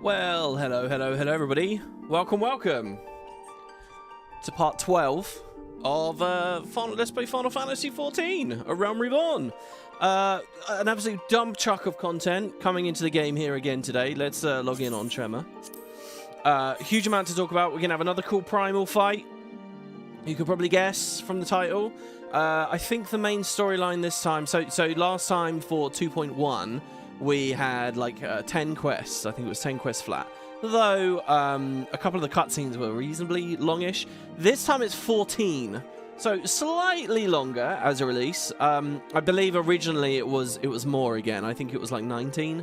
Well, hello everybody. Welcome to part 12 of Let's Play Final Fantasy XIV, A Realm Reborn. An absolute dump truck of content coming into the game here again today. Let's log in on Trema. Huge amount to talk about. We're going to have another cool Primal fight. You could probably guess from the title. I think the main storyline this time, so last time for 2.1, we had like 10 quests. I think it was 10 quests flat. Though a couple of the cutscenes were reasonably longish. This time it's 14, so slightly longer as a release. I believe originally it was more again. I think it was like 19,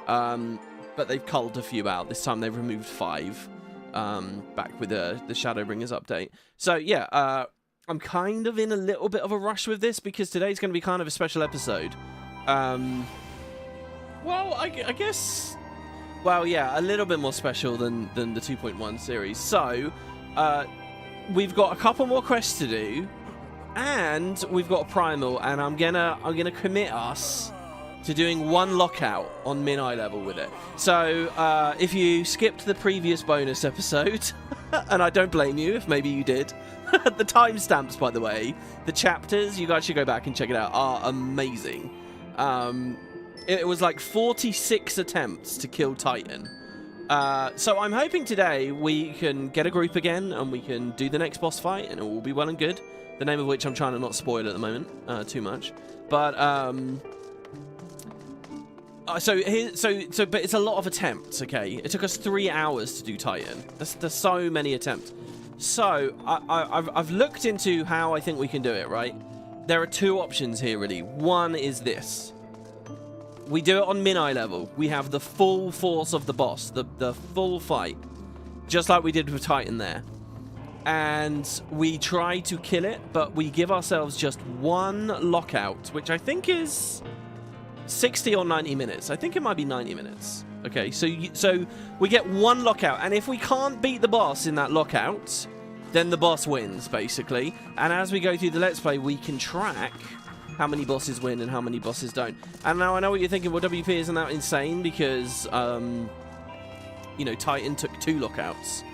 but they've culled a few out. This time they've removed 5, back with the Shadowbringers update. So yeah, I'm kind of in a little bit of a rush with this because today's going to be kind of a special episode. Well, I guess... Well, yeah, a little bit more special than the 2.1 series. So, we've got a couple more quests to do, and we've got a Primal, and I'm gonna commit us to doing one lockout on min-eye level with it. So, if you skipped the previous bonus episode, and I don't blame you if maybe you did, the timestamps, by the way, the chapters, you guys should go back and check it out, are amazing. It was like 46 attempts to kill Titan. So I'm hoping today we can get a group again and we can do the next boss fight and it will be well and good. The name of which I'm trying to not spoil at the moment too much. But but it's a lot of attempts. Okay, it took us 3 hours to do Titan. There's so many attempts. So I've looked into how I think we can do it. Right, there are 2 options here really. One is this. We do it on min-eye level. We have the full force of the boss, the full fight, just like we did with Titan there. And we try to kill it, but we give ourselves just one lockout, which I think is 60 or 90 minutes. I think it might be 90 minutes. Okay, so we get one lockout, and if we can't beat the boss in that lockout, then the boss wins, basically. And as we go through the Let's Play, we can track how many bosses win and how many bosses don't. And now I know what you're thinking, well, WP isn't that insane because, you know, Titan took 2 lockouts.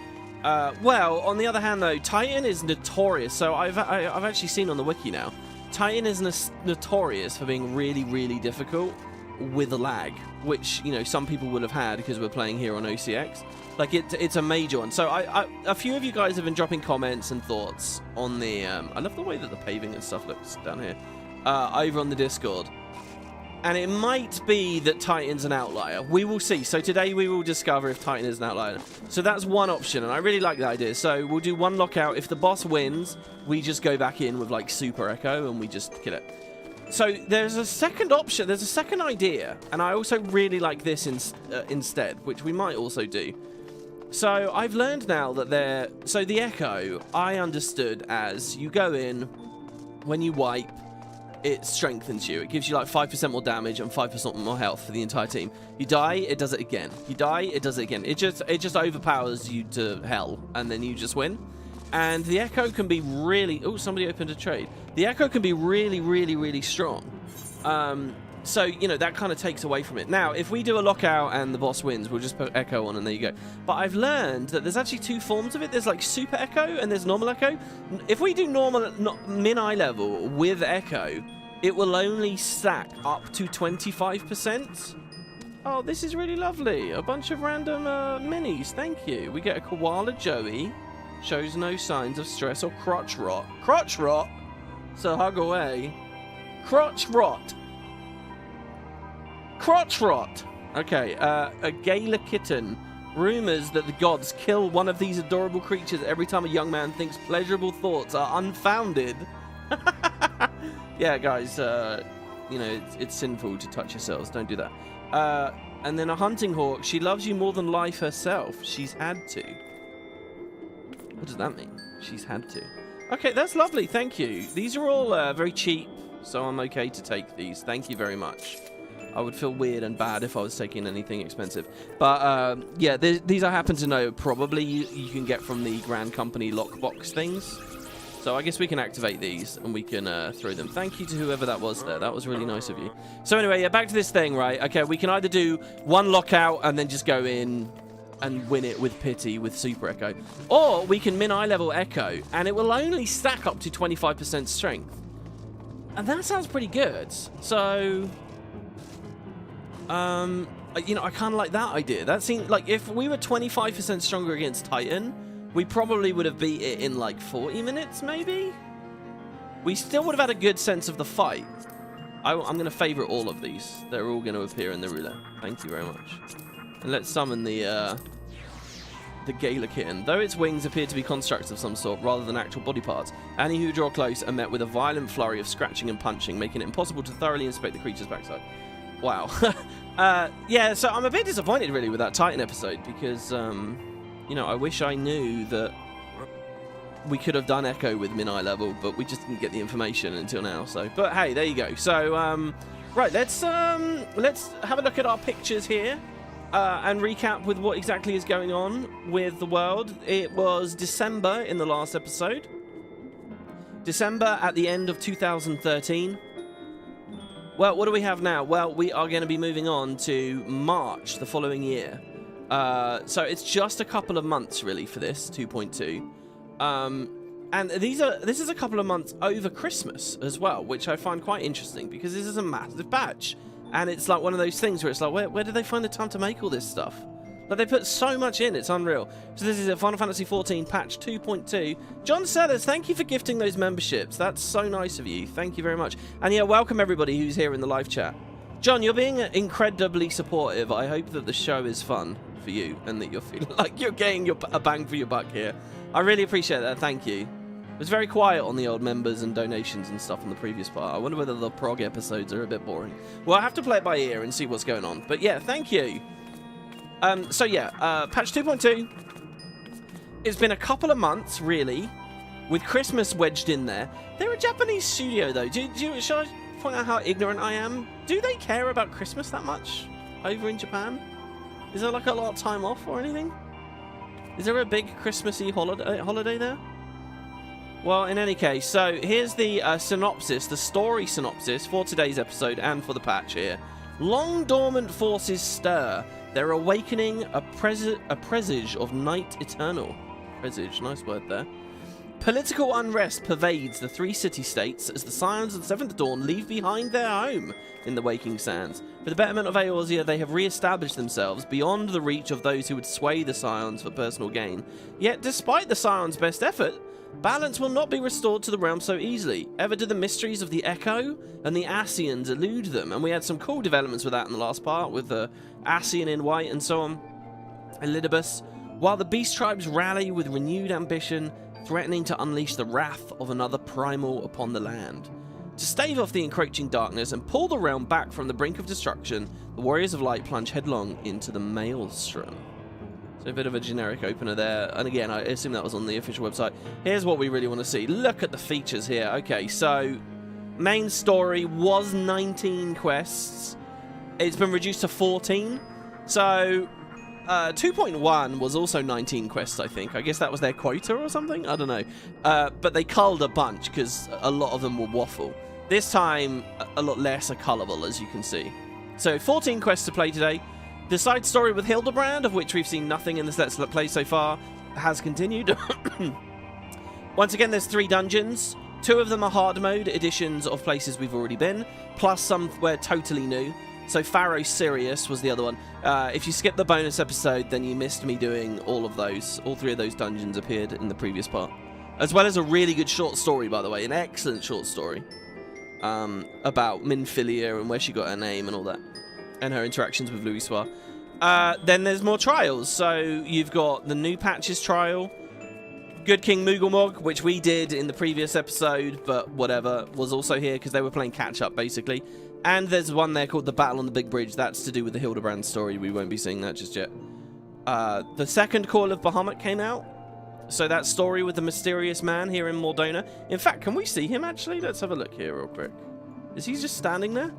Well, on the other hand, though, Titan is notorious. So I've actually seen on the wiki now, Titan is notorious for being really, really difficult with lag, which, you know, some people would have had because we're playing here on OCX. Like, it's a major one. So a few of you guys have been dropping comments and thoughts on the... I love the way that the paving and stuff looks down here. Over on the Discord. And it might be that Titan's an outlier. We will see. So today we will discover if Titan is an outlier. So that's one option, and I really like that idea. So we'll do one lockout. If the boss wins, we just go back in with, like, Super Echo, and we just kill it. So there's a second option. There's a second idea, and I also really like this instead, which we might also do. So I've learned now that so the Echo, I understood as you go in, when you wipe, it strengthens you. It gives you like 5% more damage and 5% more health for the entire team. You die, it does it again. You die, it does it again. It just overpowers you to hell, and then you just win. And the Echo can be really... Oh, somebody opened a trade. The Echo can be really, really, really strong. So, you know, that kind of takes away from it. Now, if we do a lockout and the boss wins, we'll just put Echo on and there you go. But I've learned that there's actually 2 forms of it. There's like Super Echo and there's Normal Echo. If we do normal min-eye level with Echo, it will only stack up to 25%. Oh, this is really lovely. A bunch of random minis. Thank you. We get a Koala Joey. Shows no signs of stress or crotch rot. Crotch rot? So hug away. Crotch rot. Crotch rot. Okay, a Gala kitten. Rumors that the gods kill one of these adorable creatures every time a young man thinks pleasurable thoughts are unfounded. Yeah, guys, you know, it's sinful to touch yourselves. Don't do that. And then a hunting hawk. She loves you more than life herself. She's had to. What does that mean? She's had to. Okay, that's lovely. Thank you. These are all very cheap, so I'm okay to take these. Thank you very much. I would feel weird and bad if I was taking anything expensive. But, yeah, these I happen to know probably you can get from the Grand Company lockbox things. So I guess we can activate these and we can throw them. Thank you to whoever that was there. That was really nice of you. So anyway, yeah, back to this thing, right? Okay, we can either do one lockout and then just go in and win it with pity with Super Echo. Or we can min eye level Echo, and it will only stack up to 25% strength. And that sounds pretty good. So, you know, I kind of like that idea. That seemed like if we were 25% stronger against Titan, we probably would have beat it in like 40 minutes, maybe? We still would have had a good sense of the fight. I'm going to favorite all of these. They're all going to appear in the roulette. Thank you very much. And let's summon the Gala kitten. Though its wings appear to be constructs of some sort rather than actual body parts, any who draw close are met with a violent flurry of scratching and punching, making it impossible to thoroughly inspect the creature's backside. Wow. Yeah, so I'm a bit disappointed really with that Titan episode because, you know, I wish I knew that we could have done Echo with min-eye level, but we just didn't get the information until now. So, but hey, there you go. So, right, let's have a look at our pictures here. And recap with what exactly is going on with the world. It was December in the last episode. December at the end of 2013. Well, what do we have now? Well, we are going to be moving on to March the following year. So it's just a couple of months really for this 2.2. And this is a couple of months over Christmas as well, which I find quite interesting because this is a massive patch. And it's like one of those things where it's like, where did they find the time to make all this stuff? Like, they put so much in, it's unreal. So this is a Final Fantasy XIV patch 2.2. John Sellers, thank you for gifting those memberships. That's so nice of you. Thank you very much. And yeah, welcome everybody who's here in the live chat. John, you're being incredibly supportive. I hope that the show is fun for you and that you're feeling like you're getting a bang for your buck here. I really appreciate that. Thank you. It was very quiet on the old members and donations and stuff on the previous part. I wonder whether the prog episodes are a bit boring. Well, I have to play it by ear and see what's going on. But yeah, thank you. So yeah, patch 2.2. It's been a couple of months, really, with Christmas wedged in there. They're a Japanese studio, though. Shall I point out how ignorant I am? Do they care about Christmas that much over in Japan? Is there like a lot of time off or anything? Is there a big Christmassy holiday there? Well, in any case, so here's the synopsis, the story synopsis for today's episode and for the patch here. Long dormant forces stir. They're awakening a presage of night eternal. Presage, nice word there. Political unrest pervades the three city-states as the Scions of the Seventh Dawn leave behind their home in the Waking Sands. For the betterment of Eorzea, they have re-established themselves beyond the reach of those who would sway the Scions for personal gain. Yet, despite the Scions' best effort, balance will not be restored to the realm so easily. Ever do the mysteries of the Echo and the Ascians elude them? And we had some cool developments with that in the last part, with the Ascian in white and so on. Elidibus. While the Beast Tribes rally with renewed ambition, threatening to unleash the wrath of another Primal upon the land. To stave off the encroaching darkness and pull the realm back from the brink of destruction, the Warriors of Light plunge headlong into the Maelstrom. So a bit of a generic opener there, and again, I assume that was on the official website. Here's what we really want to see. Look at the features here. Okay, so main story was 19 quests. It's been reduced to 14. So 2.1 was also 19 quests, I think. I guess that was their quota or something? I don't know. But they culled a bunch because a lot of them were waffle. This time, a lot less are cullable, as you can see. So 14 quests to play today. The side story with Hildebrand, of which we've seen nothing in this Let's Play so far, has continued. Once again, there's 3 dungeons. 2 of them are hard mode editions of places we've already been, plus some were totally new. So Pharaoh Sirius was the other one. If you skip the bonus episode, then you missed me doing all of those. All 3 of those dungeons appeared in the previous part. As well as a really good short story, by the way. An excellent short story. About Minfilia and where she got her name and all that. And her interactions with Louisoix. Then there's more trials. So you've got the new patches trial. Good King Moogelmog, which we did in the previous episode, but whatever, was also here because they were playing catch-up, basically. And there's one there called The Battle on the Big Bridge. That's to do with the Hildebrand story. We won't be seeing that just yet. The second Call of Bahamut came out. So that story with the mysterious man here in Mordona. In fact, can we see him, actually? Let's have a look here real quick. Is he just standing there?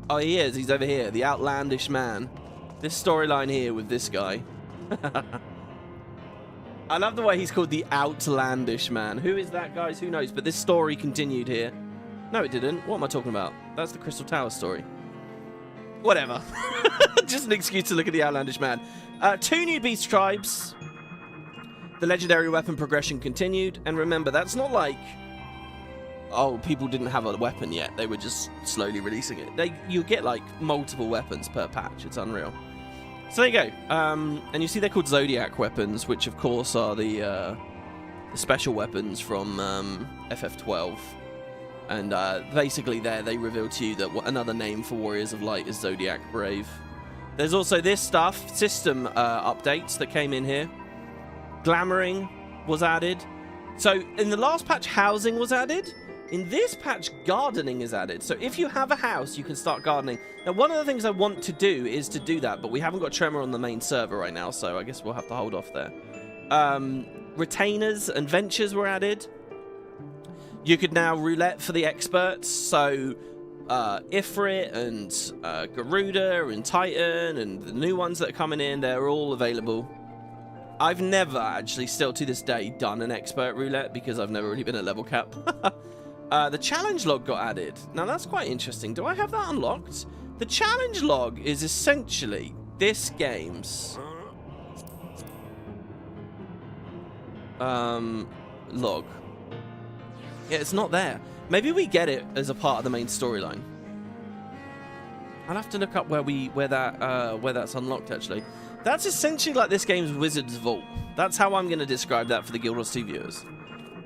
Oh, he is. He's over here. The outlandish man. This storyline here with this guy. I love the way he's called the outlandish man. Who is that, guys? Who knows? But this story continued here. No, it didn't. What am I talking about? That's the Crystal Tower story. Whatever. Just an excuse to look at the outlandish man. 2 new beast tribes. The legendary weapon progression continued. And remember, that's not like... oh, people didn't have a weapon yet. They were just slowly releasing it. You get, like, multiple weapons per patch. It's unreal. So there you go. And you see they're called Zodiac weapons, which, of course, are the special weapons from FF12. And basically there they reveal to you that another name for Warriors of Light is Zodiac Brave. There's also this stuff, system updates that came in here. Glamoring was added. So in the last patch, housing was added. In this patch, gardening is added. So if you have a house, you can start gardening. Now, one of the things I want to do is to do that, but we haven't got Trema on the main server right now, so I guess we'll have to hold off there. Retainers and ventures were added. You could now roulette for the experts, so Ifrit and Garuda and Titan and the new ones that are coming in, they're all available. I've never actually, still to this day, done an expert roulette because I've never really been at level cap. The challenge log got added. Now that's quite interesting. Do I have that unlocked? The challenge log is essentially this game's log. Yeah, it's not there. Maybe we get it as a part of the main storyline. I'll have to look up where that's unlocked actually. That's essentially like this game's Wizard's Vault. That's how I'm going to describe that for the Guild Wars 2 viewers.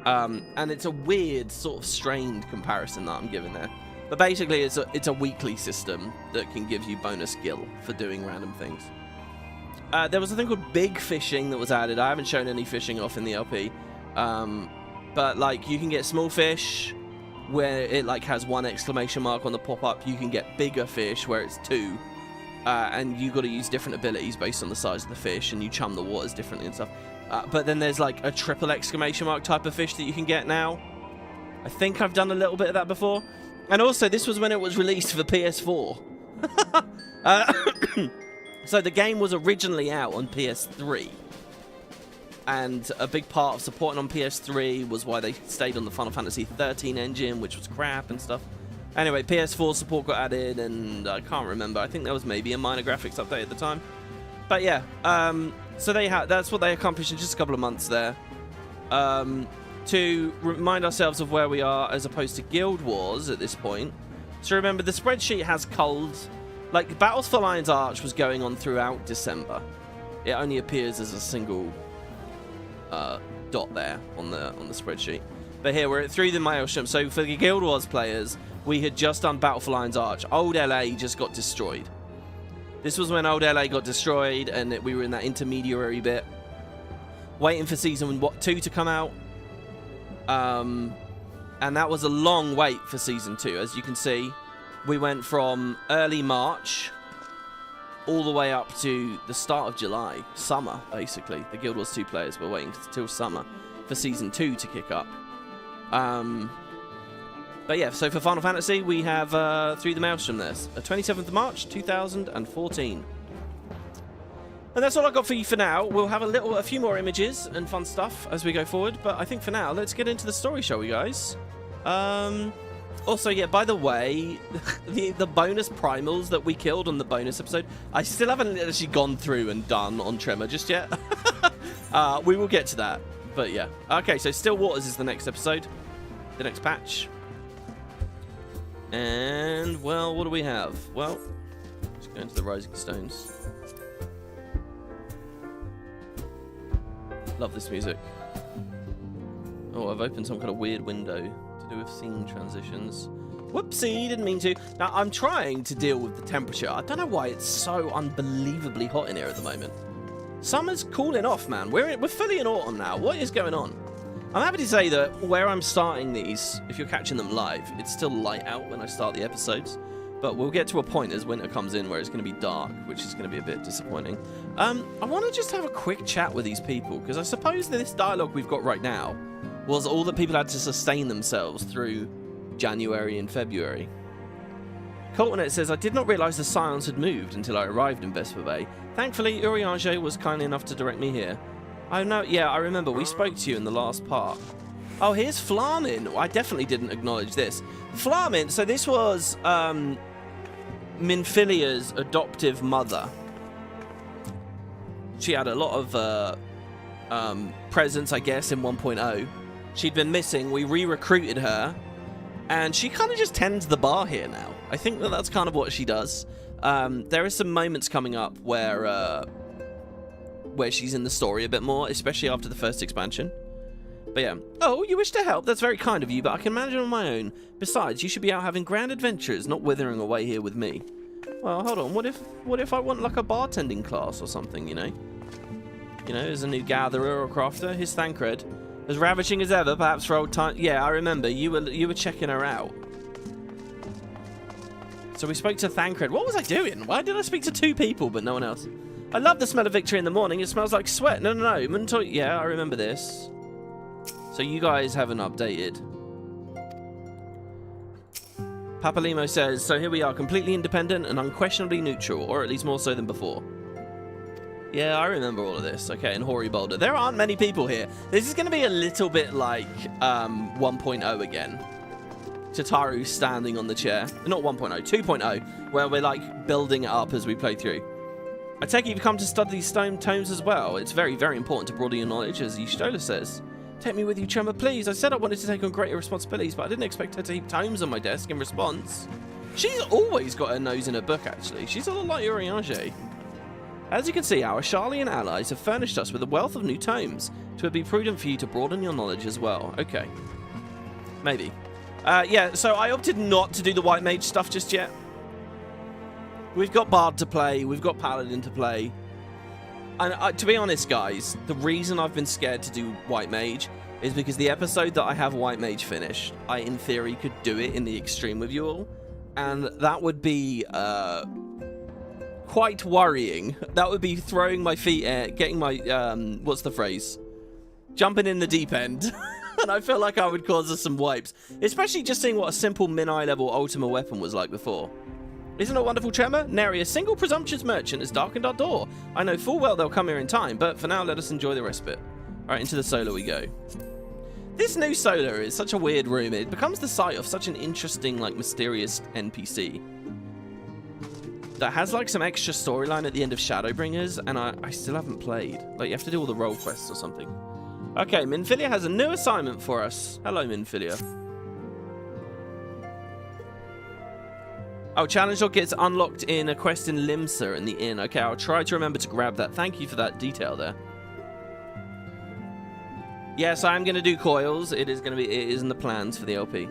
And it's a weird, sort of strained comparison that I'm giving there. But basically, it's a weekly system that can give you bonus skill for doing random things. There was a thing called Big Fishing that was added. I haven't shown any fishing off in the LP. But like you can get small fish where it like has 1 exclamation mark on the pop-up. You can get bigger fish where it's 2. And you got to use different abilities based on the size of the fish, and you chum the waters differently and stuff. But then there's like a triple exclamation mark type of fish that you can get now. I think I've done a little bit of that before. And also, this was when it was released for PS4. So the game was originally out on PS3. And a big part of supporting on PS3 was why they stayed on the Final Fantasy 13 engine, which was crap and stuff. Anyway, PS4 support got added, and I can't remember. I think there was maybe a minor graphics update at the time. But yeah, so that's what they accomplished in just a couple of months there. To remind ourselves of where we are as opposed to Guild Wars at this point. So remember, the spreadsheet has culled... like, Battles for Lion's Arch was going on throughout December. It only appears as a single dot there on the spreadsheet. But here, we're through the Maelstrom. So for the Guild Wars players, we had just done Battle for Lion's Arch. Old LA just got destroyed. This was when Old LA got destroyed, and we were in that intermediary bit. Waiting for Season 2 to come out. And that was a long wait for Season 2. As you can see, we went from early March all the way up to the start of July. Summer, basically. The Guild Wars 2 players were waiting till summer for Season 2 to kick up. But yeah, so for Final Fantasy, we have Through the Maelstrom there. 27th of March, 2014. And that's all I've got for you for now. We'll have a few more images and fun stuff as we go forward. But I think for now, let's get into the story, shall we, guys? Also, yeah, by the way, the bonus primals that we killed on the bonus episode, I still haven't actually gone through and done on Trema just yet. We will get to that. But yeah. Okay, so Still Waters is the next episode. The next patch. And, well, what do we have? Well, let's go into the Rising Stones. Love this music. Oh, I've opened some kind of weird window to do with scene transitions. Whoopsie, didn't mean to. Now, I'm trying to deal with the temperature. I don't know why it's so unbelievably hot in here at the moment. Summer's cooling off, man. We're fully in autumn now. What is going on? I'm happy to say that where I'm starting these, if you're catching them live, it's still light out when I start the episodes. But we'll get to a point as winter comes in where it's going to be dark, which is going to be a bit disappointing. I want to just have a quick chat with these people, because I suppose that this dialogue we've got right now was all that people had to sustain themselves through January and February. Coltonet says, I did not realise the silence had moved until I arrived in Vesper Bay. Thankfully, Uriage was kind enough to direct me here. I know, yeah, I remember. We spoke to you in the last part. Oh, here's Flamin. I definitely didn't acknowledge this. Flamin, so this was Minfilia's adoptive mother. She had a lot of presence, I guess, in 1.0. She'd been missing. We re-recruited her, and she kind of just tends the bar here now. I think that that's kind of what she does. There are some moments coming up where she's in the story a bit more, especially after the first expansion. But yeah. Oh, you wish to help? That's very kind of you, but I can manage it on my own. Besides, you should be out having grand adventures, not withering away here with me. Well, hold on. What if I want like a bartending class or something, you know? You know, as a new gatherer or crafter, his Thancred. As ravishing as ever, perhaps for old time. Yeah, I remember. You were checking her out. So we spoke to Thancred. What was I doing? Why did I speak to 2 people but no one else? I love the smell of victory in the morning. It smells like sweat. No. Yeah, I remember this. So you guys haven't updated. Papalimo says, so here we are, completely independent and unquestionably neutral, or at least more so than before. Yeah, I remember all of this. Okay, and Hoary Boulder. There aren't many people here. This is going to be a little bit like 1.0 again. Tataru standing on the chair. Not 1.0, 2.0, where we're like building it up as we play through. I take it you've come to study these stone tomes as well. It's very, very important to broaden your knowledge, as Y'shtola says. Take me with you, Trema, please. I said I wanted to take on greater responsibilities, but I didn't expect her to heap tomes on my desk in response. She's always got her nose in her book, actually. She's a lot like Urianger. As you can see, our Charlian allies have furnished us with a wealth of new tomes. It would be prudent for you to broaden your knowledge as well. Okay. Maybe. Yeah, so I opted not to do the White Mage stuff just yet. We've got Bard to play. We've got Paladin to play. And to be honest, guys, the reason I've been scared to do White Mage is because the episode that I have White Mage finished, I, in theory, could do it in the extreme with you all. And that would be quite worrying. That would be throwing my feet at, getting my, what's the phrase? Jumping in the deep end. And I feel like I would cause us some wipes. Especially just seeing what a simple min-eye level Ultima weapon was like before. Isn't it wonderful, Trema? Nary a single presumptuous merchant has darkened our door. I know full well they'll come here in time, but for now, let us enjoy the respite. Alright, into the solar we go. This new solar is such a weird room. It becomes the site of such an interesting, like, mysterious NPC. That has, like, some extra storyline at the end of Shadowbringers, and I still haven't played. Like, you have to do all the role quests or something. Okay, Minfilia has a new assignment for us. Hello, Minfilia. Oh, challenge log gets unlocked in a quest in Limsa in the inn. Okay, I'll try to remember to grab that. Thank you for that detail there. Yes, I am going to do coils. It is in the plans for the LP.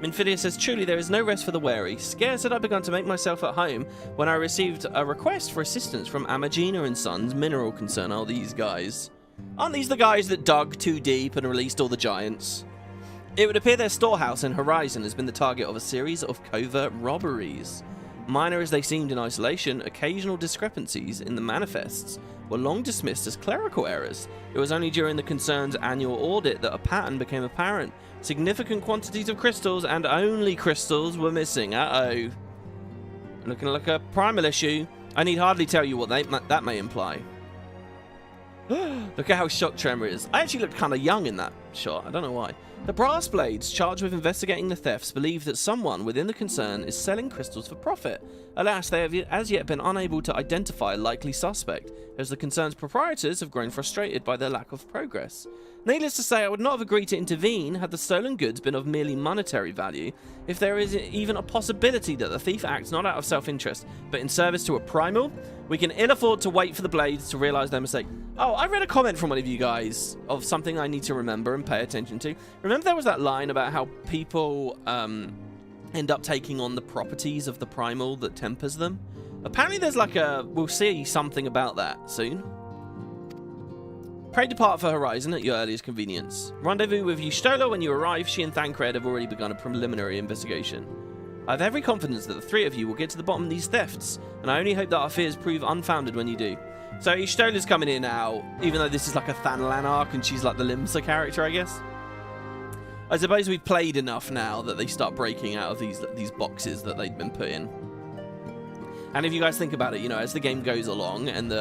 Minfilia says, truly there is no rest for the wary. Scarce had I begun to make myself at home when I received a request for assistance from Amagina and Sons mineral concern. Oh, these guys. Aren't these the guys that dug too deep and released all the giants? It would appear their storehouse in Horizon has been the target of a series of covert robberies. Minor as they seemed in isolation, occasional discrepancies in the manifests were long dismissed as clerical errors. It was only during the concern's annual audit that a pattern became apparent. Significant quantities of crystals, and only crystals, were missing. Uh-oh. Looking like a Primal issue. I need hardly tell you what that may imply. Look at how shocked Trema is. I actually looked kind of young in that shot. I don't know why. The Brass Blades, charged with investigating the thefts, believe that someone within the concern is selling crystals for profit. Alas, they have as yet been unable to identify a likely suspect, as the concern's proprietors have grown frustrated by their lack of progress. Needless to say, I would not have agreed to intervene had the stolen goods been of merely monetary value, if there is even a possibility that the thief acts not out of self-interest, but in service to a primal. We can ill afford to wait for the Blades to realise their mistake. Oh, I read a comment from one of you guys of something I need to remember and pay attention to. Remember there was that line about how people end up taking on the properties of the primal that tempers them? Apparently there's like a... We'll see something about that soon. Pray depart for Horizon at your earliest convenience. Rendezvous with Y'shtola when you arrive. She and Thancred have already begun a preliminary investigation. I have every confidence that the three of you will get to the bottom of these thefts, and I only hope that our fears prove unfounded when you do. So Y'shtola's coming in now, even though this is like a Thanalan arc and she's like the Limsa character, I guess. I suppose we've played enough now that they start breaking out of these boxes that they've been put in. And if you guys think about it, you know, as the game goes along and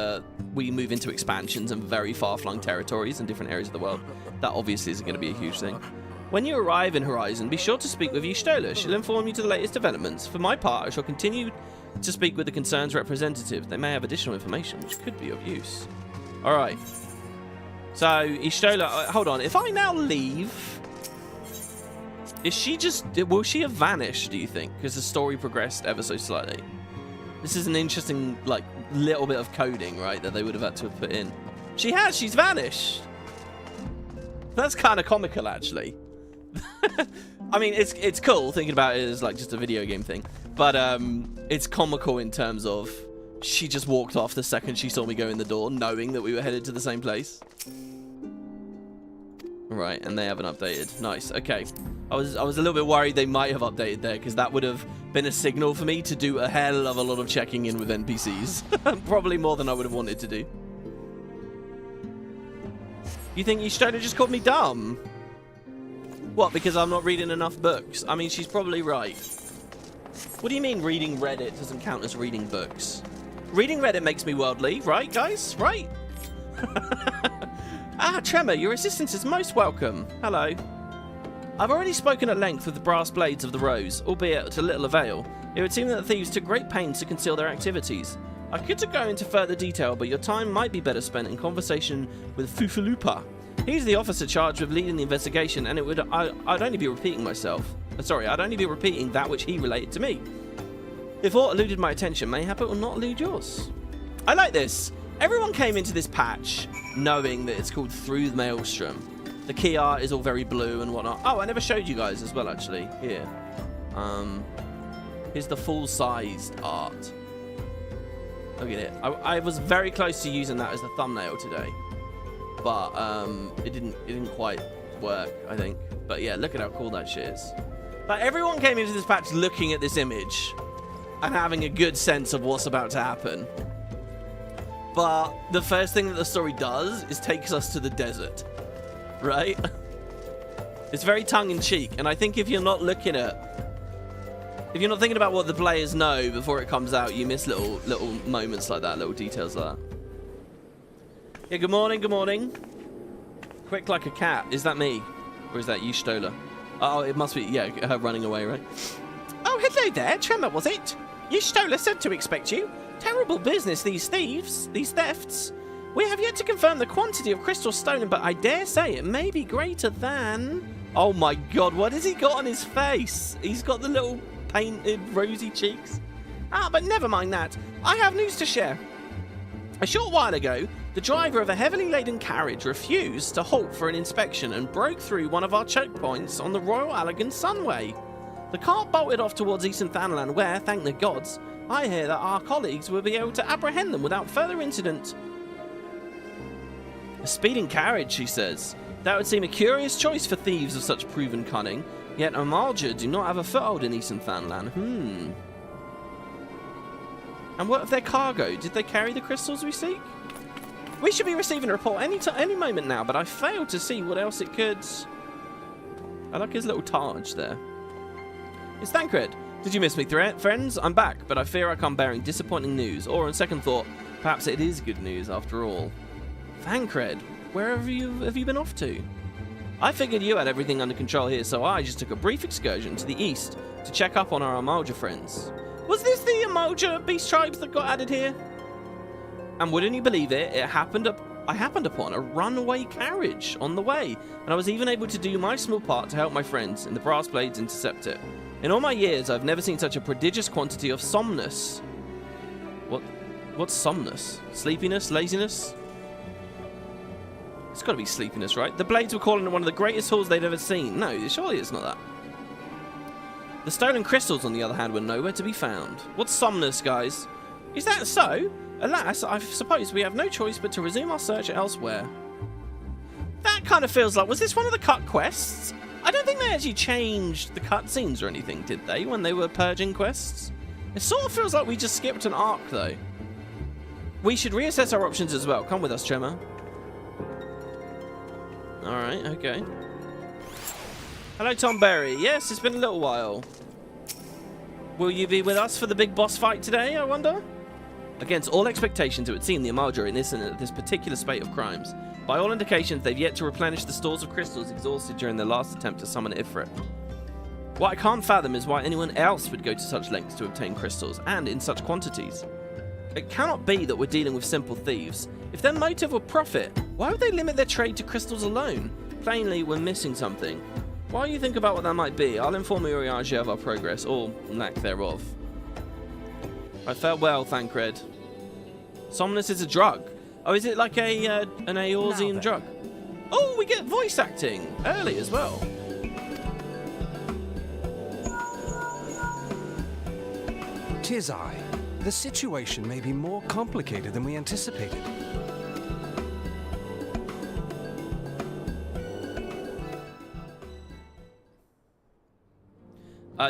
we move into expansions and very far-flung territories in different areas of the world, that obviously isn't going to be a huge thing. When you arrive in Horizon, be sure to speak with Y'shtola. She'll inform you to the latest developments. For my part, I shall continue to speak with the concern's representative. They may have additional information which could be of use. All right. So, Ishtola, hold on. If I now leave, will she have vanished, do you think? Because the story progressed ever so slightly. This is an interesting, like, little bit of coding, right, that they would have had to have put in. She's vanished. That's kind of comical, actually. I mean, it's cool thinking about it as, like, just a video game thing. But it's comical in terms of she just walked off the second she saw me go in the door, knowing that we were headed to the same place. Right, and they haven't updated. Nice, okay. I was a little bit worried they might have updated there, because that would have been a signal for me to do a hell of a lot of checking in with NPCs. Probably more than I would have wanted to do. You think Ishtola just called me dumb? What, because I'm not reading enough books? I mean, she's probably right. What do you mean reading Reddit doesn't count as reading books? Reading Reddit makes me worldly, right, guys? Right? Ah, Trema, your assistance is most welcome. Hello. I've already spoken at length with the brass blades of the Rose, albeit to little avail. It would seem that the thieves took great pains to conceal their activities. I could go into further detail, but your time might be better spent in conversation with Fufalupa. He's the officer charged with leading the investigation, and I'd only be repeating myself. Sorry, I'd only be repeating that which he related to me. If aught eluded my attention, mayhap it will not elude yours. I like this. Everyone came into this patch knowing that it's called Through the Maelstrom. The key art is all very blue and whatnot. Oh, I never showed you guys as well, actually. Here. Here's the full-sized art. Look at it. I was very close to using that as the thumbnail today. But it didn't quite work, I think. But yeah, look at how cool that shit is. Like, everyone came into this patch looking at this image and having a good sense of what's about to happen. But the first thing that the story does is takes us to the desert, right? It's very tongue-in-cheek, and I think if you're not thinking about what the players know before it comes out, you miss little moments like that, little details like that. Yeah, good morning, good morning. Quick like a cat. Is that me? Or is that Ishtola? Oh, it must be, yeah, her running away, right? Oh, hello there, Trema, was it? Ishtola said to expect you. Terrible business, these thefts. We have yet to confirm the quantity of crystals stolen, but I dare say it may be greater than... Oh my god, what has he got on his face? He's got the little painted rosy cheeks. Ah, but never mind that. I have news to share. A short while ago, the driver of a heavily laden carriage refused to halt for an inspection and broke through one of our choke points on the Royal Allegan Sunway. The cart bolted off towards Eastern Thanalan where, thank the gods, I hear that our colleagues will be able to apprehend them without further incident. A speeding carriage, she says. That would seem a curious choice for thieves of such proven cunning, yet Amalja do not have a foothold in Eastern Thanalan. And what of their cargo? Did they carry the crystals we seek? We should be receiving a report any moment now, but I failed to see what else it could... I like his little Taj there. It's Thancred. Did you miss me, friends? I'm back, but I fear I come bearing disappointing news. Or, on second thought, perhaps it is good news after all. Thancred, where have you been off to? I figured you had everything under control here, so I just took a brief excursion to the east to check up on our Amalja friends. Was this the Amalja beast tribes that got added here? And wouldn't you believe it, I happened upon a runaway carriage on the way, and I was even able to do my small part to help my friends in the brass blades intercept it. In all my years, I've never seen such a prodigious quantity of somnus. What's somnus? Sleepiness? Laziness? It's got to be sleepiness, right? The blades were calling it one of the greatest hauls they'd ever seen. No, surely it's not that. The stolen crystals, on the other hand, were nowhere to be found. What's somnus, guys? Is that so? Alas, I suppose we have no choice but to resume our search elsewhere. That kind of feels like... Was this one of the cut quests? I don't think they actually changed the cutscenes or anything, did they, when they were purging quests? It sort of feels like we just skipped an arc, though. We should reassess our options as well. Come with us, Trema. Alright, okay. Hello, Tom Berry. Yes, it's been a little while. Will you be with us for the big boss fight today, I wonder? Against all expectations, it would seem the Amalja are innocent at this particular spate of crimes. By all indications, they've yet to replenish the stores of crystals exhausted during their last attempt to summon Ifrit. What I can't fathom is why anyone else would go to such lengths to obtain crystals, and in such quantities. It cannot be that we're dealing with simple thieves. If their motive were profit, why would they limit their trade to crystals alone? Plainly, we're missing something. While you think about what that might be, I'll inform Urianger of our progress, or lack thereof. Farewell, Thancred. Somnus is a drug. Oh, is it like an Eorzean drug? Oh, we get voice acting early as well. Tis I. The situation may be more complicated than we anticipated.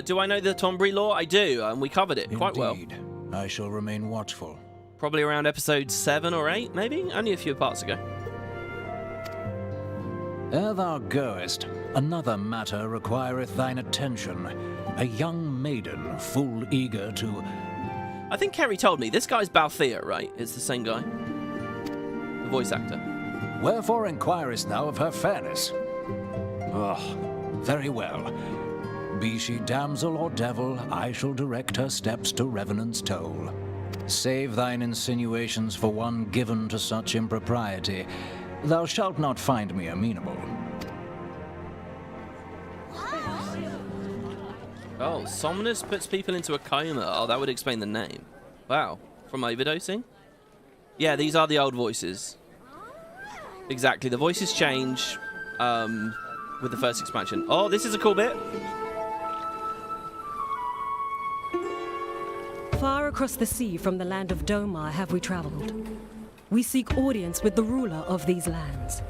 Do I know the Tombury lore? I do, and we covered it quite well. Indeed. I shall remain watchful. Probably around episode 7 or 8, maybe? Only a few parts ago. Ere thou goest, another matter requireth thine attention. A young maiden, full eager to... I think Kerry told me. This guy's Balthea, right? It's the same guy. The voice actor. Wherefore inquirest thou of her fairness? Oh, very well. Be she damsel or devil, I shall direct her steps to Revenant's toll. Save thine insinuations for one given to such impropriety. Thou shalt not find me amenable. Oh, Somnus puts people into a coma. Oh, that would explain the name. Wow. From overdosing? Yeah, these are the old voices. Exactly. The voices change with the first expansion. Oh, this is a cool bit. Far across the sea from the land of Domar have we traveled. We seek audience with the ruler of these lands.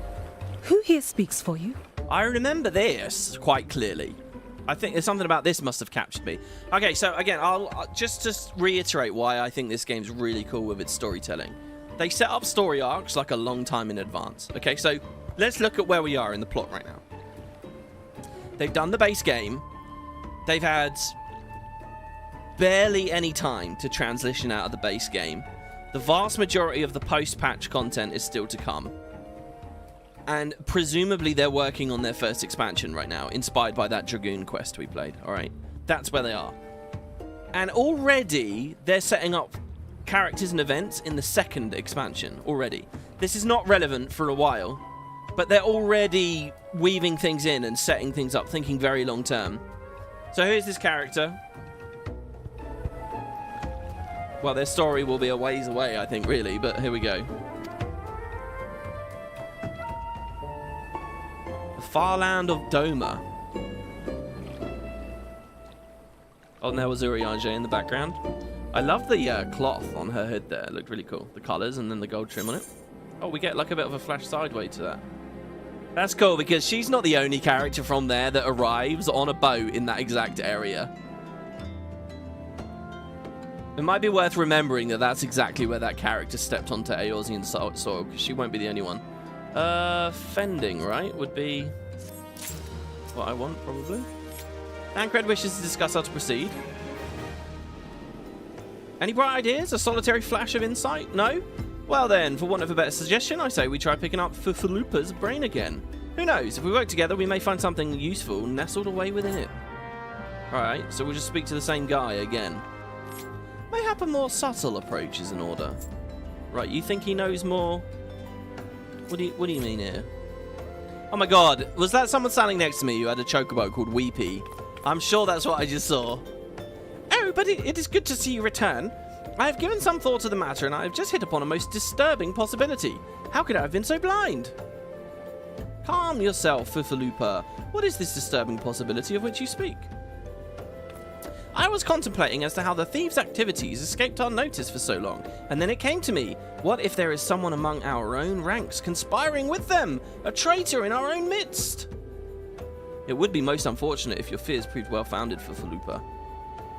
Who here speaks for you? I remember this quite clearly. I think there's something about this must have captured me. Okay, so again, I'll just reiterate why I think this game's really cool with its storytelling. They set up story arcs like a long time in advance. Okay, so let's look at where we are in the plot right now. They've done the base game. They've had barely any time to transition out of the base game. The vast majority of the post-patch content is still to come. And presumably they're working on their first expansion right now, inspired by that Dragoon quest we played, alright? That's where they are. And already they're setting up characters and events in the second expansion, already. This is not relevant for a while, but they're already weaving things in and setting things up, thinking very long term. So here's this character. Well, their story will be a ways away, I think, really, but here we go. The far land of Doma. Oh, and there was Urianger in the background. I love the cloth on her head there. It looked really cool. The colours and then the gold trim on it. Oh, we get like a bit of a flash sideway to that. That's cool because she's not the only character from there that arrives on a boat in that exact area. It might be worth remembering that that's exactly where that character stepped onto Eorzean soil, because she won't be the only one. Fending, right, would be what I want, probably. Thancred wishes to discuss how to proceed. Any bright ideas? A solitary flash of insight? No? Well then, for want of a better suggestion, I say we try picking up Fufalupa's brain again. Who knows? If we work together, we may find something useful nestled away within it. Alright, so we'll just speak to the same guy again. Mayhap a more subtle approach is in order. Right, you think he knows more? What do you mean here? Oh my god, was that someone standing next to me who had a chocobo called Weepy? I'm sure that's what I just saw. Oh, but it is good to see you return. I have given some thought to the matter, and I have just hit upon a most disturbing possibility. How could I have been so blind? Calm yourself, Fufalupa. What is this disturbing possibility of which you speak? I was contemplating as to how the thieves' activities escaped our notice for so long, and then it came to me, what if there is someone among our own ranks conspiring with them? A traitor in our own midst? It would be most unfortunate if your fears proved well-founded, Fufalupa.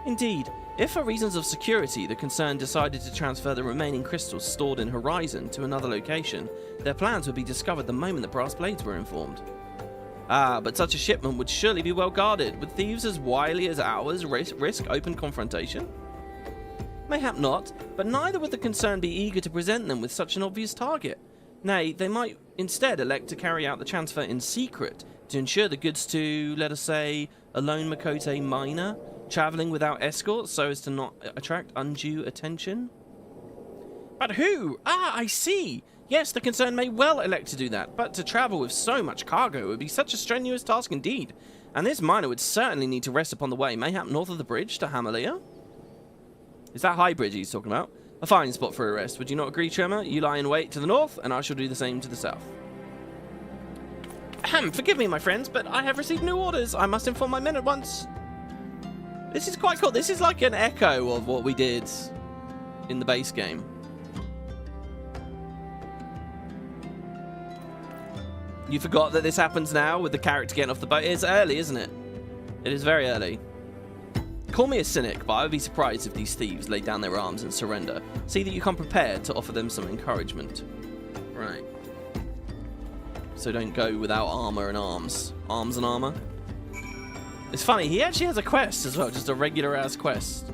Indeed, if for reasons of security the concern decided to transfer the remaining crystals stored in Horizon to another location, their plans would be discovered the moment the Brass Blades were informed. Ah, but such a shipment would surely be well guarded. Would thieves as wily as ours risk open confrontation? Mayhap not, but neither would the concern be eager to present them with such an obvious target. Nay, they might instead elect to carry out the transfer in secret, To ensure the goods to, let us say, a lone Makote miner traveling without escorts so as to not attract undue attention. But who? Ah, I see. Yes, the concern may well elect to do that, but to travel with so much cargo would be such a strenuous task indeed, and this miner would certainly need to rest upon the way, mayhap north of the bridge to Hammerlea. Is that High Bridge he's talking about? A fine spot for a rest. Would you not agree, Trema? You lie in wait to the north, and I shall do the same to the south. Ahem, forgive me, my friends, but I have received new orders. I must inform my men at once. This is quite cool. This is like an echo of what we did in the base game. You forgot that this happens now with the character getting off the boat. It's early, isn't it? It is very early. Call me a cynic, but I would be surprised if these thieves lay down their arms and surrender. See that you come prepared to offer them some encouragement. Right. So don't go without armor and arms. Arms and armor. It's funny, he actually has a quest as well, just a regular-ass quest.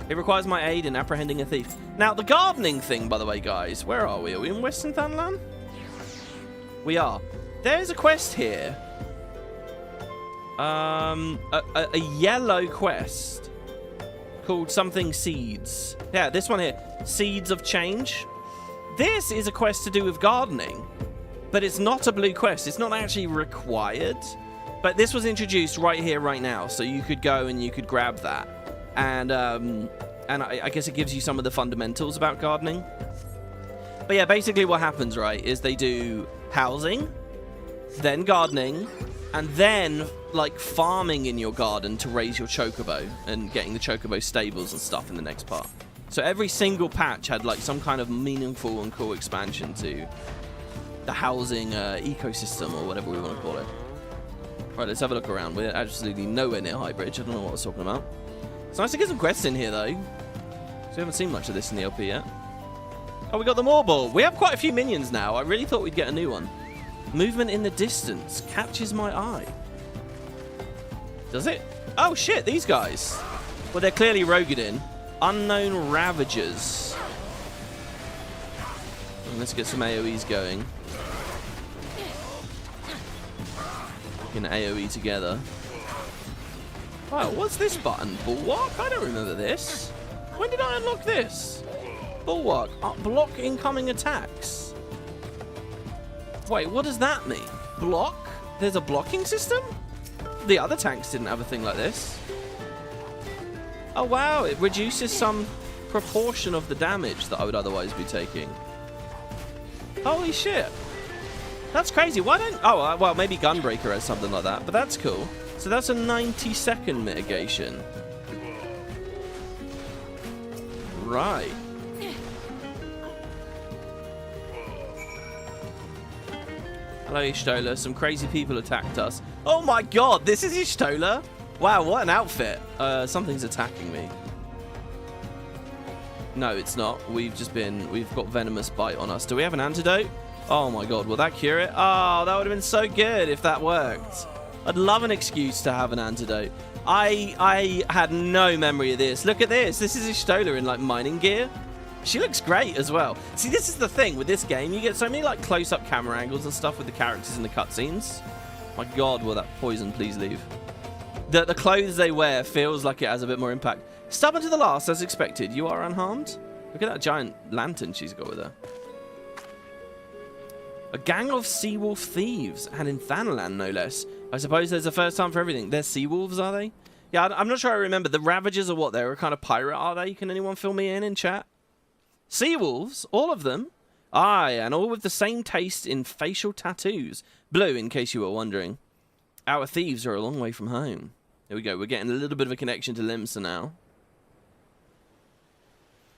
It requires my aid in apprehending a thief. Now, the gardening thing, by the way, guys. Where are we? Are we in Western Thanalan? We are. There's a quest here. A yellow quest called something Seeds. Yeah, this one here. Seeds of Change. This is a quest to do with gardening, but it's not a blue quest. It's not actually required, but this was introduced right here, right now, so you could go and you could grab that. And I guess it gives you some of the fundamentals about gardening. But yeah, basically what happens, right, is they do housing, then gardening, and then like farming in your garden to raise your chocobo and getting the chocobo stables and stuff in the next part. So every single patch had like some kind of meaningful and cool expansion to the housing ecosystem, or whatever we want to call it. Right, let's have a look around. We're absolutely nowhere near High Bridge. I don't know what I was talking about. It's nice to get some quests in here though, so we haven't seen much of this in the LP yet. Oh, we got the Moorball. We have quite a few minions now. I really thought we'd get a new one. Movement in the distance catches my eye. Does it? Oh shit, these guys. Well, they're clearly Rogadin. Unknown Ravagers. Let's get some AoEs going. We can AoE together. Wow, what's this button? Bulwark? I don't remember this. When did I unlock this? Bulwark. Block incoming attacks. Wait, what does that mean? Block? There's a blocking system? The other tanks didn't have a thing like this. Oh wow, it reduces some proportion of the damage that I would otherwise be taking. Holy shit. That's crazy. Why don't... Oh, well, maybe Gunbreaker has something like that, but that's cool. So that's a 90-second mitigation. Right. Hello, Y'shtola. Some crazy people attacked us. Oh my god, this is Y'shtola? Wow, what an outfit. Something's attacking me. No, it's not. We've got venomous bite on us. Do we have an antidote? Oh my god, will that cure it? Oh, that would have been so good if that worked. I'd love an excuse to have an antidote. I had no memory of this. Look at this. This is Y'shtola in, like, mining gear. She looks great as well. See, this is the thing with this game. You get so many, like, close-up camera angles and stuff with the characters in the cutscenes. My god, will that poison please leave. The clothes they wear feels like it has a bit more impact. Stubborn to the last, as expected. You are unharmed? Look at that giant lantern she's got with her. A gang of seawolf thieves, and in Thanalan, no less. I suppose there's a first time for everything. They're seawolves, are they? Yeah, I'm not sure I remember. The Ravagers are what? They're a kind of pirate, are they? Can anyone fill me in chat? Seawolves? All of them? Aye, and all with the same taste in facial tattoos. Blue, in case you were wondering. Our thieves are a long way from home. There we go. We're getting a little bit of a connection to Limsa now.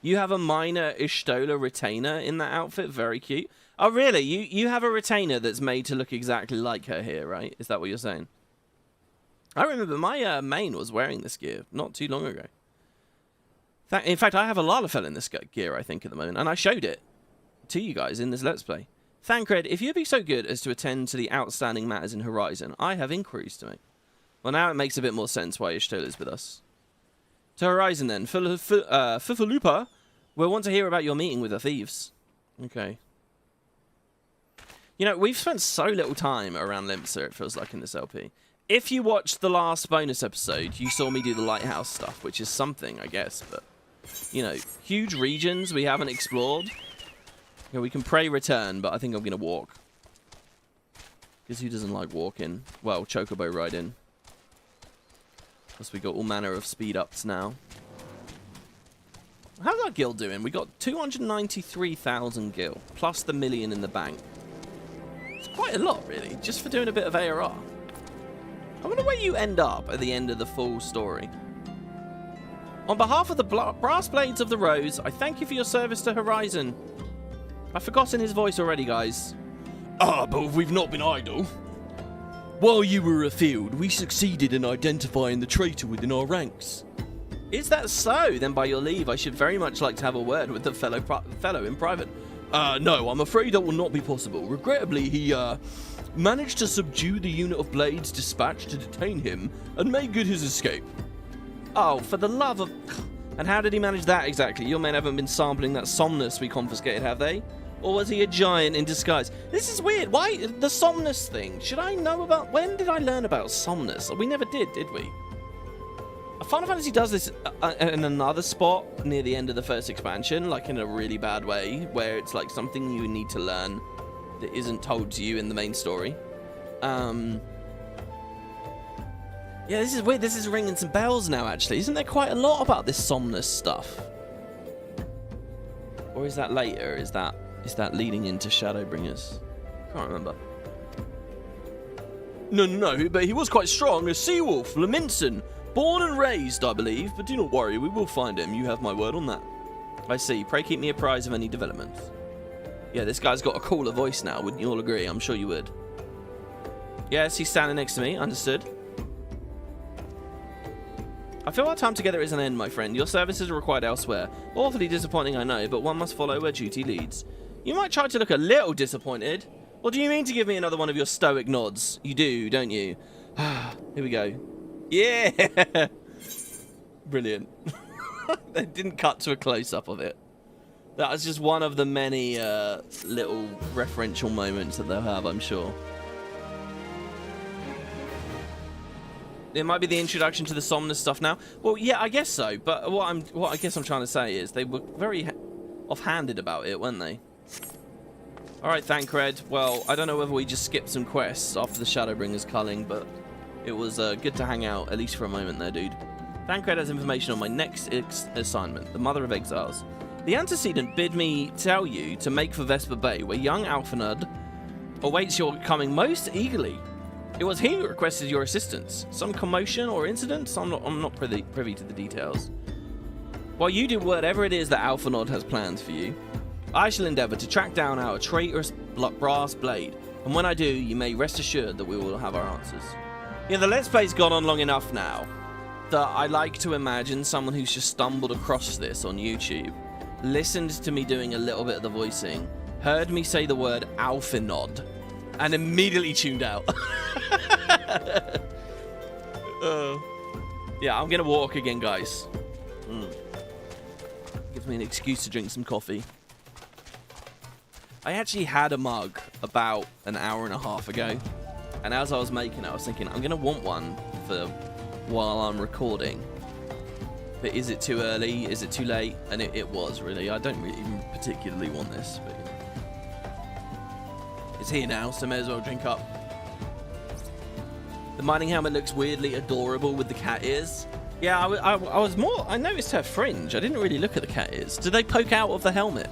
You have a minor Y'shtola retainer in that outfit. Very cute. Oh, really? You have a retainer that's made to look exactly like her here, right? Is that what you're saying? I remember my main was wearing this gear not too long ago. In fact, I have a Lalafell in this gear, I think, at the moment, and I showed it to you guys in this Let's Play. Thancred, if you'd be so good as to attend to the outstanding matters in Horizon, I have inquiries to make. Well, now it makes a bit more sense why Y'shtola is with us. To Horizon, then. Fifalupa, we'll want to hear about your meeting with the thieves. Okay. You know, we've spent so little time around Limsa, it feels like, in this LP. If you watched the last bonus episode, you saw me do the lighthouse stuff, which is something, I guess, but, you know, huge regions we haven't explored. You know, we can pray return, but I think I'm going to walk. Because who doesn't like walking? Well, chocobo riding. Plus we got all manner of speed ups now. How's our guild doing? We got 293,000 gil, plus the 1 million in the bank. It's quite a lot, really, just for doing a bit of ARR. I wonder where you end up at the end of the full story. On behalf of the Brass Blades of the Rose, I thank you for your service to Horizon. I've forgotten his voice already, guys. Ah, but we've not been idle. While you were afield, we succeeded in identifying the traitor within our ranks. Is that so? Then by your leave, I should very much like to have a word with the fellow in private. No, I'm afraid that will not be possible. Regrettably, he, managed to subdue the unit of blades dispatched to detain him and make good his escape. Oh, for the love of... And how did he manage that exactly? Your men haven't been sampling that Somnus we confiscated, have they? Or was he a giant in disguise? This is weird. Why? The Somnus thing. Should I know about... When did I learn about Somnus? We never did we? Final Fantasy does this in another spot near the end of the first expansion, like in a really bad way, where it's like something you need to learn that isn't told to you in the main story. Yeah, this is weird. This is ringing some bells now, actually. Isn't there quite a lot about this Somnus stuff? Or is that later? Is that leading into Shadowbringers? Can't remember. No, but he was quite strong. A sea wolf, Laminson. Born and raised, I believe, but do not worry, we will find him. You have my word on that. I see. Pray keep me apprised of any developments. Yeah, this guy's got a cooler voice now, wouldn't you all agree? I'm sure you would. Yes, he's standing next to me. Understood. I feel our time together is an end, my friend. Your services are required elsewhere. Awfully disappointing, I know, but one must follow where duty leads. You might try to look a little disappointed. Or do you mean to give me another one of your stoic nods? You do, don't you? Here we go. Yeah! Brilliant. They didn't cut to a close-up of it. That was just one of the many little referential moments that they'll have, I'm sure. It might be the introduction to the Somnus stuff now. Well, yeah, I guess so. But what I guess I'm trying to say is they were very offhanded about it, weren't they? All right, Thancred. Well, I don't know whether we just skipped some quests after the Shadowbringers culling, but it was good to hang out, at least for a moment there, dude. Thancred has information on my next assignment, the Mother of Exiles. The antecedent bid me tell you to make for Vesper Bay, where young Alphanud awaits your coming most eagerly. It was he who requested your assistance. Some commotion or incident? I'm not privy to the details. While you do whatever it is that Alphanud has planned for you, I shall endeavour to track down our traitorous brass blade, and when I do, you may rest assured that we will have our answers. Yeah, the Let's Play's gone on long enough now that I like to imagine someone who's just stumbled across this on YouTube, listened to me doing a little bit of the voicing, heard me say the word Alphanud, and immediately tuned out. Yeah, I'm gonna walk again, guys. Gives me an excuse to drink some coffee. I actually had a mug about an hour and a half ago, and as I was making it, I was thinking, I'm gonna want one for while I'm recording. But is it too early? Is it too late? And it was, really. I don't really even particularly want this, but it's here now, so may as well drink up. The mining helmet looks weirdly adorable with the cat ears. Yeah, I noticed her fringe. I didn't really look at the cat ears. Do they poke out of the helmet?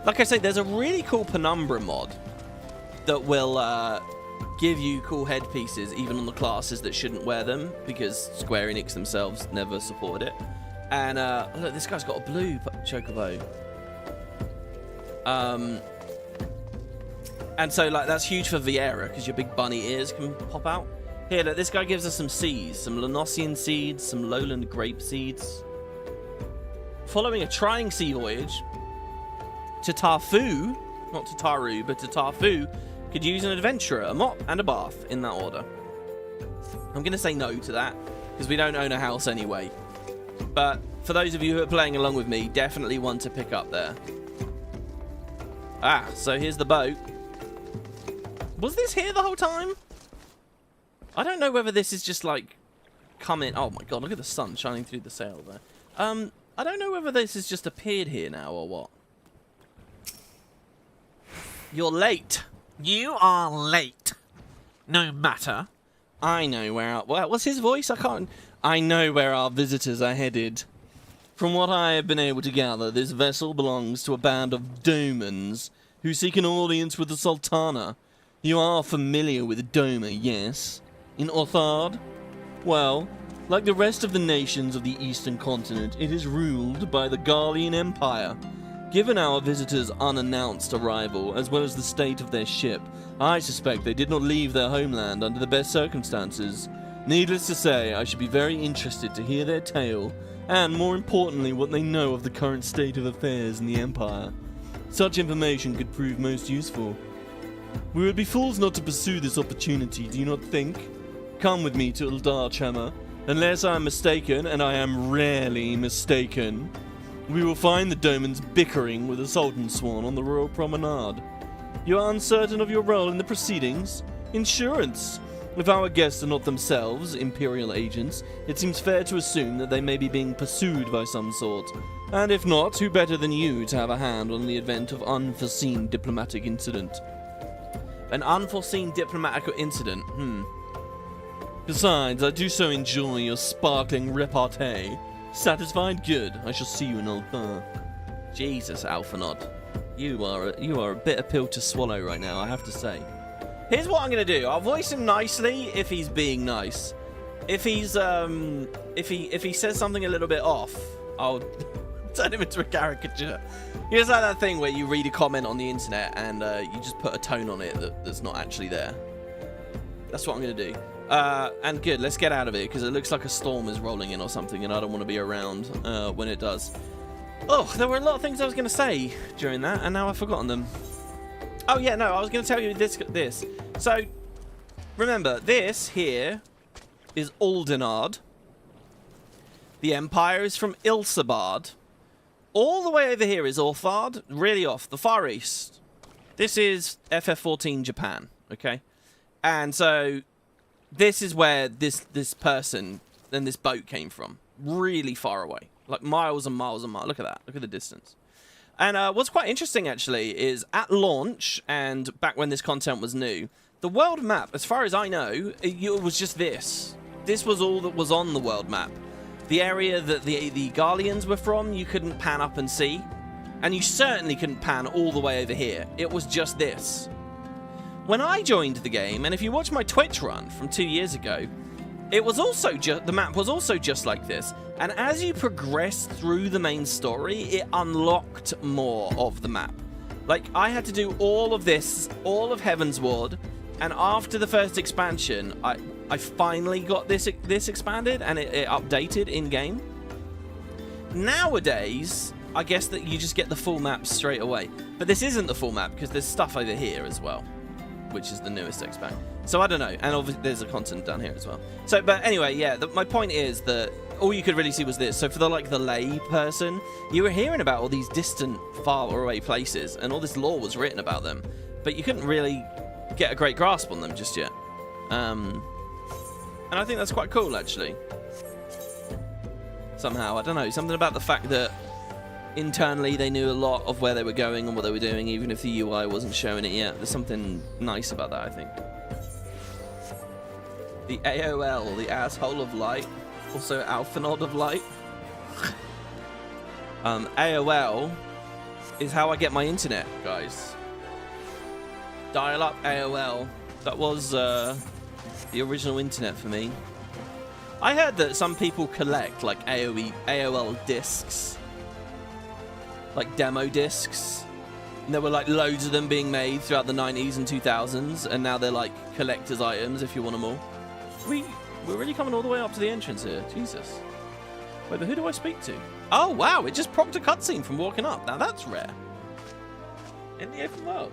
Like I say, there's a really cool Penumbra mod that will give you cool headpieces even on the classes that shouldn't wear them, because Square Enix themselves never supported it. And look, this guy's got a blue chocobo. And so like that's huge for Vieira, because your big bunny ears can pop out. Here, look, this guy gives us some seeds, some Lenossian seeds, some lowland grape seeds. Following a trying sea voyage to Tarfu, not to Taru, but to Tarfu, could use an adventurer, a mop, and a bath, in that order. I'm going to say no to that, because we don't own a house anyway. But for those of you who are playing along with me, definitely one to pick up there. Ah, so here's the boat. Was this here the whole time? I don't know whether this is just like coming. Oh my god, look at the sun shining through the sail there. I don't know whether this has just appeared here now or what. You're late. You are late. No matter. I know where our... What's his voice? I know where our visitors are headed. From what I have been able to gather, this vessel belongs to a band of Domans who seek an audience with the Sultana. You are familiar with Doma, yes? In Orthard? Well, like the rest of the nations of the Eastern Continent, it is ruled by the Garlean Empire. Given our visitors' unannounced arrival, as well as the state of their ship, I suspect they did not leave their homeland under the best circumstances. Needless to say, I should be very interested to hear their tale, and more importantly, what they know of the current state of affairs in the Empire. Such information could prove most useful. We would be fools not to pursue this opportunity, do you not think? Come with me to Eldar, Trema. Unless I am mistaken, and I am rarely mistaken, we will find the Domans bickering with a Sultan Swan on the Royal Promenade. You are uncertain of your role in the proceedings? Insurance! If our guests are not themselves Imperial agents, it seems fair to assume that they may be being pursued by some sort. And if not, who better than you to have a hand on the event of unforeseen diplomatic incident? An unforeseen diplomatic incident, Besides, I do so enjoy your sparkling repartee. Satisfied? Good. I shall see you in Eldar. Jesus, Alphanod. You are a bitter pill to swallow right now, I have to say. Here's what I'm gonna do. I'll voice him nicely if he's being nice. If he's if he says something a little bit off, I'll turn him into a caricature. It's like that thing where you read a comment on the internet and you just put a tone on it that's not actually there. That's what I'm gonna do. And good, let's get out of here because it looks like a storm is rolling in or something, and I don't want to be around when it does. Oh, there were a lot of things I was going to say during that, and now I've forgotten them. Oh yeah, no, I was going to tell you this. So, remember, this here is Aldenard. The Empire is from Ilsabard. All the way over here is Orthard, really off, the Far East. This is FF14 Japan, okay? And so, this is where this person and this boat came from. Really far away. Like miles and miles and miles. Look at that. Look at the distance. And what's quite interesting, actually, is at launch, and back when this content was new, the world map, as far as I know, it was just this. This was all that was on the world map. The area that the Garleans were from, you couldn't pan up and see. And you certainly couldn't pan all the way over here. It was just this. When I joined the game, and if you watch my Twitch run from 2 years ago, it was also the map was also just like this. And as you progressed through the main story, it unlocked more of the map. Like, I had to do all of this, all of Heavensward, and after the first expansion, I finally got this expanded, and it updated in-game. Nowadays, I guess that you just get the full map straight away. But this isn't the full map, because there's stuff over here as well, which is the newest expansion. So I don't know, and obviously there's a continent down here as well. So, but anyway, yeah, my point is that all you could really see was this. So for the lay person, you were hearing about all these distant, far away places, and all this lore was written about them, but you couldn't really get a great grasp on them just yet. And I think that's quite cool, actually. Somehow, I don't know, something about the fact that internally they knew a lot of where they were going and what they were doing, even if the UI wasn't showing it yet. There's something nice about that, I think. The AOL, the asshole of light, also Alphanod of light. AOL is how I get my internet, guys. Dial-up AOL. That was the original internet for me. I heard that some people collect like AOL discs, like demo discs. And there were like loads of them being made throughout the 90s and 2000s, and now they're like collector's items if you want them all. We're really coming all the way up to the entrance here. Jesus. Wait, but who do I speak to? Oh, wow, it just propped a cutscene from walking up. Now that's rare. In the open world.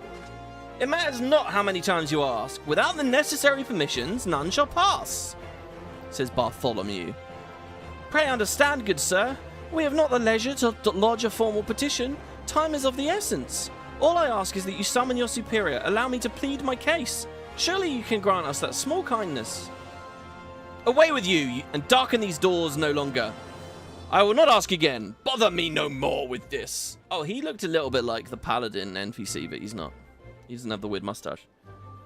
It matters not how many times you ask. Without the necessary permissions, none shall pass, says Bartholomew. Pray understand, good sir. We have not the leisure to lodge a formal petition. Time is of the essence. All I ask is that you summon your superior. Allow me to plead my case. Surely you can grant us that small kindness. Away with you, and darken these doors no longer. I will not ask again. Bother me no more with this. Oh, he looked a little bit like the paladin NPC, but he's not. He doesn't have the weird mustache.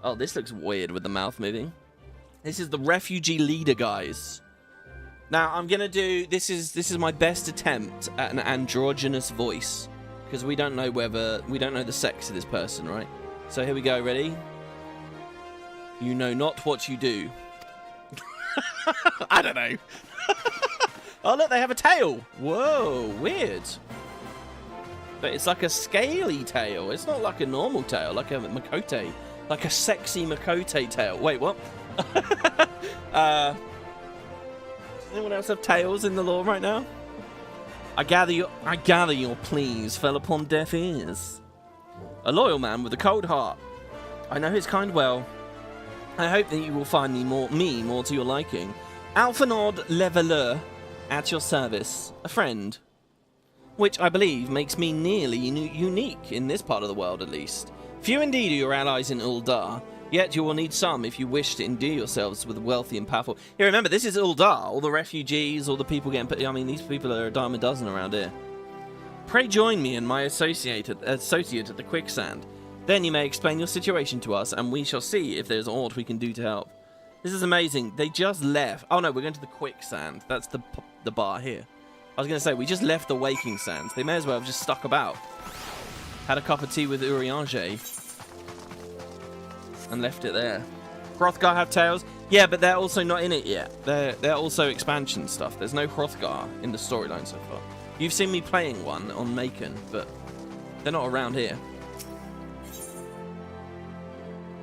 Oh, this looks weird with the mouth moving. This is the refugee leader, guys. Now, I'm gonna do... This is my best attempt at an androgynous voice. Because we don't know whether... We don't know the sex of this person, right? So here we go, ready? You know not what you do. I don't know. Oh, look, they have a tail. Whoa, weird. But it's like a scaly tail. It's not like a normal tail, like a Makote. Like a sexy Makote tail. Wait, what? Does anyone else have tails in the lore right now? I gather your pleas fell upon deaf ears. A loyal man with a cold heart. I know his kind well. I hope that you will find me more to your liking. Alphanod Leveler, at your service. A friend. Which I believe makes me nearly unique in this part of the world, at least. Few indeed are your allies in Uldar, yet you will need some if you wish to endear yourselves with the wealthy and powerful. Here, remember, this is Uldar. All the refugees, all the people getting put... I mean, these people are a dime a dozen around here. Pray join me and my associate at the quicksand. Then you may explain your situation to us, and we shall see if there's aught we can do to help. This is amazing. They just left. Oh, no, we're going to the quicksand. That's the bar here. I was going to say, we just left the waking sands. They may as well have just stuck about. Had a cup of tea with Urianger. And left it there. Hrothgar have tails? Yeah, but they're also not in it yet. They're also expansion stuff. There's no Hrothgar in the storyline so far. You've seen me playing one on Maechen, but they're not around here.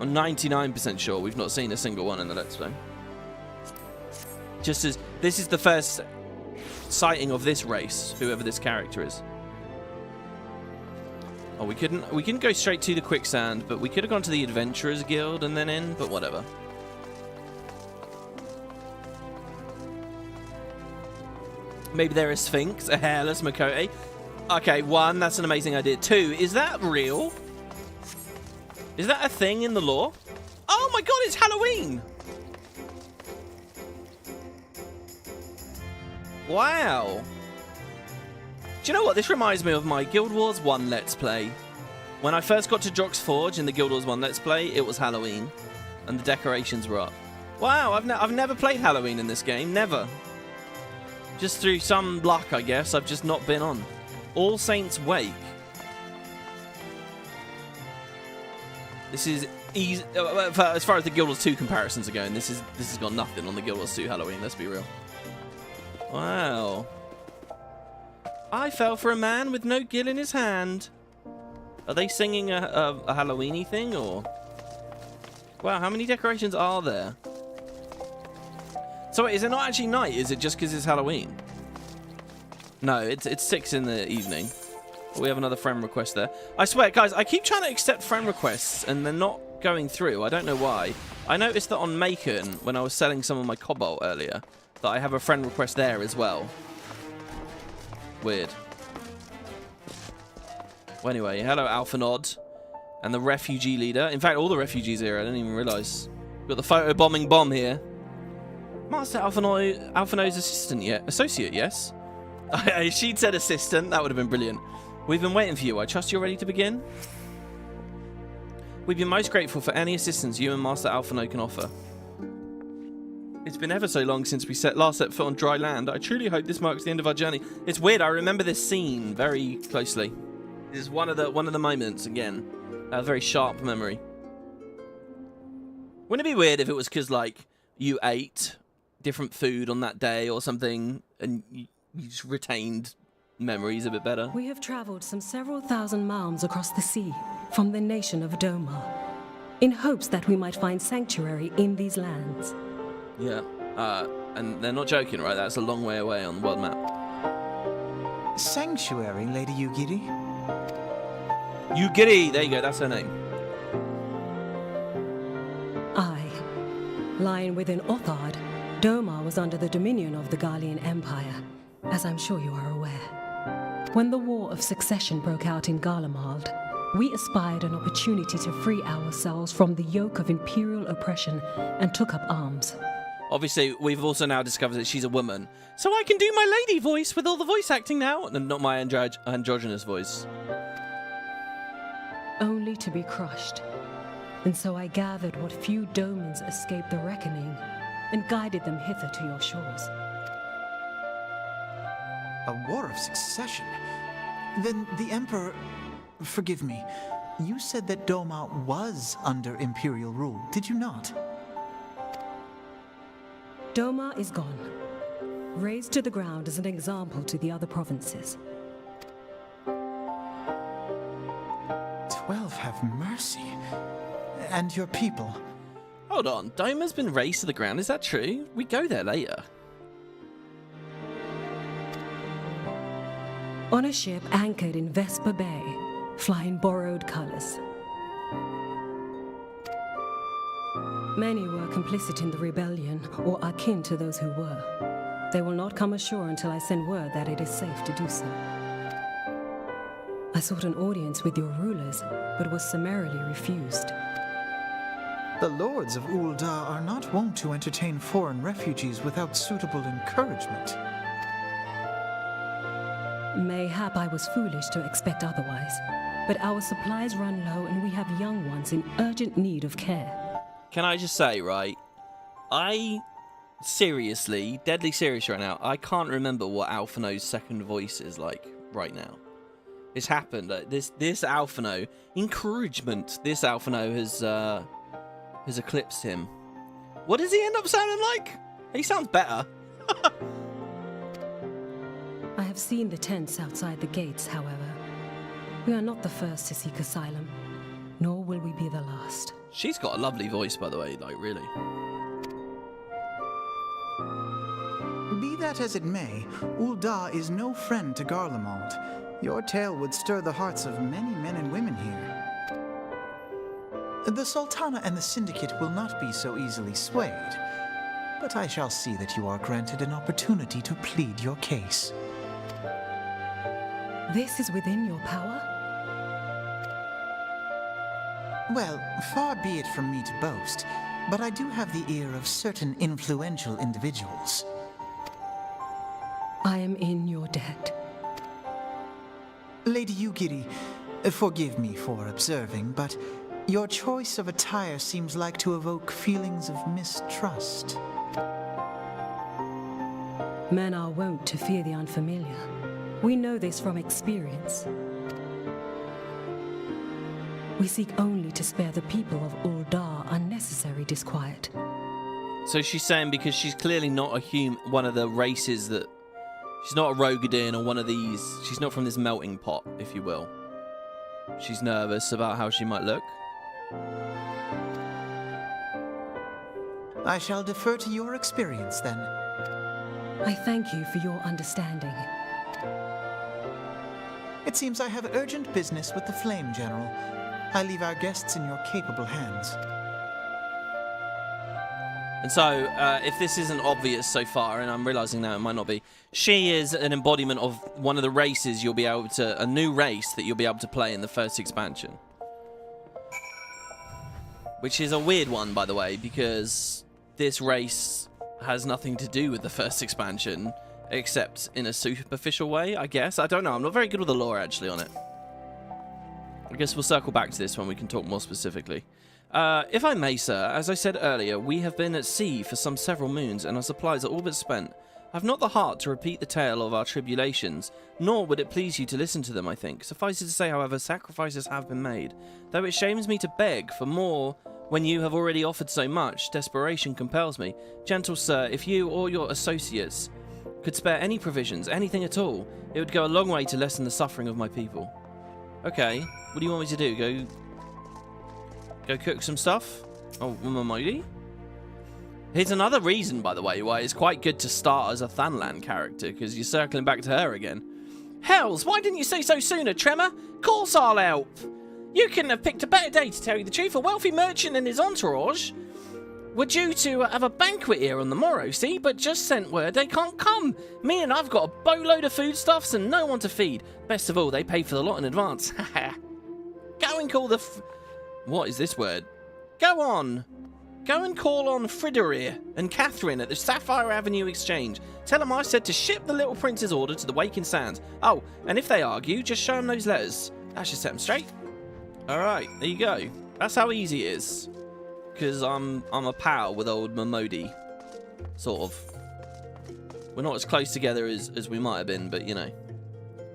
I'm 99% sure we've not seen a single one in the Let's Play. Just as this is the first sighting of this race, whoever this character is. Oh, we couldn't go straight to the quicksand, but we could have gone to the Adventurers Guild and then in, but whatever. Maybe they're a Sphinx, a hairless Makote. Okay, 1, that's an amazing idea. 2, is that real? Is that a thing in the lore? Oh my god, it's Halloween! Wow. Do you know what? This reminds me of my Guild Wars 1 Let's Play. When I first got to Jock's Forge in the Guild Wars 1 Let's Play, it was Halloween. And the decorations were up. Wow, I've never played Halloween in this game. Never. Just through some luck, I guess. I've just not been on. All Saints Wake. This is easy. As far as the Guild Wars 2 comparisons are going, this has got nothing on the Guild Wars 2 Halloween, let's be real. Wow. I fell for a man with no gill in his hand. Are they singing a Halloween-y thing, or? Wow, how many decorations are there? So wait, is it not actually night? Is it just because it's Halloween? No, it's 6 in the evening. We have another friend request there. I swear, guys, I keep trying to accept friend requests, and they're not going through. I don't know why. I noticed that on Maechen, when I was selling some of my cobalt earlier, that I have a friend request there as well. Weird. Well, anyway, hello, Alphanod, and the refugee leader. In fact, all the refugees here, I didn't even realise. We've got the photo-bombing bomb here. Master Alphano's associate, yes? She'd said assistant. That would have been brilliant. We've been waiting for you. I trust you're ready to begin? We'd be most grateful for any assistance you and Master Alphano can offer. It's been ever so long since we last set foot on dry land. I truly hope this marks the end of our journey. It's weird. I remember this scene very closely. This is one of the moments, again. A very sharp memory. Wouldn't it be weird if it was because, like, you ate different food on that day or something and you just retained memories a bit better? We have traveled some several thousand miles across the sea from the nation of Doma in hopes that we might find sanctuary in these lands. Yeah, and they're not joking, right? That's a long way away on the world map. Sanctuary, Lady Yugiri? Yugiri! There you go, that's her name. Aye. Lying within Othard, Doma was under the dominion of the Garlean Empire, as I'm sure you are aware. When the War of Succession broke out in Garlemald, We espied an opportunity to free ourselves from the yoke of imperial oppression and took up arms. Obviously, we've also now discovered that she's a woman. So I can do my lady voice with all the voice acting now, and not my androgynous voice. Only to be crushed. And so I gathered what few domans escaped the reckoning and guided them hither to your shores. A war of succession? Then the Emperor... Forgive me. You said that Doma was under Imperial rule, did you not? Doma is gone. Razed to the ground as an example to the other provinces. 12 have mercy. And your people? Hold on, Doma's been razed to the ground, is that true? We go there later. On a ship anchored in Vesper Bay, flying borrowed colors. Many were complicit in the rebellion, or akin to those who were. They will not come ashore until I send word that it is safe to do so. I sought an audience with your rulers, but was summarily refused. The lords of Ul'dah are not wont to entertain foreign refugees without suitable encouragement. Mayhap I was foolish to expect otherwise, but our supplies run low and we have young ones in urgent need of care. Can I just say, right, I seriously, deadly serious right now, I can't remember what Alphino's second voice is like right now. It's happened. This Alphino, encouragement, this Alphino has eclipsed him. What does he end up sounding like? He sounds better. I have seen the tents outside the gates, however. We are not the first to seek asylum, nor will we be the last. She's got a lovely voice, by the way, like, really. Be that as it may, Ul'dah is no friend to Garlemald. Your tale would stir the hearts of many men and women here. The Sultana and the Syndicate will not be so easily swayed, but I shall see that you are granted an opportunity to plead your case. This is within your power? Well, far be it from me to boast, but I do have the ear of certain influential individuals. I am in your debt. Lady Yugiri, forgive me for observing, but your choice of attire seems like to evoke feelings of mistrust. Men are wont to fear the unfamiliar. We know this from experience. We seek only to spare the people of Ul'dah unnecessary disquiet. So she's saying because she's clearly not one of the races that... She's not a Rogadin or one of these... She's not from this melting pot, if you will. She's nervous about how she might look. I shall defer to your experience, then. I thank you for your understanding. It seems I have urgent business with the Flame General. I leave our guests in your capable hands. And so, if this isn't obvious so far, and I'm realizing now it might not be, she is an embodiment of one of the races you'll be able to... A new race that you'll be able to play in the first expansion. Which is a weird one, by the way, because this race has nothing to do with the first expansion, except in a superficial way, I guess. I don't know. I'm not very good with the lore, actually, on it. I guess we'll circle back to this when we can talk more specifically. If I may, sir, as I said earlier, we have been at sea for some several moons, and our supplies are all but spent. I've not the heart to repeat the tale of our tribulations, nor would it please you to listen to them, I think. Suffice it to say, however, sacrifices have been made. Though it shames me to beg for more when you have already offered so much, desperation compels me. Gentle sir, if you or your associates could spare any provisions, anything at all, it would go a long way to lessen the suffering of my people. Okay, what do you want me to do? Go cook some stuff? Oh, mighty. Here's another reason, by the way, why it's quite good to start as a Thanlan character, because you're circling back to her again. Hells, why didn't you say so sooner, Trema? Course I'll help. You couldn't have picked a better day to tell you the truth. A wealthy merchant and his entourage were due to have a banquet here on the morrow, see, but just sent word they can't come. Me and I've got a boatload of foodstuffs and no one to feed. Best of all, they paid for the lot in advance. Go and call the... What is this word? Go on. Go and call on Friderir and Catherine at the Sapphire Avenue Exchange. Tell them I said to ship the little prince's order to the Waking Sands. Oh, and if they argue, just show them those letters. That should set them straight. Alright, there you go. That's how easy it is. Because I'm a pal with old Momodi. Sort of. We're not as close together as we might have been, but you know.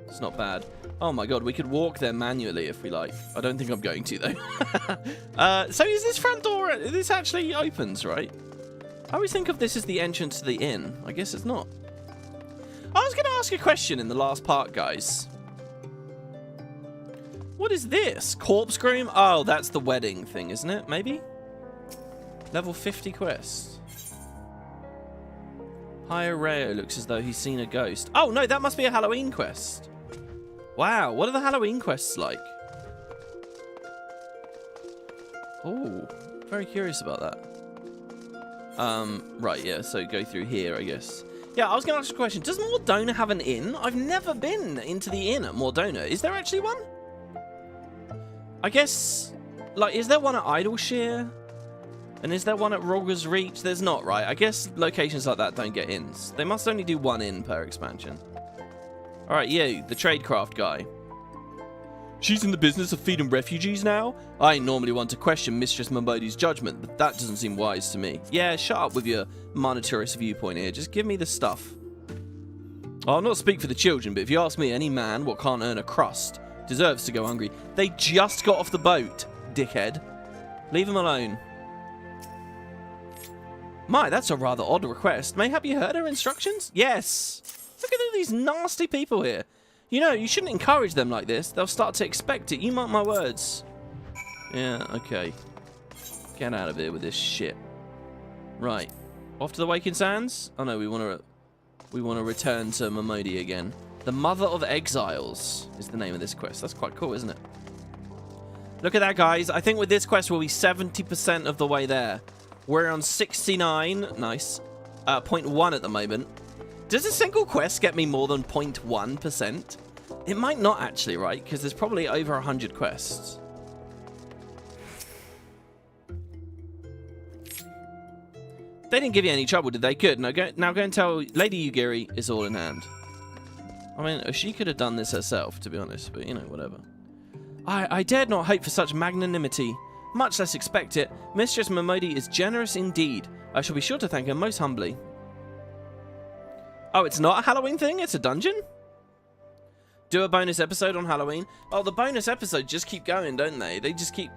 It's not bad. Oh my god, we could walk there manually if we like. I don't think I'm going to, though. So is this front door... This actually opens, right? I always think of this as the entrance to the inn. I guess it's not. I was going to ask a question in the last part, guys. What is this? Corpse Groom? Oh, that's the wedding thing, isn't it? Maybe? Level 50 quest. Hiereo looks as though he's seen a ghost. Oh, no, that must be a Halloween quest. Wow, what are the Halloween quests like? Oh, very curious about that. Right, yeah, so go through here, I guess. Yeah, I was going to ask a question. Does Mordona have an inn? I've never been into the inn at Mordona. Is there actually one? I guess, like, is there one at Idleshire? And is there one at Roger's Reach? There's not, right? I guess locations like that don't get inns. They must only do one inn per expansion. Alright, you, the tradecraft guy. She's in the business of feeding refugees now? I ain't normally one to question Mistress Momodi's judgment, but that doesn't seem wise to me. Yeah, shut up with your monetarist viewpoint here. Just give me the stuff. I'll not speak for the children, but if you ask me, any man what can't earn a crust deserves to go hungry. They just got off the boat, dickhead. Leave them alone. My, that's a rather odd request. Mayhap you heard her instructions? Yes. Look at all these nasty people here. You know, you shouldn't encourage them like this. They'll start to expect it. You mark my words. Yeah, okay. Get out of here with this shit. Right. Off to the Waking Sands? Oh no, we want to return to Momodi again. The Mother of Exiles is the name of this quest. That's quite cool, isn't it? Look at that, guys. I think with this quest we'll be 70% of the way there. We're on 69. Nice. 0.1 at the moment. Does a single quest get me more than 0.1%? It might not actually, right? Because there's probably over 100 quests. They didn't give you any trouble, did they? Good. Now go and tell Lady Ugiri it's all in hand. I mean, she could have done this herself, to be honest, but, you know, whatever. I dared not hope for such magnanimity, much less expect it. Mistress Momodi is generous indeed. I shall be sure to thank her most humbly. Oh, it's not a Halloween thing? It's a dungeon? Do a bonus episode on Halloween? Oh, the bonus episodes just keep going, don't they? They just keep...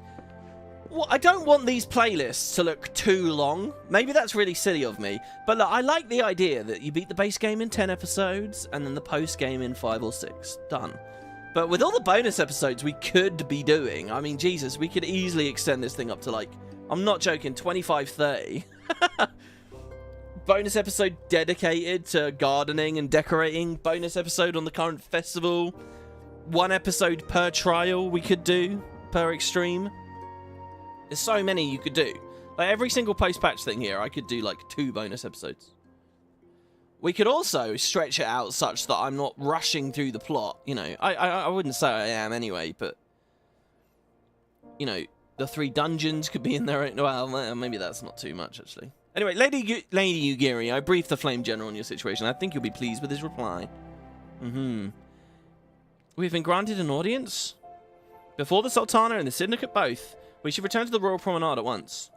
Well, I don't want these playlists to look too long. Maybe that's really silly of me. But look, I like the idea that you beat the base game in 10 episodes and then the post game in 5 or 6. Done. But with all the bonus episodes we could be doing, I mean, Jesus, we could easily extend this thing up to, like, I'm not joking, 25, 30. Bonus episode dedicated to gardening and decorating. Bonus episode on the current festival. 1 episode per trial we could do, per extreme. There's so many you could do. Like, every single post-patch thing here, I could do, like, 2 bonus episodes. We could also stretch it out such that I'm not rushing through the plot. You know, I wouldn't say I am anyway, but... You know, the 3 dungeons could be in there. Well, maybe that's not too much, actually. Anyway, Lady Ugiri, I briefed the Flame General on your situation. I think you'll be pleased with his reply. We've been granted an audience. Before the Sultana and the Syndicate both, we should return to the Royal Promenade at once.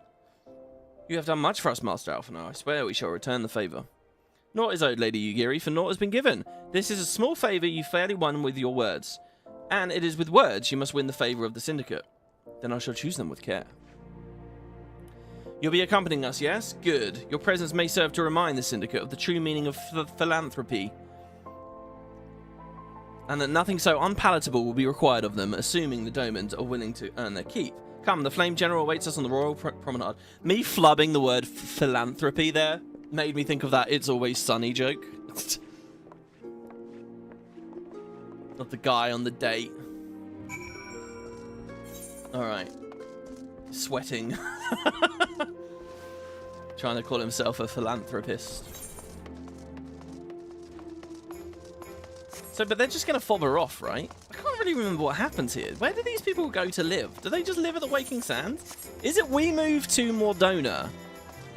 You have done much for us, Master Alphinaud. I swear we shall return the favour. Naught is owed, Lady Ugiri, for naught has been given. This is a small favour you fairly won with your words. And it is with words you must win the favour of the Syndicate. Then I shall choose them with care. You'll be accompanying us, yes? Good. Your presence may serve to remind the Syndicate of the true meaning of philanthropy. And that nothing so unpalatable will be required of them, assuming the Domans are willing to earn their keep. Come, the Flame General awaits us on the Royal Promenade. Me flubbing the word philanthropy there made me think of that It's Always Sunny joke. Of the guy on the date. Alright. Sweating. Trying to call himself a philanthropist. So, but they're just going to fob her off, right? I can't really even remember what happens here. Where do these people go to live? Do they just live at the Waking Sands? Is it we move to Mordona,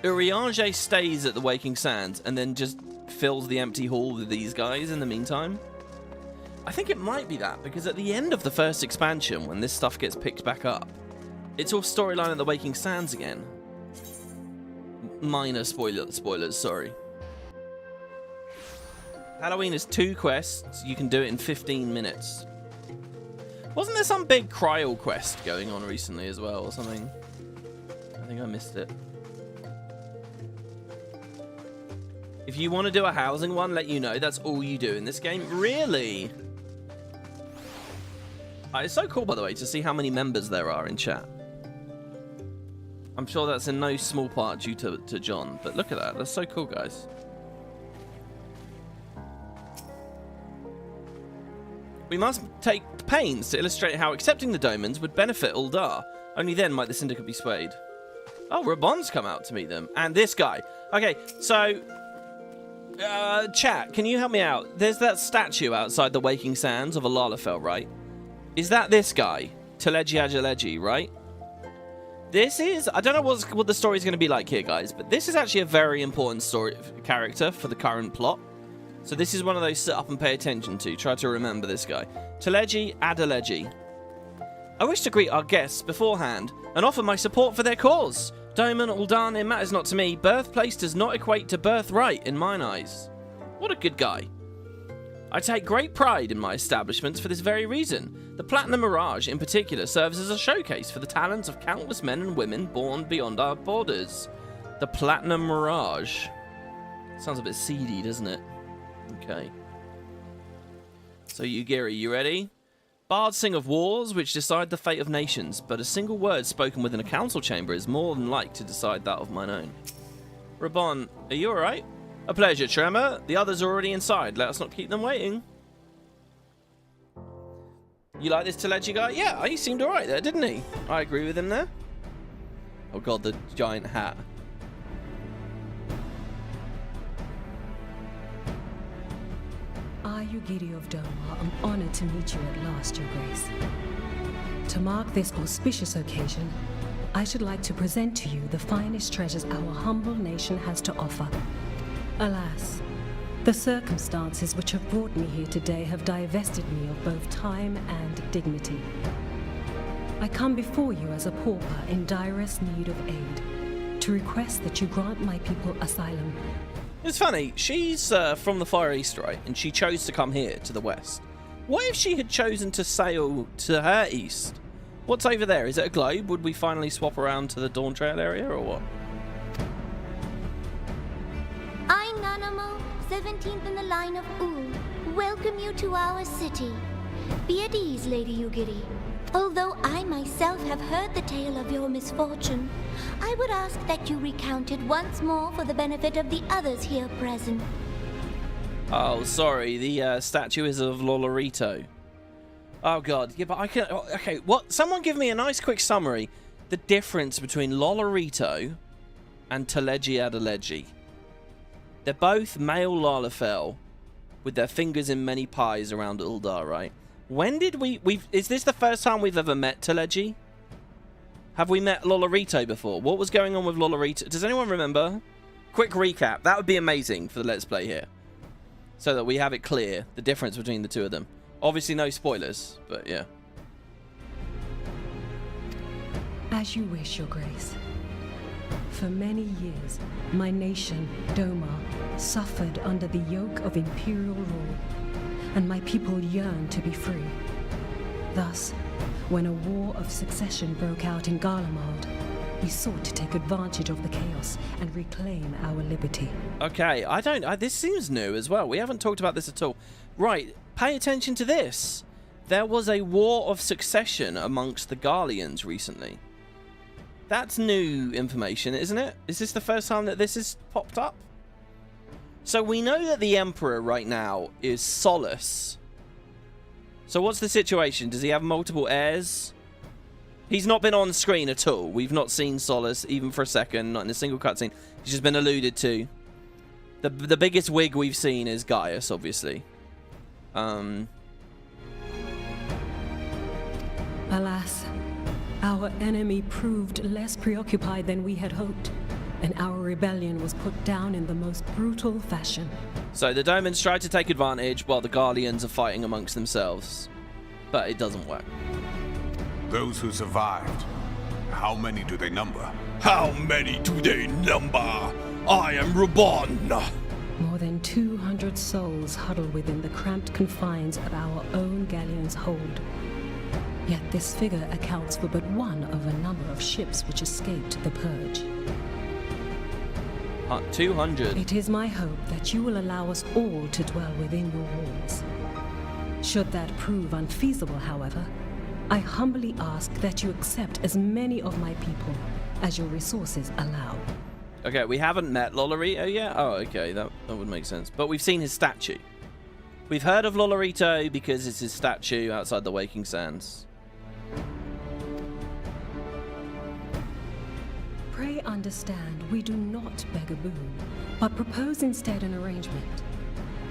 Urianger stays at the Waking Sands, and then just fills the empty hall with these guys in the meantime? I think it might be that, because at the end of the first expansion, when this stuff gets picked back up, it's all storyline at the Waking Sands again. Minor spoilers, sorry. Halloween is 2 quests. You can do it in 15 minutes. Wasn't there some big cryo quest going on recently as well or something? I think I missed it. If you want to do a housing one, let you know. That's all you do in this game. Really? It's so cool, by the way, to see how many members there are in chat. I'm sure that's in no small part due to John, but look at that. That's so cool, guys. We must take pains to illustrate how accepting the Domans would benefit Uldar. Only then might the Syndicate be swayed. Oh, Rabon's come out to meet them. And this guy. Okay, so... chat, can you help me out? There's that statue outside the Waking Sands of a Lalafell, right? Is that this guy? Teleji Ajaleji, right? This is... I don't know what the story's going to be like here, guys, but this is actually a very important story character for the current plot. So this is one of those sit up and pay attention to. Try to remember this guy. Teleji Adeleji. I wish to greet our guests beforehand and offer my support for their cause. Doman, Uldan, it matters not to me. Birthplace does not equate to birthright in mine eyes. What a good guy. I take great pride in my establishments for this very reason. The Platinum Mirage, in particular, serves as a showcase for the talents of countless men and women born beyond our borders. The Platinum Mirage. Sounds a bit seedy, doesn't it? Okay. So, Yugiri, you ready? Bards sing of wars which decide the fate of nations, but a single word spoken within a council chamber is more than like to decide that of mine own. Rabon, are you alright? A pleasure, Trema. The others are already inside. Let us not keep them waiting. You like this Teleji guy? Yeah, he seemed alright there, didn't he? I agree with him there. Oh god, the giant hat. I, Yugiri of Doma, am honored to meet you at last, Your Grace. To mark this auspicious occasion, I should like to present to you the finest treasures our humble nation has to offer. Alas, the circumstances which have brought me here today have divested me of both time and dignity. I come before you as a pauper in direst need of aid, to request that you grant my people asylum. It's funny, she's from the Far East, right? And she chose to come here, to the west. What if she had chosen to sail to her east? What's over there? Is it a globe? Would we finally swap around to the Dawn Trail area, or what? I, Nanamo, 17th in the line of Ul, welcome you to our city. Be at ease, Lady Yugiri. Although I myself have heard the tale of your misfortune, I would ask that you recount it once more for the benefit of the others here present. Oh, sorry, the statue is of Whorleater. Oh god, yeah, but I can... Okay, what? Someone give me a nice quick summary. The difference between Whorleater and Teleji Adeleji. They're both male Lalafell with their fingers in many pies around Uldar, right? When did is this the first time we've ever met Teleji? Have we met Whorleater before? What was going on with Whorleater? Does anyone remember? Quick recap. That would be amazing for the Let's Play here. So that we have it clear, the difference between the two of them. Obviously no spoilers, but yeah. As you wish, Your Grace. For many years, my nation, Doma, suffered under the yoke of imperial rule, and my people yearned to be free. Thus, when a war of succession broke out in Garlemald, we sought to take advantage of the chaos and reclaim our liberty. Okay, this seems new as well. We haven't talked about this at all. Right, pay attention to this. There was a war of succession amongst the Garleans recently. That's new information, isn't it? Is this the first time that this has popped up? So we know that the Emperor right now is Solus. So what's the situation? Does he have multiple heirs? He's not been on screen at all. We've not seen Solus even for a second, not in a single cutscene. He's just been alluded to. The biggest wig we've seen is Gaius, obviously. Alas, our enemy proved less preoccupied than we had hoped, and our rebellion was put down in the most brutal fashion. So the Domans tried to take advantage while the Guardians are fighting amongst themselves. But it doesn't work. Those who survived, how many do they number? How many do they number? I am reborn. More than 200 souls huddle within the cramped confines of our own galleon's hold. Yet this figure accounts for but one of a number of ships which escaped the purge. 200. It is my hope that you will allow us all to dwell within your walls. Should that prove unfeasible, however, I humbly ask that you accept as many of my people as your resources allow. Okay, we haven't met Whorleater yet? Oh, okay, that would make sense. But we've seen his statue. We've heard of Whorleater because it's his statue outside the Waking Sands. Pray understand, we do not beg a boon, but propose instead an arrangement.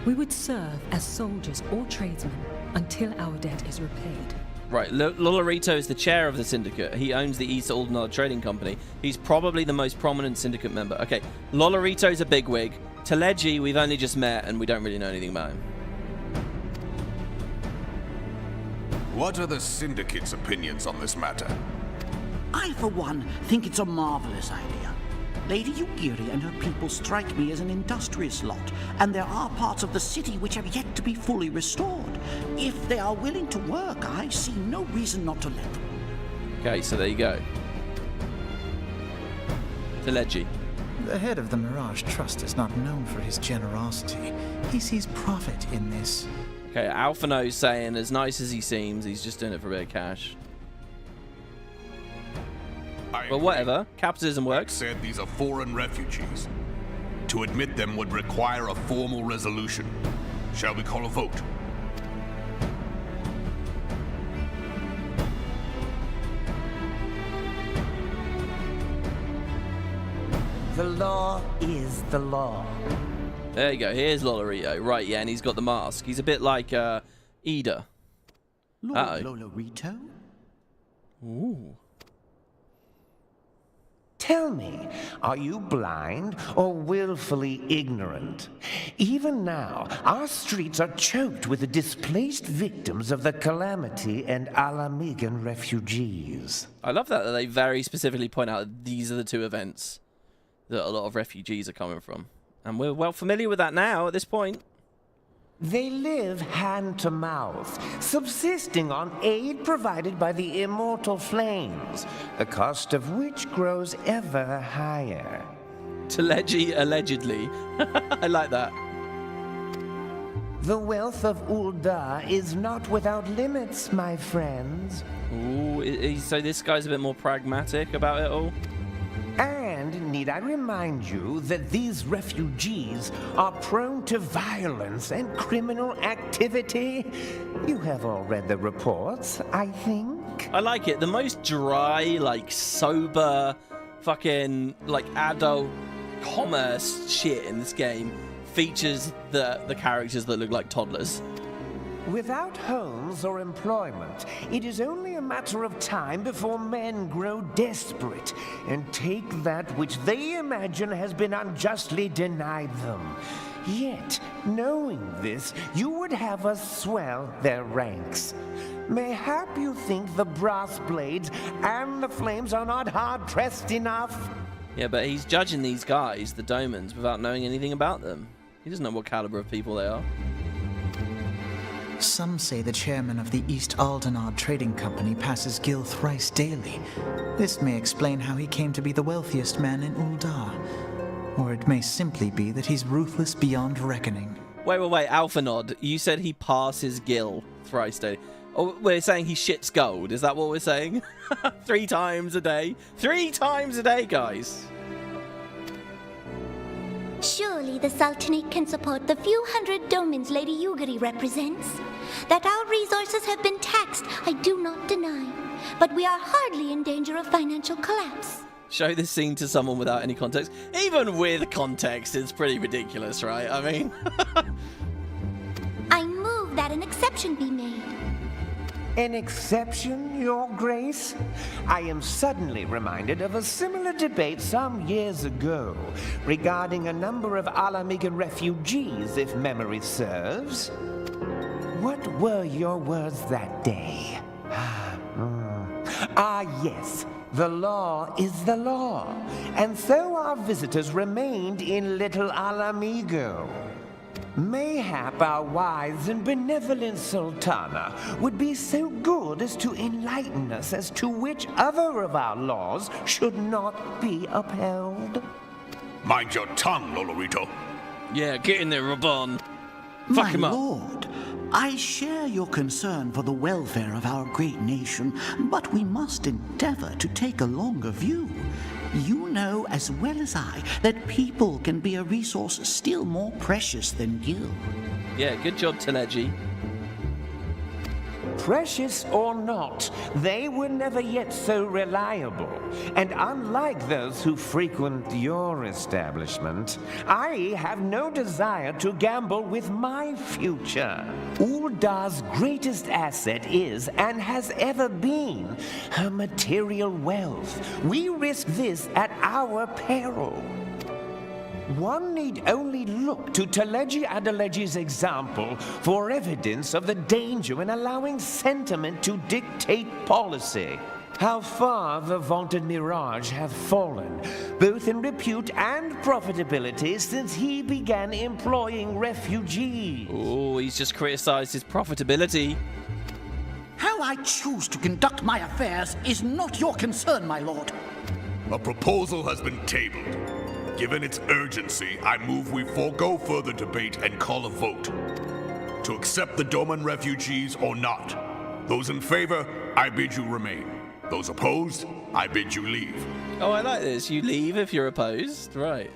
We would serve as soldiers or tradesmen until our debt is repaid. Right, Whorleater is the chair of the syndicate. He owns the East Aldenard Trading Company. He's probably the most prominent syndicate member. Okay, Whorleater is a bigwig. Teleji, we've only just met, and we don't really know anything about him. What are the syndicate's opinions on this matter? I, for one, think it's a marvelous idea. Lady Ugiri and her people strike me as an industrious lot, and there are parts of the city which have yet to be fully restored. If they are willing to work, I see no reason not to let them. Okay, so there you go. Teleji. The head of the Mirage Trust is not known for his generosity. He sees profit in this. Okay, Alphino's saying, as nice as he seems, he's just doing it for a bit of cash. But whatever, capitalism works. Said these are foreign refugees. To admit them would require a formal resolution. Shall we call a vote? The law is the law. There you go, here's Whorleater. Right, yeah, and he's got the mask. He's a bit like Ida. Lord Whorleater? Ooh. Tell me, are you blind or willfully ignorant? Even now, our streets are choked with the displaced victims of the Calamity and Alamigan refugees. I love that they very specifically point out that these are the two events that a lot of refugees are coming from. And we're well familiar with that now at this point. They live hand to mouth, subsisting on aid provided by the immortal flames, the cost of which grows ever higher. Teleji, allegedly. I like that. The wealth of Ul'dah is not without limits, my friends. Ooh, so this guy's a bit more pragmatic about it all? And need I remind you that these refugees are prone to violence and criminal activity? You have all read the reports, I think. I like it. The most dry, like, sober, fucking, like, adult commerce shit in this game features the characters that look like toddlers. Without homes or employment, it is only a matter of time before men grow desperate and take that which they imagine has been unjustly denied them. Yet, knowing this, you would have us swell their ranks. Mayhap you think the brass blades and the flames are not hard-pressed enough? Yeah, but he's judging these guys, the Domans, without knowing anything about them. He doesn't know what caliber of people they are. Some say the chairman of the East Aldenard Trading Company passes Gil thrice daily. This may explain how he came to be the wealthiest man in Ul'dah. Or it may simply be that he's ruthless beyond reckoning. Wait, Alphanod, you said he passes Gil thrice daily. Oh, we're saying he shits gold, is that what we're saying? 3 times a day? 3 times a day, guys! Surely the Sultanate can support the few hundred domins Lady Ugiri represents. That our resources have been taxed, I do not deny. But we are hardly in danger of financial collapse. Show this scene to someone without any context. Even with context, it's pretty ridiculous, right? I mean... I move that an exception be made. An exception, Your Grace? I am suddenly reminded of a similar debate some years ago regarding a number of Alamigan refugees, if memory serves. What were your words that day? Yes. The law is the law, and so our visitors remained in Little Alamigo. Mayhap our wise and benevolent Sultana would be so good as to enlighten us as to which other of our laws should not be upheld. Mind your tongue, Whorleater. Yeah, get in there, Raban. Fuck him My up. lord, I share your concern for the welfare of our great nation, but we must endeavor to take a longer view. You know as well as I that people can be a resource still more precious than gil. Yeah, good job, Teleji. Precious or not, they were never yet so reliable. And unlike those who frequent your establishment, I have no desire to gamble with my future. Uldar's greatest asset is, and has ever been, her material wealth. We risk this at our peril. One need only look to Teleji Adeleji's example for evidence of the danger in allowing sentiment to dictate policy. How far the vaunted Mirage hath fallen, both in repute and profitability, since he began employing refugees. Oh, he's just criticised his profitability. How I choose to conduct my affairs is not your concern, my lord. A proposal has been tabled. Given its urgency, I move we forego further debate and call a vote. To accept the Doman refugees or not. Those in favor, I bid you remain. Those opposed, I bid you leave. Oh, I like this. You leave if you're opposed. Right.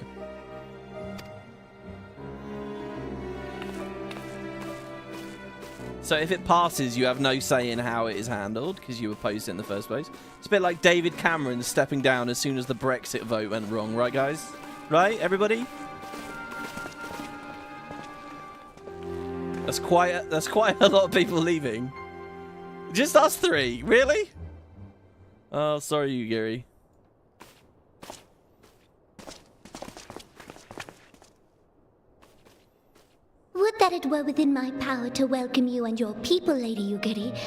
So if it passes, you have no say in how it is handled, because you opposed it in the first place. It's a bit like David Cameron stepping down as soon as the Brexit vote went wrong, right, guys? Right, everybody? That's quite a lot of people leaving. Just us three, really? Oh, sorry, you, Gary. Would that it were within my power to welcome you and your people, Lady Yugiri.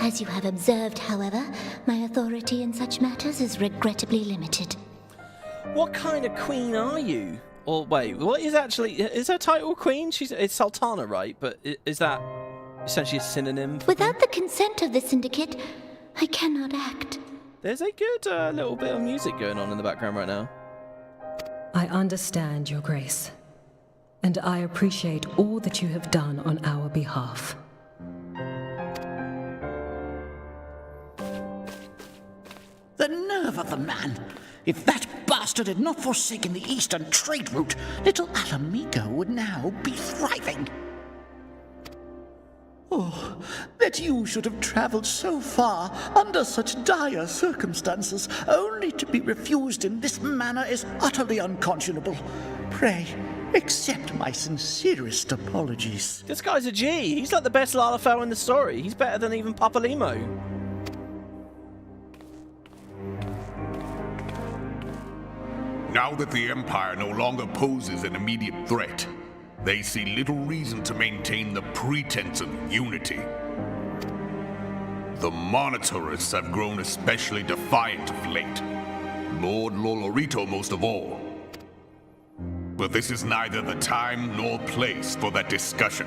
As you have observed, however, my authority in such matters is regrettably limited. What kind of queen are you? Or wait, what is actually... Is her title queen? It's Sultana, right? But is that essentially a synonym for Without the consent of the Syndicate, I cannot act. There's a good little bit of music going on in the background right now. I understand, Your Grace. And I appreciate all that you have done on our behalf. The nerve of the man! If that bastard had not forsaken the eastern trade route, Little Alamigo would now be thriving. Oh, that you should have traveled so far under such dire circumstances, only to be refused in this manner is utterly unconscionable. Pray, accept my sincerest apologies. This guy's a G. He's like the best Lalafell in the story. He's better than even Papalimo. Now that the Empire no longer poses an immediate threat, they see little reason to maintain the pretense of unity. The Monitorists have grown especially defiant of late. Lord Whorleater most of all. But this is neither the time nor place for that discussion.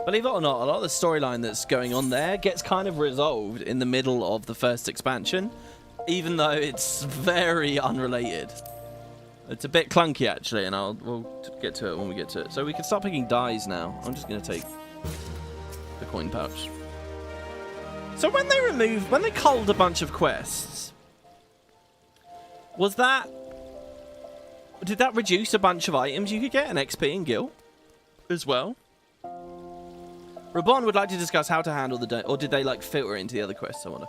Believe it or not, a lot of the storyline that's going on there gets kind of resolved in the middle of the first expansion, even though it's very unrelated. It's a bit clunky, actually, and we'll get to it when we get to it. So we can start picking dies now. I'm just going to take the coin pouch. So when they culled a bunch of quests, did that reduce a bunch of items you could get, an XP and gil as well? Rabon would like to discuss how to handle or did they like filter into the other quests, I wonder.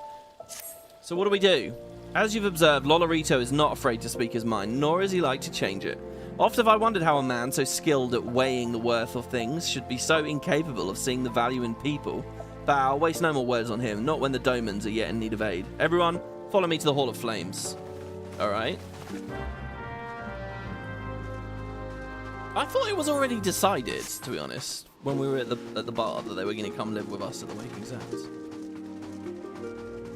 So what do we do? As you've observed, Whorleater is not afraid to speak his mind, nor is he like to change it. Often have I wondered how a man so skilled at weighing the worth of things should be so incapable of seeing the value in people. But I'll waste no more words on him, not when the Domans are yet in need of aid. Everyone, follow me to the Hall of Flames. Alright. I thought it was already decided, to be honest, when we were at the bar, that they were going to come live with us at the Waking Sands.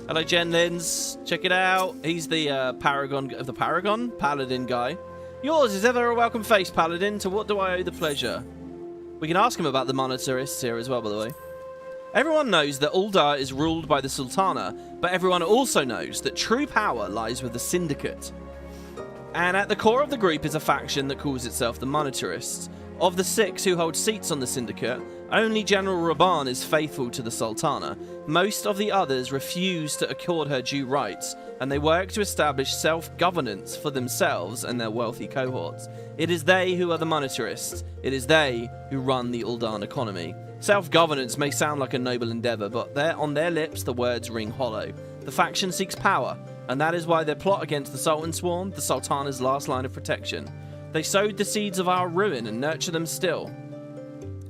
Hello, Jen Lins. Check it out. He's the Paragon of the Paragon? Paladin guy. Yours is ever a welcome face, Paladin. To what do I owe the pleasure? We can ask him about the monetarists here as well, by the way. Everyone knows that Ul'dah is ruled by the Sultana, but everyone also knows that true power lies with the Syndicate. And at the core of the group is a faction that calls itself the Monetarists. Of the 6 who hold seats on the Syndicate, only General Raban is faithful to the Sultana. Most of the others refuse to accord her due rights, and they work to establish self-governance for themselves and their wealthy cohorts. It is they who are the Monetarists. It is they who run the Ul'dah economy. Self-governance may sound like a noble endeavour, but on their lips the words ring hollow. The faction seeks power, and that is why their plot against the Sultan Swarm, the Sultana's last line of protection. They sowed the seeds of our ruin and nurture them still.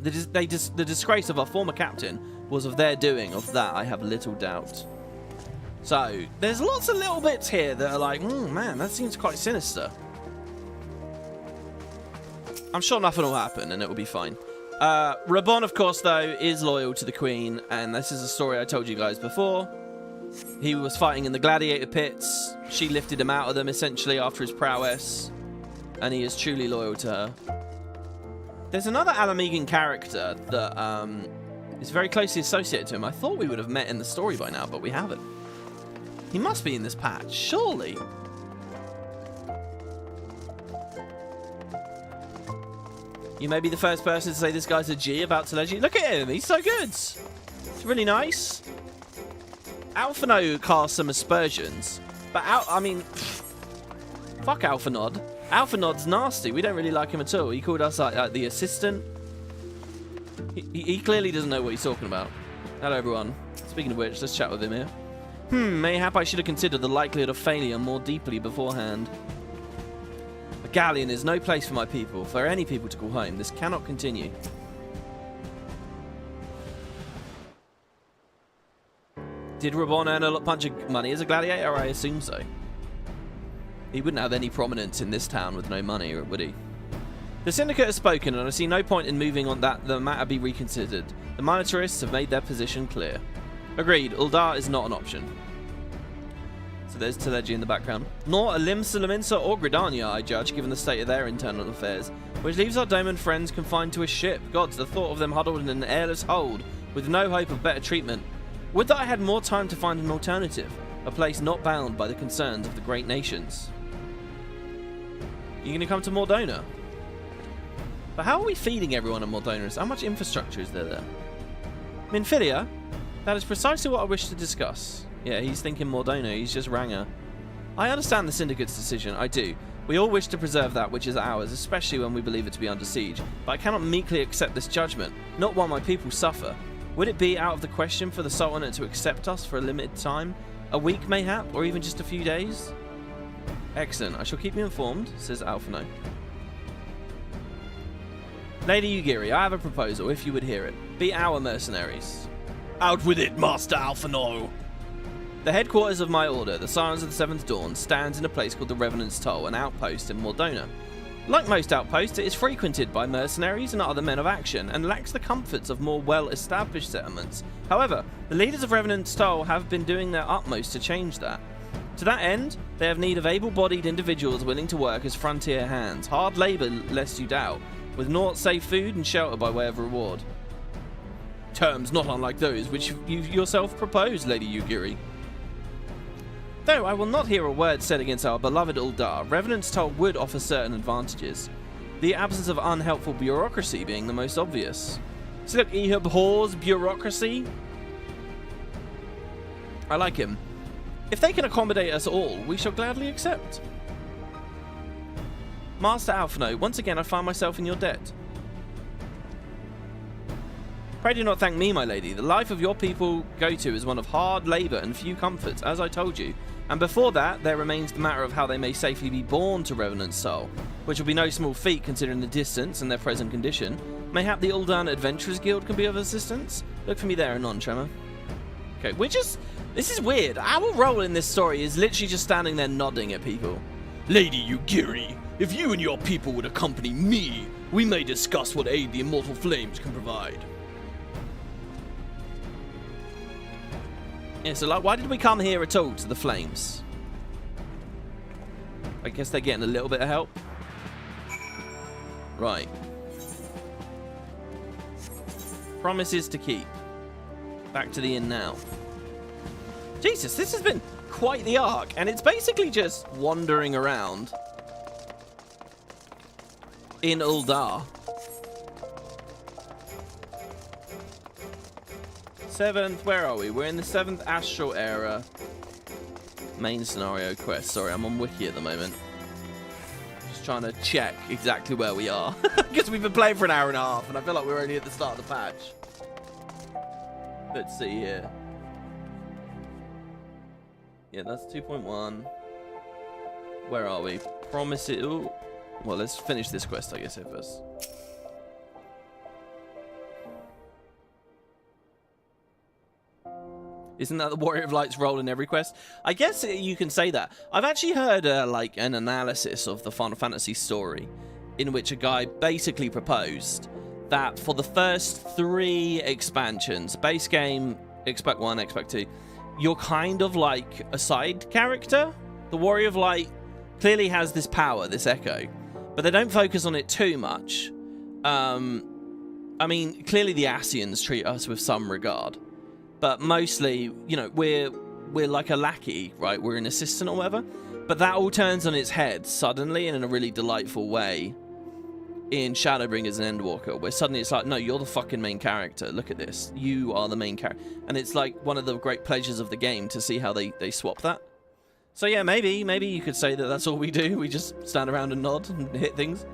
The disgrace of our former captain was of their doing, of that I have little doubt. So, there's lots of little bits here that are like, man, that seems quite sinister. I'm sure nothing will happen and it will be fine. Raban, of course, though, is loyal to the Queen, and this is a story I told you guys before. He was fighting in the gladiator pits. She lifted him out of them, essentially, after his prowess, and he is truly loyal to her. There's another Alamegan character that is very closely associated to him. I thought we would have met in the story by now, but we haven't. He must be in this patch, surely. You may be the first person to say this guy's a G about to legend. Look at him, he's so good. It's really nice. Alphino casts some aspersions, but I mean, fuck Alphanod. Alphanod's nasty. We don't really like him at all. He called us like the assistant. He clearly doesn't know what he's talking about. Hello, everyone. Speaking of which, let's chat with him here. Mayhap I should have considered the likelihood of failure more deeply beforehand. A galleon is no place for my people, for any people to call home. This cannot continue. Did Raban earn a bunch of money as a gladiator? I assume so. He wouldn't have any prominence in this town with no money, would he? The Syndicate has spoken, and I see no point in moving on that the matter be reconsidered. The Monetarists have made their position clear. Agreed, Ul'dah is not an option. So there's Teleji in the background. Nor Alim Salaminsa or Gridania, I judge, given the state of their internal affairs, which leaves our Doman friends confined to a ship. Gods, the thought of them huddled in an airless hold, with no hope of better treatment. Would that I had more time to find an alternative, a place not bound by the concerns of the great nations. You gonna come to Mordona? But how are we feeding everyone in Mordona? How much infrastructure is there? Minfilia? That is precisely what I wish to discuss. Yeah, he's thinking Mordona, he's just rang her. I understand the Syndicate's decision, I do. We all wish to preserve that which is ours, especially when we believe it to be under siege. But I cannot meekly accept this judgment, not while my people suffer. Would it be out of the question for the Sultanate to accept us for a limited time? A week, mayhap, or even just a few days? Excellent, I shall keep you informed, says Alphino. Lady Ugiri, I have a proposal, if you would hear it. Be our mercenaries. Out with it, Master Alphino! The headquarters of my order, the Sirens of the Seventh Dawn, stands in a place called the Revenant's Toll, an outpost in Mordona. Like most outposts, it is frequented by mercenaries and other men of action, and lacks the comforts of more well-established settlements. However, the leaders of Revenant's Toll have been doing their utmost to change that. To that end, they have need of able-bodied individuals willing to work as frontier hands, hard labour lest you doubt, with naught save food and shelter by way of reward. Terms not unlike those which you yourself proposed, Lady Ugiri. Though I will not hear a word said against our beloved Ul'dah, Revenant's Toll would offer certain advantages, the absence of unhelpful bureaucracy being the most obvious. So look, he abhors bureaucracy. I like him. If they can accommodate us all, we shall gladly accept. Master Alphino, once again I find myself in your debt. Pray do not thank me, my lady. The life of your people go to is one of hard labour and few comforts, as I told you. And before that, there remains the matter of how they may safely be born to Revenant's soul, which will be no small feat considering the distance and their present condition. Mayhap the Uldan Adventurers Guild can be of assistance? Look for me there anon, Trema. Okay, we're just... This is weird. Our role in this story is literally just standing there nodding at people. Lady Ugiri, if you and your people would accompany me, we may discuss what aid the immortal flames can provide. Yeah, so like, why did we come here at all to the flames? I guess they're getting a little bit of help. Right. Promises to keep. Back to the inn now. Jesus, this has been quite the arc, and it's basically just wandering around in Uldar. 7th, where are we? We're in the 7th Astral Era main scenario quest. Sorry, I'm on Wiki at the moment. Just trying to check exactly where we are. Because we've been playing for an hour and a half, and I feel like we're only at the start of the patch. Let's see here. Yeah, that's 2.1. Where are we? Promise it. Ooh. Well, let's finish this quest, I guess, here first. Isn't that the Warrior of Light's role in every quest? I guess you can say that. I've actually heard like an analysis of the Final Fantasy story in which a guy basically proposed that for the first 3 expansions, base game, Expect 1, Expect 2, you're kind of like a side character. The Warrior of Light clearly has this power, this echo, but they don't focus on it too much. I mean, clearly the Ascians treat us with some regard. But mostly, you know, we're like a lackey, right? We're an assistant or whatever. But that all turns on its head suddenly and in a really delightful way in Shadowbringers and Endwalker, where suddenly it's like, no, you're the fucking main character. Look at this. You are the main character. And it's like one of the great pleasures of the game to see how they swap that. So yeah, maybe you could say that that's all we do. We just stand around and nod and hit things.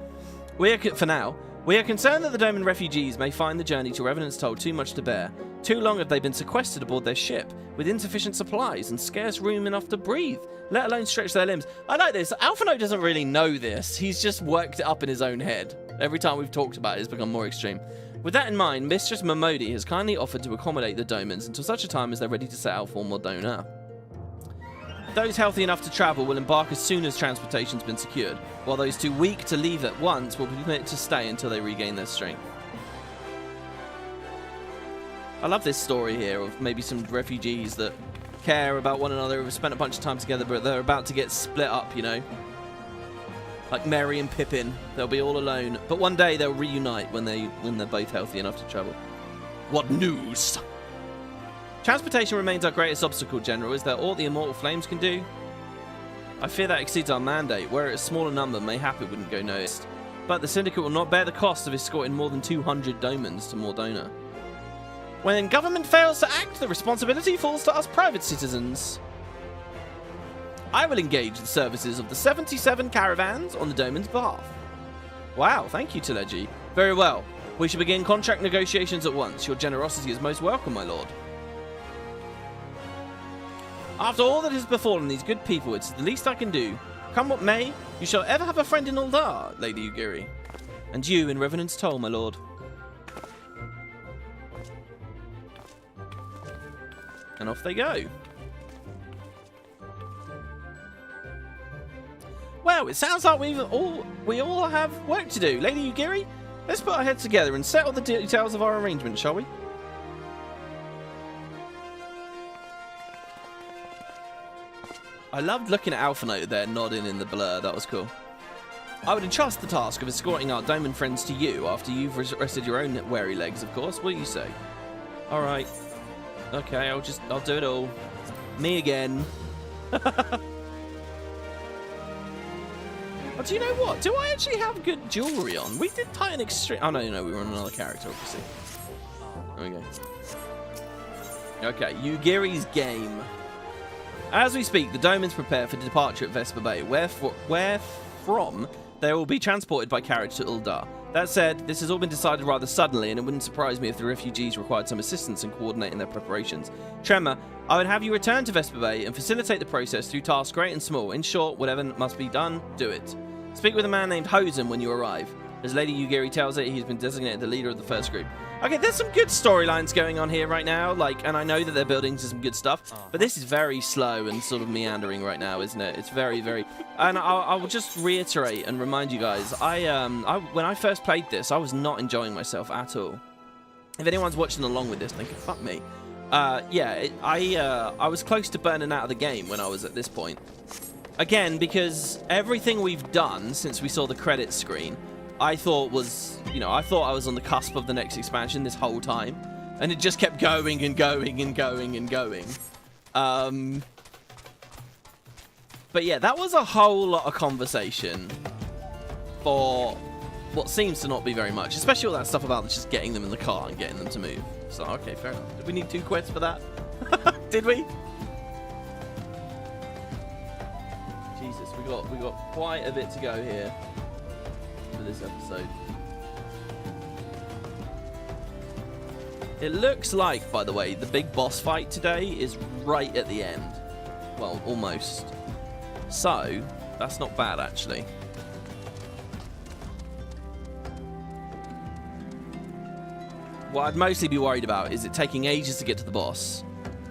For now, we are concerned that the Doman refugees may find the journey to Revenant's Toll too much to bear. Too long have they been sequestered aboard their ship, with insufficient supplies and scarce room enough to breathe, let alone stretch their limbs. I like this. Alphinaud doesn't really know this. He's just worked it up in his own head. Every time we've talked about it, it's become more extreme. With that in mind, Mistress Momodi has kindly offered to accommodate the Domans until such a time as they're ready to set out for Mordona. Those healthy enough to travel will embark as soon as transportation's been secured, while those too weak to leave at once will be permitted to stay until they regain their strength. I love this story here of maybe some refugees that care about one another, have spent a bunch of time together, but they're about to get split up, you know? Like Merry and Pippin, they'll be all alone, but one day they'll reunite when they're both healthy enough to travel. What news? Transportation remains our greatest obstacle, General. Is that all the Immortal Flames can do? I fear that exceeds our mandate. Were it a smaller number, mayhap it wouldn't go noticed. But the Syndicate will not bear the cost of escorting more than 200 Domans to Mordona. When government fails to act, the responsibility falls to us private citizens. I will engage the services of the 77 caravans on the Doman's behalf. Wow, thank you, Teleji. Very well. We shall begin contract negotiations at once. Your generosity is most welcome, my lord. After all that has befallen these good people, it's the least I can do. Come what may, you shall ever have a friend in Uldar, Lady Ugiri. And you in Revenant's Toll, my lord. And off they go. Well, it sounds like we all have work to do. Lady Ugiri, let's put our heads together and settle the details of our arrangement, shall we? I loved looking at Alphinaud there nodding in the blur. That was cool. I would entrust the task of escorting our Doman friends to you after you've rested your own wary legs, of course. What do you say? All right. Okay, I'll do it all. Me again. Oh, do you know what? Do I actually have good jewelry on? We did Titan Extreme. Oh, no, we were on another character, obviously. There we go. Okay, Ugiri's game. As we speak, the Domans prepare for departure at Vesper Bay, where from they will be transported by carriage to Uldar. That said, this has all been decided rather suddenly, and it wouldn't surprise me if the refugees required some assistance in coordinating their preparations. Trema, I would have you return to Vesper Bay and facilitate the process through tasks great and small. In short, whatever must be done, do it. Speak with a man named Hosen when you arrive. As Lady Ugiri tells it, he's been designated the leader of the first group. Okay, there's some good storylines going on here right now, and I know that they're building to some good stuff, but this is very slow and sort of meandering right now, isn't it? It's very, very... And I will just reiterate and remind you guys, when I first played this, I was not enjoying myself at all. If anyone's watching along with this, thinking, fuck me. I was close to burning out of the game when I was at this point. Again, because everything we've done since we saw the credits screen, I thought was, I thought I was on the cusp of the next expansion this whole time. And it just kept going and going and going and going. But yeah, that was a whole lot of conversation for what seems to not be very much. Especially all that stuff about just getting them in the car and getting them to move. So, okay, fair enough. Did we need 2 quests for that? Did we? Jesus, we got quite a bit to go here for this episode. It looks like, by the way, the big boss fight today is right at the end. Well, almost. So, that's not bad, actually. What I'd mostly be worried about is it taking ages to get to the boss,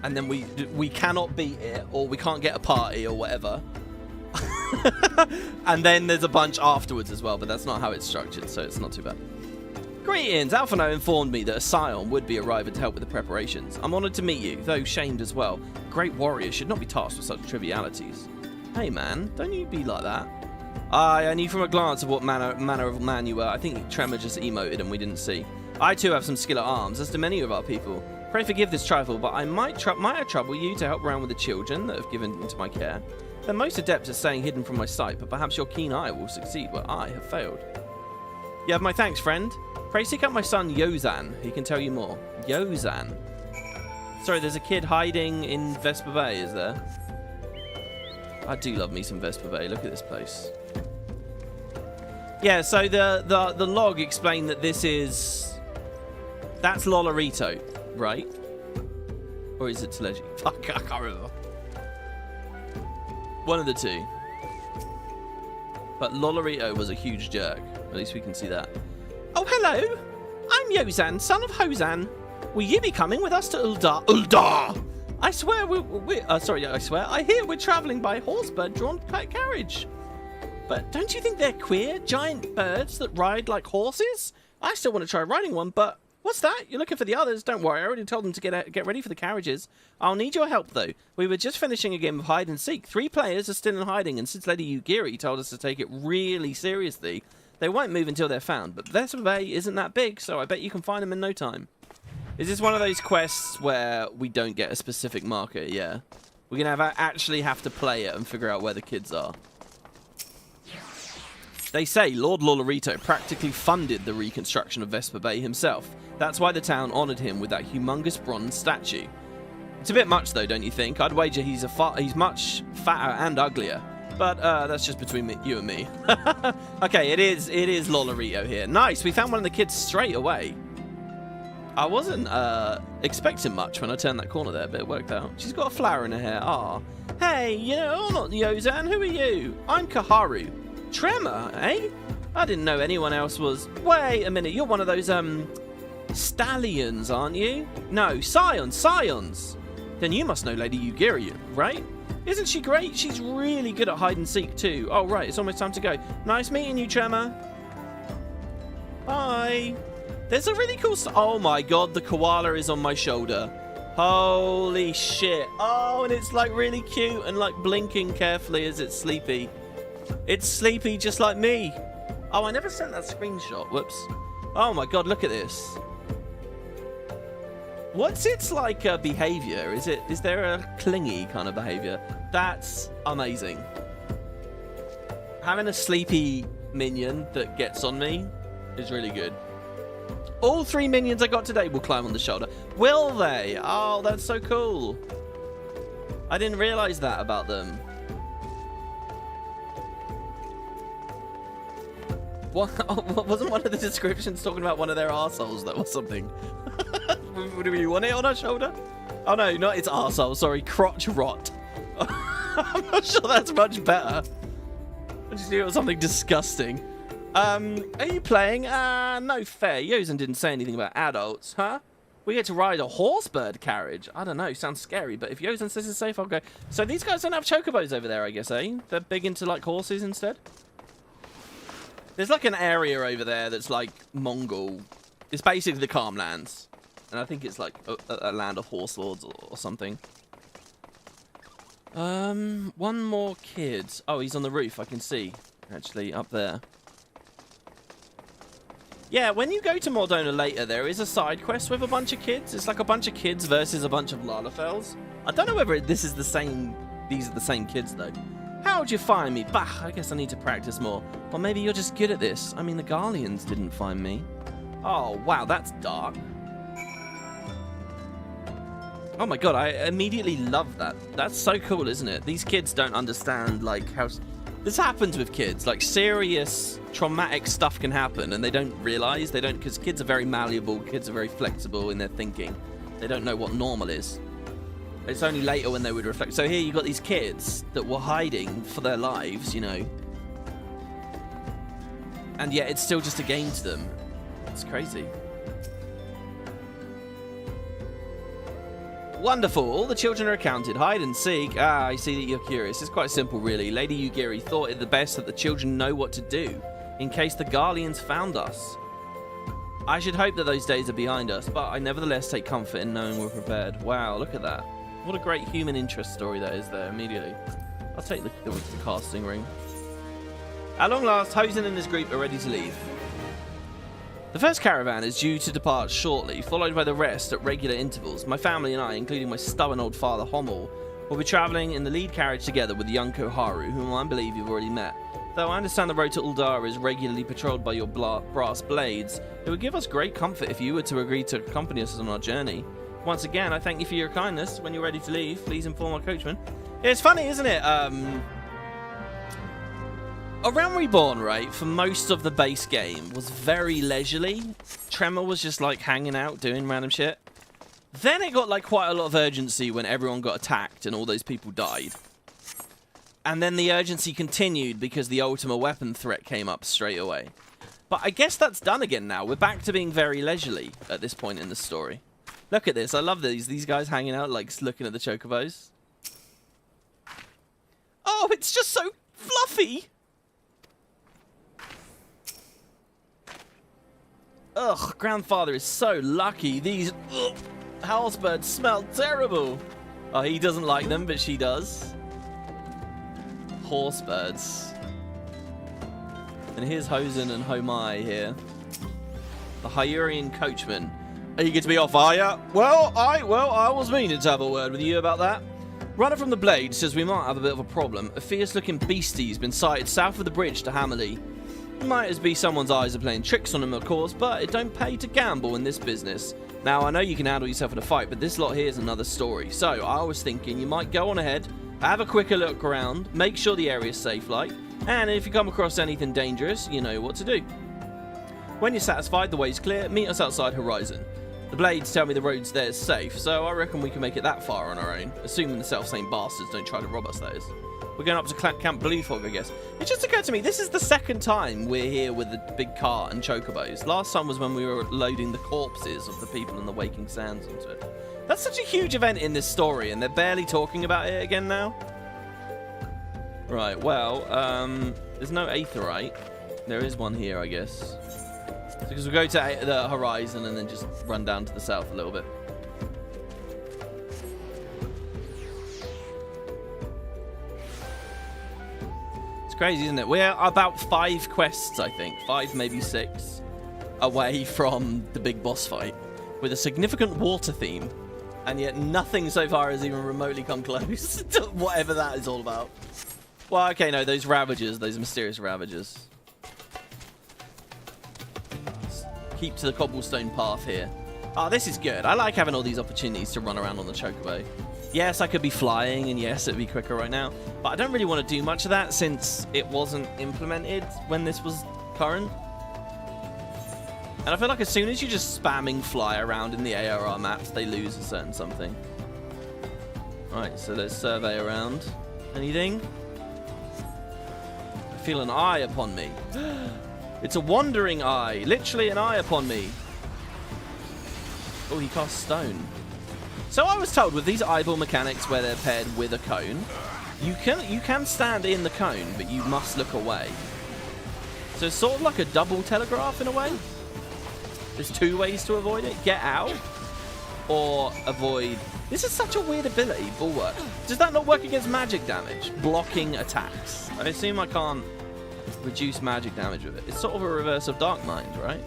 and then we cannot beat it, or we can't get a party, or whatever. And then there's a bunch afterwards as well, but that's not how it's structured, so it's not too bad. Greetings! Alphano informed me that a scion would be arriving to help with the preparations. I'm honoured to meet you, though shamed as well. Great warriors should not be tasked with such trivialities. Hey man, don't you be like that. I knew from a glance of what manner of man you were. I think Trema just emoted and we didn't see. I too have some skill at arms, as do many of our people. Pray forgive this trifle, but I might have trouble you to help around with the children that have given into my care. They're most adept at staying hidden from my sight, but perhaps your keen eye will succeed where I have failed. You have my thanks, friend. Pray seek out my son, Yozan. He can tell you more. Yozan? Sorry, there's a kid hiding in Vesper Bay, is there? I do love me some Vesper Bay. Look at this place. Yeah, so the log explained that this is... That's Whorleater, right? Or is it Telegy? Fuck, I can't remember. One of the two. But Whorleater was a huge jerk. At least we can see that. Oh, hello! I'm Yozan, son of Hosan. Will you be coming with us to Uldar? Uldar! I swear I hear we're travelling by horse-bird-drawn carriage. But don't you think they're queer, giant birds that ride like horses? I still want to try riding one, but... What's that? You're looking for the others? Don't worry, I already told them to get ready for the carriages. I'll need your help, though. We were just finishing a game of hide and seek. 3 players are still in hiding, and since Lady Ugiri told us to take it really seriously, they won't move until they're found. But Vesper Bay isn't that big, so I bet you can find them in no time. Is this one of those quests where we don't get a specific marker? Yeah. We're going to actually have to play it and figure out where the kids are. They say Lord Whorleater practically funded the reconstruction of Vesper Bay himself. That's why the town honoured him with that humongous bronze statue. It's a bit much though, don't you think? I'd wager he's much fatter and uglier. But that's just between you and me. Okay, it is Whorleater here. Nice, we found one of the kids straight away. I wasn't expecting much when I turned that corner there, but it worked out. She's got a flower in her hair. Ah, hey, I'm not Yozan. Who are you? I'm Kaharu. Trema, eh? I didn't know anyone else was... Wait a minute, you're one of those, stallions, aren't you? No, scions. Then you must know Lady Ugiri, right? Isn't she great? She's really good at hide and seek, too. Oh, right, it's almost time to go. Nice meeting you, Trema. Bye. There's a really cool... Oh, my God, the koala is on my shoulder. Holy shit. Oh, and it's, like, really cute and, like, blinking carefully as it's sleepy. It's sleepy just like me. Oh, I never sent that screenshot. Whoops. Oh my God, look at this. What's its like behavior? Is there a clingy kind of behavior? That's amazing. Having a sleepy minion that gets on me is really good. All 3 minions I got today will climb on the shoulder. Will they? Oh, that's so cool. I didn't realize that about them. Wasn't one of the descriptions talking about one of their arseholes, though, or something? Do we want it on our shoulder? Oh, no, not its arsehole. Sorry, crotch rot. I'm not sure that's much better. I just knew it was something disgusting. Are you playing? No fair. Yozen didn't say anything about adults, huh? We get to ride a horsebird carriage. I don't know. Sounds scary, but if Yozen says it's safe, I'll go. So these guys don't have chocobos over there, I guess, eh? They're big into, like, horses instead? There's, like, an area over there that's, like, Mongol. It's basically the Calm Lands. And I think it's, like, a land of horse lords or something. One more kid. Oh, he's on the roof, I can see. Actually, up there. Yeah, when you go to Mordona later, there is a side quest with a bunch of kids. It's like a bunch of kids versus a bunch of Lalafels. I don't know whether this is the same... These are the same kids, though. How'd you find me? Bah, I guess I need to practice more. Or maybe you're just good at this. I mean, the Garleans didn't find me. Oh, wow, that's dark. Oh my god, I immediately love that. That's so cool, isn't it? These kids don't understand, like, how... This happens with kids. Like, serious, traumatic stuff can happen, and they don't realize. They don't... Because kids are very malleable. Kids are very flexible in their thinking. They don't know what normal is. It's only later when they would reflect. So here you got these kids that were hiding for their lives, you know. And yet it's still just a game to them. It's crazy. Wonderful. All the children are accounted. Hide and seek. Ah, I see that you're curious. It's quite simple, really. Lady Ugiri thought it the best that the children know what to do in case the Garleans found us. I should hope that those days are behind us, but I nevertheless take comfort in knowing we're prepared. Wow, look at that. What a great human interest story that is there immediately. I'll take the casting ring. At long last, Hosen and his group are ready to leave. The first caravan is due to depart shortly, followed by the rest at regular intervals. My family and I, including my stubborn old father Hommel, will be travelling in the lead carriage together with the young Koharu, whom I believe you've already met. Though I understand the road to Uldar is regularly patrolled by your brass blades, it would give us great comfort if you were to agree to accompany us on our journey. Once again, I thank you for your kindness. When you're ready to leave, please inform our coachman. It's funny, isn't it? Around Reborn, right, for most of the base game, was very leisurely. Trema was just, like, hanging out, doing random shit. Then it got, like, quite a lot of urgency when everyone got attacked and all those people died. And then the urgency continued because the Ultima weapon threat came up straight away. But I guess that's done again now. We're back to being very leisurely at this point in the story. Look at this. I love these guys hanging out, like, looking at the chocobos. Oh, it's just so fluffy! Ugh, grandfather is so lucky. These housebirds smell terrible. Oh, he doesn't like them, but she does. Horsebirds. And here's Hosen and Homai here. The Hyurian coachman. Are you good to be off, are ya? Well, I was meaning to have a word with you about that. Runner from the Blade says we might have a bit of a problem. A fierce-looking beastie's been sighted south of the bridge to Hammerley. Might as be someone's eyes are playing tricks on him, of course, but it don't pay to gamble in this business. Now, I know you can handle yourself in a fight, but this lot here is another story. So, I was thinking you might go on ahead, have a quicker look around, make sure the area's safe, like, and if you come across anything dangerous, you know what to do. When you're satisfied the way's clear, meet us outside Horizon. The Blades tell me the road's there is safe, so I reckon we can make it that far on our own, assuming the self-same bastards don't try to rob us, that is. We're going up to Camp Bluefog, I guess. It just occurred to me, this is the second time we're here with the big cart and chocobos. Last time was when we were loading the corpses of the people in the Waking Sands onto it. That's such a huge event in this story, and they're barely talking about it again now. Right, well, there's no Aetherite. There is one here, I guess. Because we'll go to the Horizon and then just run down to the south a little bit. Crazy, isn't it? We're about 5 quests, I think. 5, maybe 6, away from the big boss fight, with a significant water theme, and yet nothing so far has even remotely come close to whatever that is all about. Well, okay, no, those Ravagers, those mysterious Ravagers. Let's keep to the cobblestone path here. Oh, this is good. I like having all these opportunities to run around on the Chocobo. Yes, I could be flying, and yes, it'd be quicker right now. But I don't really want to do much of that since it wasn't implemented when this was current. And I feel like as soon as you're just spamming fly around in the ARR maps, they lose a certain something. Alright, so let's survey around. Anything? I feel an eye upon me. It's a wandering eye. Literally an eye upon me. Oh, he casts stone. So I was told with these eyeball mechanics where they're paired with a cone, you can stand in the cone, but you must look away. So it's sort of like a double telegraph in a way. There's two ways to avoid it. Get out or avoid. This is such a weird ability, Bulwark. Does that not work against magic damage? Blocking attacks. I assume I can't reduce magic damage with it. It's sort of a reverse of Dark Mind, right?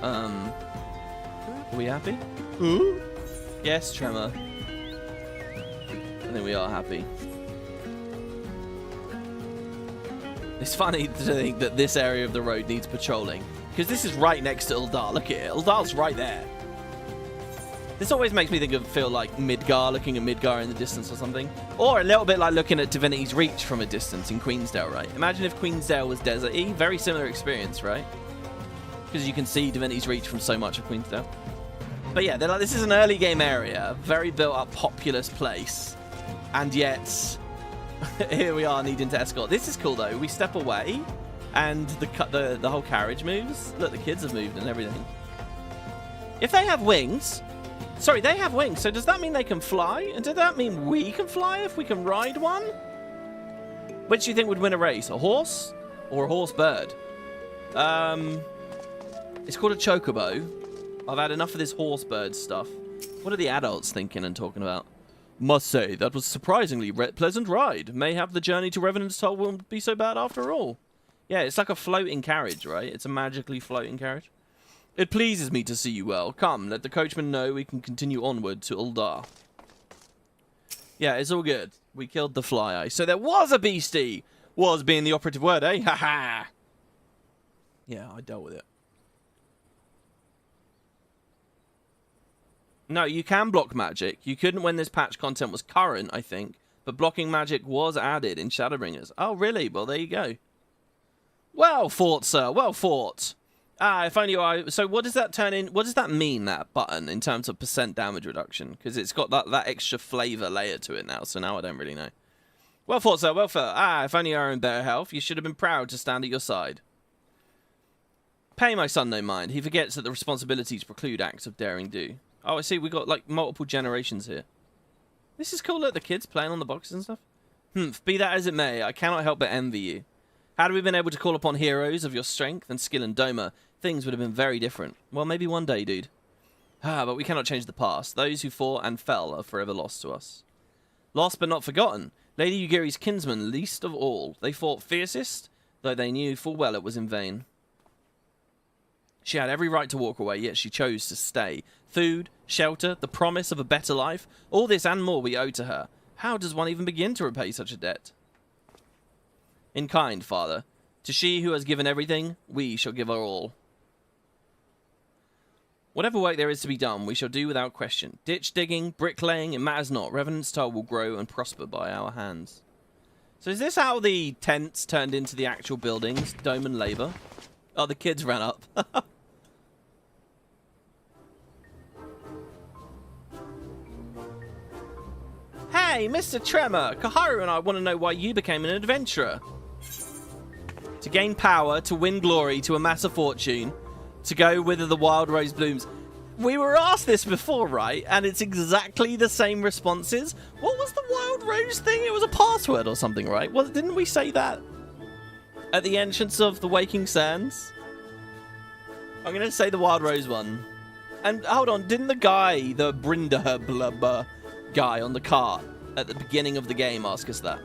Are we happy? Ooh. Yes, Trema. I think we are happy. It's funny to think that this area of the road needs patrolling, because this is right next to Uldar. Look at it. Uldar's right there. This always makes me feel like Midgar, looking at Midgar in the distance or something. Or a little bit like looking at Divinity's Reach from a distance in Queensdale, right? Imagine if Queensdale was desert-y. Very similar experience, right? Because you can see Divinity's Reach from so much of Queensdale. But yeah, they're like, this is an early game area, very built-up, populous place. And yet, here we are needing to escort. This is cool, though. We step away, and the whole carriage moves. Look, the kids have moved and everything. If they have wings... Sorry, they have wings, so does that mean they can fly? And does that mean we can fly if we can ride one? Which do you think would win a race? A horse? Or a horse bird? It's called a chocobo. I've had enough of this horse bird stuff. What are the adults thinking and talking about? Must say, that was a surprisingly pleasant ride. Mayhap the journey to Revenant's Toll won't be so bad after all. Yeah, it's like a floating carriage, right? It's a magically floating carriage. It pleases me to see you well. Come, let the coachman know we can continue onward to Uldar. Yeah, it's all good. We killed the fly eye. So there was a beastie! Was being the operative word, eh? Ha ha! Yeah, I dealt with it. No, you can block magic. You couldn't when this patch content was current, I think. But blocking magic was added in Shadowbringers. Oh, really? Well, there you go. Well fought, sir. Well fought. Ah, if only I... So what does that turn in... What does that mean, that button, in terms of % damage reduction? Because it's got that extra flavour layer to it now, so now I don't really know. Well fought, sir. Well fought. Ah, if only you were in better health, you should have been proud to stand at your side. Pay my son no mind. He forgets that the responsibilities preclude acts of daring do. Oh, I see. We got, like, multiple generations here. This is cool. Look, the kids playing on the boxes and stuff. Be that as it may, I cannot help but envy you. Had we been able to call upon heroes of your strength and skill in Doma, things would have been very different. Well, maybe one day, dude. Ah, but we cannot change the past. Those who fought and fell are forever lost to us. Lost but not forgotten. Lady Yugiri's kinsmen least of all. They fought fiercest, though they knew full well it was in vain. She had every right to walk away, yet she chose to stay. Food, shelter, the promise of a better life, all this and more we owe to her. How does one even begin to repay such a debt? In kind, father. To she who has given everything, we shall give her all. Whatever work there is to be done, we shall do without question. Ditch digging, bricklaying, it matters not. Revenant's Toll will grow and prosper by our hands. So is this how the tents turned into the actual buildings? Dome and labour? Oh, the kids ran up. Hey, Mr. Trema! Kaharu and I want to know why you became an adventurer. To gain power, to win glory, to amass a fortune, to go whither the wild rose blooms. We were asked this before, right? And it's exactly the same responses. What was the wild rose thing? It was a password or something, right? Well, didn't we say that at the entrance of the Waking Sands? I'm going to say the wild rose one. And hold on, didn't the guy, the Brinderblubber guy on the cart at the beginning of the game ask us that?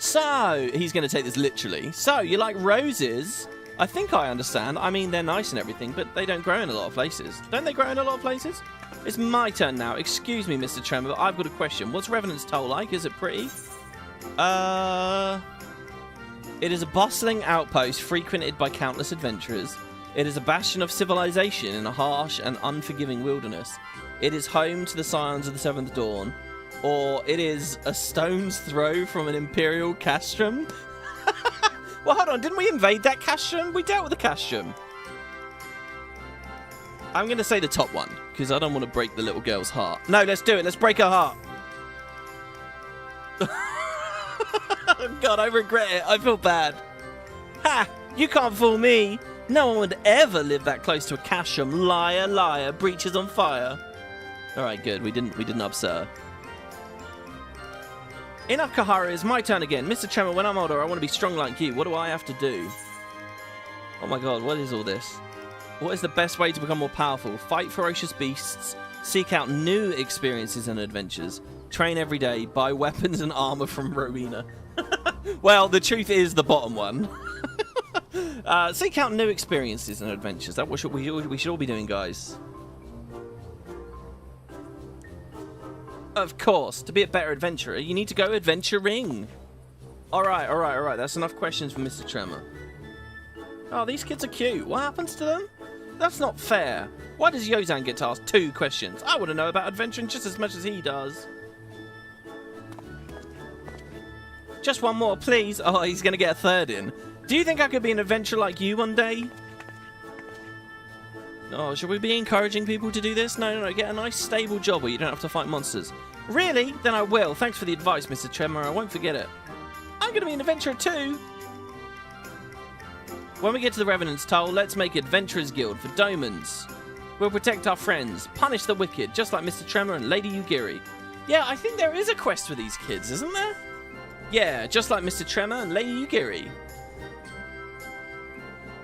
So, he's going to take this literally. So, you like roses? I think I understand. I mean, they're nice and everything, but they don't grow in a lot of places. Don't they grow in a lot of places? It's my turn now. Excuse me, Mr. Trema, but I've got a question. What's Revenant's Toll like? Is it pretty? It is a bustling outpost frequented by countless adventurers. It is a bastion of civilization in a harsh and unforgiving wilderness. It is home to the Scions of the Seventh Dawn. Or it is a stone's throw from an imperial castrum. Well, hold on. Didn't we invade that castrum? We dealt with the castrum. I'm going to say the top one, because I don't want to break the little girl's heart. No, let's do it. Let's break her heart. God, I regret it. I feel bad. Ha! You can't fool me. No one would ever live that close to a castrum. Liar, liar. Breach is on fire. All right, good. We didn't upset her. Enough Kahara, it's my turn again. Mr. Trema, when I'm older, I want to be strong like you. What do I have to do? Oh my god, what is all this? What is the best way to become more powerful? Fight ferocious beasts, seek out new experiences and adventures, train every day, buy weapons and armor from Rowena. Well, the truth is the bottom one. Seek out new experiences and adventures. That's what we should all be doing, guys. Of course, to be a better adventurer, you need to go adventuring. Alright. That's enough questions for Mr. Trema. Oh, these kids are cute. What happens to them? That's not fair. Why does Yozan get to ask 2 questions? I want to know about adventuring just as much as he does. Just one more, please. Oh, he's going to get a 3rd in. Do you think I could be an adventurer like you one day? Oh, should we be encouraging people to do this? No. Get a nice stable job where you don't have to fight monsters. Really? Then I will. Thanks for the advice, Mr. Trema. I won't forget it. I'm going to be an adventurer too. When we get to the Revenant's Toll, let's make Adventurers Guild for Domans. We'll protect our friends, punish the wicked, just like Mr. Trema and Lady Ugiri. Yeah, I think there is a quest for these kids, isn't there? Yeah, just like Mr. Trema and Lady Ugiri.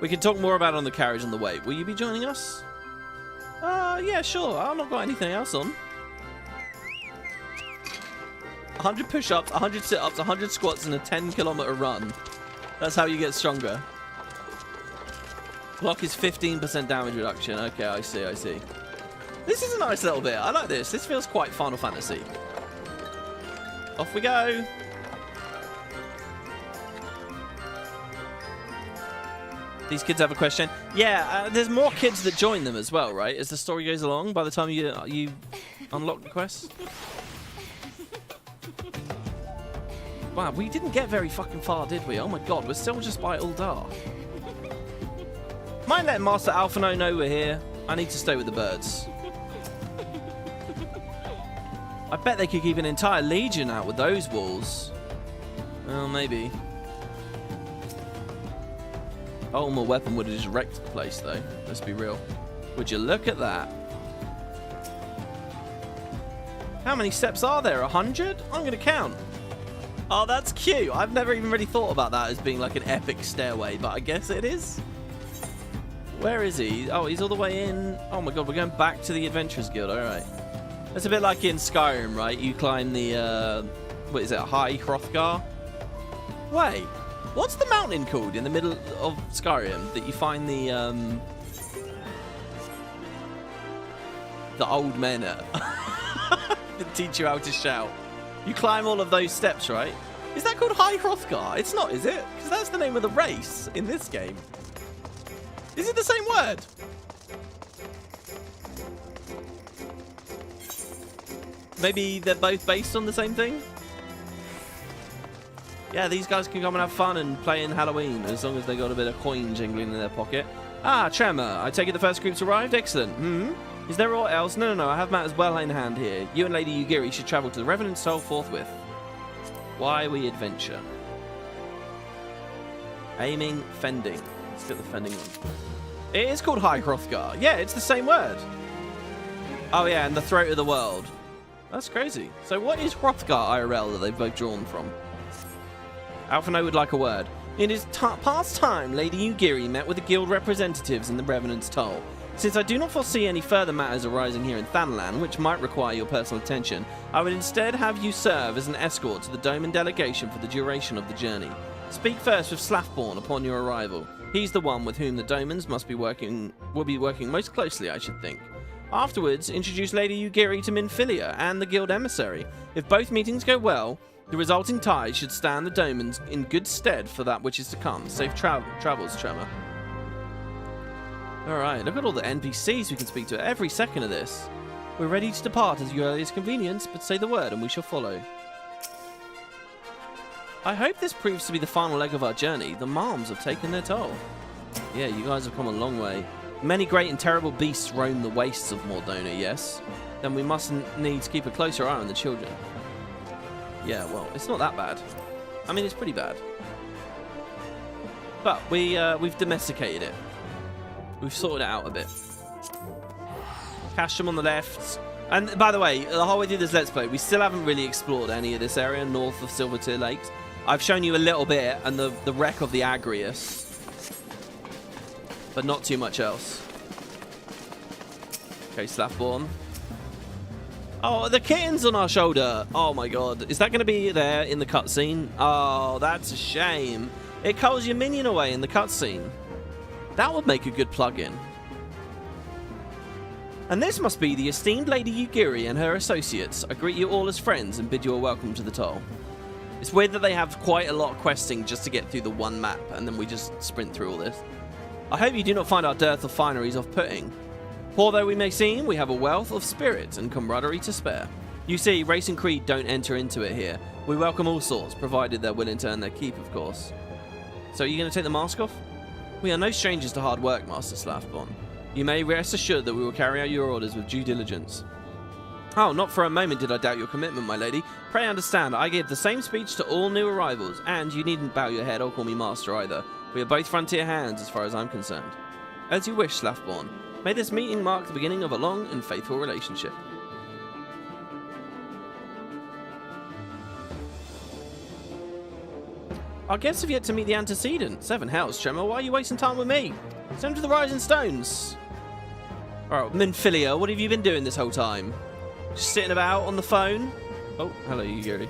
We can talk more about it on the carriage on the way. Will you be joining us? Yeah, sure. I've not got anything else on. 100 push-ups, 100 sit-ups, 100 squats, and a 10-kilometer run. That's how you get stronger. Block is 15% damage reduction. Okay, I see. This is a nice little bit. I like this. This feels quite Final Fantasy. Off we go. These kids have a question. Yeah, there's more kids that join them as well, right? As the story goes along, by the time you unlock the quest. Wow, we didn't get very fucking far, did we? Oh my god, we're still just by Uldar. Mind letting Master Alphino know we're here. I need to stay with the birds. I bet they could keep an entire legion out with those walls. Well, maybe. Oh, my weapon would have just wrecked the place, though. Let's be real. Would you look at that? How many steps are there? 100? I'm going to count. Oh, that's cute. I've never even really thought about that as being like an epic stairway, but I guess it is. Where is he? Oh, he's all the way in. Oh my god, we're going back to the Adventurers Guild. All right. It's a bit like in Skyrim, right? You climb the, what is it, High Hrothgar? Wait. What's the mountain called in the middle of Skyrim that you find the old men at? That teach you how to shout. You climb all of those steps, right? Is that called High Hrothgar? It's not, is it? Because that's the name of the race in this game. Is it the same word? Maybe they're both based on the same thing? Yeah, these guys can come and have fun and play in Halloween as long as they got a bit of coin jingling in their pocket. Ah, Trema, I take it the first group's arrived? Excellent. Is there aught else? No, I have matters well in hand here. You and Lady Ugiri should travel to the Revenant's Toll forthwith. Why we adventure? Aiming, fending. Let's get the fending one. It is called High Hrothgar. Yeah, it's the same word. Oh yeah, and the throat of the world. That's crazy. So what is Hrothgar IRL that they've both drawn from? Alphino would like a word. It is past time Lady Ugiri met with the guild representatives in the Revenant's Toll. Since I do not foresee any further matters arising here in Thanalan which might require your personal attention, I would instead have you serve as an escort to the Doman delegation for the duration of the journey. Speak first with Slathborn upon your arrival. He's the one with whom the Domans will be working most closely, I should think. Afterwards, introduce Lady Ugiri to Minfilia and the guild emissary. If both meetings go well, the resulting tide should stand the Domans in good stead for that which is to come. Safe travels, Trema. Alright, look at all the NPCs we can speak to every second of this. We're ready to depart at your earliest convenience, but say the word and we shall follow. I hope this proves to be the final leg of our journey. The Marms have taken their toll. Yeah, you guys have come a long way. Many great and terrible beasts roam the wastes of Mordona, yes? Then we must needs keep a closer eye on the children. Yeah, well, it's not that bad. I mean, it's pretty bad. But we've domesticated it. We've sorted it out a bit. Casham on the left. And by the way, the whole way through this Let's Play, we still haven't really explored any of this area north of Silvertear Lakes. I've shown you a little bit and the wreck of the Agrius. But not too much else. Okay, Slathborn. Oh, the kitten's on our shoulder. Oh my god. Is that going to be there in the cutscene? Oh, that's a shame. It culls your minion away in the cutscene. That would make a good plug-in. And this must be the esteemed Lady Ugiri and her associates. I greet you all as friends and bid you a welcome to the toll. It's weird that they have quite a lot of questing just to get through the one map, and then we just sprint through all this. I hope you do not find our dearth of fineries off-putting. Poor though we may seem, we have a wealth of spirit and camaraderie to spare. You see, race and creed don't enter into it here. We welcome all sorts, provided they're willing to earn their keep, of course. So are you going to take the mask off? We are no strangers to hard work, Master Slathborn. You may rest assured that we will carry out your orders with due diligence. Oh, not for a moment did I doubt your commitment, my lady. Pray understand, I give the same speech to all new arrivals, and you needn't bow your head or call me master either. We are both frontier hands as far as I'm concerned. As you wish, Slathborn. May this meeting mark the beginning of a long and faithful relationship. Our guests have yet to meet the antecedent. 7 hells, Trema. Why are you wasting time with me? Send to the Rising Stones. Alright, Minfilia, what have you been doing this whole time? Just sitting about on the phone? Oh, hello, Ugiri.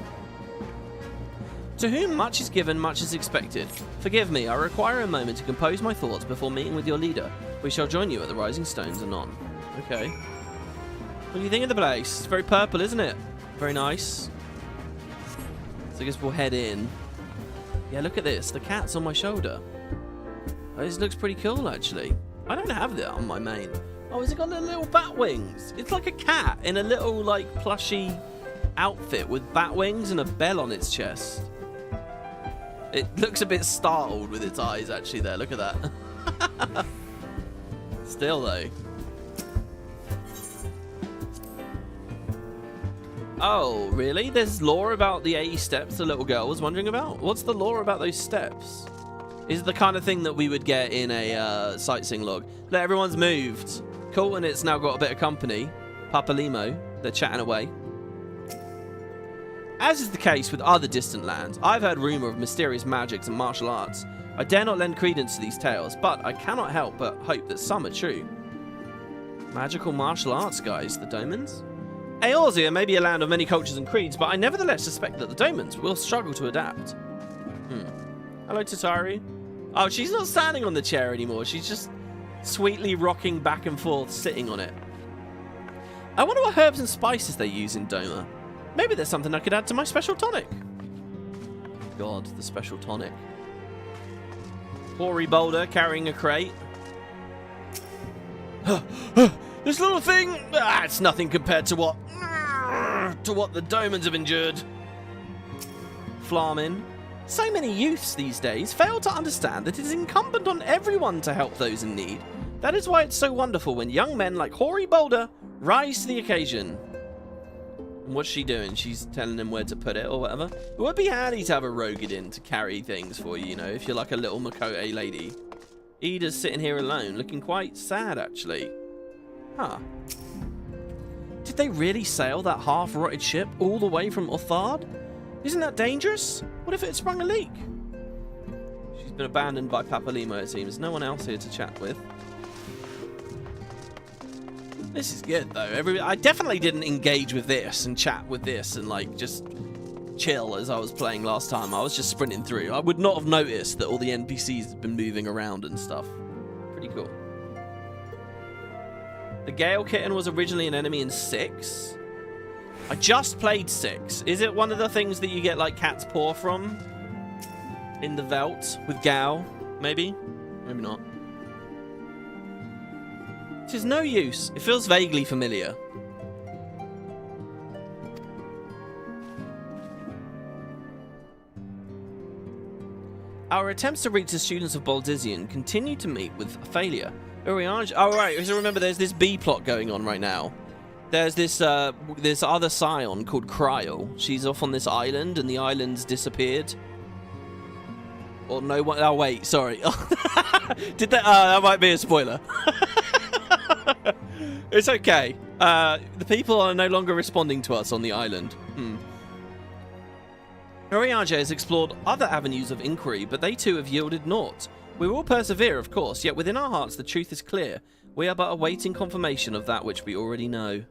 To whom much is given, much is expected. Forgive me, I require a moment to compose my thoughts before meeting with your leader. We shall join you at the Rising Stones anon. Okay. What do you think of the place? It's very purple, isn't it? Very nice. So I guess we'll head in. Yeah, look at this. The cat's on my shoulder. Oh, this looks pretty cool, actually. I don't have that on my main. Oh, has it got little bat wings? It's like a cat in a little, like, plushy outfit with bat wings and a bell on its chest. It looks a bit startled with its eyes, actually, there. Look at that. Still, though. Oh, really? There's lore about the 80 steps the little girl was wondering about? What's the lore about those steps? Is it the kind of thing that we would get in a sightseeing log? Look, everyone's moved. Cool, and it's now got a bit of company. Papa Limo, they're chatting away. As is the case with other distant lands, I've heard rumour of mysterious magics and martial arts. I dare not lend credence to these tales, but I cannot help but hope that some are true. Magical martial arts, guys, the Domans? Eorzea may be a land of many cultures and creeds, but I nevertheless suspect that the Domans will struggle to adapt. Hello, Tatari. Oh, she's not standing on the chair anymore. She's just sweetly rocking back and forth, sitting on it. I wonder what herbs and spices they use in Doma. Maybe there's something I could add to my special tonic. God, the special tonic. Hoary Boulder carrying a crate. This little thing, it's nothing compared to what the Domans have endured. Flarmin. So many youths these days fail to understand that it is incumbent on everyone to help those in need. That is why it's so wonderful when young men like Hoary Boulder rise to the occasion. And what's she doing? She's telling him where to put it or whatever. It would be handy to have a Rogadin to carry things for you, you know, if you're like a little Makote lady. Ida's sitting here alone, looking quite sad, actually. Huh. Did they really sail that half-rotted ship all the way from Uthard? Isn't that dangerous? What if it sprung a leak? She's been abandoned by Papa Limo, it seems. No one else here to chat with. This is good, though. I definitely didn't engage with this and chat with this and, like, just chill as I was playing last time. I was just sprinting through. I would not have noticed that all the NPCs had been moving around and stuff. Pretty cool. The Gale Kitten was originally an enemy in 6. I just played 6. Is it one of the things that you get, like, Cat's Paw from? In the Veldt with Gao? Maybe? Maybe not. It is no use. It feels vaguely familiar. Our attempts to reach the students of Baldizian continue to meet with failure. Uriange... Oh, right. So remember, there's this B plot going on right now. There's this other scion called Kryl. She's off on this island, and the island's disappeared. Or no one... Oh, wait. Sorry. Did that... that might be a spoiler. It's okay. The people are no longer responding to us on the island. Uriange has explored other avenues of inquiry, but they too have yielded naught. We will persevere, of course, yet within our hearts the truth is clear. We are but awaiting confirmation of that which we already know.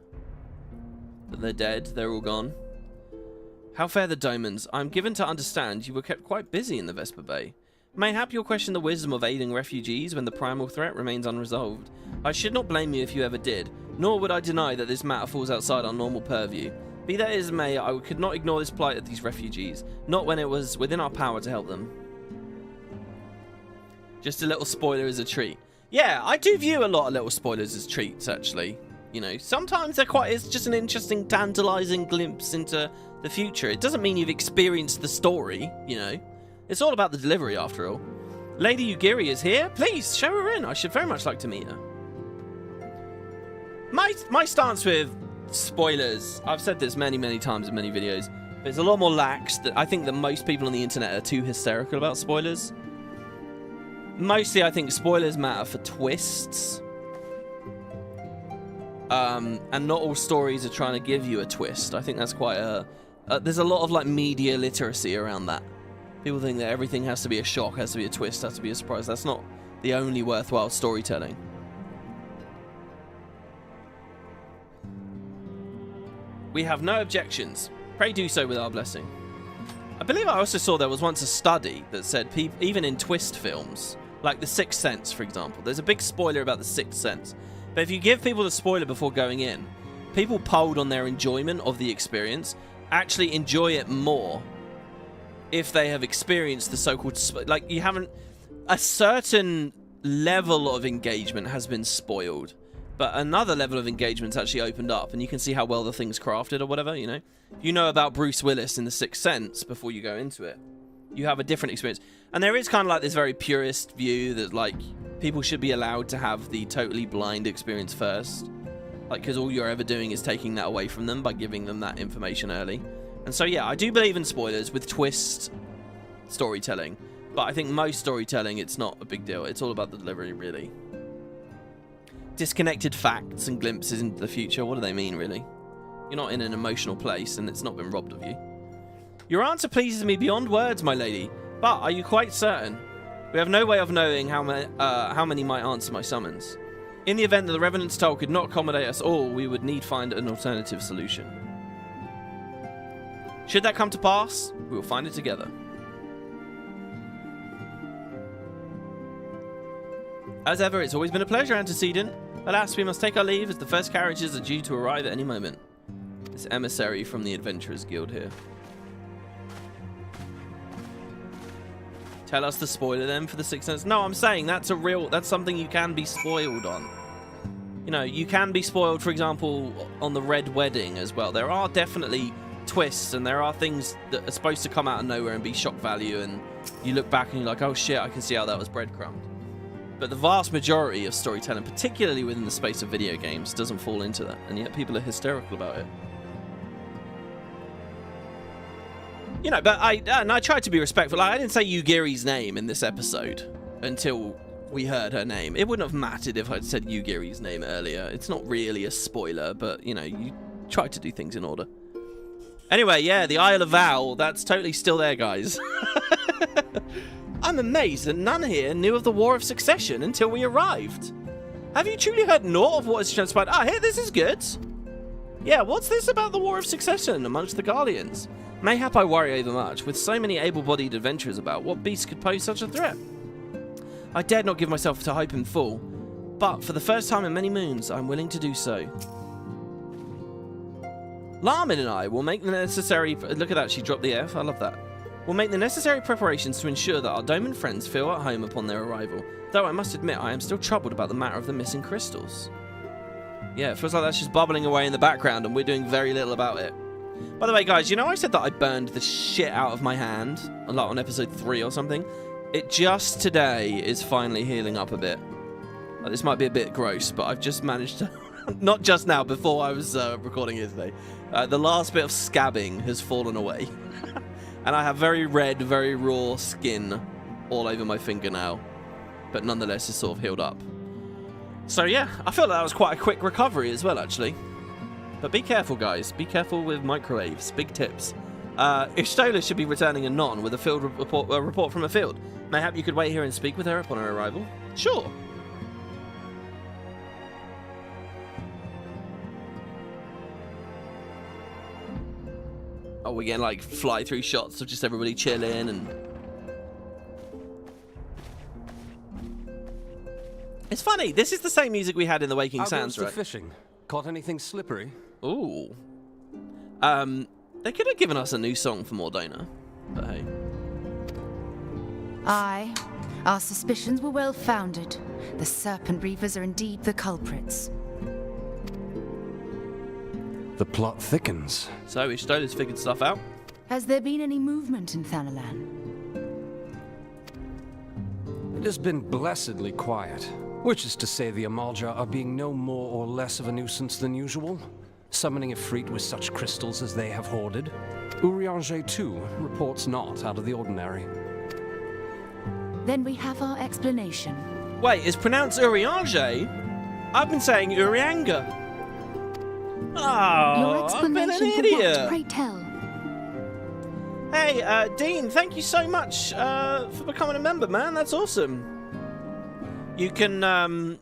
That they're dead, they're all gone. How fare the Domans? I am given to understand you were kept quite busy in the Vesper Bay. Mayhap you'll question the wisdom of aiding refugees when the primal threat remains unresolved. I should not blame you if you ever did, nor would I deny that this matter falls outside our normal purview. Be that as may, I could not ignore this plight of these refugees, not when it was within our power to help them. Just a little spoiler as a treat. Yeah, I do view a lot of little spoilers as treats, actually. You know, sometimes it's just an interesting, tantalizing glimpse into the future. It doesn't mean you've experienced the story, you know. It's all about the delivery, after all. Lady Ugiri is here. Please, show her in. I should very much like to meet her. My stance with spoilers, I've said this many, many times in many videos, but it's a lot more lax. I think that most people on the internet are too hysterical about spoilers. Mostly, I think spoilers matter for twists. And not all stories are trying to give you a twist. I think that's quite a... there's a lot of, like, media literacy around that. People think that everything has to be a shock, has to be a twist, has to be a surprise. That's not the only worthwhile storytelling. We have no objections. Pray do so with our blessing. I believe I also saw there was once a study that said even in twist films, like The Sixth Sense, for example, there's a big spoiler about The Sixth Sense. But if you give people the spoiler before going in, people polled on their enjoyment of the experience actually enjoy it more if they have experienced the so-called... Like, you haven't... A certain level of engagement has been spoiled, but another level of engagement's actually opened up, and you can see how well the thing's crafted or whatever, you know? You know about Bruce Willis in The Sixth Sense before you go into it. You have a different experience. And there is kind of like this very purist view that, like, people should be allowed to have the totally blind experience first. Like, because all you're ever doing is taking that away from them by giving them that information early. And so, yeah, I do believe in spoilers with twist storytelling. But I think most storytelling, it's not a big deal. It's all about the delivery, really. Disconnected facts and glimpses into the future, what do they mean, really? You're not in an emotional place, and it's not been robbed of you. Your answer pleases me beyond words, my lady. But are you quite certain? We have no way of knowing how many might answer my summons. In the event that the Revenant's Toll could not accommodate us all, we would need find an alternative solution. Should that come to pass, we will find it together. As ever, it's always been a pleasure, Antecedent. Alas, we must take our leave as the first carriages are due to arrive at any moment. This emissary from the Adventurers Guild here. Tell us the spoiler then for the Sixth Sense. No, I'm saying that's something you can be spoiled on. You know, you can be spoiled, for example, on the Red Wedding as well. There are definitely twists, and there are things that are supposed to come out of nowhere and be shock value, and you look back and you're like, oh shit, I can see how that was breadcrumbed. But the vast majority of storytelling, particularly within the space of video games, doesn't fall into that, and yet people are hysterical about it. You know, but I tried to be respectful. Like, I didn't say Ugiri's name in this episode until we heard her name. It wouldn't have mattered if I'd said Ugiri's name earlier. It's not really a spoiler, but, you know, you try to do things in order. Anyway, yeah, the Isle of Val, that's totally still there, guys. I'm amazed that none here knew of the War of Succession until we arrived. Have you truly heard naught of what has transpired? Ah, hey, this is good. Yeah, what's this about the War of Succession amongst the Guardians? Mayhap I worry overmuch. With so many able-bodied adventurers about, what beast could pose such a threat? I dared not give myself to hope in full, but for the first time in many moons, I'm willing to do so. Larmin and I will make the necessary... Look at that, she dropped the F. I love that. We'll make the necessary preparations to ensure that our Doman friends feel at home upon their arrival, though I must admit I am still troubled about the matter of the missing crystals. Yeah, it feels like that's just bubbling away in the background and we're doing very little about it. By the way, guys, you know I said that I burned the shit out of my hand, like on episode 3 or something? It just today is finally healing up a bit. This might be a bit gross, but I've just managed to... Not just now, before I was recording it today. The last bit of scabbing has fallen away. And I have very red, very raw skin all over my fingernail. But nonetheless, it's sort of healed up. So yeah, I feel that was quite a quick recovery as well, actually. But be careful, guys. Be careful with microwaves. Big tips. Ishtola should be returning anon with a field report from a field. Mayhap you could wait here and speak with her upon her arrival? Sure. Oh, we're getting like fly-through shots of just everybody chilling and... It's funny, this is the same music we had in the Waking Sands, right? Fishing. Caught anything slippery? Ooh. They could have given us a new song for Mordona, but hey. Aye, our suspicions were well founded. The Serpent Reavers are indeed the culprits. The plot thickens. So, Ishtola's figured stuff out. Has there been any movement in Thanalan? It has been blessedly quiet, which is to say the Amalja are being no more or less of a nuisance than usual, summoning Ifrit with such crystals as they have hoarded. Urianger, too, reports not out of the ordinary. Then we have our explanation. Wait, it's pronounced Urianger? I've been saying Urianga. Oh, Your explanation I've been an for idiot. what, pray tell? Hey, Dean, thank you so much for becoming a member, man. That's awesome. You can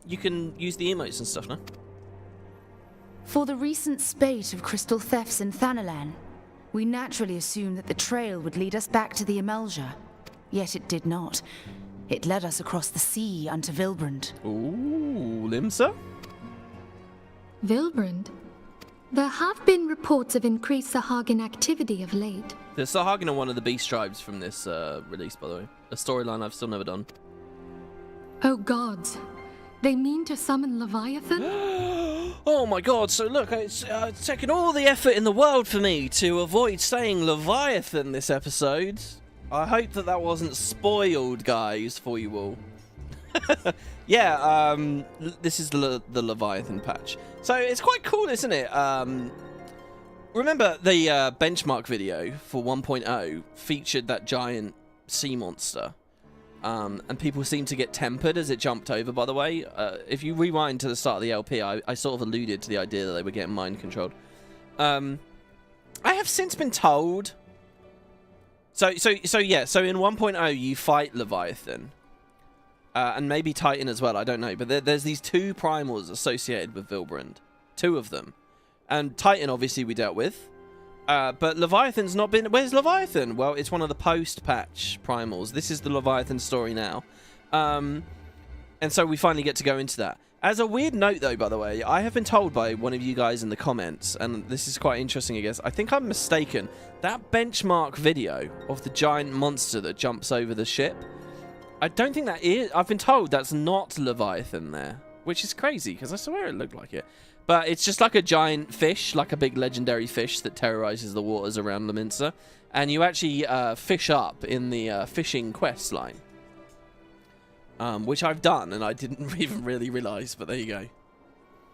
use the emotes and stuff now. For the recent spate of crystal thefts in Thanalan, we naturally assumed that the trail would lead us back to the Amalja. Yet it did not. It led us across the sea unto Vilbrand. Ooh, Limsa? Vilbrand? There have been reports of increased Sahagin activity of late. The Sahagin are one of the beast tribes from this release, by the way. A storyline I've still never done. Oh gods. They mean to summon Leviathan? Oh my god, so look, it's taken all the effort in the world for me to avoid saying Leviathan this episode. I hope that wasn't spoiled, guys, for you all. Yeah, this is the Leviathan patch. So it's quite cool, isn't it? Remember the benchmark video for 1.0 featured that giant sea monster. And people seem to get tempered as it jumped over, by the way. If you rewind to the start of the LP, I sort of alluded to the idea that they were getting mind controlled. I have since been told... So in 1.0 you fight Leviathan. And maybe Titan as well, I don't know. But there's these two primals associated with Vilbrand. Two of them. And Titan, obviously, we dealt with. But Leviathan's not been... Where's Leviathan? Well, it's one of the post-patch primals. This is the Leviathan story now. And so we finally get to go into that. As a weird note, though, by the way, I have been told by one of you guys in the comments, and this is quite interesting, I guess. I think I'm mistaken. That benchmark video of the giant monster that jumps over the ship... I don't think that is... I've been told that's not Leviathan there, which is crazy, because I swear it looked like it. But it's just like a giant fish, like a big legendary fish that terrorizes the waters around Leminster. And you actually fish up in the fishing quest line. Which I've done, and I didn't even really realize, but there you go.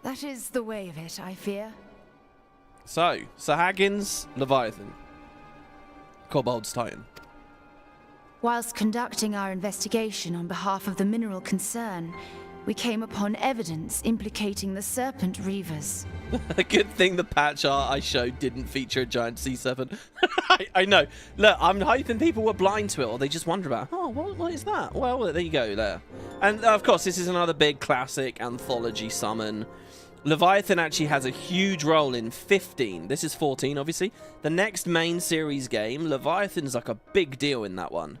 That is the way of it, I fear. So, Sahagins, Leviathan. Kobold's Titan. Whilst conducting our investigation on behalf of the mineral concern, we came upon evidence implicating the Serpent Reavers. A good thing the patch art I showed didn't feature a giant sea serpent. I know. Look, I'm hoping people were blind to it, or they just wonder about, oh, what is that? Well, there you go, there. And, of course, this is another big classic anthology summon. Leviathan actually has a huge role in 15. This is 14, obviously. The next main series game, Leviathan's like a big deal in that one.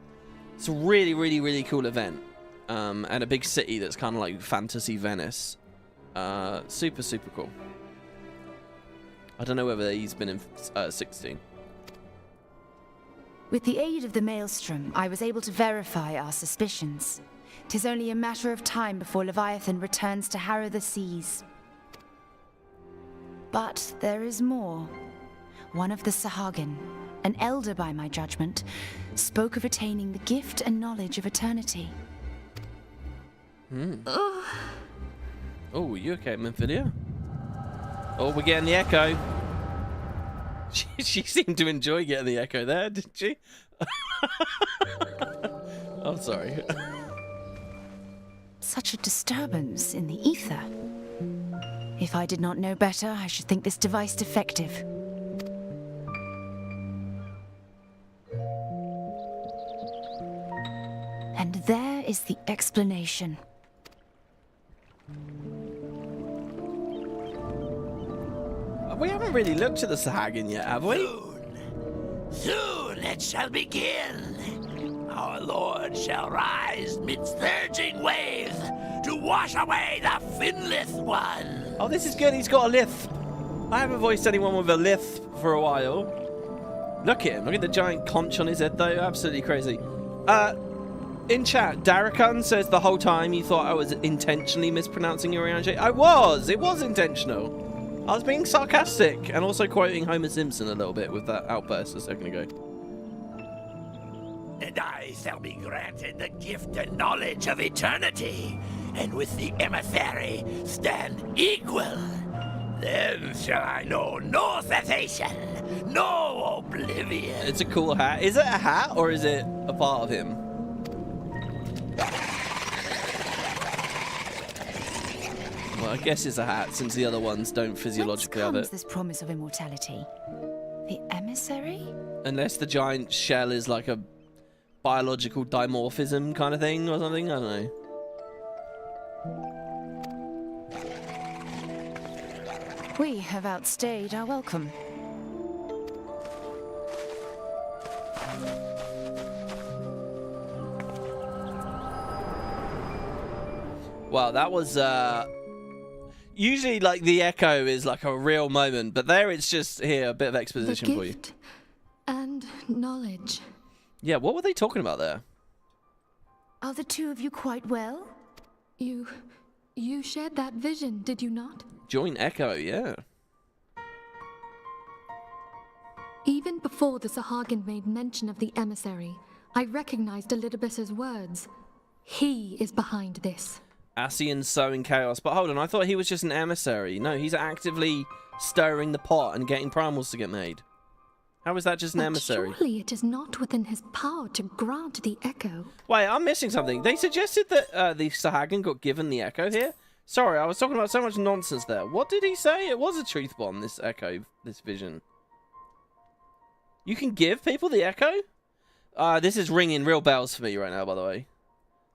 It's a really, really, really cool event. And a big city that's kind of like fantasy Venice. Super, super cool. I don't know whether he's been in 16. With the aid of the Maelstrom, I was able to verify our suspicions. 'Tis only a matter of time before Leviathan returns to harrow the seas. But there is more. One of the Sahagin, an elder by my judgment, spoke of attaining the gift and knowledge of eternity. Oh, you okay, Memphilia? Oh, we're getting the echo. She seemed to enjoy getting the echo there, didn't she? I'm sorry. Such a disturbance in the ether. If I did not know better, I should think this device defective. And there is the explanation. We haven't really looked at the Sahagin yet, have we? Soon it shall begin. Our Lord shall rise mid surging waves to wash away the finless one. Oh, this is good. He's got a lisp. I haven't voiced anyone with a lisp for a while. Look at him. Look at the giant conch on his head, though. Absolutely crazy. In chat, Darrakan says the whole time you thought I was intentionally mispronouncing Urianger. I was. It was intentional. I was being sarcastic and also quoting Homer Simpson a little bit with that outburst a second ago. And I shall be granted the gift and knowledge of eternity, and with the emissary stand equal. Then shall I know no cessation, no oblivion. It's a cool hat. Is it a hat or is it a part of him? Well, I guess it's a hat since the other ones don't physiologically have it. This promise of immortality? The emissary? Unless the giant shell is like a biological dimorphism kind of thing or something, I don't know. We have outstayed our welcome. Wow, that was usually like the echo is like a real moment, but there it's just here a bit of exposition for you. And knowledge. Yeah, what were they talking about there? Are the two of you quite well? You shared that vision, did you not? Joint echo, yeah. Even before the Sahagin made mention of the emissary, I recognized Leviabeetus' words. He is behind this. Ascian sowing chaos. But hold on, I thought he was just an emissary. No, he's actively stirring the pot and getting primals to get made. How is that just an emissary? Surely it is not within his power to grant the echo. Wait, I'm missing something. They suggested that the Sahagin got given the echo here? Sorry, I was talking about so much nonsense there. What did he say? It was a truth bomb, this echo, this vision. You can give people the echo? This is ringing real bells for me right now, by the way.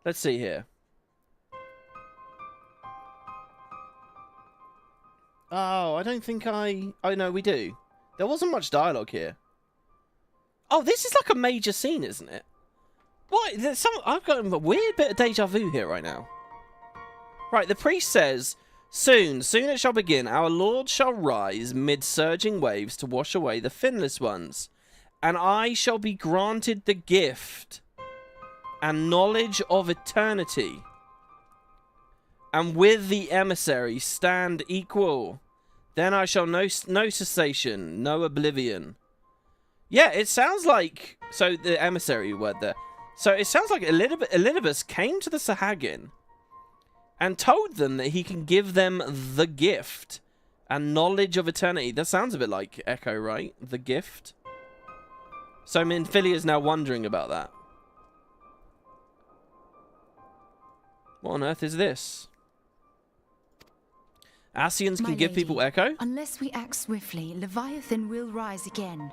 Let's see here. Oh, I don't think I... Oh, no, we do. There wasn't much dialogue here. Oh, this is like a major scene, isn't it? What? I've got a weird bit of deja vu here right now. Right, the priest says, soon it shall begin. Our Lord shall rise mid surging waves to wash away the finless ones. And I shall be granted the gift and knowledge of eternity. And with the emissary stand equal. Then I shall know no cessation, no oblivion. Yeah, it sounds like... So, the emissary word there. So, it sounds like Leviabeetus came to the Sahagin and told them that he can give them the gift and knowledge of eternity. That sounds a bit like Echo, right? The gift. So, Minfilia is now wondering about that. What on earth is this? Ascians can give people echo? Unless we act swiftly, Leviathan will rise again.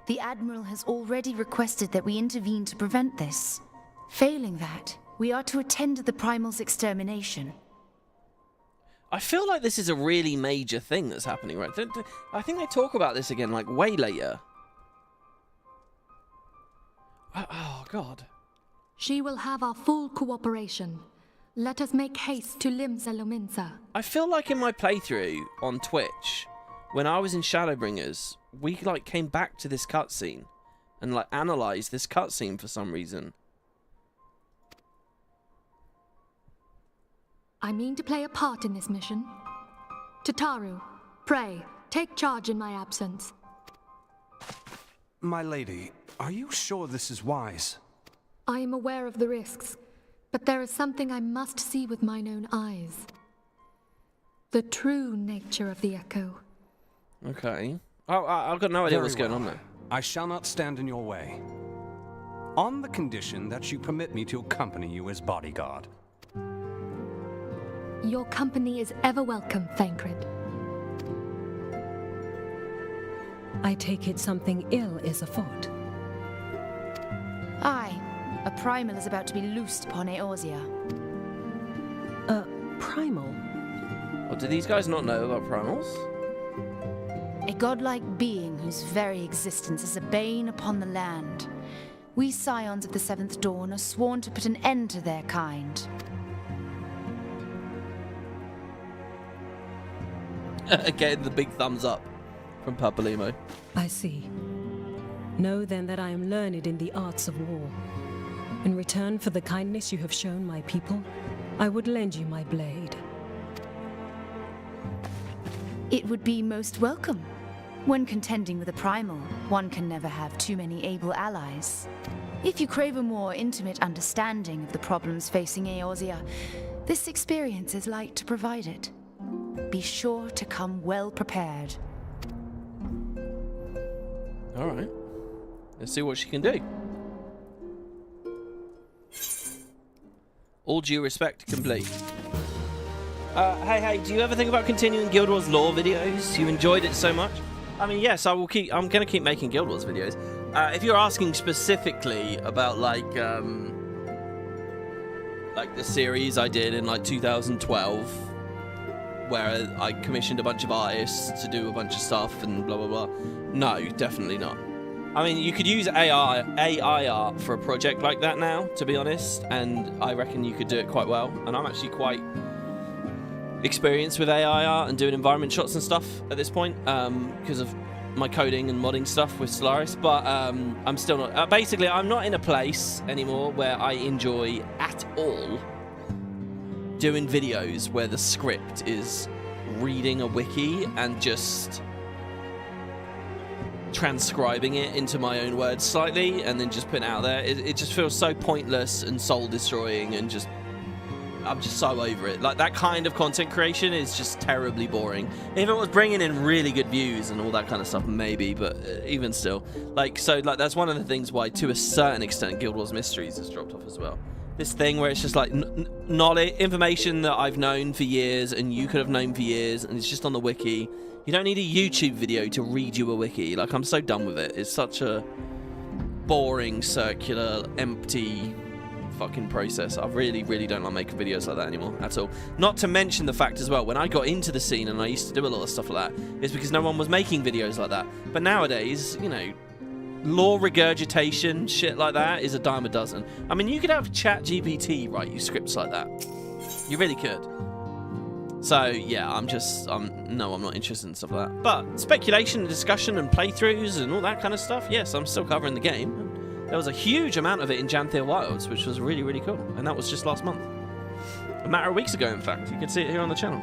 The Admiral has already requested that we intervene to prevent this. Failing that, we are to attend to the Primal's extermination. I feel like this is a really major thing that's happening, right? I think they talk about this again, like, way later. Oh, God. She will have our full cooperation. Let us make haste to Limsa Lominsa. I feel like in my playthrough on Twitch, when I was in Shadowbringers, we like came back to this cutscene and like analysed this cutscene for some reason. I mean to play a part in this mission. Tataru, pray, take charge in my absence. My lady, are you sure this is wise? I am aware of the risks, but there is something I must see with mine own eyes. The true nature of the Echo. Okay. Oh, I've got no idea what's going on there. I shall not stand in your way. On the condition that you permit me to accompany you as bodyguard. Your company is ever welcome, Thancred. I take it something ill is afoot. Aye. A Primal is about to be loosed upon Eorzea. Primal? Oh, do these guys not know about primals? A godlike being whose very existence is a bane upon the land. We scions of the Seventh Dawn are sworn to put an end to their kind. Again, the big thumbs up from Papalimo. I see. Know then that I am learned in the arts of war. In return for the kindness you have shown my people, I would lend you my blade. It would be most welcome. When contending with a Primal, one can never have too many able allies. If you crave a more intimate understanding of the problems facing Eorzea, this experience is like to provide it. Be sure to come well prepared. All right. Let's see what she can do. All due respect complete. Hey, do you ever think about continuing Guild Wars lore videos? You enjoyed it so much? I mean, yes, I'm going to keep making Guild Wars videos. If you're asking specifically about like the series I did in like 2012, where I commissioned a bunch of artists to do a bunch of stuff and blah blah blah. No, definitely not. I mean, you could use AI art for a project like that now, to be honest, and I reckon you could do it quite well. And I'm actually quite experienced with AI art and doing environment shots and stuff at this point, because of my coding and modding stuff with Solaris. But I'm still not. Basically, I'm not in a place anymore where I enjoy at all doing videos where the script is reading a wiki and just transcribing it into my own words slightly and then just putting it out there. It just feels so pointless and soul destroying, and I'm just so over it. Like, that kind of content creation is just terribly boring. If it was bringing in really good views and all that kind of stuff, maybe, but even still, that's one of the things why, to a certain extent, Guild Wars Mysteries has dropped off as well. This thing where it's just like knowledge, information that I've known for years and you could have known for years, and it's just on the wiki. You don't need a YouTube video to read you a wiki. Like, I'm so done with it. It's such a boring, circular, empty fucking process. I really, really don't like making videos like that anymore at all. Not to mention the fact as well, when I got into the scene and I used to do a lot of stuff like that, it's because no one was making videos like that. But nowadays, you know, lore regurgitation, shit like that is a dime a dozen. I mean, you could have ChatGPT write you scripts like that. You really could. So, yeah, I'm not interested in stuff like that. But speculation and discussion and playthroughs and all that kind of stuff, yes, I'm still covering the game. There was a huge amount of it in Janthir Wilds, which was really, really cool. And that was just last month. A matter of weeks ago, in fact. You can see it here on the channel.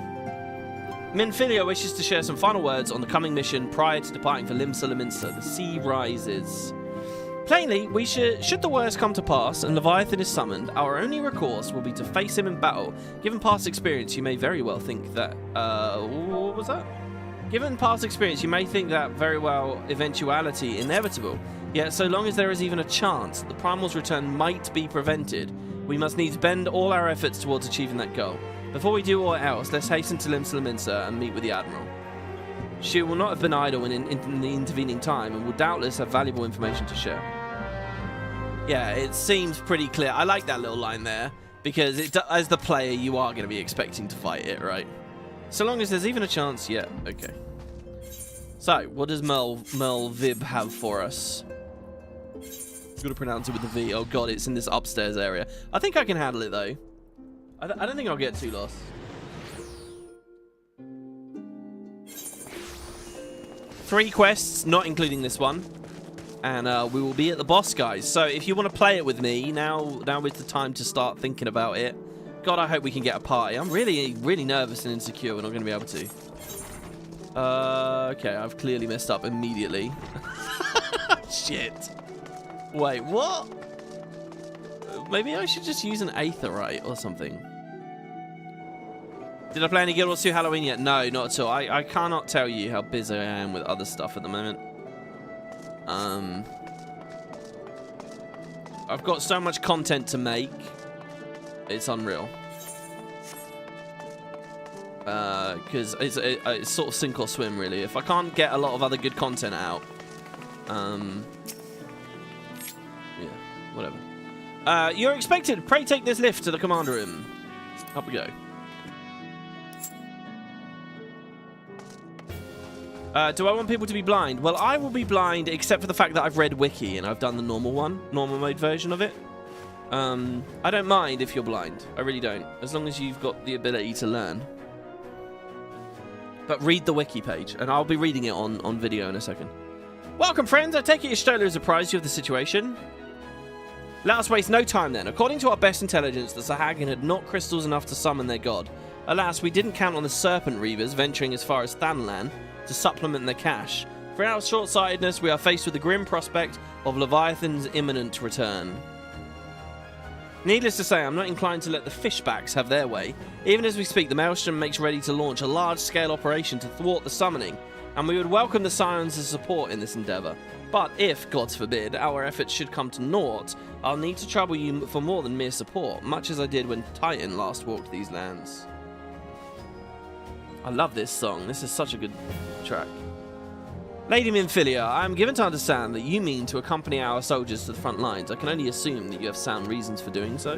Minfilia wishes to share some final words on the coming mission prior to departing for Limsa Lominsa. The sea rises. Plainly, should the worst come to pass and Leviathan is summoned, our only recourse will be to face him in battle. Given past experience, you may very well think that... what was that? Given past experience, you may think that very well eventuality inevitable. Yet, so long as there is even a chance that the Primal's return might be prevented, we must needs bend all our efforts towards achieving that goal. Before we do all else, let's hasten to Limsa Lominsa and meet with the Admiral. She will not have been idle in the intervening time and will doubtless have valuable information to share. Yeah, it seems pretty clear. I like that little line there, because as the player, you are going to be expecting to fight it, right? So long as there's even a chance, yeah, okay. So, what does Melvib have for us? I've got to pronounce it with a V. Oh god, it's in this upstairs area. I think I can handle it, though. I don't think I'll get too lost. Three quests, not including this one. And we will be at the boss, guys. So if you want to play it with me, now is the time to start thinking about it. God, I hope we can get a party. I'm really, really nervous and insecure we're not going to be able to. Okay, I've clearly messed up immediately. Shit. Wait, what? Maybe I should just use an aetherite or something. Did I play any Guild Wars 2 Halloween yet? No, not at all. I cannot tell you how busy I am with other stuff at the moment. I've got so much content to make. It's unreal. Because it's sort of sink or swim, really. If I can't get a lot of other good content out, yeah, whatever. You're expected. Pray take this lift to the commander room. Up we go. Do I want people to be blind? Well, I will be blind, except for the fact that I've read Wiki and I've done the normal mode version of it. I don't mind if you're blind. I really don't. As long as you've got the ability to learn. But read the Wiki page, and I'll be reading it on video in a second. Welcome, friends. I take it Stola has apprised you of the situation. Let us waste no time then. According to our best intelligence, the Sahagin had not crystals enough to summon their god. Alas, we didn't count on the Serpent Reavers venturing as far as Thanalan to supplement their cache. For our short-sightedness, we are faced with the grim prospect of Leviathan's imminent return. Needless to say, I'm not inclined to let the fishbacks have their way. Even as we speak, the Maelstrom makes ready to launch a large-scale operation to thwart the summoning, and we would welcome the Scions' support in this endeavour. But if, God forbid, our efforts should come to naught, I'll need to trouble you for more than mere support, much as I did when Titan last walked these lands. I love this song. This is such a good track. Lady Minfilia, I am given to understand that you mean to accompany our soldiers to the front lines. I can only assume that you have sound reasons for doing so.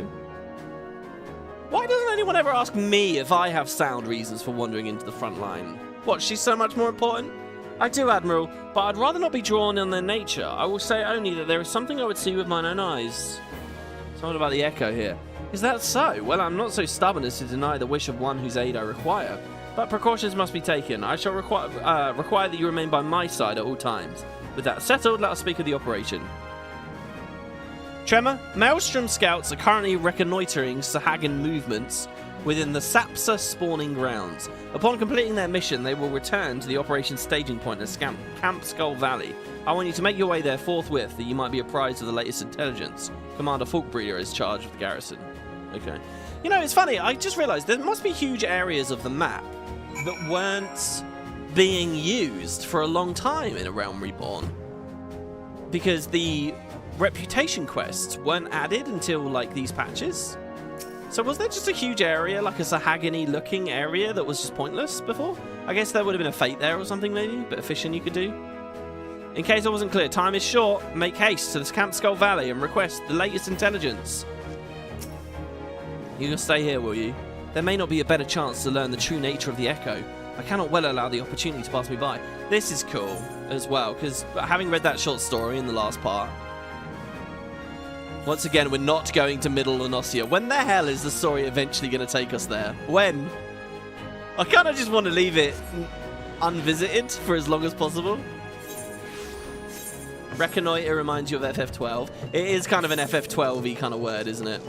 Why doesn't anyone ever ask me if I have sound reasons for wandering into the front line? What, she's so much more important? I do, Admiral, but I'd rather not be drawn on their nature. I will say only that there is something I would see with mine own eyes. Something about the echo here. Is that so? Well, I'm not so stubborn as to deny the wish of one whose aid I require. But precautions must be taken. I shall require that you remain by my side at all times. With that settled, let us speak of the operation. Trema, Maelstrom scouts are currently reconnoitering Sahagin movements within the Sapsa spawning grounds. Upon completing their mission, they will return to the operation staging point at Camp Skull Valley. I want you to make your way there forthwith, that you might be apprised of the latest intelligence. Commander Falkbreeder is charged with the garrison. Okay. You know, it's funny, I just realised there must be huge areas of the map that weren't being used for a long time in A Realm Reborn. Because the reputation quests weren't added until, like, these patches. So was there just a huge area, like a Sahagin-y looking area that was just pointless before? I guess there would have been a fate there or something maybe, a bit of fishing you could do. In case I wasn't clear, time is short. Make haste to this Camp Skull Valley and request the latest intelligence. You can stay here, will you? There may not be a better chance to learn the true nature of the Echo. I cannot well allow the opportunity to pass me by. This is cool as well, because having read that short story in the last part, once again, we're not going to Middle Enosia. When the hell is the story eventually going to take us there? When? I kind of just want to leave it unvisited for as long as possible. Reconnoiter reminds you of FF12. It is kind of an FF12-y kind of word, isn't it?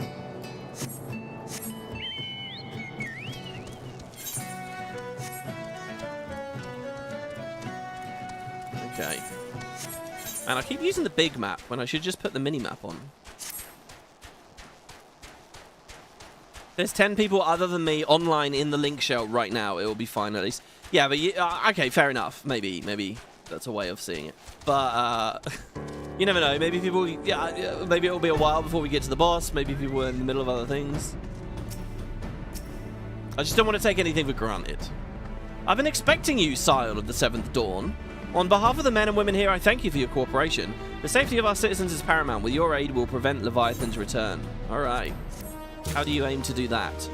Okay. And I keep using the big map when I should just put the mini map on. There's 10 people other than me online in the link shell right now. It will be fine at least. Yeah, but okay, fair enough. Maybe that's a way of seeing it. But you never know. Maybe people. Yeah, maybe it'll be a while before we get to the boss. Maybe people are in the middle of other things. I just don't want to take anything for granted. I've been expecting you, Scion of the Seventh Dawn. On behalf of the men and women here, I thank you for your cooperation. The safety of our citizens is paramount. With your aid, we'll prevent Leviathan's return. Alright. How do you aim to do that?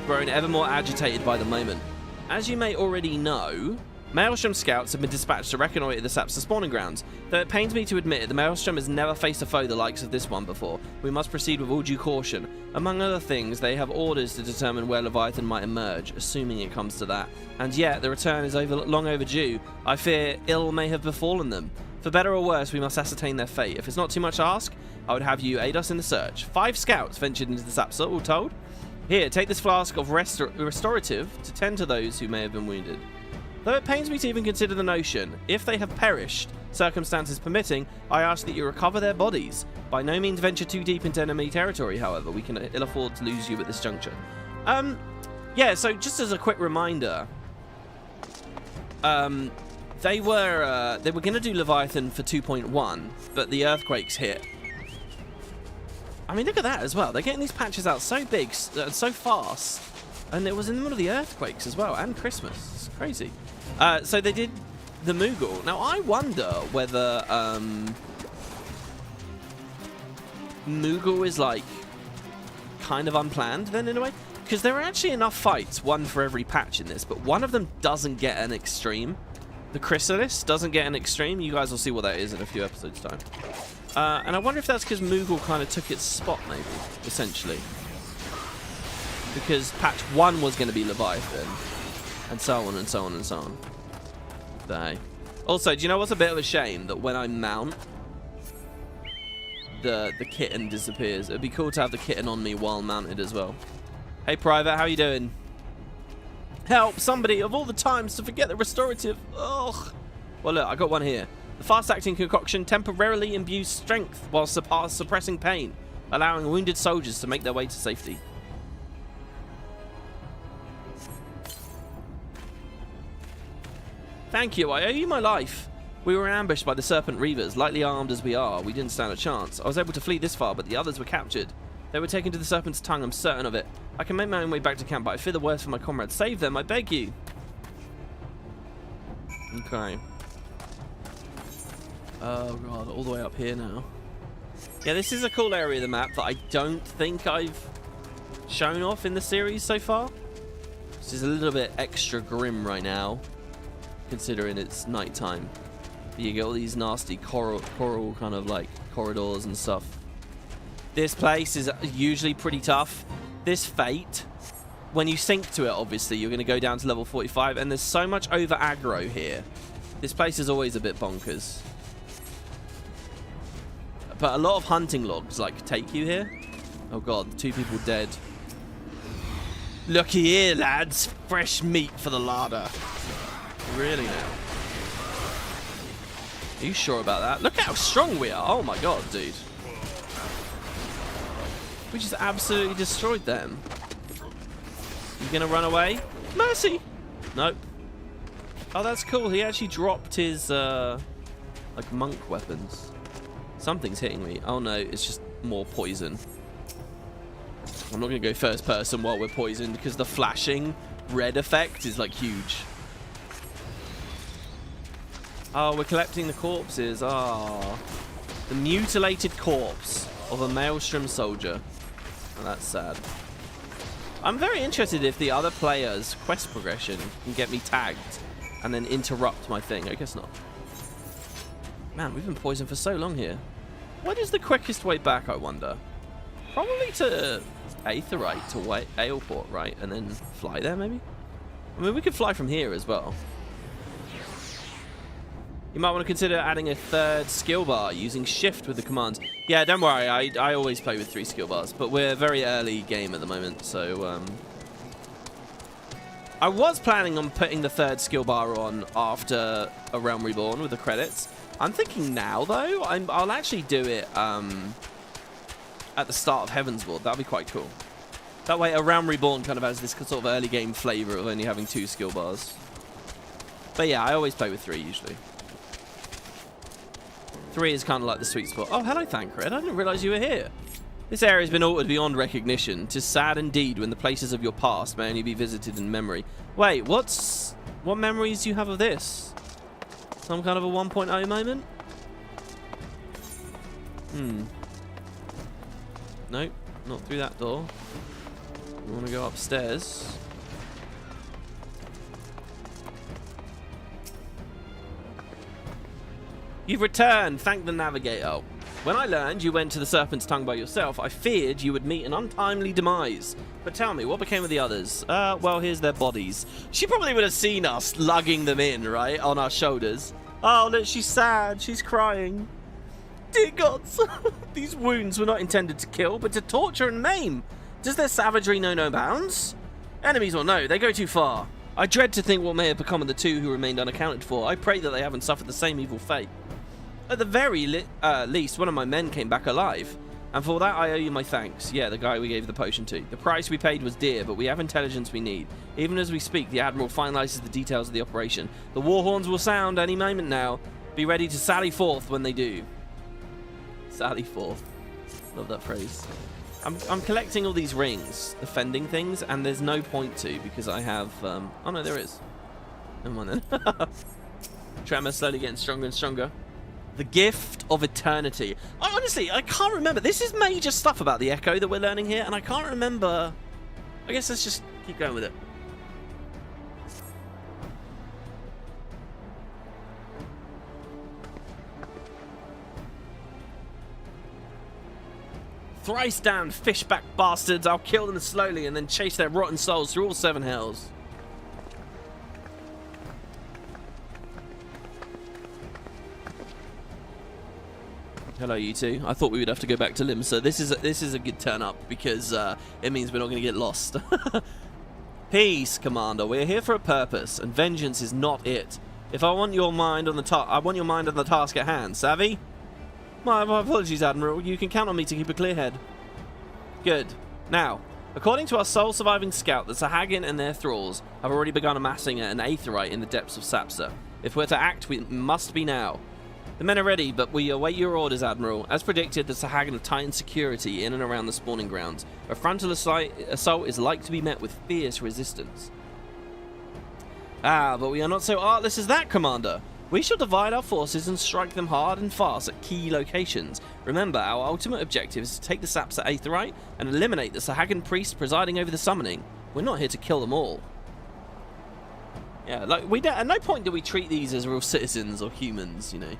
Grown ever more agitated by the moment. As you may already know, Maelstrom scouts have been dispatched to reconnoiter the Sapsa spawning grounds. Though it pains me to admit it, the Maelstrom has never faced a foe the likes of this one before. We must proceed with all due caution. Among other things, they have orders to determine where Leviathan might emerge, assuming it comes to that. And yet, the return is long overdue. I fear ill may have befallen them. For better or worse, we must ascertain their fate. If it's not too much to ask, I would have you aid us in the search. 5 scouts ventured into the Sapsa, all told. Here, take this flask of restorative to tend to those who may have been wounded. Though it pains me to even consider the notion, if they have perished, Circumstances permitting, I ask that you recover their bodies. By no means venture too deep into enemy territory, however. We can ill afford to lose you at this juncture. Yeah, so just as a quick reminder, they were going to do Leviathan for 2.1, but the earthquakes hit. I mean, look at that as well. They're getting these patches out so big, so fast, and it was in the middle of the earthquakes as well, and Christmas. It's crazy. So they did the Moogle. Now, I wonder whether Moogle is, like, kind of unplanned then, in a way. Because there are actually enough fights, one for every patch in this, but one of them doesn't get an extreme. The Chrysalis doesn't get an extreme. You guys will see what that is in a few episodes' time. And I wonder if that's because Moogle kind of took its spot, maybe, essentially. Because patch 1 was going to be Leviathan, and so on and so on and so on. Also, do you know what's a bit of a shame? That when I mount, the kitten disappears. It'd be cool to have the kitten on me while mounted as well. Hey, Private, how you doing? Help, somebody, of all the times to forget the restorative. Ugh. Well, look, I got one here. The fast-acting concoction temporarily imbues strength while suppressing pain, allowing wounded soldiers to make their way to safety. Thank you, I owe you my life. We were ambushed by the Serpent Reavers, lightly armed as we are. We didn't stand a chance. I was able to flee this far, but the others were captured. They were taken to the Serpent's Tongue, I'm certain of it. I can make my own way back to camp, but I fear the worst for my comrades. Save them, I beg you. Okay. Oh god, all the way up here now. Yeah, this is a cool area of the map that I don't think I've shown off in the series so far. This is a little bit extra grim right now, considering it's nighttime. You get all these nasty coral kind of like corridors and stuff. This place is usually pretty tough. This Fate, when you sink to it, obviously, you're going to go down to level 45, and there's so much over aggro here. This place is always a bit bonkers. But a lot of hunting logs, like, take you here. Oh god, 2 people dead. Looky here, lads. Fresh meat for the larder. Really now? Are you sure about that? Look how strong we are. Oh my god, dude. We just absolutely destroyed them. You gonna run away? Mercy! Nope. Oh, that's cool. He actually dropped his, like, monk weapons. Something's hitting me. Oh no, it's just more poison. I'm not gonna go first person while we're poisoned because the flashing red effect is, like, huge. Oh, we're collecting the corpses. Ah, the mutilated corpse of a Maelstrom soldier. Oh, that's sad. I'm very interested if the other players' quest progression can get me tagged and then interrupt my thing. I guess not. Man, we've been poisoned for so long here. What is the quickest way back, I wonder? Probably to Aetherite, to Aleport, right? And then fly there, maybe? I mean, we could fly from here as well. You might want to consider adding a 3rd skill bar using shift with the commands. Yeah, don't worry, I always play with 3 skill bars, but we're very early game at the moment, so I was planning on putting the 3rd skill bar on after A Realm Reborn with the credits. I'm thinking now, though, I'll actually do it at the start of Heavensward. That'll be quite cool. That way, A Realm Reborn kind of has this sort of early game flavor of only having 2 skill bars. But yeah, I always play with 3 usually. 3 is kind of like the sweet spot. Oh, hello, Thancred. I didn't realize you were here. This area has been altered beyond recognition. 'Tis sad indeed when the places of your past may only be visited in memory. Wait, what memories do you have of this? Some kind of a 1.0 moment? Nope, not through that door. We want to go upstairs. You've returned, thank the navigator. When I learned you went to the Serpent's Tongue by yourself, I feared you would meet an untimely demise. But tell me, what became of the others? Well, here's their bodies. She probably would have seen us lugging them in, right, on our shoulders. Oh, look, she's sad, she's crying. Dear gods, these wounds were not intended to kill, but to torture and maim. Does their savagery know no bounds? Enemies or no, they go too far. I dread to think what may have become of the 2 who remained unaccounted for. I pray that they haven't suffered the same evil fate. At the very least, one of my men came back alive. And for that, I owe you my thanks. Yeah, the guy we gave the potion to. The price we paid was dear, but we have intelligence we need. Even as we speak, the Admiral finalizes the details of the operation. The war horns will sound any moment now. Be ready to sally forth when they do. Sally forth. Love that phrase. I'm collecting all these rings, the fending things, and there's no point to because I have... oh, no, there is. Never mind then. Trema slowly getting stronger and stronger. The gift of eternity. Honestly, I can't remember. This is major stuff about the Echo that we're learning here, and I can't remember. I guess let's just keep going with it. Thrice damned fishback bastards. I'll kill them slowly and then chase their rotten souls through all 7 hells. Hello, you two. I thought we would have to go back to Limsa. This is a good turn up because it means we're not going to get lost. Peace, Commander. We're here for a purpose, and vengeance is not it. If I want your mind on the task at hand. Savvy? My apologies, Admiral. You can count on me to keep a clear head. Good. Now, according to our sole surviving scout, the Sahagin and their thralls have already begun amassing an aetheryte in the depths of Sapsa. If we're to act, we must be now. The men are ready, but we await your orders, Admiral. As predicted, the Sahagin have tightened security in and around the spawning grounds. A frontal assault is like to be met with fierce resistance. Ah, but we are not so artless as that, Commander. We shall divide our forces and strike them hard and fast at key locations. Remember, our ultimate objective is to take the Sapsa aetheryte and eliminate the Sahagin priest presiding over the summoning. We're not here to kill them all. Yeah, like at no point do we treat these as real citizens or humans, you know.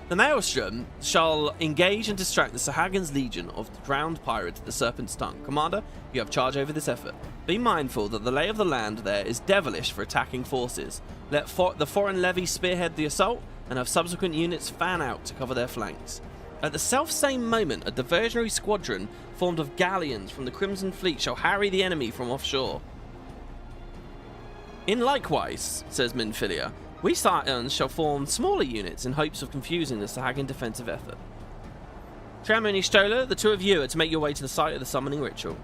The Maelstrom shall engage and distract the Sahagin's legion of the drowned pirates at the Serpent's Tongue. Commander, you have charge over this effort. Be mindful that the lay of the land there is devilish for attacking forces. Let the foreign levy spearhead the assault and have subsequent units fan out to cover their flanks. At the self-same moment, a diversionary squadron formed of galleons from the Crimson Fleet shall harry the enemy from offshore. In likewise, says Minfilia, we Sartans shall form smaller units in hopes of confusing the Sahagin defensive effort. Trema and Y'shtola, the two of you are to make your way to the site of the summoning ritual.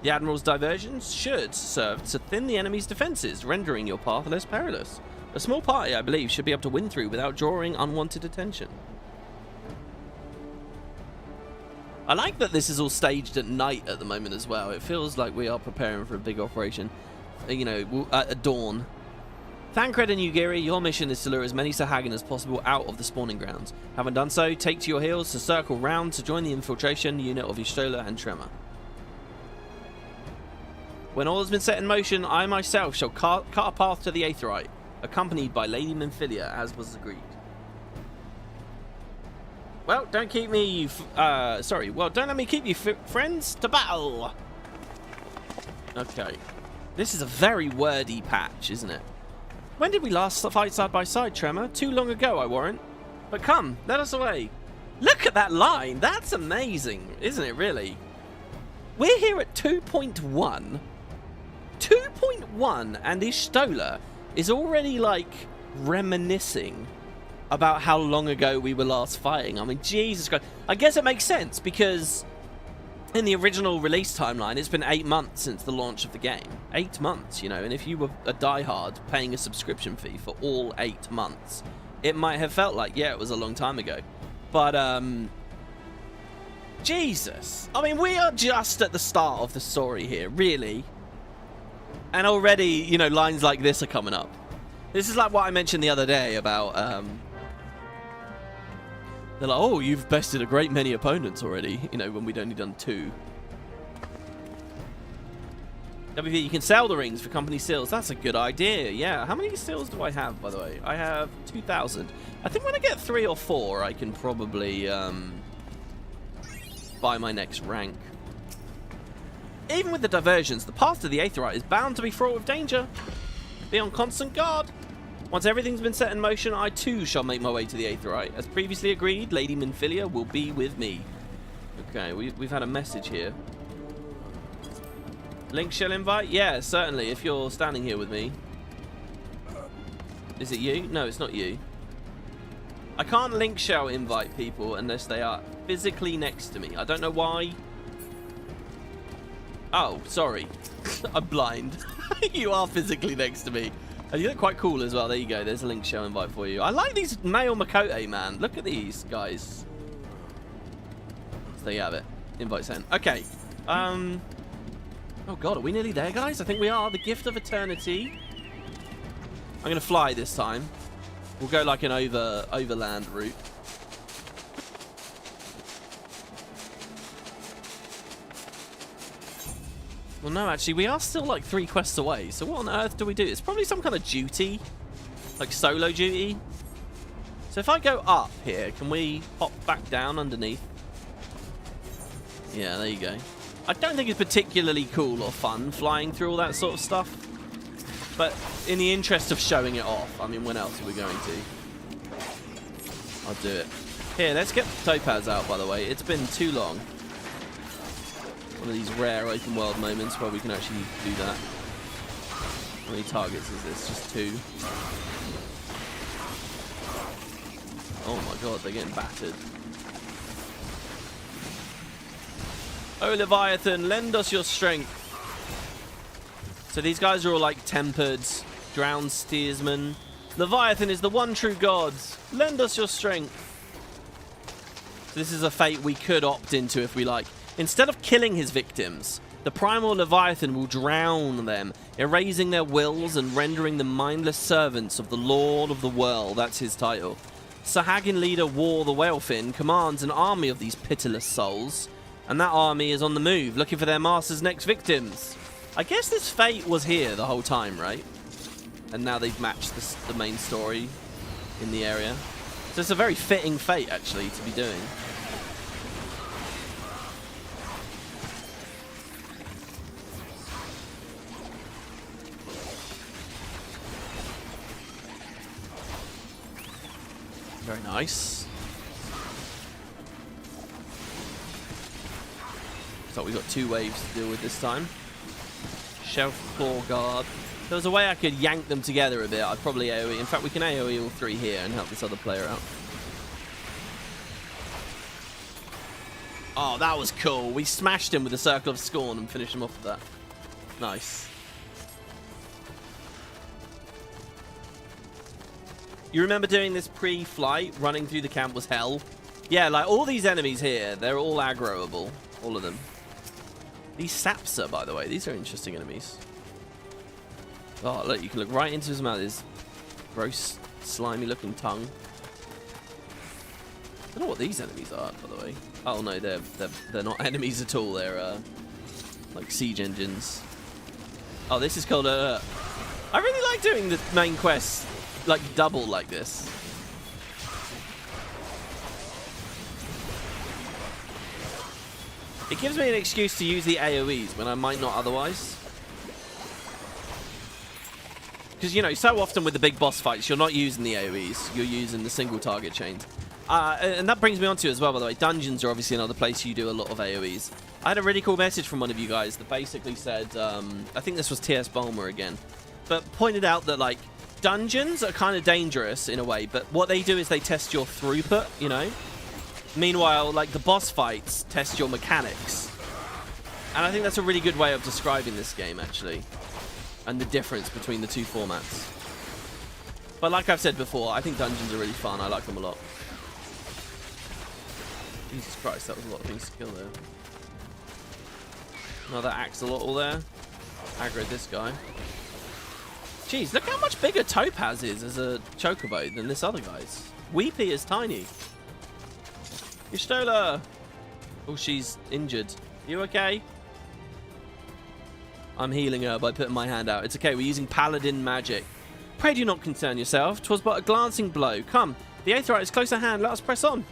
The Admiral's diversions should serve to thin the enemy's defences, rendering your path less perilous. A small party, I believe, should be able to win through without drawing unwanted attention. I like that this is all staged at night at the moment as well. It feels like we are preparing for a big operation, you know, at dawn. Thancred and Ugiri, your mission is to lure as many Sahagin as possible out of the spawning grounds. Having done so, take to your heels to circle round to join the infiltration unit of Y'shtola and Trema. When all has been set in motion, I myself shall cut a path to the aetheryte, accompanied by Lady Minfilia, as was agreed. Well, don't keep me, don't let me keep you friends to battle. Okay. This is a very wordy patch, isn't it? When did we last fight side by side, Trema? Too long ago, I warrant. But come, let us away. Look at that line. That's amazing, isn't it, really? We're here at 2.1. 2.1, and Y'shtola is already, like, reminiscing about how long ago we were last fighting. I mean, Jesus Christ. I guess it makes sense, because in the original release timeline, it's been 8 months since the launch of the game. 8 months, you know, and if you were a diehard paying a subscription fee for all 8 months, it might have felt like, yeah, it was a long time ago. But, Jesus. I mean, we are just at the start of the story here, really. And already, you know, lines like this are coming up. This is like what I mentioned the other day about, they're like, oh, you've bested a great many opponents already, you know, when we'd only done 2. WP, you can sell the rings for company seals. That's a good idea, yeah. How many seals do I have, by the way? I have 2,000. I think when I get 3 or 4, I can probably buy my next rank. Even with the diversions, the path to the aetheryte is bound to be fraught with danger. Be on constant guard. Once everything's been set in motion, I too shall make my way to the aetheryte. As previously agreed, Lady Minfilia will be with me. Okay, we've had a message here. Link shall invite? Yeah, certainly, if you're standing here with me. Is it you? No, it's not you. I can't link shell invite people unless they are physically next to me. I don't know why. Oh, sorry. I'm blind. You are physically next to me. And you look quite cool as well. There you go. There's a link shell invite for you. I like these male Makote, man. Look at these guys. So there you have it. Invite sent. Okay. Oh god, are we nearly there, guys? I think we are. The Gift of Eternity. I'm going to fly this time. We'll go like an overland route. Well, no, actually, we are still like 3 quests away. So what on earth do we do? It's probably some kind of duty. Like solo duty. So if I go up here, can we hop back down underneath? Yeah, there you go. I don't think it's particularly cool or fun flying through all that sort of stuff. But in the interest of showing it off, I mean, when else are we going to? I'll do it. Here, let's get Topaz out, by the way. It's been too long. One of these rare open world moments where we can actually do that. How many targets is this? Just 2. Oh my god, they're getting battered. Oh, Leviathan, lend us your strength. So these guys are all like tempered, drowned steersmen. Leviathan is the one true god. Lend us your strength. So this is a fate we could opt into if we like. Instead of killing his victims, the Primal Leviathan will drown them, erasing their wills and rendering them mindless servants of the Lord of the World. That's his title. Sahagin leader War the Whalefin commands an army of these pitiless souls, and that army is on the move, looking for their master's next victims. I guess this fate was here the whole time, right? And now they've matched the main story in the area. So it's a very fitting fate, actually, to be doing. Very nice. So we've got 2 waves to deal with this time. Shelf Claw Guard. If there was a way I could yank them together a bit, I'd probably AoE. In fact, we can AoE all 3 here and help this other player out. Oh, that was cool. We smashed him with the Circle of Scorn and finished him off with that. Nice. You remember doing this pre-flight? Running through the camp was hell. Yeah, like all these enemies here, they're all aggroable. All of them. These Sapsa, by the way, these are interesting enemies. Oh, look, you can look right into his mouth. His gross, slimy-looking tongue. I don't know what these enemies are, by the way. Oh no, they're not enemies at all. They're like siege engines. Oh, this is called I really like doing the main quests like double like this. It gives me an excuse to use the AoEs when I might not otherwise. Because, you know, so often with the big boss fights, you're not using the AoEs. You're using the single target chains. And that brings me on to as well, by the way. Dungeons are obviously another place you do a lot of AoEs. I had a really cool message from one of you guys that basically said, I think this was T.S. Bulmer again, but pointed out that, like, dungeons are kind of dangerous in a way, but what they do is they test your throughput, you know? Meanwhile, like, the boss fights test your mechanics. And I think that's a really good way of describing this game, actually. And the difference between the 2 formats. But like I've said before, I think dungeons are really fun. I like them a lot. Jesus Christ, that was a lot of things to kill there. Another axolotl there. Aggro this guy. Jeez, look how much bigger Topaz is as a chocobo than this other guy's. Weepy is tiny. Y'shtola! Oh, she's injured. You okay? I'm healing her by putting my hand out. It's okay, we're using paladin magic. Pray do not concern yourself. 'Twas but a glancing blow. Come, the Aetheryte is close at hand. Let us press on.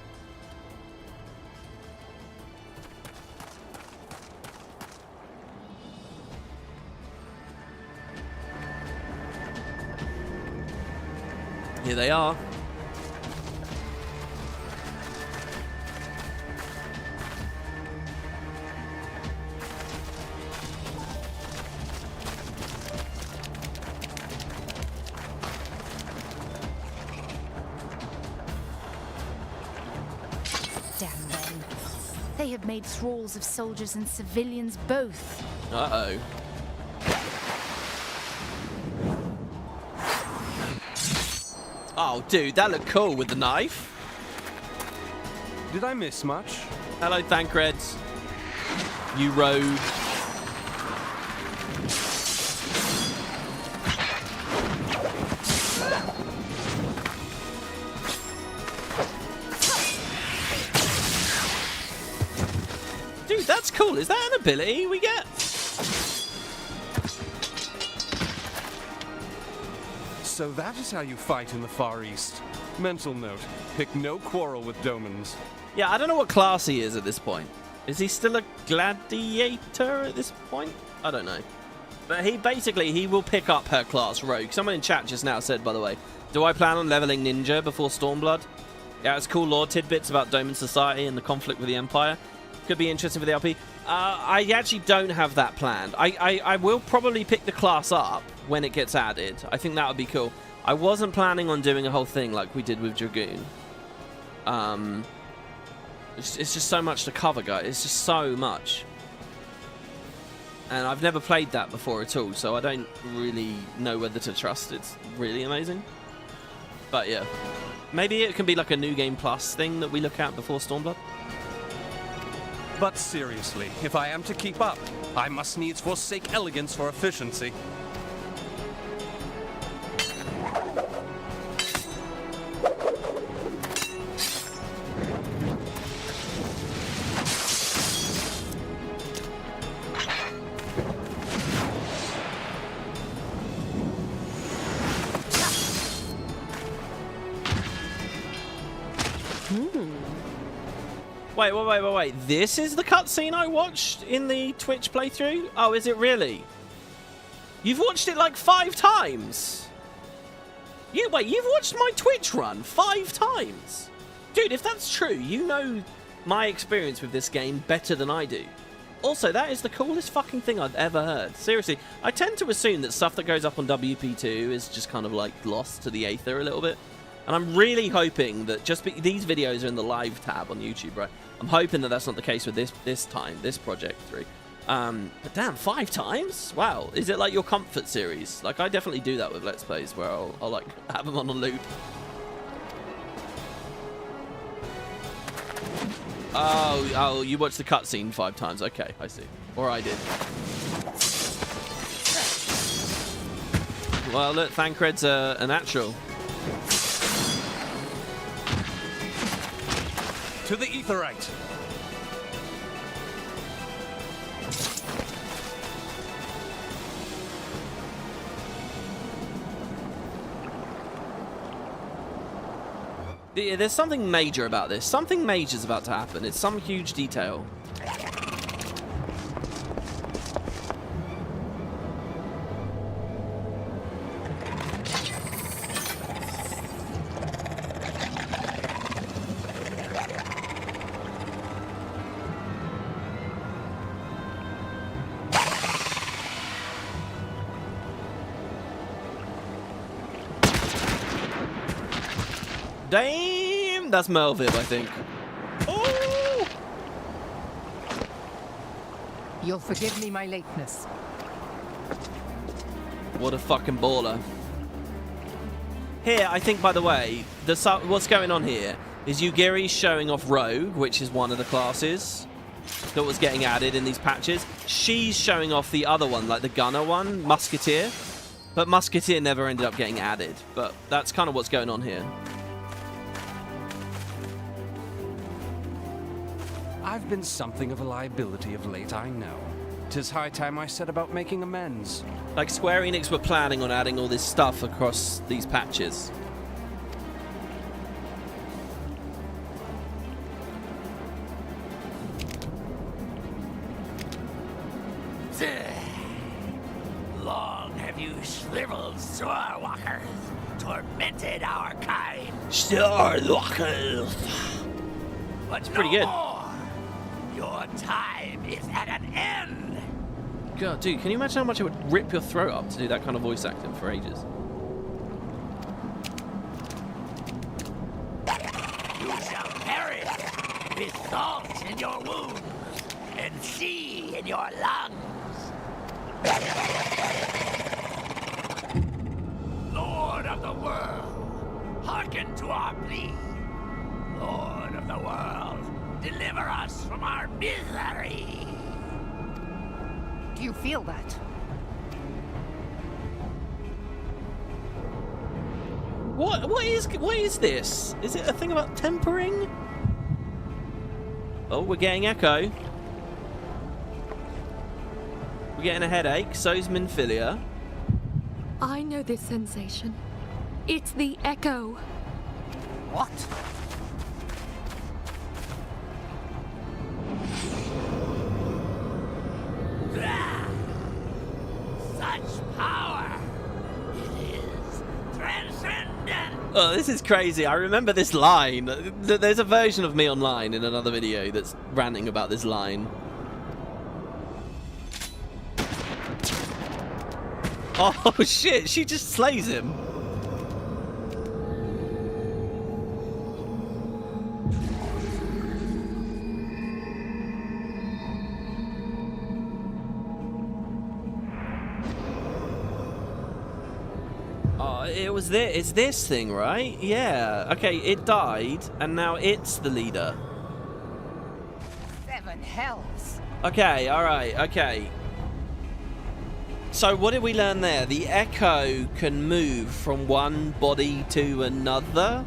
Here they are. They have made thralls of soldiers and civilians both. Uh-oh. Oh, dude, that looked cool with the knife. Did I miss much? Hello, Thankreds. You rogue. Dude, that's cool. Is that an ability we get? So that is how you fight in the Far East. Mental note, pick no quarrel with Domans. Yeah, I don't know what class he is at this point. Is he still a gladiator at this point? I don't know. But he will pick up her class rogue. Someone in chat just now said, by the way, do I plan on leveling ninja before Stormblood? Yeah, it's cool lore tidbits about Doman society and the conflict with the Empire. Could be interesting for the LP. I actually don't have that planned. I will probably pick the class up when it gets added. I think that would be cool. I wasn't planning on doing a whole thing like we did with Dragoon. It's just so much to cover, guys. It's just so much. And I've never played that before at all, so I don't really know whether to trust. It's really amazing. But yeah. Maybe it can be like a New Game Plus thing that we look at before Stormblood. But seriously, if I am to keep up, I must needs forsake elegance for efficiency. Wait. This is the cutscene I watched in the Twitch playthrough? Oh, is it really? You've watched it like 5 times? You've watched my Twitch run 5 times? Dude, if that's true, you know my experience with this game better than I do. Also, that is the coolest fucking thing I've ever heard. Seriously, I tend to assume that stuff that goes up on WP2 is just kind of like lost to the aether a little bit. And I'm really hoping that these videos are in the live tab on YouTube, right? I'm hoping that that's not the case with this project 3. But damn, 5 times? Wow. Is it like your comfort series? Like, I definitely do that with Let's Plays, where I'll like have them on a loop. Oh, you watched the cutscene 5 times. Okay, I see. Or I did. Well, look, Thancred's a natural. To the Aetherite! Yeah, there's something major about this. Something major's about to happen. It's some huge detail. Damn! That's Melvib, I think. Oh! You'll forgive me my lateness. What a fucking baller. Here, I think, by the way, what's going on here is Yugiri's showing off Rogue, which is one of the classes that was getting added in these patches. She's showing off the other one, like the gunner one, Musketeer. But Musketeer never ended up getting added. But that's kind of what's going on here. I've been something of a liability of late, I know. 'Tis high time I set about making amends. Like Square Enix were planning on adding all this stuff across these patches. Long have you shriveled Starwalkers, tormented our kind. Starwalkers. But pretty good. More. Your time is at an end. God, dude, can you imagine how much it would rip your throat up to do that kind of voice acting for ages? You shall perish with salt in your wounds and sea in your lungs. Lord of the world, hearken to our plea. Lord of the world, deliver us from our misery. Do you feel that? What is this? Is it a thing about tempering? Oh, we're getting echo. We're getting a headache. So's Minfilia. I know this sensation. It's the echo. What? Such power! It is transcendent! Oh, this is crazy. I remember this line. There's a version of me online in another video that's ranting about this line. Oh shit, she just slays him. It's this thing, right? Yeah. Okay, it died, and now it's the leader. 7 hells. Okay, alright, okay. So what did we learn there? The echo can move from one body to another?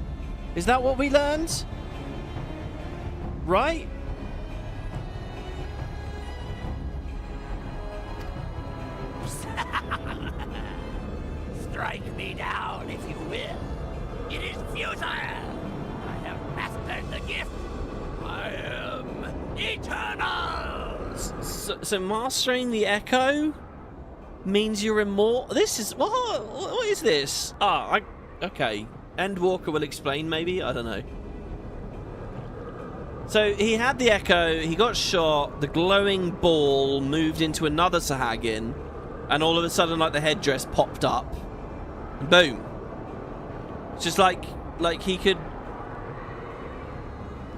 Is that what we learned? Right? Strike me down if you will. It is futile. I have mastered the gift. I am eternal. So mastering the echo means you're immortal. This is what is this? Okay. Endwalker will explain, maybe. I don't know. So he had the echo. He got shot. The glowing ball moved into another Sahagin, and all of a sudden, like the headdress popped up. And boom. It's just like he could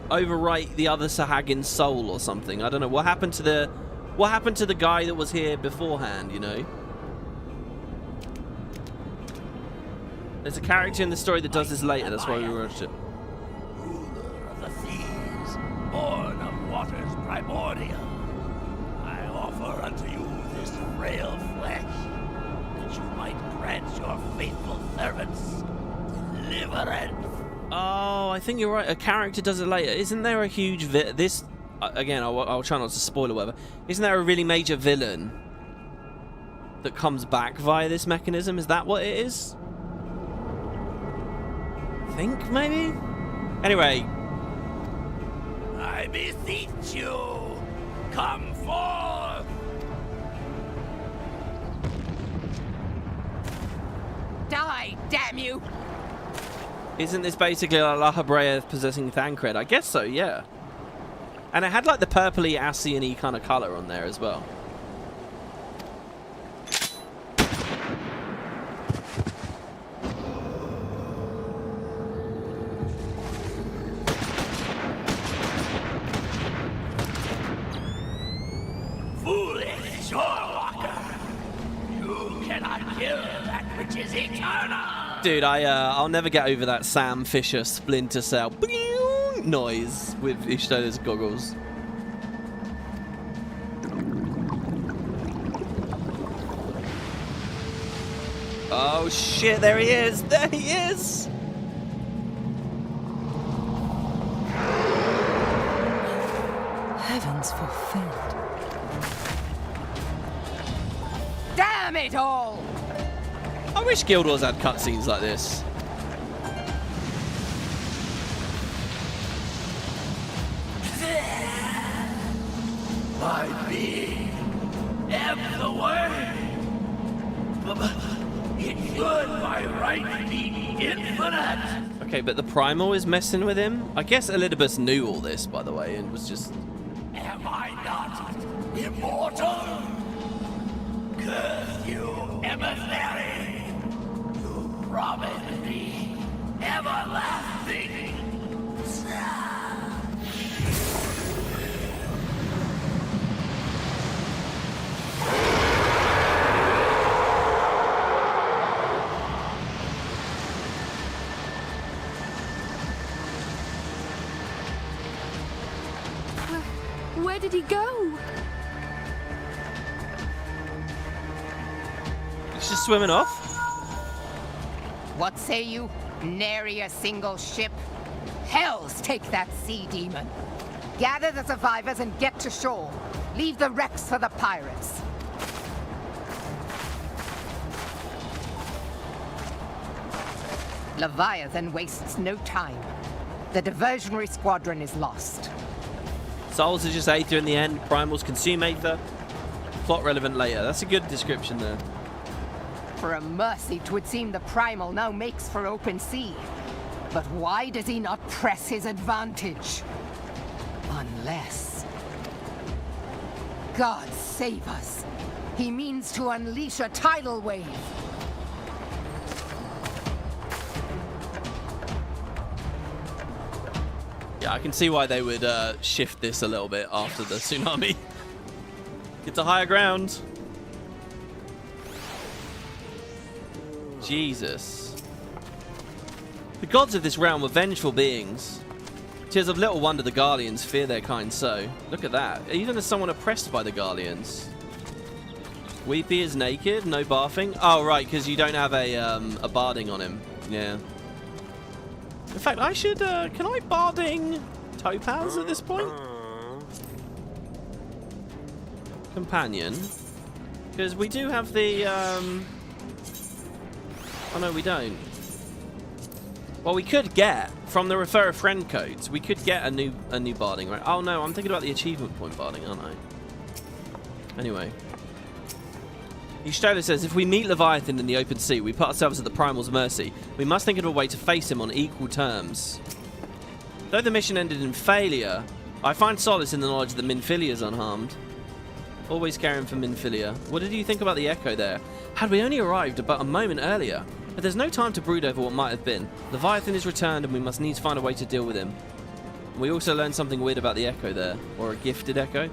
overwrite the other Sahagin's soul or something. I don't know what happened to the guy that was here beforehand, you know. There's a character in the story that does this later, that's why we watched it. Ruler of the seas, born of waters primordial, I offer unto you this frail flesh, that you might grant your faithful servants deliverance. Oh, I think you're right. A character does it later. Isn't there a huge this? Again, I'll try not to spoil or whatever. Isn't there a really major villain that comes back via this mechanism? Is that what it is? I think maybe. Anyway, I beseech you, come forth. Die, damn you! isn't this basically like La Habrea possessing Thancred? I guess so, yeah. And it had like the purpley, Ascian-y kind of color on there as well. Foolish shorewalker! You cannot kill that which is eternal! Dude, I'll never get over that Sam Fisher Splinter Cell noise with Ishtola's goggles. Oh shit, there he is! There he is! Heavens fulfilled. Damn it all! I wish Guild Wars had cutscenes like this. My being ebbs away. It should by right be infinite. Okay, but the Primal is messing with him? I guess Leviabeetus knew all this, by the way, and was just... Am I not immortal? Curse you, emissary! You promised me everlasting. Where did he go? He's just swimming off. What say you? Nary a single ship? Hells take that sea demon. Gather the survivors and get to shore. Leave the wrecks for the pirates. Leviathan wastes no time. The diversionary squadron is lost. Souls is just Aether in the end. Primal's consume Aether. Plot relevant later. That's a good description there. For a mercy, 'twould seem the Primal now makes for open sea. But why does he not press his advantage? Unless... God save us. He means to unleash a tidal wave. Yeah, I can see why they would shift this a little bit after the tsunami. Get to higher ground. Jesus. The gods of this realm are vengeful beings. 'Tis of little wonder the Guardians fear their kind so. Look at that. Even as someone oppressed by the Guardians. Weepy is naked, no bathing. Oh, right, because you don't have a barding on him. Yeah. In fact, I should, can I barding Topaz at this point? Companion. Because we do have the, oh no, we don't. Well, we could get, from the refer a friend codes, we could get a new barding, right? Oh no, I'm thinking about the achievement point barding, aren't I? Anyway. Yustola says, if we meet Leviathan in the open sea, we put ourselves at the Primal's mercy. We must think of a way to face him on equal terms. Though the mission ended in failure, I find solace in the knowledge that Minfilia is unharmed. Always caring for Minfilia. What did you think about the echo there? Had we only arrived about a moment earlier? But there's no time to brood over what might have been. Leviathan is returned and we must needs find a way to deal with him. We also learned something weird about the echo there. Or a gifted echo.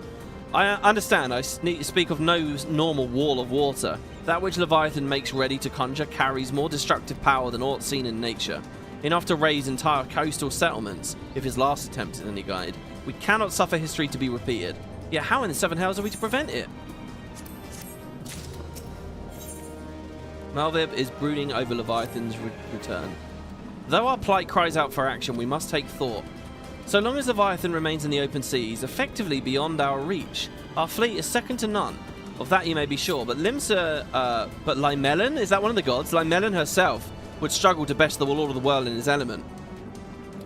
I understand, I speak of no normal wall of water. That which Leviathan makes ready to conjure carries more destructive power than aught seen in nature. Enough to raise entire coastal settlements, if his last attempt is any guide. We cannot suffer history to be repeated. Yet how in the seven hells are we to prevent it? Malvib is brooding over Leviathan's return. Though our plight cries out for action, we must take thought. So long as Leviathan remains in the open seas, effectively beyond our reach, our fleet is second to none. Of that you may be sure, but but Lymelin, is that one of the gods? Lymelin herself would struggle to best the Lord of the World in his element.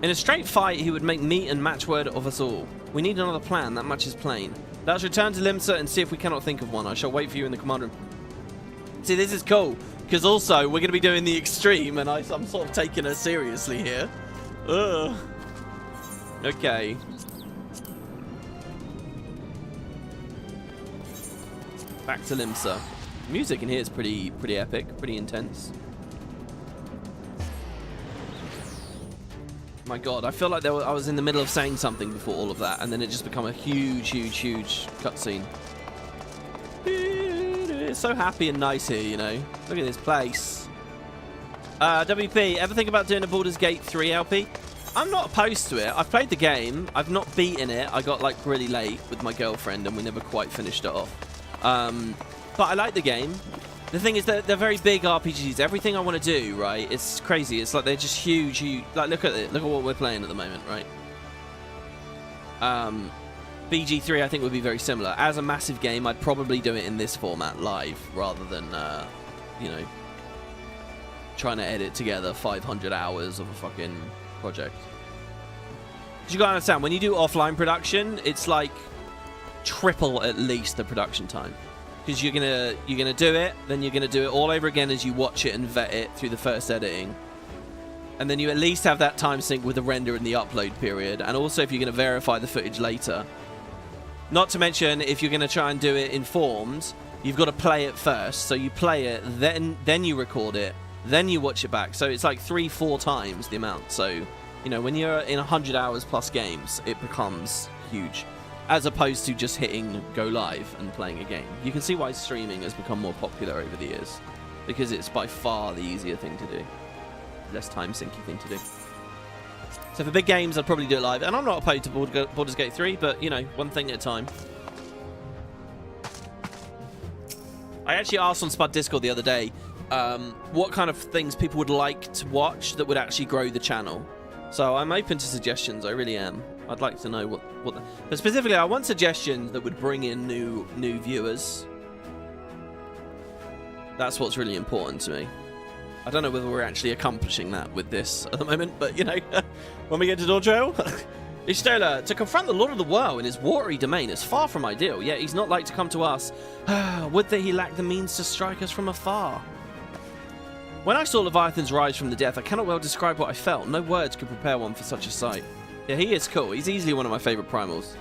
In a straight fight, he would make meat and matchword of us all. We need another plan, that much is plain. Let us return to Limsa and see if we cannot think of one. I shall wait for you in the command room. See, this is cool, because also we're going to be doing the extreme, and I'm sort of taking her seriously here. Ugh. Okay. Back to Limsa. Music in here is pretty epic, pretty intense. My god, I feel like I was in the middle of saying something before all of that, and then it just became a huge cutscene. It's so happy and nice here, you know. Look at this place. WP, ever think about doing a Baldur's Gate 3 LP? I'm not opposed to it. I've played the game. I've not beaten it. I got like really late with my girlfriend and we never quite finished it off. But I like the game. The thing is that they're very big RPGs. Everything I want to do, right, it's crazy. It's like they're just huge. Like look at it. Look at what we're playing at the moment, right? BG3 I think would be very similar. As a massive game, I'd probably do it in this format live rather than, you know, trying to edit together 500 hours of a fucking project. You gotta understand, when you do offline production, it's like triple at least the production time, because you're gonna do it, then you're gonna do it all over again as you watch it and vet it through the first editing, and then you at least have that time sync with the render and the upload period, and also if you're gonna verify the footage later. Not to mention, if you're gonna try and do it informed, you've got to play it first. So you play it, then you record it, then you watch it back. So it's like 3-4 times the amount. So, you know, when you're in 100 hours plus games, it becomes huge, as opposed to just hitting go live and playing a game. You can see why streaming has become more popular over the years, because it's by far the easier thing to do, less time sinky thing to do. So for big games, I'd probably do it live. And I'm not opposed to Baldur's Gate 3, but, you know, one thing at a time. I actually asked on Spud Discord the other day what kind of things people would like to watch that would actually grow the channel. So I'm open to suggestions, I really am. I'd like to know what but specifically, I want suggestions that would bring in new viewers. That's what's really important to me. I don't know whether we're actually accomplishing that with this at the moment, but, you know, when we get to Door Trail. Ishtola, to confront the Lord of the World in his watery domain is far from ideal, yet he's not like to come to us. Would that he lacked the means to strike us from afar. When I saw Leviathan's rise from the death, I cannot well describe what I felt. No words could prepare one for such a sight. Yeah, he is cool. He's easily one of my favourite primals.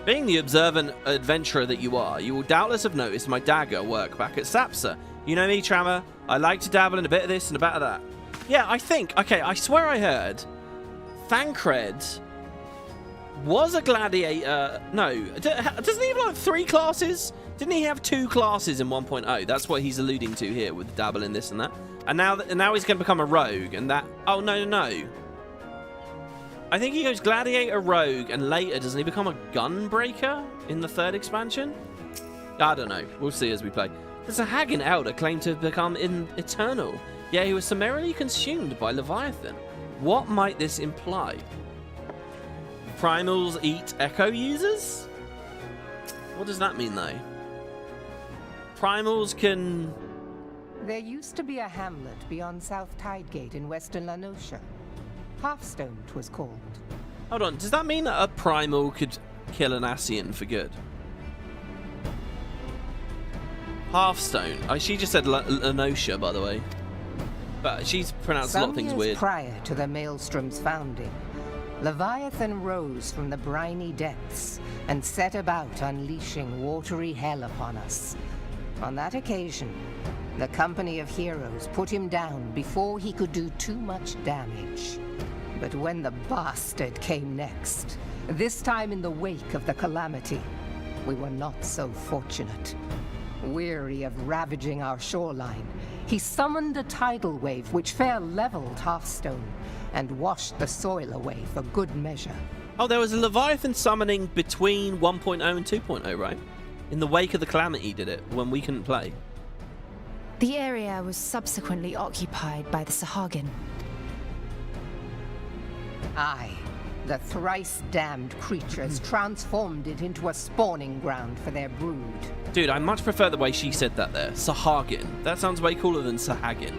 Being the observant adventurer that you are, you will doubtless have noticed my dagger work back at Sapsa. You know me, Trema. I like to dabble in a bit of this and a bit of that. Yeah, I think... Okay, I swear I heard Thancred was a gladiator. No, doesn't he have like 3 classes? Didn't he have 2 classes in 1.0? That's what he's alluding to here with the dabble in this and that. And now he's going to become a rogue, and that... Oh, no. I think he goes gladiator, rogue, and later doesn't he become a gunbreaker in the 3rd expansion? I don't know. We'll see as we play. The Sahagin Elder claimed to have become eternal, yet he was summarily consumed by Leviathan. What might this imply? Primals eat Echo users? What does that mean, though? Primals can... There used to be a hamlet beyond South Tidegate in western Lanosha. Hearthstone, 'twas called. Hold on, does that mean that a Primal could kill an Ascian for good? Hearthstone. She just said Lanosha, by the way. But she's pronounced a lot of things weird. Prior to the Maelstrom's founding, Leviathan rose from the briny depths and set about unleashing watery hell upon us. On that occasion, the company of heroes put him down before he could do too much damage. But when the bastard came next, this time in the wake of the Calamity, we were not so fortunate. Weary of ravaging our shoreline, he summoned a tidal wave which fair leveled Hearthstone and washed the soil away for good measure. Oh, there was a Leviathan summoning between 1.0 and 2.0, right? In the wake of the Calamity did it, when we couldn't play. The area was subsequently occupied by the Sahagin. Aye, the thrice-damned creatures transformed it into a spawning ground for their brood. Dude, I much prefer the way she said that there. Sahagin. That sounds way cooler than Sahagin.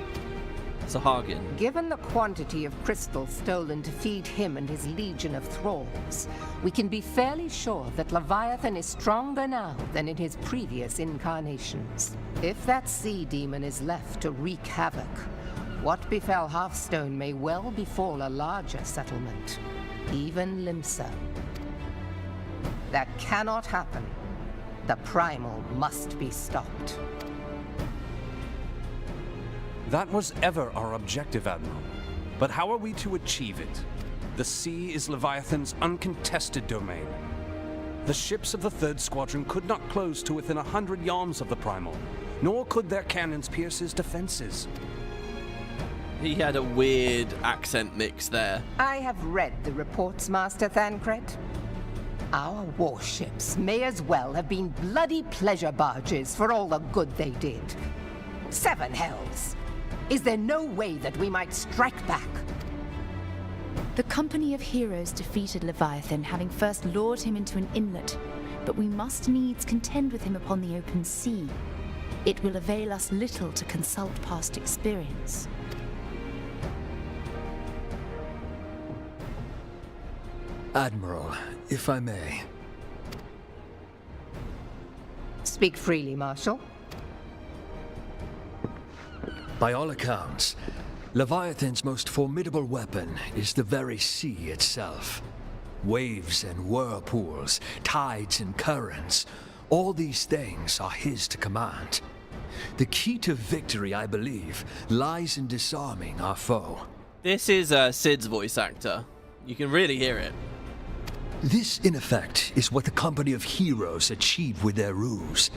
Sahagin. Given the quantity of crystal stolen to feed him and his legion of thralls, we can be fairly sure that Leviathan is stronger now than in his previous incarnations. If that sea demon is left to wreak havoc, what befell Hearthstone may well befall a larger settlement, even Limsa. That cannot happen. The Primal must be stopped. That was ever our objective, Admiral. But how are we to achieve it? The sea is Leviathan's uncontested domain. The ships of the 3rd Squadron could not close to within 100 yards of the Primal, nor could their cannons pierce his defenses. He had a weird accent mix there. I have read the reports, Master Thancred. Our warships may as well have been bloody pleasure barges for all the good they did. 7 hells! Is there no way that we might strike back? The company of heroes defeated Leviathan, having first lured him into an inlet, but we must needs contend with him upon the open sea. It will avail us little to consult past experience. Admiral, if I may. Speak freely, Marshal. By all accounts, Leviathan's most formidable weapon is the very sea itself. Waves and whirlpools, tides and currents, all these things are his to command. The key to victory, I believe, lies in disarming our foe. This is Sid's voice actor. You can really hear it. This, in effect, is what the company of heroes achieved with their ruse.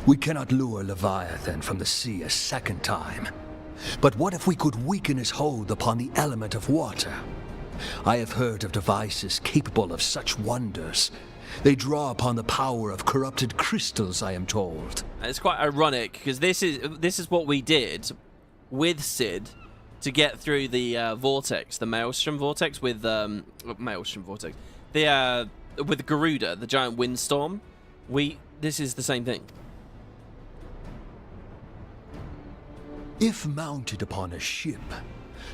We cannot lure Leviathan from the sea a second time. But what if we could weaken his hold upon the element of water? I have heard of devices capable of such wonders. They draw upon the power of corrupted crystals, I am told. It's quite ironic, because this is what we did with Sid to get through the vortex, the Maelstrom vortex with Maelstrom vortex. The with Garuda, the giant windstorm. This is the same thing. If mounted upon a ship,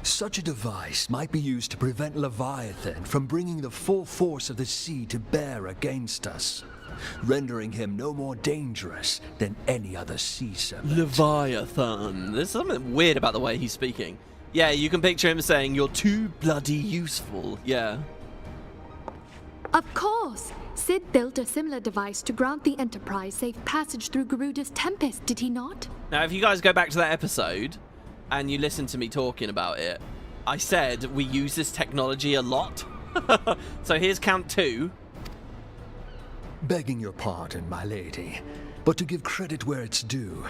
such a device might be used to prevent Leviathan from bringing the full force of the sea to bear against us, rendering him no more dangerous than any other sea serpent. Leviathan. There's something weird about the way he's speaking. Yeah, you can picture him saying, "You're too bloody useful." Yeah. Of course! Sid built a similar device to grant the Enterprise safe passage through Garuda's Tempest, did he not? Now, if you guys go back to that episode and you listen to me talking about it, I said we use this technology a lot. So here's count 2. Begging your pardon, my lady, but to give credit where it's due,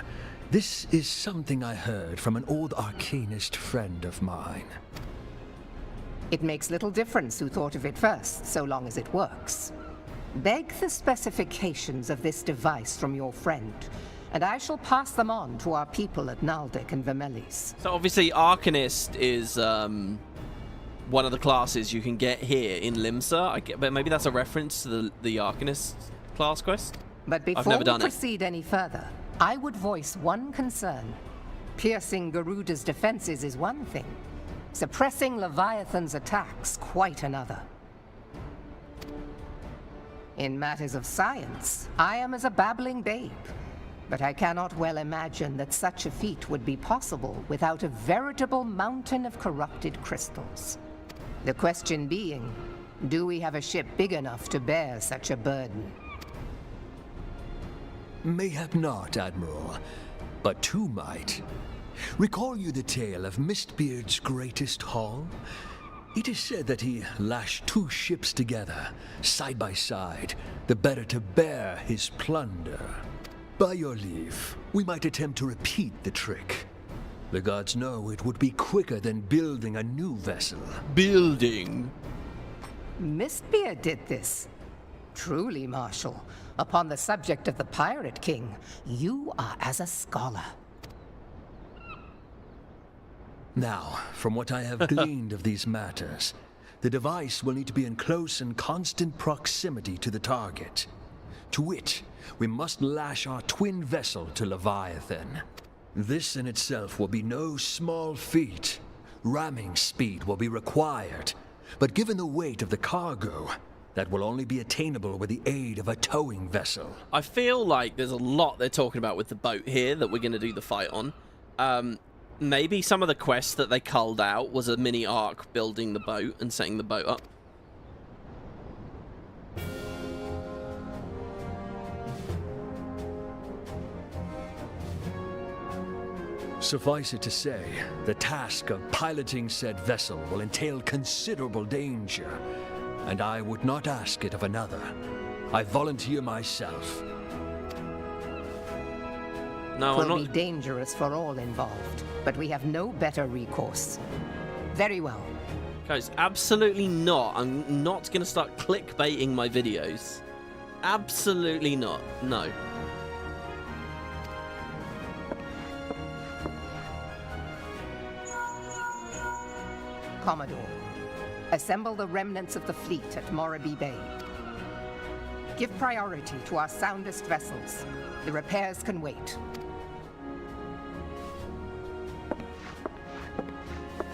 this is something I heard from an old arcanist friend of mine. It makes little difference who thought of it first, so long as it works. Beg the specifications of this device from your friend, and I shall pass them on to our people at Naldek and Vermelis. So obviously Arcanist is one of the classes you can get here in Limsa, but maybe that's a reference to the Arcanist class quest? But before we proceed any further, I would voice one concern. Piercing Garuda's defenses is one thing. Suppressing Leviathan's attacks, quite another. In matters of science, I am as a babbling babe, but I cannot well imagine that such a feat would be possible without a veritable mountain of corrupted crystals. The question being, do we have a ship big enough to bear such a burden? Mayhap not, Admiral, but 2 might. Recall you the tale of Mistbeard's greatest haul? It is said that he lashed 2 ships together, side by side, the better to bear his plunder. By your leave, we might attempt to repeat the trick. The gods know it would be quicker than building a new vessel. Building? Mistbeard did this. Truly, Marshal, upon the subject of the Pirate King, you are as a scholar. Now, from what I have gleaned of these matters, the device will need to be in close and constant proximity to the target. To wit, we must lash our twin vessel to Leviathan. This in itself will be no small feat. Ramming speed will be required, but given the weight of the cargo, that will only be attainable with the aid of a towing vessel. I feel like there's a lot they're talking about with the boat here that we're going to do the fight on. Maybe some of the quests that they culled out was a mini arc building the boat and setting the boat up. Suffice it to say, the task of piloting said vessel will entail considerable danger, and I would not ask it of another. I volunteer myself. No, it will be dangerous for all involved, but we have no better recourse. Very well. Guys, absolutely not. I'm not going to start clickbaiting my videos. Absolutely not. No. Commodore, assemble the remnants of the fleet at Morabee Bay. Give priority to our soundest vessels. The repairs can wait.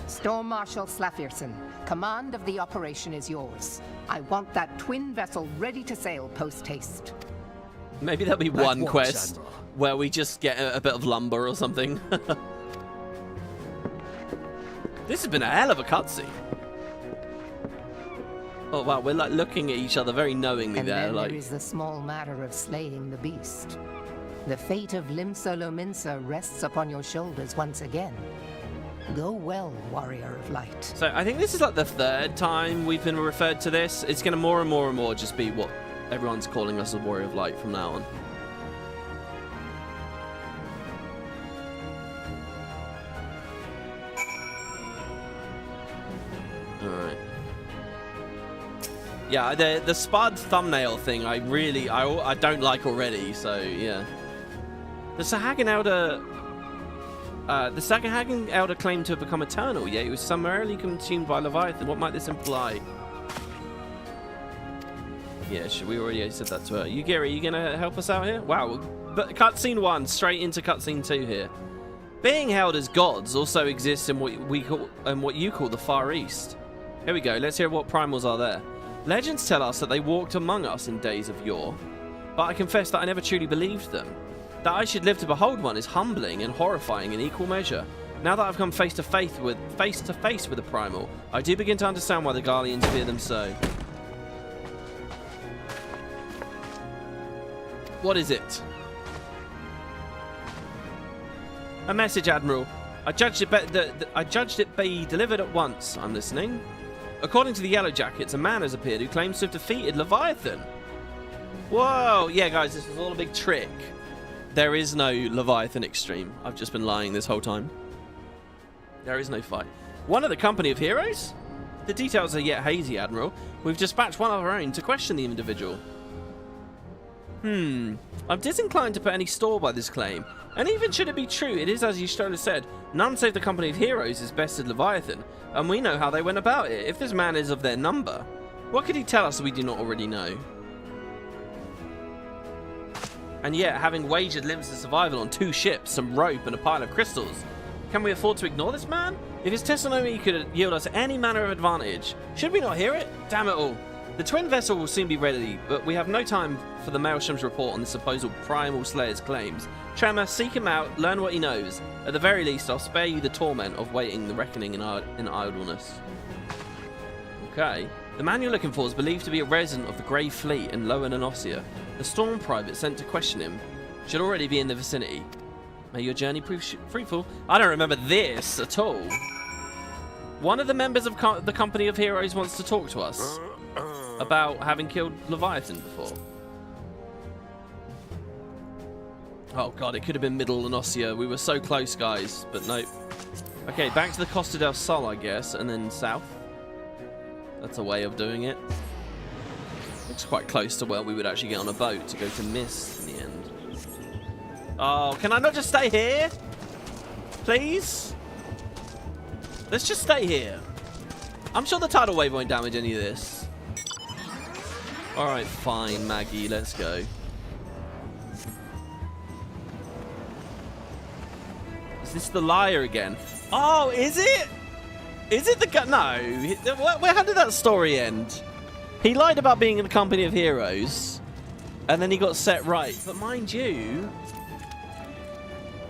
Storm Marshal Slafirson, command of the operation is yours. I want that twin vessel ready to sail post-haste. Maybe there'll be one quest where we just get a bit of lumber or something. This has been a hell of a cutscene. Oh wow, we're like looking at each other very knowingly and there. Then like there is the small matter of slaying the beast. The fate of Limsa Lominsa rests upon your shoulders once again. Go well, Warrior of Light. So I think this is like the 3rd time we've been referred to this. It's going to more and more just be what everyone's calling us, the Warrior of Light from now on. Alright. Yeah, the spud thumbnail thing I don't like already, so yeah. The Sahagin Elder claimed to have become eternal, yet he was summarily consumed by Leviathan. What might this imply? Yeah, we already said that to her. Gary, you gonna help us out here? Wow, but cutscene 1, straight into cutscene 2 here. Being held as gods also exists in what you call the Far East. Here we go, let's hear what primals are there. Legends tell us that they walked among us in days of yore, but I confess that I never truly believed them. That I should live to behold one is humbling and horrifying in equal measure. Now that I've come face to face with a primal, I do begin to understand why the Garleans fear them so. What is it? A message, Admiral. I judged it be delivered at once. I'm listening. According to the Yellow Jackets, a man has appeared who claims to have defeated Leviathan. Whoa! Yeah, guys, this was all a big trick. There is no Leviathan Extreme. I've just been lying this whole time. There is no fight. One of the company of heroes? The details are yet hazy, Admiral. We've dispatched one of our own to question the individual. I'm disinclined to put any store by this claim. And even should it be true, it is as Y'shtola said, none save the company of heroes has bested Leviathan, and we know how they went about it. If this man is of their number, what could he tell us we do not already know? And yet, having wagered limited survival on 2 ships, some rope, and a pile of crystals, can we afford to ignore this man? If his testimony could yield us any manner of advantage, should we not hear it? Damn it all. The twin vessel will soon be ready, but we have no time for the Maelstrom's report on the supposed Primal Slayer's claims. Trema, seek him out, learn what he knows. At the very least, I'll spare you the torment of waiting the reckoning in idleness. Okay. The man you're looking for is believed to be a resident of the Grey Fleet in Lower Nonossia. The Storm Private sent to question him should already be in the vicinity. May your journey prove fruitful. I don't remember this at all. One of the members of the Company of Heroes wants to talk to us about having killed Leviathan before. Oh god, it could have been Middle Nonossia. We were so close, guys, but nope. Okay, back to the Costa del Sol, I guess, and then south. That's a way of doing it. Looks quite close to where we would actually get on a boat to go to Mist in the end. Oh, can I not just stay here? Please? Let's just stay here. I'm sure the tidal wave won't damage any of this. Alright, fine, Maggie, let's go. Is this the liar again? Oh, is it? Is it the guy? No. How did that story end? He lied about being in the Company of Heroes, and then he got set right. But mind you,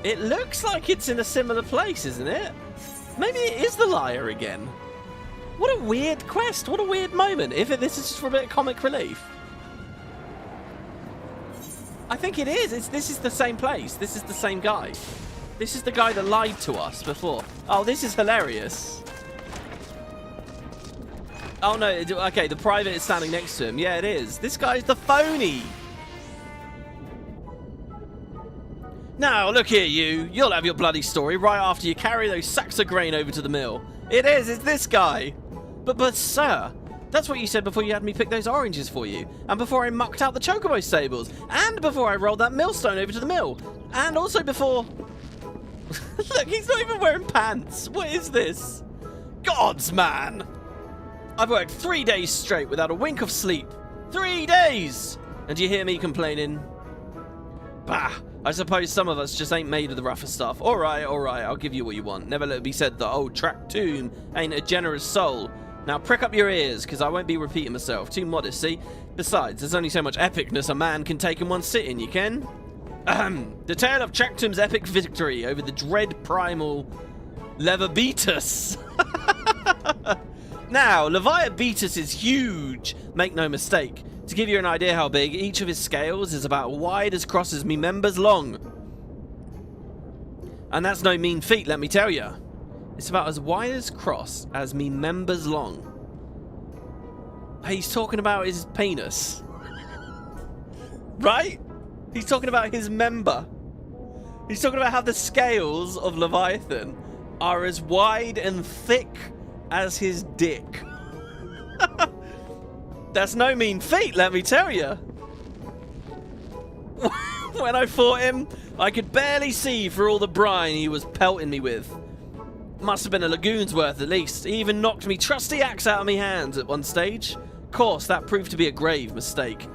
it looks like it's in a similar place, isn't it? Maybe it is the liar again. What a weird quest. What a weird moment. If this is just for a bit of comic relief. I think it is. This is the same place. This is the same guy. This is the guy that lied to us before. Oh, this is hilarious. Oh, no. Okay, the private is standing next to him. Yeah, it is. This guy's the phony. Now, look here, you. You'll have your bloody story right after you carry those sacks of grain over to the mill. It is. It's this guy. But, sir, that's what you said before you had me pick those oranges for you. And before I mucked out the chocobo stables. And before I rolled that millstone over to the mill. And also before... Look, he's not even wearing pants. What is this? Gods, man. I've worked 3 days straight without a wink of sleep. 3 days! And you hear me complaining? Bah, I suppose some of us just ain't made of the rougher stuff. Alright, I'll give you what you want. Never let it be said that old Tractoon ain't a generous soul. Now prick up your ears, because I won't be repeating myself. Too modest, see? Besides, there's only so much epicness a man can take in one sitting, you can? The tale of Tractoon's epic victory over the dread Primal Leviabeetus. Now, Leviabeetus is huge, make no mistake. To give you an idea how big, each of his scales is about wide as crosses me members long. And that's no mean feat, let me tell you. It's about as wide as cross as me members long. He's talking about his penis. Right? He's talking about his member. He's talking about how the scales of Leviathan are as wide and thick as his dick. That's no mean feat, let me tell you. When I fought him, I could barely see through all the brine he was pelting me with. Must have been a lagoon's worth at least. He even knocked me trusty axe out of me hands at one stage. Of course, that proved to be a grave mistake.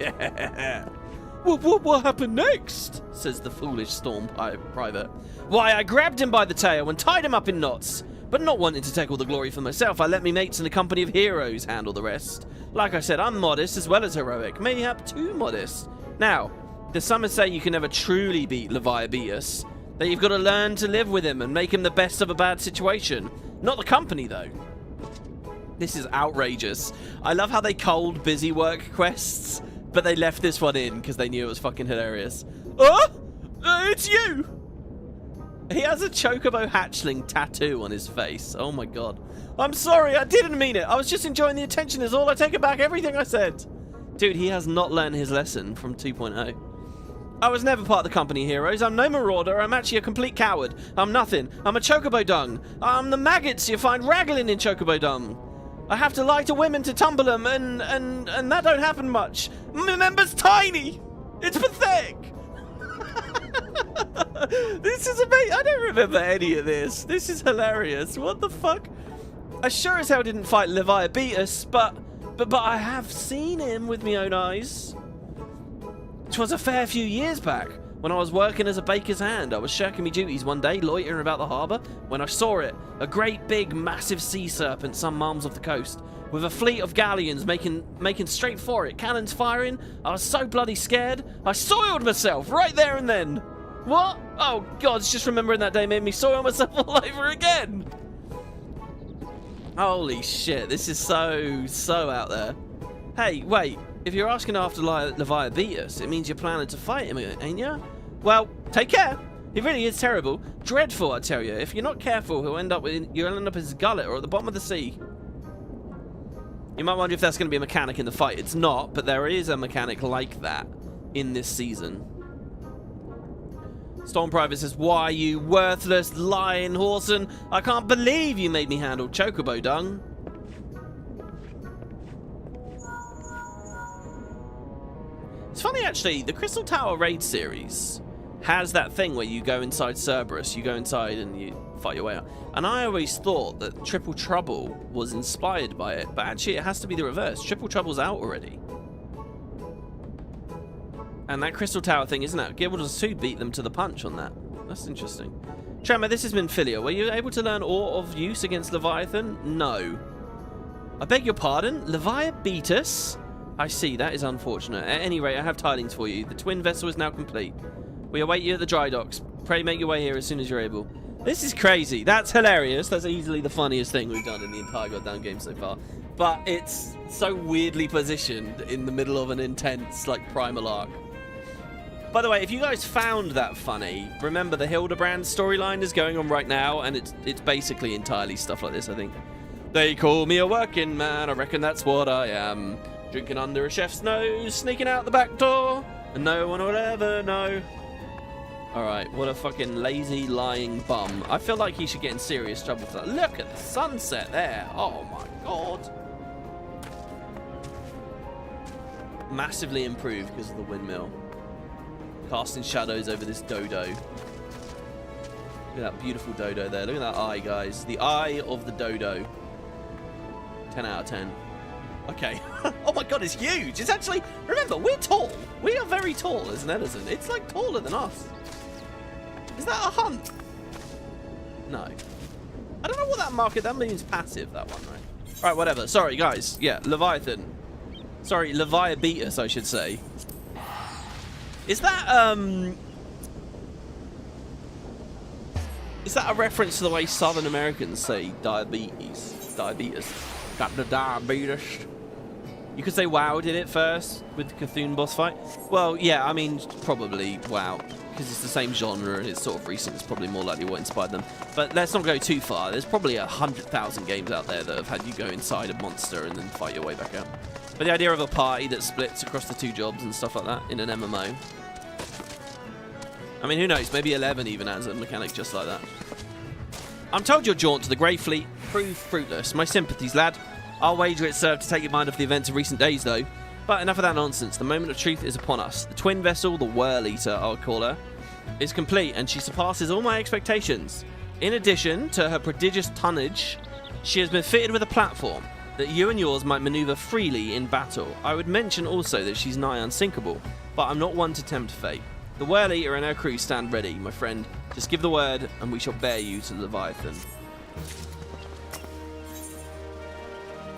What happened next? Says the foolish Storm Private. Why, I grabbed him by the tail and tied him up in knots. But not wanting to take all the glory for myself, I let me mates in the company of heroes handle the rest. Like I said, I'm modest as well as heroic, mayhap too modest. Now, the some say you can never truly beat Leviabeetus, that you've got to learn to live with him and make him the best of a bad situation. Not the company, though. This is outrageous. I love how they culled busy work quests, but they left this one in because they knew it was fucking hilarious. Oh! It's you! He has a chocobo hatchling tattoo on his face. Oh my god. I'm sorry, I didn't mean it. I was just enjoying the attention is all. I take it back everything I said. Dude, he has not learned his lesson from 2.0. I was never part of the company, heroes. I'm no marauder. I'm actually a complete coward. I'm nothing. I'm a chocobo dung. I'm the maggots you find raggling in chocobo dung. I have to lie to women to tumble them, and that don't happen much. My member's tiny. It's pathetic. This is amazing. I don't remember any of this. This is hilarious. What the fuck? I sure as hell didn't fight Leviabeetus, but I have seen him with my own eyes. It was a fair few years back, when I was working as a baker's hand. I was shirking me duties one day, loitering about the harbour, when I saw it, a great big massive sea serpent some miles off the coast, with a fleet of galleons making straight for it, cannons firing. I was so bloody scared, I soiled myself right there and then. What? Oh god, just remembering that day made me soil myself all over again. Holy shit, this is so out there. Hey, wait. If you're asking after Leviabeetus, it means you're planning to fight him, ain't you? Well, take care. He really is terrible. Dreadful, I tell you. If you're not careful, you'll end up in his gullet or at the bottom of the sea. You might wonder if that's going to be a mechanic in the fight. It's not, but there is a mechanic like that in this season. Storm Private says, why, you worthless, lying Whoreson? I can't believe you made me handle chocobo dung. It's funny, actually, the Crystal Tower Raid series has that thing where you go inside Cerberus, you go inside and you fight your way out. And I always thought that Triple Trouble was inspired by it, but actually it has to be the reverse. Triple Trouble's out already. And that Crystal Tower thing, isn't it? Guild Wars 2 beat them to the punch on that. That's interesting. Trema, this has been Philia. Were you able to learn Ore of Use against Leviathan? No. I beg your pardon? Leviabeetus? I see, that is unfortunate. At any rate, I have tidings for you. The twin vessel is now complete. We await you at the dry docks. Pray make your way here as soon as you're able. This is crazy. That's hilarious. That's easily the funniest thing we've done in the entire goddamn game so far. But it's so weirdly positioned in the middle of an intense, like, Primal arc. By the way, if you guys found that funny, remember the Hildebrand storyline is going on right now, and it's basically entirely stuff like this, I think. They call me a working man, I reckon that's what I am. Drinking under a chef's nose, sneaking out the back door, and no one will ever know. Alright, what a fucking lazy, lying bum. I feel like he should get in serious trouble for that. Look at the sunset there. Oh my god. Massively improved because of the windmill. Casting shadows over this dodo. Look at that beautiful dodo there. Look at that eye, guys. The eye of the dodo. 10 out of 10. Okay. Oh my god, it's huge. It's actually... Remember, we're tall. We are very tall as an Edison. It's like taller than us. Is that a hunt? No. I don't know what that market... That means passive, that one, right? Right, whatever. Sorry, guys. Yeah, Leviathan. Sorry, Leviabeetus, I should say. Is that, Is that a reference to the way Southern Americans say diabetes? Diabetes. Got the diabetes. You could say WoW did it first with the Cthulhu boss fight. Well, yeah, I mean, probably WoW. Because it's the same genre and it's sort of recent. It's probably more likely what inspired them. But let's not go too far. There's probably 100,000 games out there that have had you go inside a monster and then fight your way back out. But the idea of a party that splits across the two jobs and stuff like that in an MMO. I mean, who knows? Maybe 11 even has a mechanic just like that. I'm told your jaunt to the Grey Fleet proved fruitless. My sympathies, lad. I'll wager it served to take your mind off the events of recent days, though. But enough of that nonsense. The moment of truth is upon us. The twin vessel, the Whorleater, I'll call her, is complete, and she surpasses all my expectations. In addition to her prodigious tonnage, she has been fitted with a platform that you and yours might maneuver freely in battle. I would mention also that she's nigh unsinkable, but I'm not one to tempt fate. The Whorleater and her crew stand ready, my friend. Just give the word, and we shall bear you to Leviathan.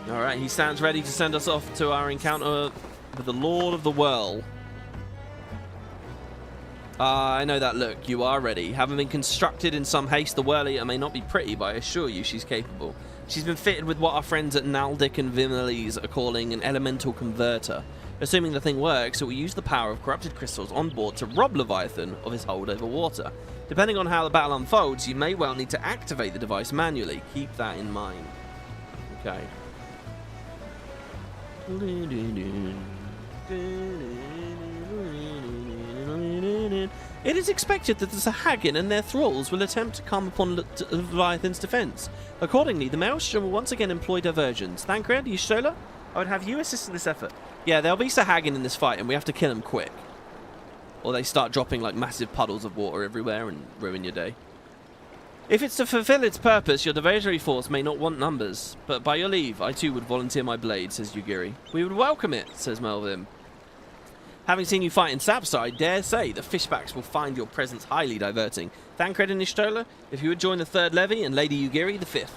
Alright, he stands ready to send us off to our encounter with the Lord of the Whirl. I know that look. You are ready. Having been constructed in some haste, the Whorleater may not be pretty, but I assure you she's capable. She's been fitted with what our friends at Naldic and Vimmerles are calling an elemental converter. Assuming the thing works, it will use the power of corrupted crystals on board to rob Leviathan of his hold over water. Depending on how the battle unfolds, you may well need to activate the device manually. Keep that in mind. Okay. It is expected that the Sahagin and their thralls will attempt to come upon Leviathan's defense. Accordingly, the Maelstrom will once again employ diversions. Thancred, Y'shtola, I would have you assist in this effort. Yeah, there'll be Sahagin in this fight, and we have to kill them quick. Or they start dropping like massive puddles of water everywhere and ruin your day. If it's to fulfill its purpose, your diversionary force may not want numbers. But by your leave, I too would volunteer my blade, says Yugiri. We would welcome it, says Melvin. Having seen you fight in Sapsar, I dare say the fishbacks will find your presence highly diverting. Thancred and Y'shtola, if you would join the 3rd Levy, and Lady Yugiri the 5th.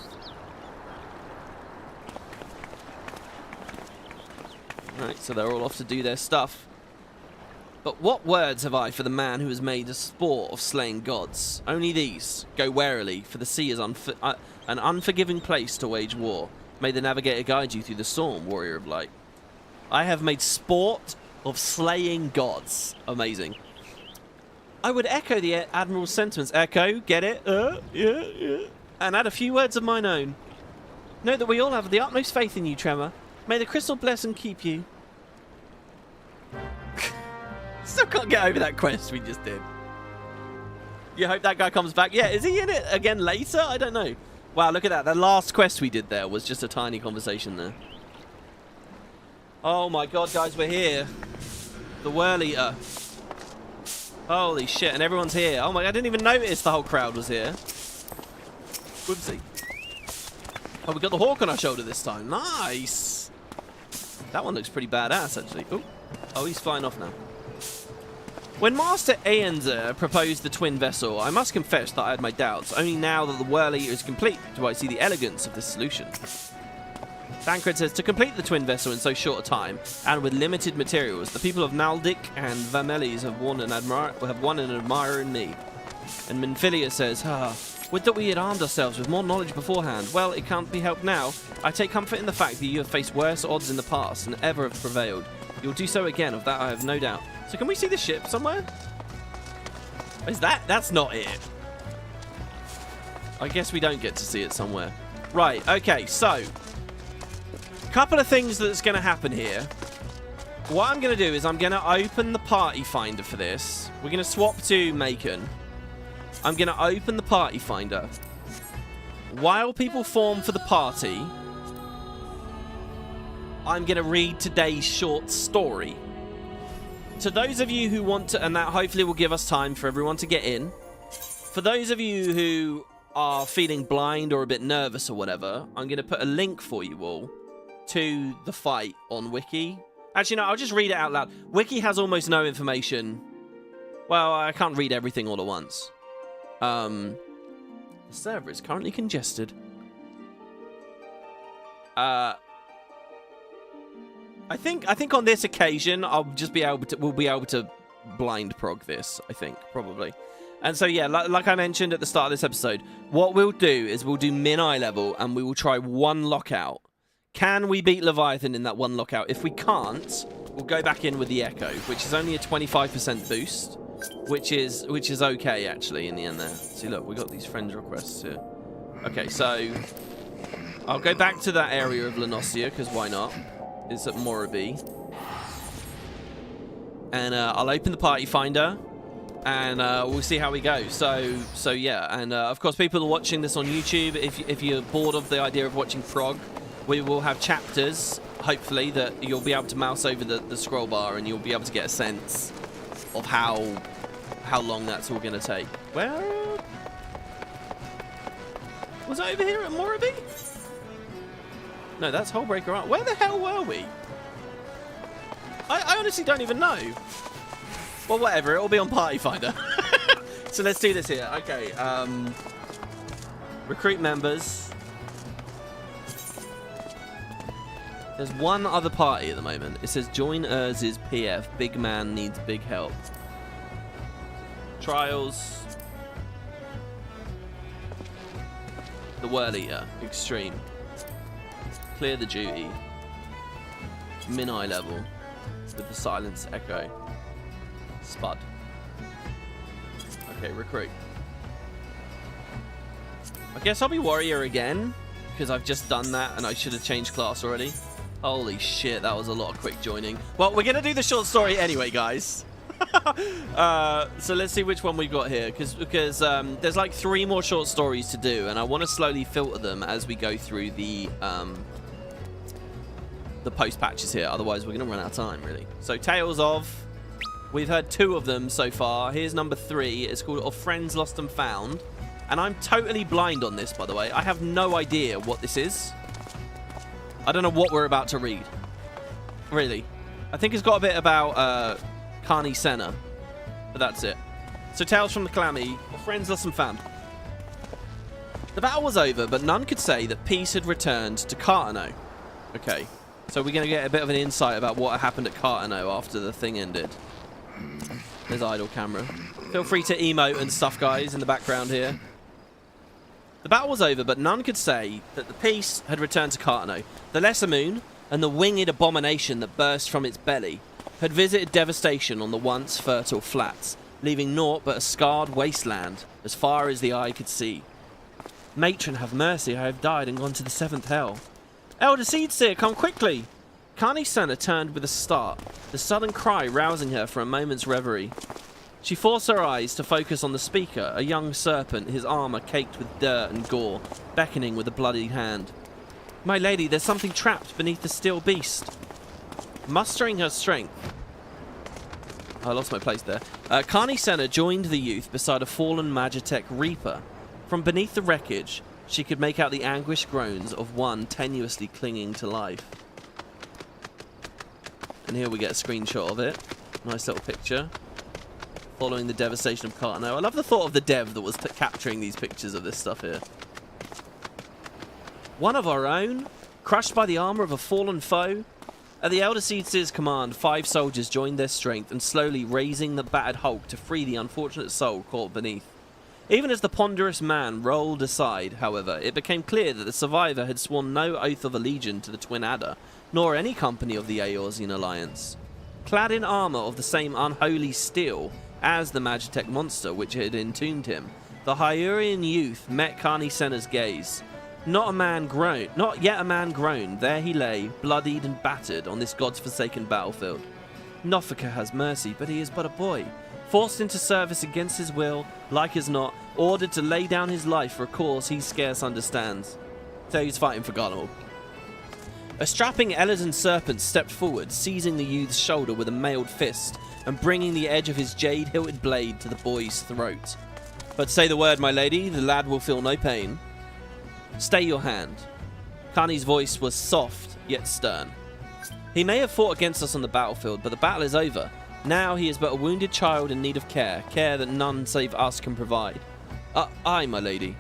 Right, so they're all off to do their stuff. But what words have I for the man who has made a sport of slaying gods? Only these. Go warily, for the sea is an unforgiving place to wage war. May the navigator guide you through the storm, warrior of light. I have made sport of slaying gods. Amazing. I would echo the Admiral's sentiments. Echo, get it? Yeah. And add a few words of mine own. Note that we all have the utmost faith in you, Trema. May the crystal bless and keep you. Still can't get over that quest we just did. You hope that guy comes back? Yeah, is he in it again later? I don't know. Wow, look at that. The last quest we did there was just a tiny conversation there. Oh my god, guys, we're here. The Whorleater. Holy shit, and everyone's here. Oh my god, I didn't even notice the whole crowd was here. Whoopsie. Oh, we got the hawk on our shoulder this time. Nice. That one looks pretty badass, actually. Ooh. Oh, he's flying off now. When Master Aenzer proposed the twin vessel, I must confess that I had my doubts. Only now that the Whorleater is complete do I see the elegance of this solution. Thancred says, to complete the twin vessel in so short a time, and with limited materials, the people of Naldic and Vimmerles have won an admirer in me. And Minfilia says, would that we had armed ourselves with more knowledge beforehand. Well, it can't be helped now. I take comfort in the fact that you have faced worse odds in the past and ever have prevailed. You'll do so again, of that I have no doubt. So can we see the ship somewhere? Is that's not it? I guess we don't get to see it somewhere. Right, okay, so couple of things that's going to happen here. What I'm going to do is I'm going to open the party finder for this. We're going to swap to Maechen. I'm going to open the party finder. While people form for the party, I'm going to read today's short story. To those of you who want to, and that hopefully will give us time for everyone to get in. For those of you who are feeling blind or a bit nervous or whatever, I'm going to put a link for you all to the fight on Wiki. Actually, no, I'll just read it out loud. Wiki has almost no information. Well, I can't read everything all at once. The server is currently congested. I think on this occasion we'll be able to blind prog this, I think, probably. And so yeah, like I mentioned at the start of this episode, what we'll do is we'll do min eye level and we will try one lockout. Can we beat Leviathan in that one lockout? If we can't, we'll go back in with the Echo, which is only a 25% boost, which is okay actually in the end there. See, look, we got these friends requests here. Okay, so I'll go back to that area of Lenosia because why not? It's at Morobi. And I'll open the party finder and we'll see how we go. So yeah, and of course people are watching this on YouTube. If you're bored of the idea of watching prog, We will have chapters, hopefully, that you'll be able to mouse over the scroll bar and you'll be able to get a sense of how long that's all going to take. Where? Was I over here at Morabee? No, that's Hullbreaker Island. Where the hell were we? I honestly don't even know. Well, whatever. It'll be on Party Finder. So let's do this here. Okay. Recruit members. There's one other party at the moment. It says join Urz's PF. Big man needs big help. Trials. The Whorleater. Extreme. Clear the duty. Min-eye level. With the silence echo. Spud. Okay, recruit. I guess I'll be warrior again, because I've just done that and I should have changed class already. Holy shit, that was a lot of quick joining. Well, we're going to do the short story anyway, guys. So let's see which one we've got here, because there's like 3 more short stories to do, and I want to slowly filter them as we go through the post patches here. Otherwise, we're going to run out of time, really. So, Tales of... We've heard 2 of them so far. Here's number 3. It's called Of Friends Lost and Found. And I'm totally blind on this, by the way. I have no idea what this is. I don't know what we're about to read. Really. I think it's got a bit about Carney Senna. But that's it. So, Tales from the Calamity. Of Friends Lost and Found. The battle was over, but none could say that peace had returned to Cartano. Okay. So we're going to get a bit of an insight about what happened at Cartano after the thing ended. There's idle camera. Feel free to emote and stuff, guys, in the background here. The battle was over, but none could say that the peace had returned to Cartano. The Lesser Moon and the winged abomination that burst from its belly had visited devastation on the once fertile flats, leaving naught but a scarred wasteland as far as the eye could see. Matron, have mercy, I have died and gone to the 7th hell. Elder Seedseer, come quickly! Carney Senna turned with a start, the sudden cry rousing her from a moment's reverie. She forced her eyes to focus on the speaker, a young serpent, his armor caked with dirt and gore, beckoning with a bloody hand. My lady, there's something trapped beneath the steel beast. Mustering her strength... I lost my place there. Carney Senna joined the youth beside a fallen Magitech Reaper. From beneath the wreckage, she could make out the anguished groans of one tenuously clinging to life. And here we get a screenshot of it. Nice little picture. Following the devastation of Cartano. I love the thought of the dev that was capturing these pictures of this stuff here. One of our own? Crushed by the armor of a fallen foe? At the Elder Seedseer's command, 5 soldiers joined their strength and slowly raising the battered hulk to free the unfortunate soul caught beneath. Even as the ponderous man rolled aside, however, it became clear that the survivor had sworn no oath of allegiance to the Twin Adder, nor any company of the Eorzean Alliance. Clad in armor of the same unholy steel as the Magitech monster which had entombed him, the Hyurian youth met Carney Senna's gaze. Not yet a man groaned, there he lay, bloodied and battered on this god's-forsaken battlefield. Nofika has mercy, but he is but a boy. Forced into service against his will, like as not, ordered to lay down his life for a cause he scarce understands. So he's fighting for Garlemald. A strapping Eladon serpent stepped forward, seizing the youth's shoulder with a mailed fist, and bringing the edge of his jade-hilted blade to the boy's throat. But say the word, my lady, the lad will feel no pain. Stay your hand. Carney's voice was soft, yet stern. He may have fought against us on the battlefield, but the battle is over. Now he is but a wounded child in need of care that none save us can provide. Aye, my lady.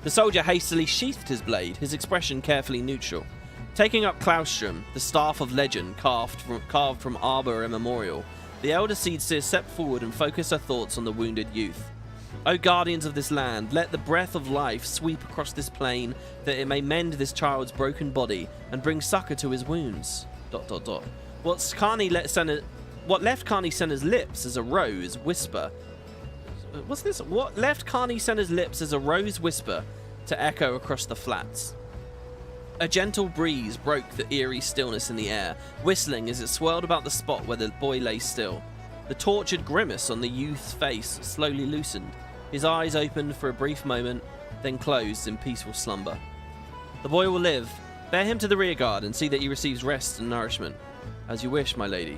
The soldier hastily sheathed his blade, his expression carefully neutral. Taking up Claustrum, the staff of legend carved from arbor immemorial, the Elder Seedseer stepped forward and focused her thoughts on the wounded youth. O guardians of this land, let the breath of life sweep across this plain, that it may mend this child's broken body and bring succor to his wounds. ... What left Carney Senna's lips as a rose whisper... What's this? What left Carney Senna's lips as a rose whisper to echo across the flats? A gentle breeze broke the eerie stillness in the air, whistling as it swirled about the spot where the boy lay still. The tortured grimace on the youth's face slowly loosened. His eyes opened for a brief moment, then closed in peaceful slumber. The boy will live, Bear him to the rear guard and see that he receives rest and nourishment. As you wish, my lady.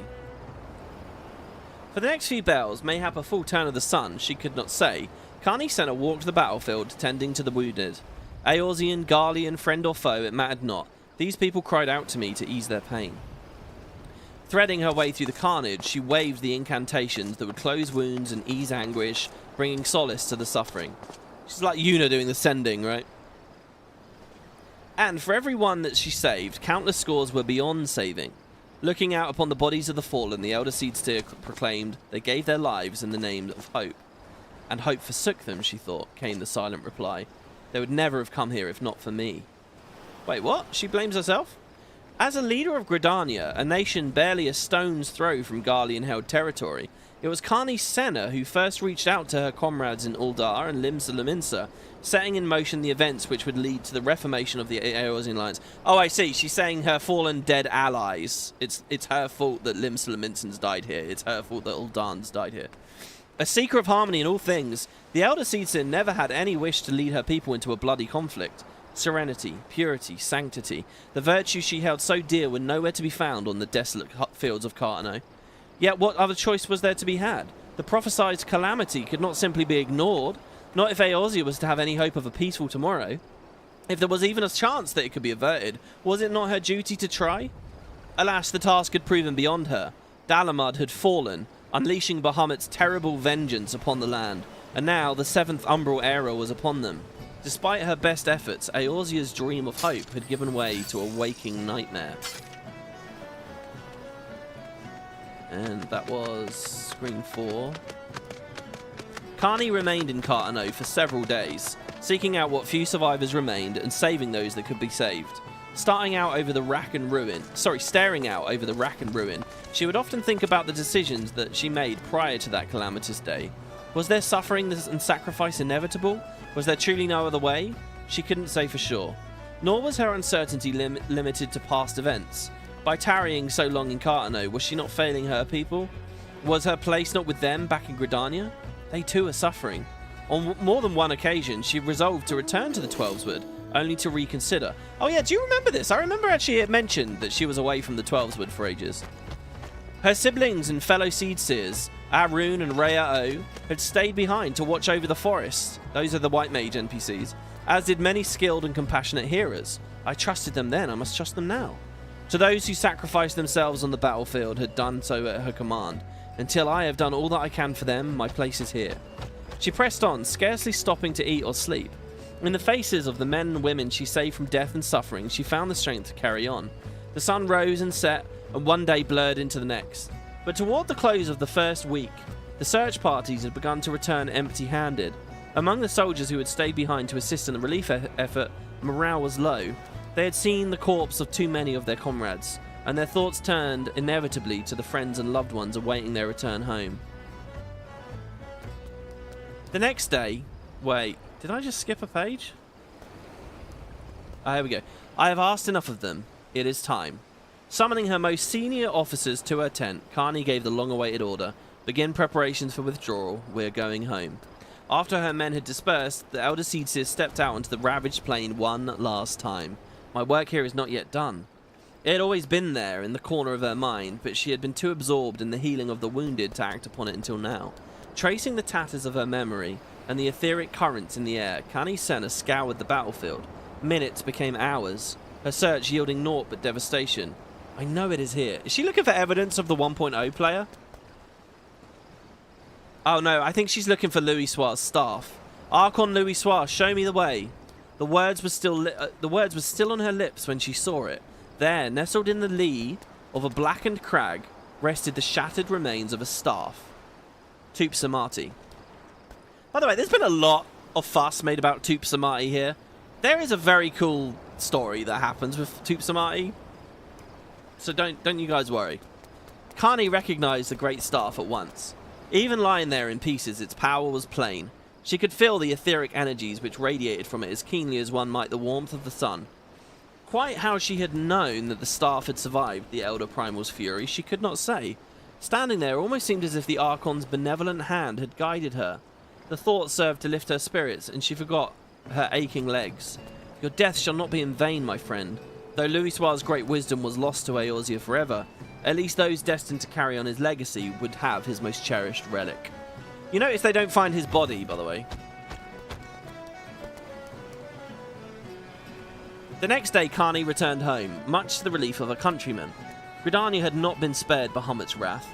For the next few bells, mayhap a full turn of the sun, she could not say, Carney Senna walked the battlefield, tending to the wounded. Eorzean, Garlean, friend or foe, it mattered not. These people cried out to me to ease their pain. Threading her way through the carnage, she waved the incantations that would close wounds and ease anguish, bringing solace to the suffering. She's like Yuna doing the sending, right? And for every one that she saved, countless scores were beyond saving. Looking out upon the bodies of the fallen, the Elder Seedsteer proclaimed, they gave their lives in the name of hope. And hope forsook them, she thought, came the silent reply. They would never have come here if not for me. Wait, what? She blames herself? As a leader of Gridania, a nation barely a stone's throw from Garlean-held territory, it was Carney Senna who first reached out to her comrades in Uldar and Limsa Lominsa, setting in motion the events which would lead to the reformation of the Eorzean Alliance. Oh, I see. She's saying her fallen dead allies. It's her fault that Limsa Lominsans died here. It's her fault that Uldarns died here. A seeker of harmony in all things, the Elder Seedsteer never had any wish to lead her people into a bloody conflict. Serenity, purity, sanctity, the virtues she held so dear were nowhere to be found on the desolate fields of Cartano. Yet what other choice was there to be had? The prophesied calamity could not simply be ignored, not if Eorzea was to have any hope of a peaceful tomorrow. If there was even a chance that it could be averted, was it not her duty to try? Alas, the task had proven beyond her. Dalamud had fallen, unleashing Bahamut's terrible vengeance upon the land, and now the 7th Umbral era was upon them. Despite her best efforts, Eorzea's dream of hope had given way to a waking nightmare. And that was screen 4. Carney remained in Cartano for several days, seeking out what few survivors remained and saving those that could be saved. Staring out over the rack and ruin, she would often think about the decisions that she made prior to that calamitous day. Was their suffering and sacrifice inevitable? Was there truly no other way? She couldn't say for sure. Nor was her uncertainty limited to past events. By tarrying so long in Cartano, was she not failing her people? Was her place not with them back in Gridania? They too are suffering. On more than one occasion, she resolved to return to the Twelveswood, only to reconsider. Oh yeah, do you remember this? I remember actually it mentioned that she was away from the Twelveswood for ages. Her siblings and fellow Seedseers, Arun and Rhea O, had stayed behind to watch over the forest. Those are the White Mage NPCs. As did many skilled and compassionate hearers. I trusted them then, I must trust them now. To those who sacrificed themselves on the battlefield had done so at her command. Until I have done all that I can for them, my place is here. She pressed on, scarcely stopping to eat or sleep. In the faces of the men and women she saved from death and suffering, she found the strength to carry on. The sun rose and set, and one day blurred into the next. But toward the close of the first week, the search parties had begun to return empty-handed. Among the soldiers who had stayed behind to assist in the relief effort, morale was low. They had seen the corpse of too many of their comrades, and their thoughts turned inevitably to the friends and loved ones awaiting their return home. The next day... Wait, did I just skip a page? Here we go. I have asked enough of them. It is time. Summoning her most senior officers to her tent, Carney gave the long-awaited order. Begin preparations for withdrawal. We're going home. After her men had dispersed, the Elder Seedseer stepped out onto the ravaged plain one last time. My work here is not yet done. It had always been there, in the corner of her mind, but she had been too absorbed in the healing of the wounded to act upon it until now. Tracing the tatters of her memory and the etheric currents in the air, Carney Senna scoured the battlefield. Minutes became hours, her search yielding naught but devastation. I know it is here. Is she looking for evidence of the 1.0 player? Oh no, I think she's looking for Louis Soir's staff. Archon Louis Soir, show me the way. The words were still on her lips when she saw it. There, nestled in the lee of a blackened crag, rested the shattered remains of a staff. Tup Samati. By the way, there's been a lot of fuss made about Tup Samati here. There is a very cool story that happens with Tup Samati, so don't you guys worry. Carney recognized the great staff at once. Even lying there in pieces, its power was plain. She could feel the etheric energies which radiated from it as keenly as one might the warmth of the sun. Quite how she had known that the staff had survived the Elder Primal's fury, she could not say. Standing there, it almost seemed as if the Archon's benevolent hand had guided her. The thought served to lift her spirits, and she forgot her aching legs. Your death shall not be in vain, my friend. Though Louisoir's great wisdom was lost to Eorzea forever, at least those destined to carry on his legacy would have his most cherished relic. You notice they don't find his body, by the way. The next day, Kani returned home, much to the relief of her countrymen. Gridania had not been spared Bahamut's wrath,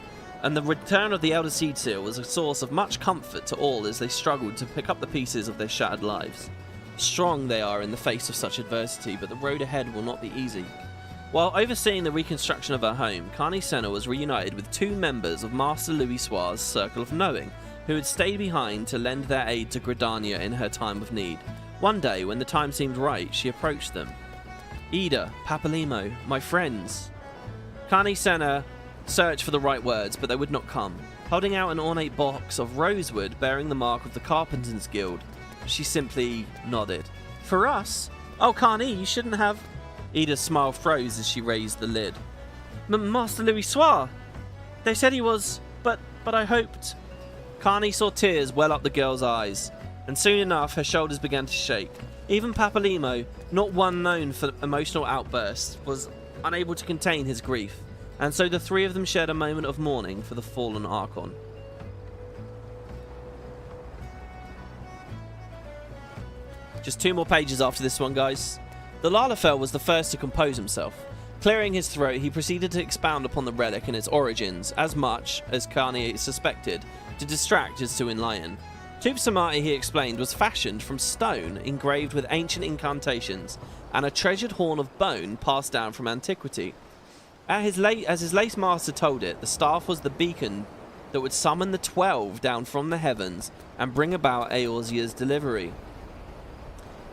and the return of the Elder Seedseer was a source of much comfort to all as they struggled to pick up the pieces of their shattered lives. Strong they are in the face of such adversity, but the road ahead will not be easy. While overseeing the reconstruction of her home, Kani Senna was reunited with 2 members of Master Louisoir's Circle of Knowing, who had stayed behind to lend their aid to Gridania in her time of need. One day, when the time seemed right, she approached them. Ida, Papalimo, my friends. Kani Senna searched for the right words, but they would not come. Holding out an ornate box of rosewood bearing the mark of the Carpenters Guild, she simply nodded. For us? Oh, Kani, you shouldn't have... Ida's smile froze as she raised the lid. Master Louisoir! They said he was... But I hoped... Kani saw tears well up the girl's eyes, and soon enough her shoulders began to shake. Even Papalimo, not one known for emotional outbursts, was unable to contain his grief, and so the 3 of them shared a moment of mourning for the fallen Archon. Just 2 more pages after this one, guys. The Lalafell was the first to compose himself. Clearing his throat, he proceeded to expound upon the relic and its origins, as much as Kani suspected, to distract as to enlighten. Tube Samati, he explained, was fashioned from stone engraved with ancient incantations and a treasured horn of bone passed down from antiquity. As his late master told it, the staff was the beacon that would summon the 12 down from the heavens and bring about Eorzea's delivery.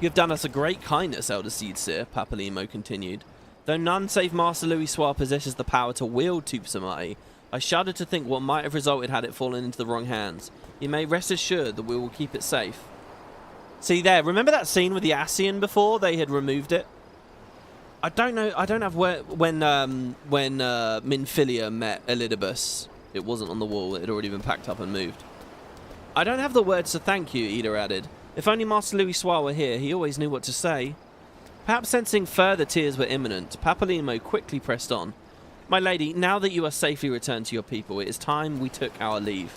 You have done us a great kindness, Elder Seedseer, Papalimo continued. Though none save Master Louisoir possesses the power to wield Tube Samati, I shudder to think what might have resulted had it fallen into the wrong hands. You may rest assured that we will keep it safe. See there, remember that scene with the Ascian before they had removed it? I don't know, I don't have when Minfilia met Elidibus. It wasn't on the wall, it had already been packed up and moved. I don't have the words to thank you, Ida added. If only Master Louisoir were here, he always knew what to say. Perhaps sensing further tears were imminent, Papalimo quickly pressed on. My lady, now that you are safely returned to your people, it is time we took our leave.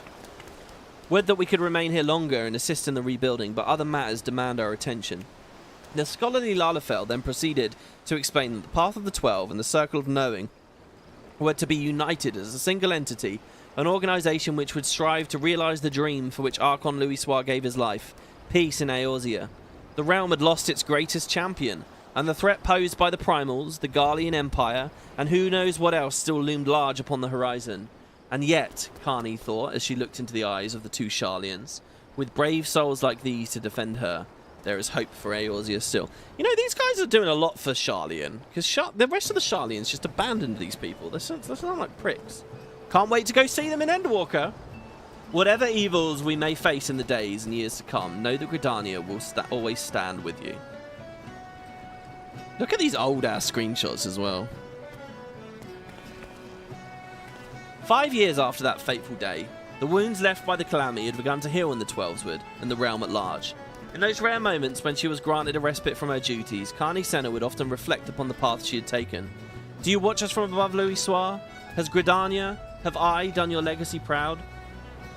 Would that we could remain here longer and assist in the rebuilding, but other matters demand our attention. The scholarly Lalafell then proceeded to explain that the Path of the 12 and the Circle of Knowing were to be united as a single entity, an organisation which would strive to realise the dream for which Archon Louisoir gave his life, peace in Eorzea. The realm had lost its greatest champion, and the threat posed by the Primals, the Garlean Empire, and who knows what else still loomed large upon the horizon. And yet, Kani thought as she looked into the eyes of the 2 Sharlians, with brave souls like these to defend her, there is hope for Eorzea still. You know, these guys are doing a lot for Sharlian, because the rest of the Sharlians just abandoned these people. They sound like pricks. Can't wait to go see them in Endwalker. Whatever evils we may face in the days and years to come, know that Gridania will always stand with you. Look at these old-ass screenshots as well. 5 years after that fateful day, the wounds left by the Calamity had begun to heal in the Twelveswood and the realm at large. In those rare moments when she was granted a respite from her duties, Kani Senna would often reflect upon the path she had taken. Do you watch us from above, Louisoir? Has Gridania, have I done your legacy proud?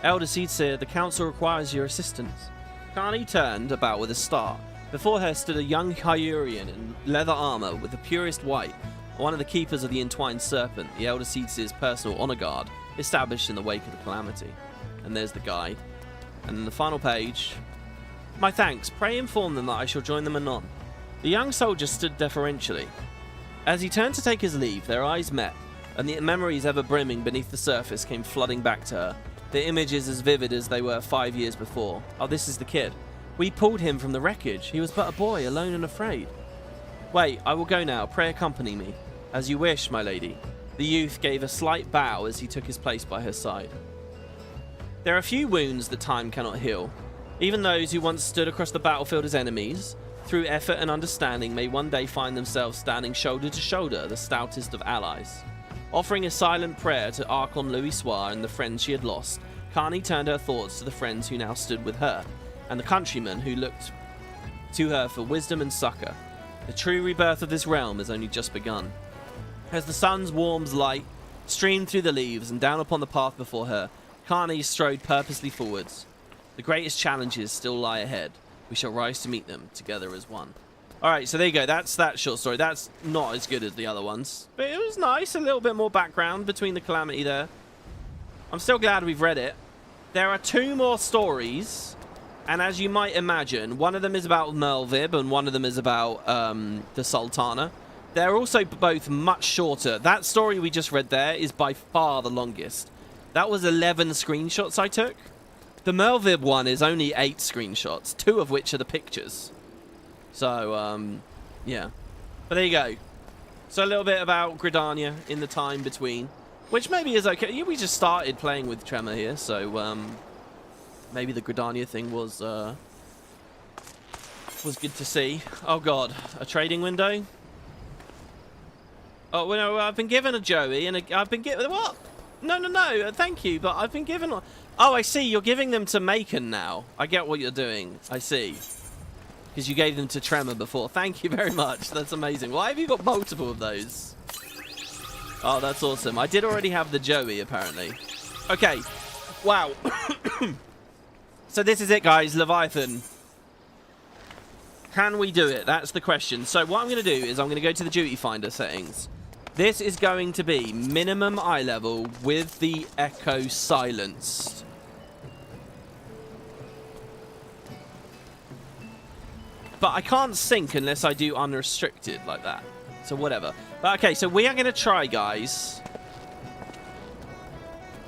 Elder Seedseer, the council requires your assistance. Kani turned about with a start. Before her stood a young Hyurian in leather armour with the purest white, one of the keepers of the Entwined Serpent, the Elder Seedseer's personal honour guard, established in the wake of the Calamity. And there's the guy. And then the final page. My thanks. Pray inform them that I shall join them anon. The young soldier stood deferentially. As he turned to take his leave, their eyes met, and the memories ever brimming beneath the surface came flooding back to her. The images as vivid as they were 5 years before. Oh, this is the kid. We pulled him from the wreckage. He was but a boy, alone and afraid. Wait, I will go now. Pray accompany me. As you wish, my lady. The youth gave a slight bow as he took his place by her side. There are few wounds that time cannot heal. Even those who once stood across the battlefield as enemies, through effort and understanding, may one day find themselves standing shoulder to shoulder, the stoutest of allies. Offering a silent prayer to Archon Louisoir and the friends she had lost, Kani turned her thoughts to the friends who now stood with her, and the countrymen who looked to her for wisdom and succour. The true rebirth of this realm has only just begun. As the sun's warm light streamed through the leaves and down upon the path before her, Carney strode purposely forwards. The greatest challenges still lie ahead. We shall rise to meet them, together as one. Alright, so there you go. That's that short story. That's not as good as the other ones. But it was nice. A little bit more background between the Calamity there. I'm still glad we've read it. There are 2 more stories. And as you might imagine, one of them is about Melvib and one of them is about the Sultana. They're also both much shorter. That story we just read there is by far the longest. That was 11 screenshots I took. The Melvib one is only 8 screenshots, 2 of which are the pictures. So, yeah. But there you go. So a little bit about Gridania in the time between, which maybe is okay. We just started playing with Trema here, so maybe the Gridania thing was good to see. Oh god, a trading window. Oh well, no, I've been given a Joey, and I've been given what? No. Thank you, but I've been given. Oh, I see. You're giving them to Maechen now. I get what you're doing. I see. Because you gave them to Trema before. Thank you very much. That's amazing. Why have you got multiple of those? Oh, that's awesome. I did already have the Joey, apparently. Okay. Wow. So this is it, guys. Leviathan. Can we do it? That's the question. So what I'm going to do is I'm going to go to the Duty Finder settings. This is going to be minimum eye level with the echo silenced. But I can't sync unless I do unrestricted like that. So whatever. But okay, so we are going to try, guys,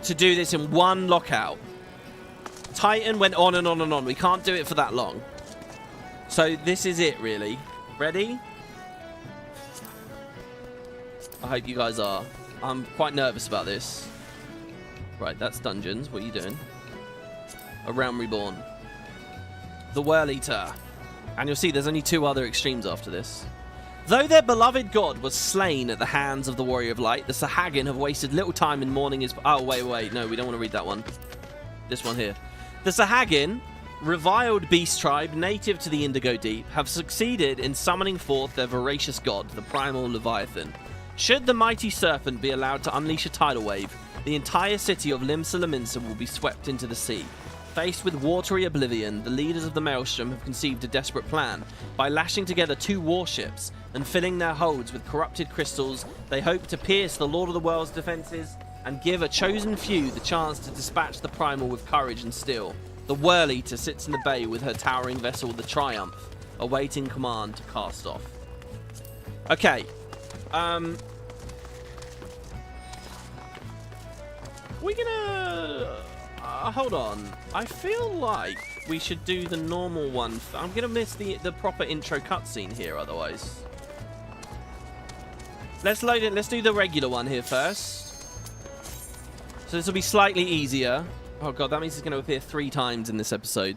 to do this in one lockout. Titan went on and on and on. We can't do it for that long. So this is it, really. Ready? I hope you guys are. I'm quite nervous about this. Right, that's dungeons. What are you doing? A Realm Reborn. The Whorleater. And you'll see there's only 2 other extremes after this. Though their beloved god was slain at the hands of the Warrior of Light, the Sahagin have wasted little time in mourning his... Oh, wait. No, we don't want to read that one. This one here. The Sahagin, reviled beast tribe native to the Indigo Deep, have succeeded in summoning forth their voracious god, the Primal Leviathan. Should the mighty serpent be allowed to unleash a tidal wave, the entire city of Limsa Lominsa will be swept into the sea. Faced with watery oblivion, the leaders of the Maelstrom have conceived a desperate plan. By lashing together 2 warships and filling their holds with corrupted crystals, they hope to pierce the Lord of the World's defenses and give a chosen few the chance to dispatch the Primal with courage and steel. The Whorleater sits in the bay with her towering vessel, the Triumph, awaiting command to cast off. Okay. We're gonna... hold on. I feel like we should do the normal one. I'm going to miss the proper intro cutscene here otherwise. Let's load it. Let's do the regular one here first. So this will be slightly easier. Oh god, that means it's going to appear 3 times in this episode.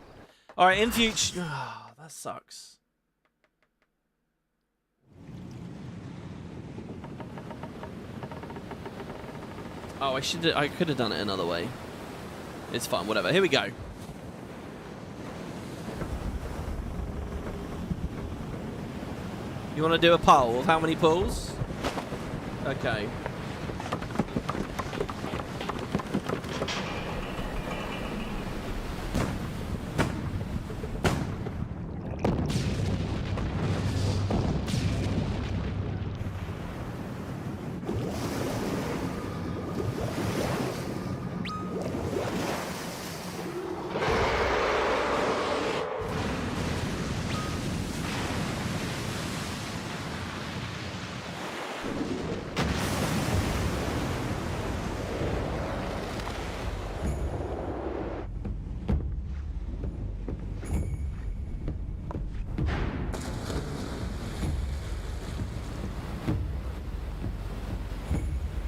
Alright, in future... Oh, that sucks. Oh, I could have done it another way. It's fine, whatever. Here we go. You want to do a poll of how many pulls? Okay.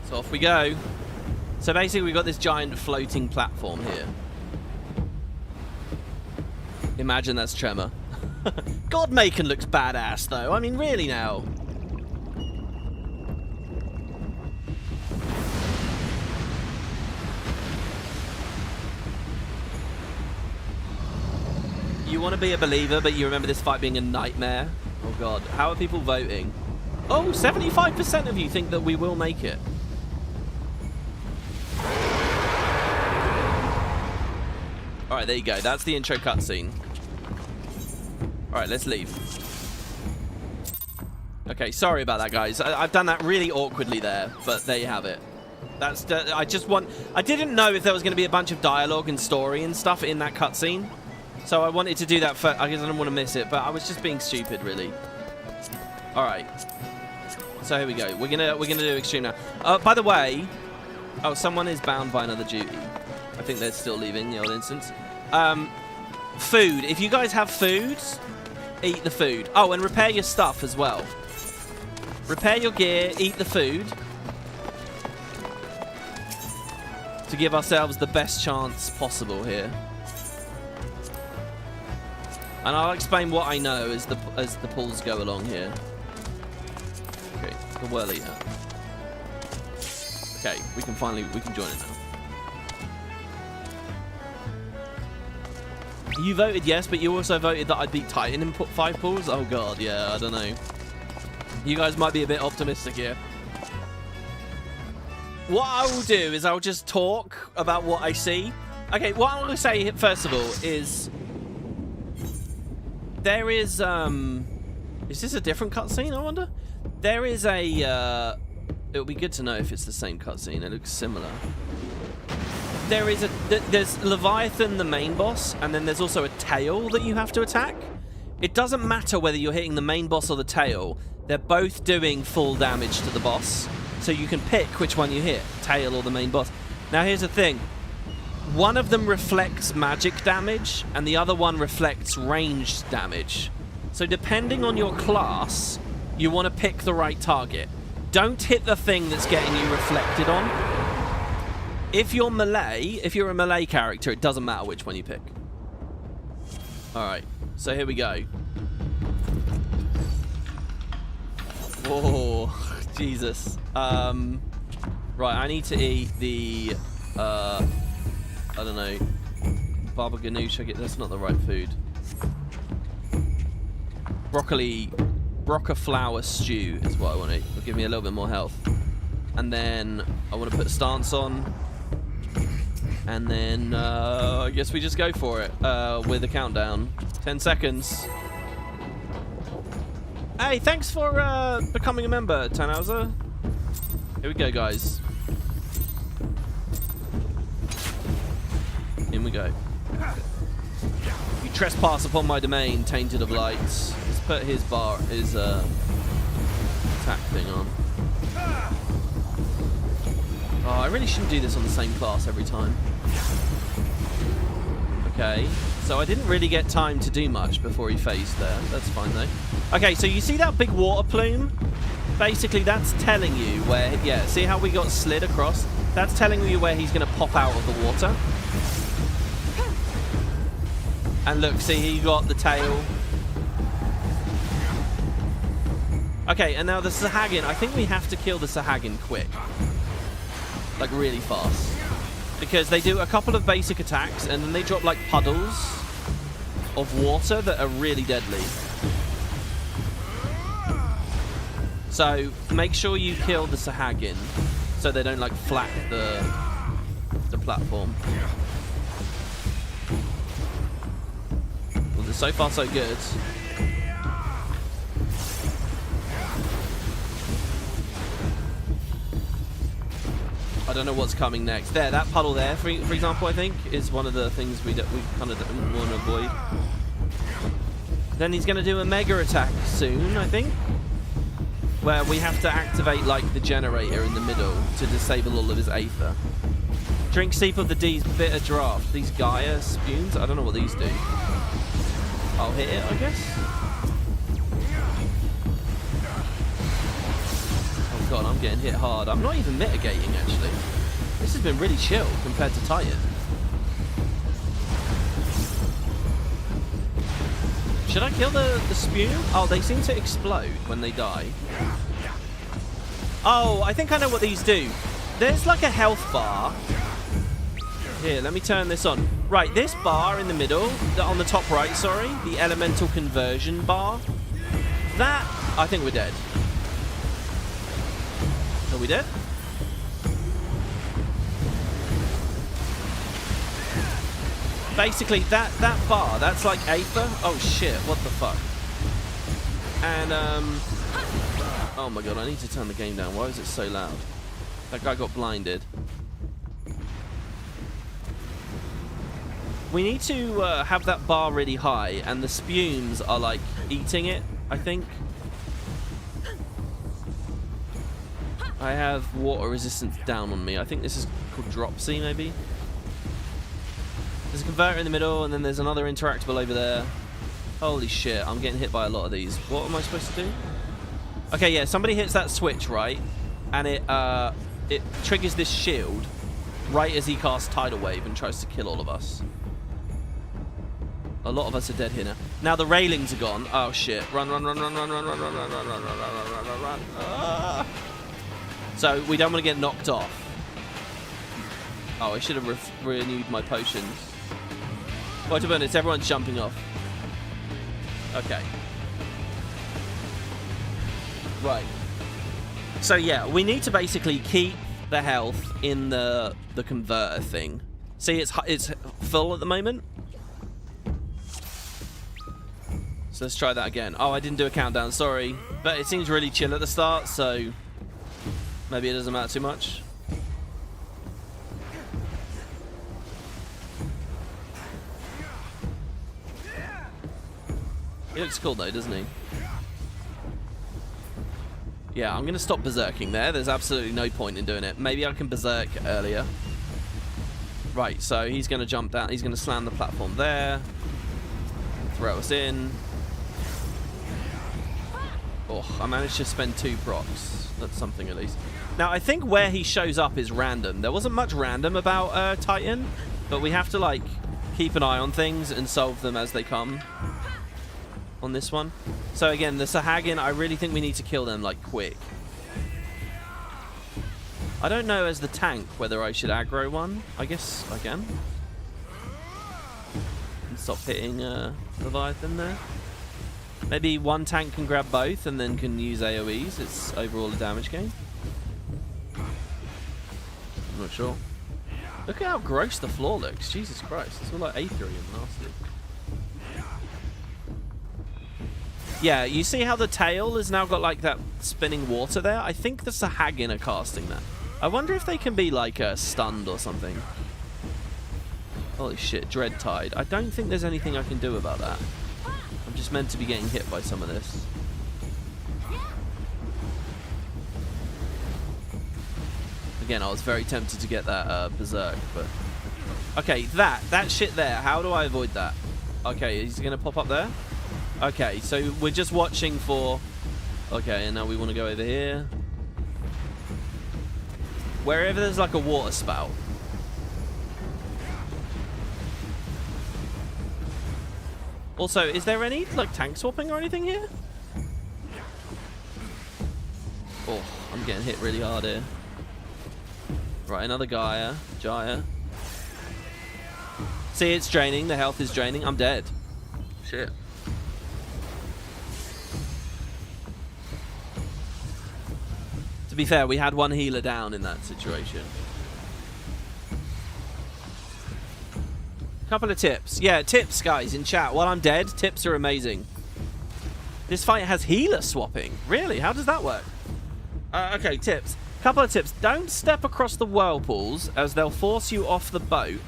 Off we go. So basically we've got this giant floating platform here. Imagine that's Trema. God, Maechen looks badass though. I mean, really now. You want to be a believer, but you remember this fight being a nightmare? Oh god, how are people voting? Oh, 75% of you think that we will make it. Alright, there you go. That's the intro cutscene. Alright, let's leave. Okay, sorry about that, guys. I've done that really awkwardly there, but there you have it. That's I didn't know if there was going to be a bunch of dialogue and story and stuff in that cutscene, so I wanted to do that first. I guess I didn't want to miss it, but I was just being stupid, really. All right. So here we go. We're gonna do extreme now. By the way, oh, someone is bound by another duty. I think they're still leaving the old instance. Food. If you guys have food, eat the food. Oh, and repair your stuff as well. Repair your gear, eat the food. To give ourselves the best chance possible here. And I'll explain what I know as the pulls go along here. Okay, the Whorleater. Okay, we can join it now. You voted yes, but you also voted that I'd beat Titan in 5 pulls? Oh god, yeah, I don't know. You guys might be a bit optimistic here. What I will do is I'll just talk about what I see. Okay, what I'm going to say first of all is... There is this a different cutscene, I wonder? There is a... It would be good to know if it's the same cutscene. It looks similar. There's Leviathan, the main boss, and then there's also a tail that you have to attack. It doesn't matter whether you're hitting the main boss or the tail. They're both doing full damage to the boss. So you can pick which one you hit, tail or the main boss. Now here's the thing. One of them reflects magic damage, and the other one reflects ranged damage. So depending on your class, you want to pick the right target. Don't hit the thing that's getting you reflected on. If you're a melee character, it doesn't matter which one you pick. Alright, so here we go. Oh, Jesus. Right, I need to eat the, I don't know, baba ganoush. That's not the right food. Broccoli flour stew is what I want to eat. It'll give me a little bit more health. And then I want to put a stance on. And then I guess we just go for it with a countdown. 10 seconds. Hey, thanks for becoming a member, Tannhauser. Here we go, guys. In we go. You trespass upon my domain, tainted of lights. Let's put his attack thing on. Oh, I really shouldn't do this on the same class every time. Okay, so I didn't really get time to do much before he phased there. That's fine, though. Okay, so you see that big water plume? Basically, that's telling you where... Yeah, see how we got slid across? That's telling you where he's going to pop out of the water. And look, see, he got the tail. Okay, and now the Sahagin. I think we have to kill the Sahagin quick. Like, really fast. Because they do a couple of basic attacks, and then they drop, like, puddles of water that are really deadly. So, make sure you kill the Sahagin, so they don't, like, flak the platform. Well, so far, so good. I don't know what's coming next. There, that puddle there, for example, I think, is one of the things we kind of want to avoid. Then he's going to do a mega attack soon, I think, where we have to activate, like, the generator in the middle to disable all of his aether. Drink Seep of the D's Bitter Draft. These Gaia spumes? I don't know what these do. I'll hit it, I guess. God, I'm getting hit hard. I'm not even mitigating, actually. This has been really chill compared to Titan. Should I kill the spume? Oh, they seem to explode when they die. Oh, I think I know what these do. There's like a health bar. Here, let me turn this on. Right, this bar in the middle, on the top right, sorry, the elemental conversion bar. that, I think we're dead. Are we dead? Basically, that bar, that's like Aether. Oh shit, what the fuck? And, oh my god, I need to turn the game down. Why is it so loud? That guy got blinded. We need to have that bar really high, and the spumes are like eating it, I think. I have water resistance down on me. I think this is called Dropsy, maybe. There's a converter in the middle, and then there's another interactable over there. Holy shit, I'm getting hit by a lot of these. What am I supposed to do? Okay, yeah, somebody hits that switch, right? And it triggers this shield right as he casts Tidal Wave and tries to kill all of us. A lot of us are dead here now. Now the railings are gone. Oh shit. Run, run, run, run, run, run, run, run, run, run, run, run, run, run, run, run. Ah! So we don't want to get knocked off. Oh, I should have renewed my potions. Well, to be honest, everyone's jumping off. Okay. Right. So yeah, we need to basically keep the health in the converter thing. See, it's full at the moment. So let's try that again. Oh, I didn't do a countdown, sorry. But it seems really chill at the start, so maybe it doesn't matter too much. He looks cool though, doesn't he? Yeah, I'm going to stop berserking there. There's absolutely no point in doing it. Maybe I can berserk earlier. Right, so he's going to jump down. He's going to slam the platform there. Throw us in. Oh, I managed to spend 2 procs. That's something at least. Now, I think where he shows up is random. There wasn't much random about Titan, but we have to, like, keep an eye on things and solve them as they come on this one. So, again, the Sahagin, I really think we need to kill them, like, quick. I don't know as the tank whether I should aggro one. I guess I can. And stop hitting Leviathan there. Maybe one tank can grab both and then can use AoEs. It's overall a damage gain. I'm not sure. Look at how gross the floor looks. Jesus Christ. It's all like Aetherium nasty. Yeah, you see how the tail has now got like that spinning water there? I think the Sahagin are casting that. I wonder if they can be like stunned or something. Holy shit, Dread Tide. I don't think there's anything I can do about that. I'm just meant to be getting hit by some of this. Again, I was very tempted to get that Berserk, but... Okay, that shit there, how do I avoid that? Okay, he's going to pop up there? Okay, so we're just watching for... Okay, and now we want to go over here. Wherever there's like a water spout. Also, is there any like tank swapping or anything here? Oh, I'm getting hit really hard here. Right, another Gaia. Jaya. See, it's draining. The health is draining. I'm dead. Shit. To be fair, we had one healer down in that situation. Couple of tips. Yeah, tips, guys, in chat. While I'm dead, tips are amazing. This fight has healer swapping. Really? How does that work? Okay, tips. Couple of tips. Don't step across the whirlpools, as they'll force you off the boat.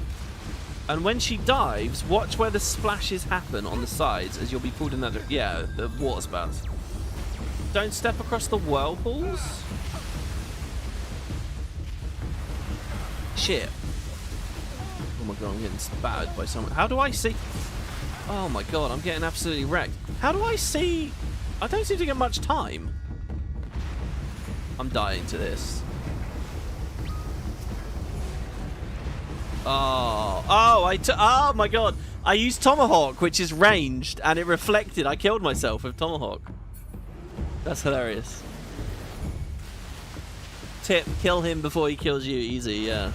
And when she dives, watch where the splashes happen on the sides, as you'll be pulled in that... Yeah, the water spouts. Don't step across the whirlpools? Shit. Oh my god, I'm getting spattered by someone. How do I see... Oh my god, I'm getting absolutely wrecked. How do I see... I don't seem to get much time. I'm dying to this. Oh. Oh, oh my god. I used Tomahawk, which is ranged, and it reflected. I killed myself with Tomahawk. That's hilarious. Tip, kill him before he kills you. Easy, yeah.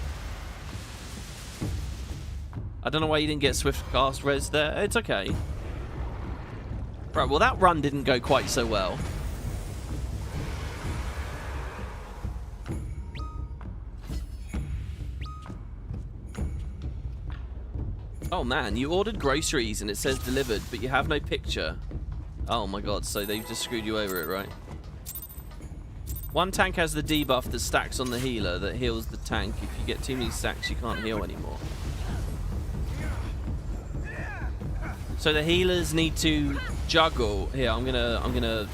I don't know why you didn't get Swift Cast Res there. It's okay. Right, well, that run didn't go quite so well. Oh, man, you ordered groceries and it says delivered, but you have no picture. Oh, my God, so they've just screwed you over it, right? One tank has the debuff that stacks on the healer that heals the tank. If you get too many stacks, you can't heal anymore. So the healers need to juggle. Here, I'm gonna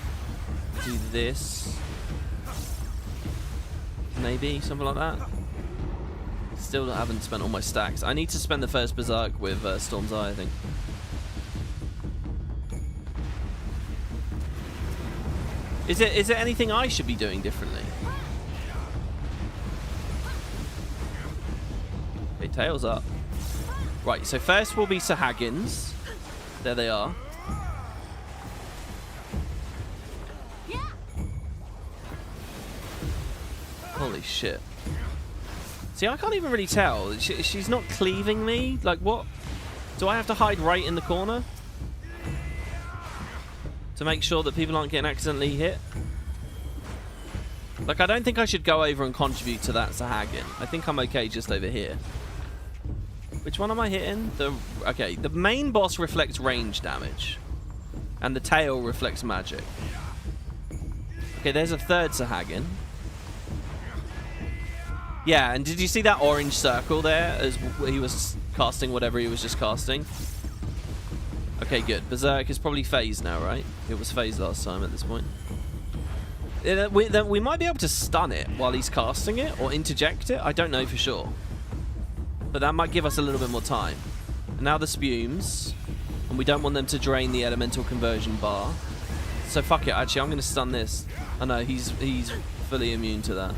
do this. Maybe something like that. Still haven't spent all my stacks. I need to spend the first Berserk with Storm's Eye, I think. Is there anything I should be doing differently? Okay, tails up. Right, so first will be Sahagins. There they are. Holy shit. See, I can't even really tell. She's not cleaving me? Like, what? Do I have to hide right in the corner? To make sure that people aren't getting accidentally hit? Like, I don't think I should go over and contribute to that Sahagin. I think I'm okay just over here. Which one am I hitting? Okay, the main boss reflects range damage. And the tail reflects magic. Okay, there's a third Sahagin. Yeah, and did you see that orange circle there as he was casting whatever he was just casting? Okay, good. Berserk is probably phased now, right? It was phased last time at this point. We might be able to stun it while he's casting it or interject it. I don't know for sure. But that might give us a little bit more time. And now the spumes. And we don't want them to drain the elemental conversion bar. So fuck it. Actually, I'm going to stun this. I know, he's fully immune to that.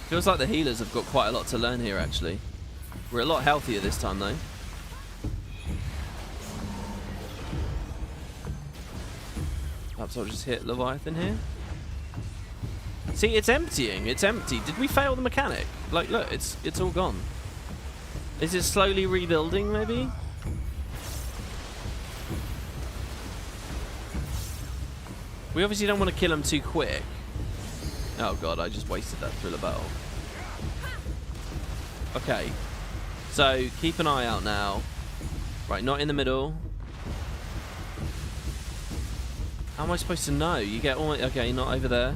Feels like the healers have got quite a lot to learn here, actually. We're a lot healthier this time, though. Perhaps I'll just hit Leviathan here. See, it's emptying. It's empty. Did we fail the mechanic? Like, look, it's all gone. Is it slowly rebuilding, maybe? We obviously don't want to kill him too quick. Oh god, I just wasted that thriller battle. Okay. So, keep an eye out now. Right, not in the middle. How am I supposed to know? You get all... Okay, not over there.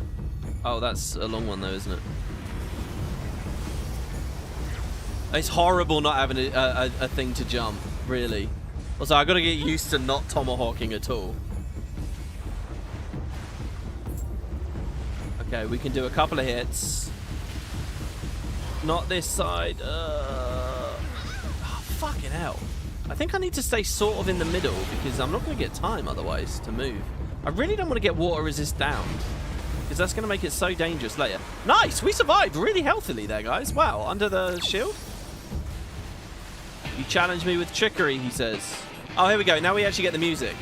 Oh, that's a long one though, isn't it? It's horrible not having a thing to jump, really. Also, I've got to get used to not tomahawking at all. Okay, we can do a couple of hits. Not this side. Oh, fucking hell. I think I need to stay sort of in the middle because I'm not going to get time otherwise to move. I really don't want to get water resist down because that's going to make it so dangerous later. Nice! We survived really healthily there, guys. Wow, under the shield. You challenged me with trickery, he says. Oh, here we go. Now we actually get the music.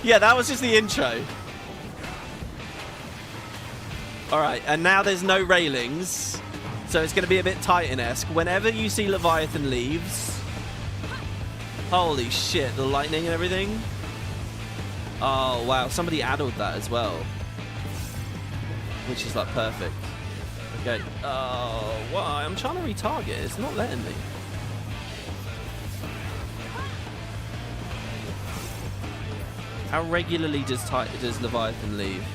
Yeah, that was just the intro. Alright, and now there's no railings, so it's going to be a bit Titan-esque. Whenever you see Leviathan leaves... Holy shit, the lightning and everything. Oh, wow, somebody added that as well. Which is, like, perfect. Okay. Oh, why? I'm trying to retarget. It's not letting me. How regularly does Leviathan leave?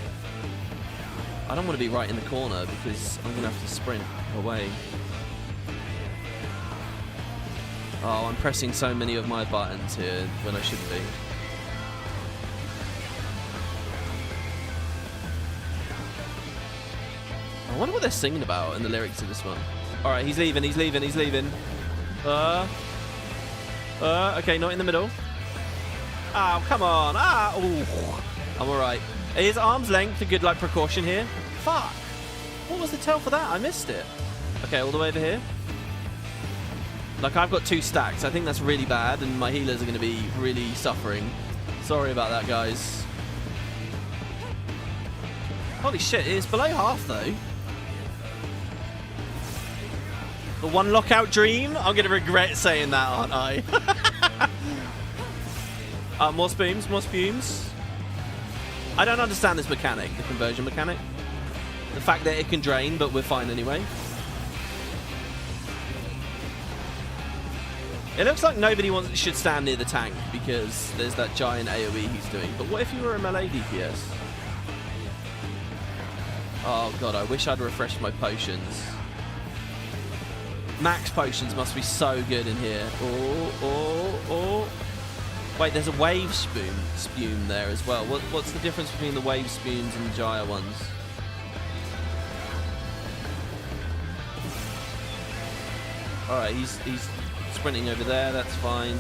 I don't want to be right in the corner because I'm going to have to sprint away. Oh, I'm pressing so many of my buttons here when I shouldn't be. I wonder what they're singing about in the lyrics of this one. Alright, he's leaving, he's leaving, he's leaving. Okay, not in the middle. Oh, come on. Ah, ooh. I'm alright. Is arm's length a good, like, precaution here? Fuck. What was the tell for that? I missed it. Okay, all the way over here. Like, I've got 2 stacks. I think that's really bad, and my healers are going to be really suffering. Sorry about that, guys. Holy shit, it's below half, though. The one lockout dream? I'm going to regret saying that, aren't I? More spumes, more spumes. I don't understand this mechanic, the conversion mechanic. The fact that it can drain, but we're fine anyway. It looks like nobody should stand near the tank because there's that giant AoE he's doing. But what if you were a melee DPS? Oh god, I wish I'd refreshed my potions. Max potions must be so good in here. Oh. Wait, there's a wave spume there as well. What's the difference between the wave spumes and the gyre ones? Alright, he's sprinting over there, that's fine.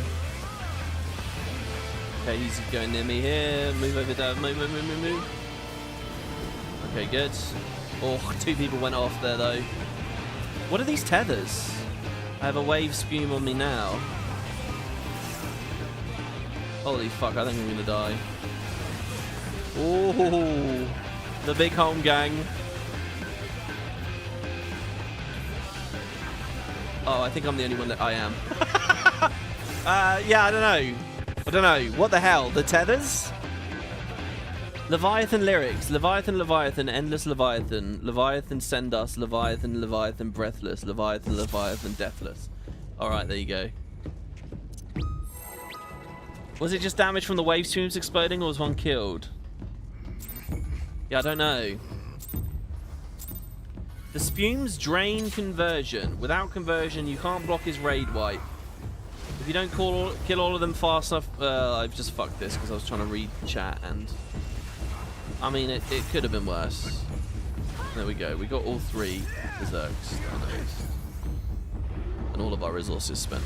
Okay, he's going near me here. Move over there. Move. Okay, good. Oh, 2 people went off there, though. What are these tethers? I have a wave spume on me now. Holy fuck, I think I'm gonna die. Oh, the big home gang. Oh, I think I'm the only one that I am. Yeah, I don't know. What the hell? The tethers? Leviathan lyrics. Leviathan, endless Leviathan. Leviathan, send us. Leviathan, breathless. Leviathan, deathless. Alright, there you go. Was it just damage from the wave streams exploding, or was one killed? Yeah, I don't know. The spumes drain conversion. Without conversion, you can't block his raid wipe. If you don't kill all of them fast enough... I've just fucked this because I was trying to read chat and... I mean, it could have been worse. There we go. We got all 3 berserks. And all of our resources spent.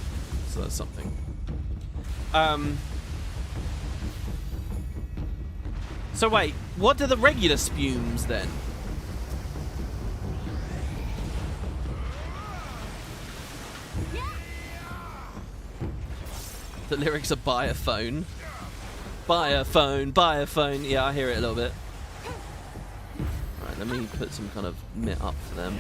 So that's something. So wait, what are the regular spumes then? The lyrics are buy a phone. Buy a phone. Yeah, I hear it a little bit. Alright, let me put some kind of mitt up for them.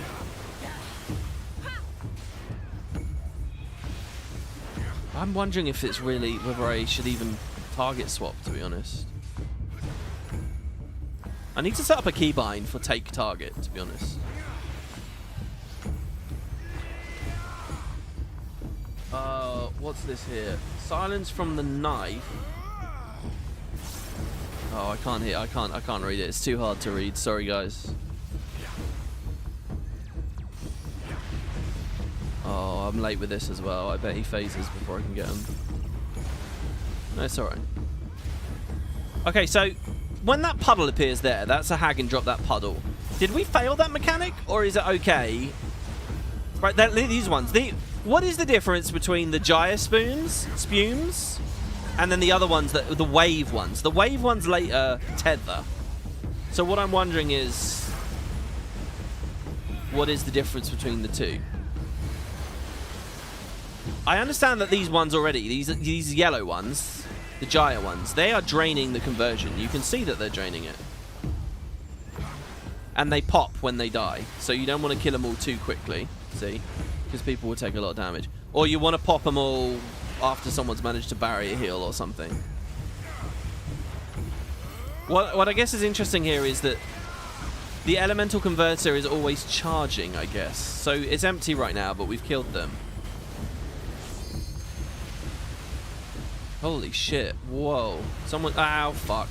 I'm wondering if it's really whether I should even target swap, to be honest. I need to set up a keybind for take target, to be honest. What's this here? Silence from the knife. Oh, I can't hear. I can't read it. It's too hard to read. Sorry, guys. Oh, I'm late with this as well. I bet he phases before I can get him. No, it's alright. Okay, so when that puddle appears there, that's a hag and drop that puddle. Did we fail that mechanic, or is it okay? Right, these ones. What is the difference between the gyre spumes, and then the other ones, the wave ones? The wave ones later tether. So what I'm wondering is, what is the difference between the two? I understand that these ones already, these yellow ones, the gyre ones, they are draining the conversion. You can see that they're draining it. And they pop when they die. So you don't want to kill them all too quickly, see? Because people will take a lot of damage. Or you want to pop them all after someone's managed to barrier heal or something. What I guess is interesting here is that the elemental converter is always charging, I guess. So it's empty right now, but we've killed them. Holy shit. Whoa. Someone... Ow, fuck.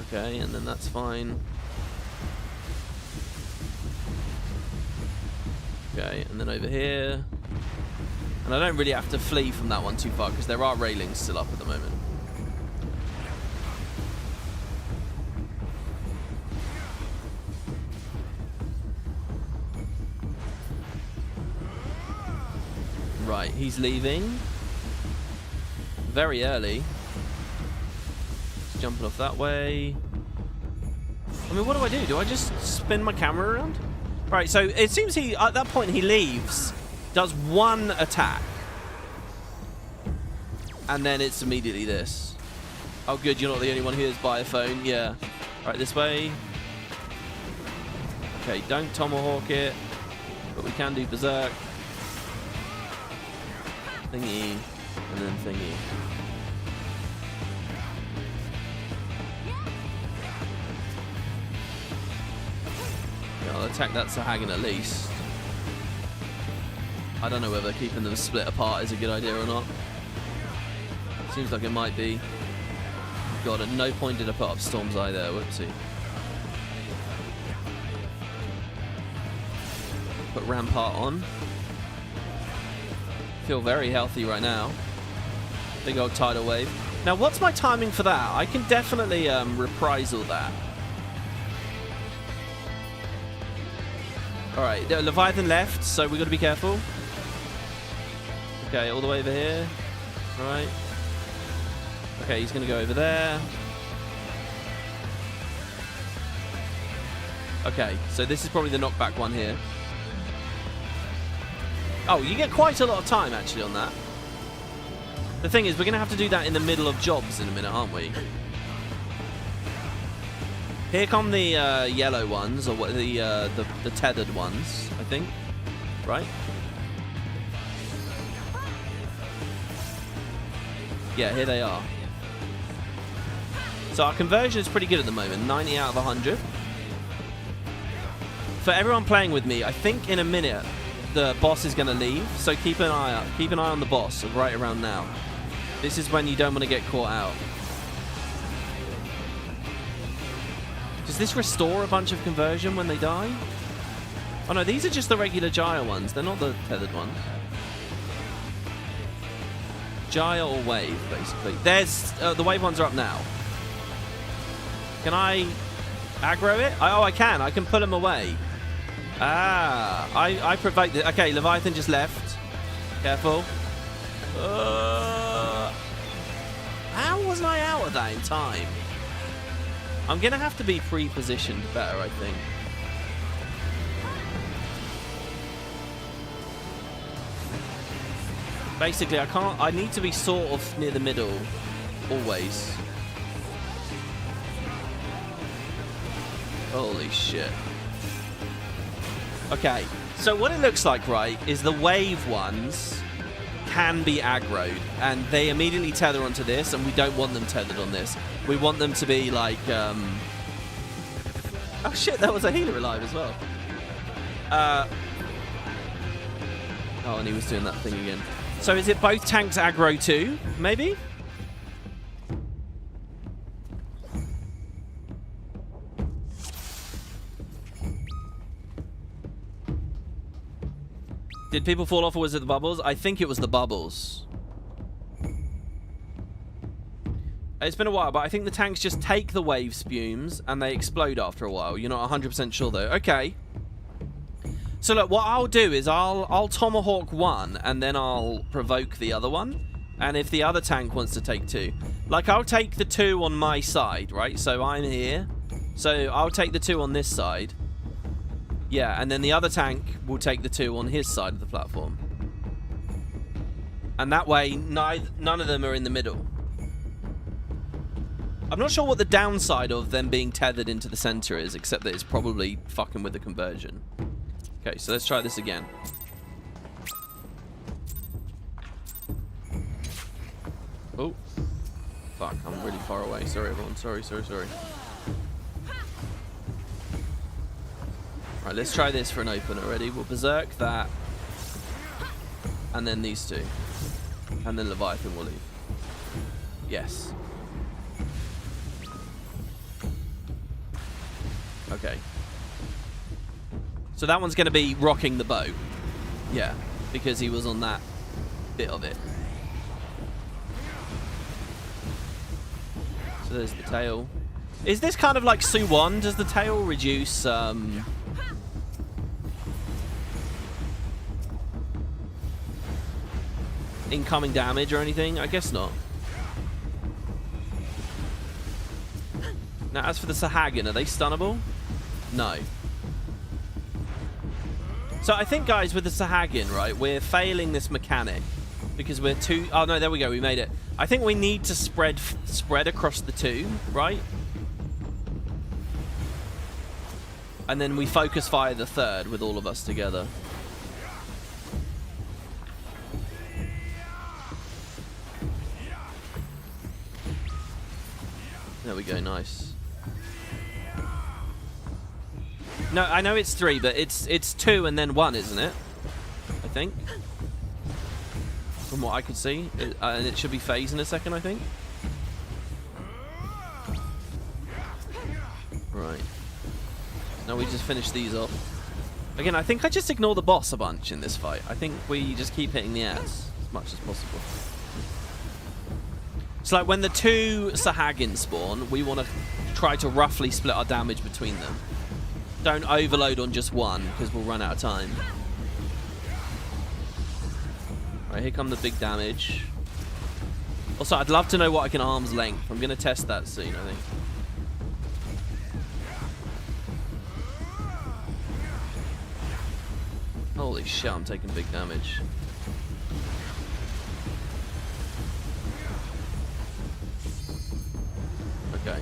Okay, and then that's fine. Okay, and then over here. And I don't really have to flee from that one too far, because there are railings still up at the moment. Right, he's leaving. Very early. He's jumping off that way. I mean, what do? Do I just spin my camera around? Right, so it seems he, at that point, he leaves, does one attack, and then it's immediately this. Oh, good, you're not the only one who is by a phone. Yeah. Right, this way. Okay, don't tomahawk it. But we can do berserk. Thingy. And then thingy. Yeah, I'll attack that Sahagin at least. I don't know whether keeping them split apart is a good idea or not. Seems like it might be. God, at no point did I put up Storm's Eye there. Whoopsie. Put Rampart on. Feel very healthy right now. Big old tidal wave. Now, what's my timing for that? I can definitely reprisal that. Alright, Leviathan left, so we've got to be careful. Okay, all the way over here. Alright. Okay, he's going to go over there. Okay, so this is probably the knockback one here. Oh, you get quite a lot of time, actually, on that. The thing is, we're going to have to do that in the middle of jobs in a minute, aren't we? Here come the yellow ones, or what, the tethered ones, I think. Right? Yeah, here they are. So our conversion is pretty good at the moment, 90 out of 100. For everyone playing with me, I think in a minute the boss is going to leave, so keep an eye out. Keep an eye on the boss right around now. This is when you don't want to get caught out. Does this restore a bunch of conversion when they die? Oh no, these are just the regular Gyre ones. They're not the tethered ones. Gyre or wave, basically. There's the wave ones are up now. Can I aggro it? Oh, I can. I can pull them away. Ah, I provoked it. Okay, Leviathan just left. Careful. How wasn't I out of that in time? I'm going to have to be pre-positioned better, I think. Basically, I need to be sort of near the middle, always. Holy shit. Okay, so what it looks like, right, is the wave ones can be aggroed, and they immediately tether onto this, and we don't want them tethered on this. We want them to be like, oh shit, that was a healer alive as well. Oh, and he was doing that thing again. So is it both tanks aggro too, maybe? Did people fall off, or was it the bubbles? I think it was the bubbles. It's been a while, but I think the tanks just take the wave spumes and they explode after a while. You're not 100% sure though. Okay. So look, what I'll do is I'll tomahawk one and then I'll provoke the other one. And if the other tank wants to take two, like I'll take the two on my side, right? So I'm here. So I'll take the two on this side. Yeah, and then the other tank will take the two on his side of the platform. And that way, none of them are in the middle. I'm not sure what the downside of them being tethered into the center is, except that it's probably fucking with the conversion. Okay, so let's try this again. Oh. Fuck, I'm really far away. Sorry, everyone. Sorry. Right, let's try this for an opener. Ready? We'll berserk that. And then these two. And then Leviathan will leave. Yes. Okay. So that one's going to be rocking the boat. Yeah, because he was on that bit of it. So there's the tail. Is this kind of like Suwon? Does the tail reduce... incoming damage or anything? I guess not. Now, as for the Sahagin, are they stunnable? No. So I think, guys, with the Sahagin, right, we're failing this mechanic because we're too... Oh, no, there we go. We made it. I think we need to spread across the two, right? And then we focus fire the third with all of us together. There we go, nice. No, I know it's 3, but it's 2 and then 1, isn't it? I think. From what I could see. And it should be phase in a second, I think. Right. Now we just finish these off. Again, I think I just ignore the boss a bunch in this fight. I think we just keep hitting the ass as much as possible. It's like when the 2 Sahagin spawn, we want to try to roughly split our damage between them. Don't overload on just one, because we'll run out of time. Right, here come the big damage. Also, I'd love to know what I can arm's length. I'm going to test that soon, I think. Holy shit, I'm taking big damage. Okay.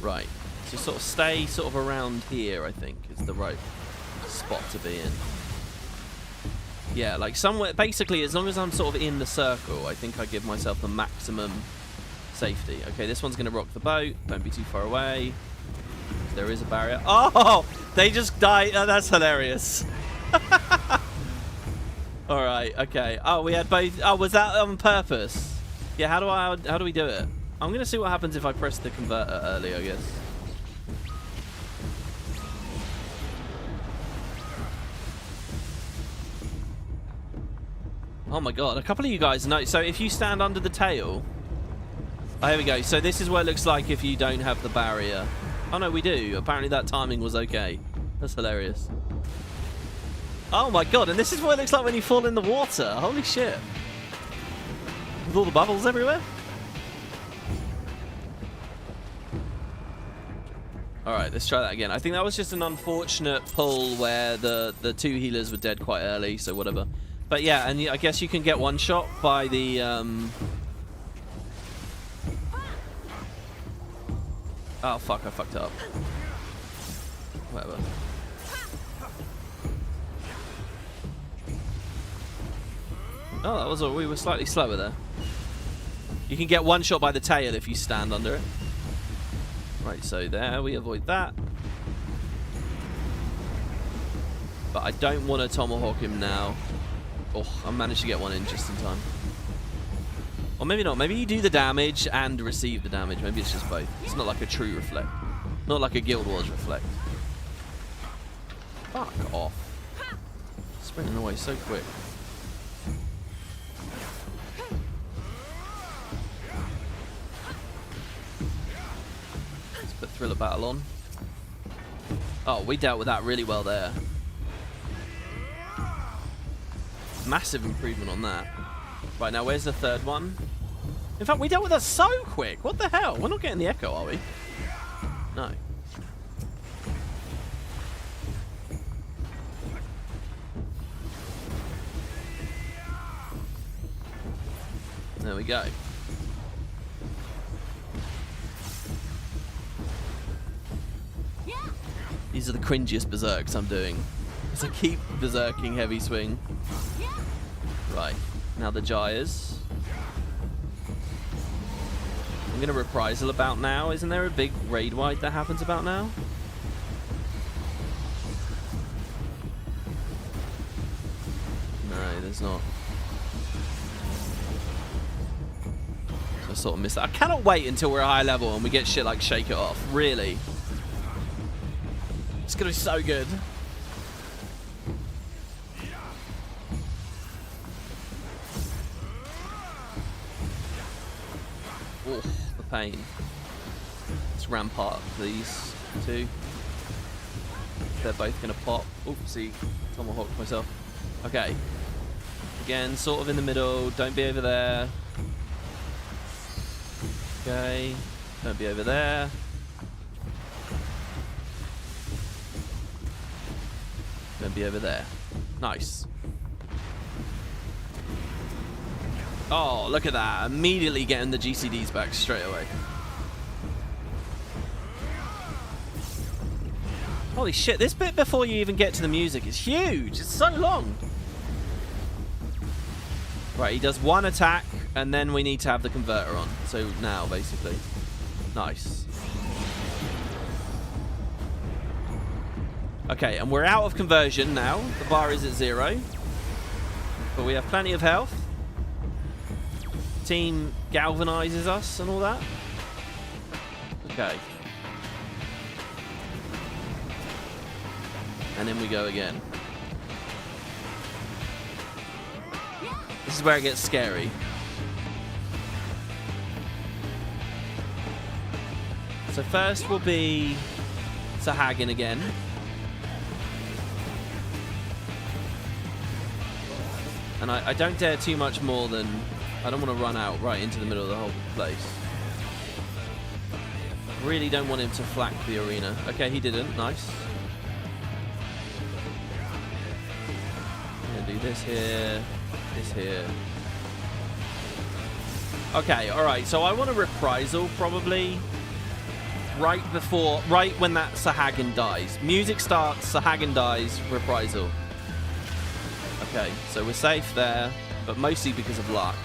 Right. So sort of stay sort of around here, I think, is the right spot to be in. Yeah, like somewhere, basically, as long as I'm sort of in the circle, I think I give myself the maximum safety. Okay, this one's going to rock the boat. Don't be too far away. There is a barrier. Oh, they just died. Oh, that's hilarious. All right, okay. Oh, we had both. Oh, was that on purpose? Yeah, how do we do it? I'm going to see what happens if I press the converter early, I guess. Oh my god, a couple of you guys know. So if you stand under the tail... Oh, here we go. So this is what it looks like if you don't have the barrier. Oh no, we do. Apparently that timing was okay. That's hilarious. Oh my god, and this is what it looks like when you fall in the water. Holy shit. With all the bubbles everywhere. Alright, let's try that again. I think that was just an unfortunate pull where the 2 healers were dead quite early, so whatever. But yeah, and I guess you can get one shot by the... Oh fuck, I fucked up. Whatever. Oh, that was all. We were slightly slower there. You can get one shot by the tail if you stand under it. Right, so there, we avoid that. But I don't want to tomahawk him now. Oh, I managed to get one in just in time. Or maybe not. Maybe you do the damage and receive the damage. Maybe it's just both. It's not like a true reflect. Not like a Guild Wars reflect. Fuck off. Sprinting away so quick. Let's put Thriller Battle on. Oh, we dealt with that really well there. Massive improvement on that. Right, now where's the third one? In fact, we dealt with that so quick. What the hell? We're not getting the echo, are we? No. There we go. These are the cringiest berserks I'm doing. As I keep berserking heavy swing. Right, now the gyres. I'm going to reprisal about now. Isn't there a big raid wipe that happens about now? No, there's not. So I sort of missed that. I cannot wait until we're a high level and we get shit like Shake It Off. Really. It's going to be so good. Oh, the pain. Let's rampart these two. They're both going to pop. Oopsie. Tomahawked myself. Okay. Again, sort of in the middle. Don't be over there. Okay. Don't be over there. Don't be over there. Nice. Oh, look at that. Immediately getting the GCDs back straight away. Holy shit, this bit before you even get to the music is huge. It's so long. Right, he does one attack, and then we need to have the converter on. So now, basically. Nice. Okay, and we're out of conversion now. The bar is at 0. But we have plenty of health. Team galvanizes us and all that. Okay. And then we go again. This is where it gets scary. So first will be Sahagin again. And I don't dare too much more than... I don't want to run out right into the middle of the whole place. Really don't want him to flak the arena. Okay, he didn't. Nice. I'm going to do this here. This here. Okay, alright. So I want a reprisal probably right when that Sahagin dies. Music starts, Sahagin dies, reprisal. Okay, so we're safe there, but mostly because of luck.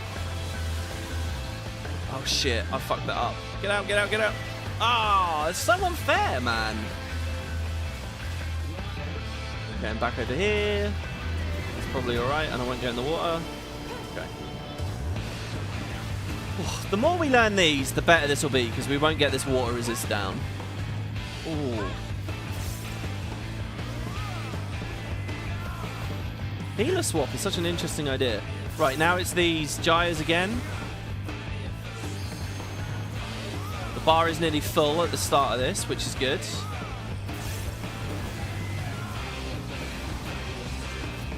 Oh shit, I fucked that up. Get out, get out, get out. Oh, it's so unfair, man. Okay, I'm back over here. It's probably alright, and I won't go in the water. Okay. The more we learn these, the better this will be, because we won't get this water resist down. Ooh. Healer swap is such an interesting idea. Right, now it's these gyres again. The bar is nearly full at the start of this, which is good.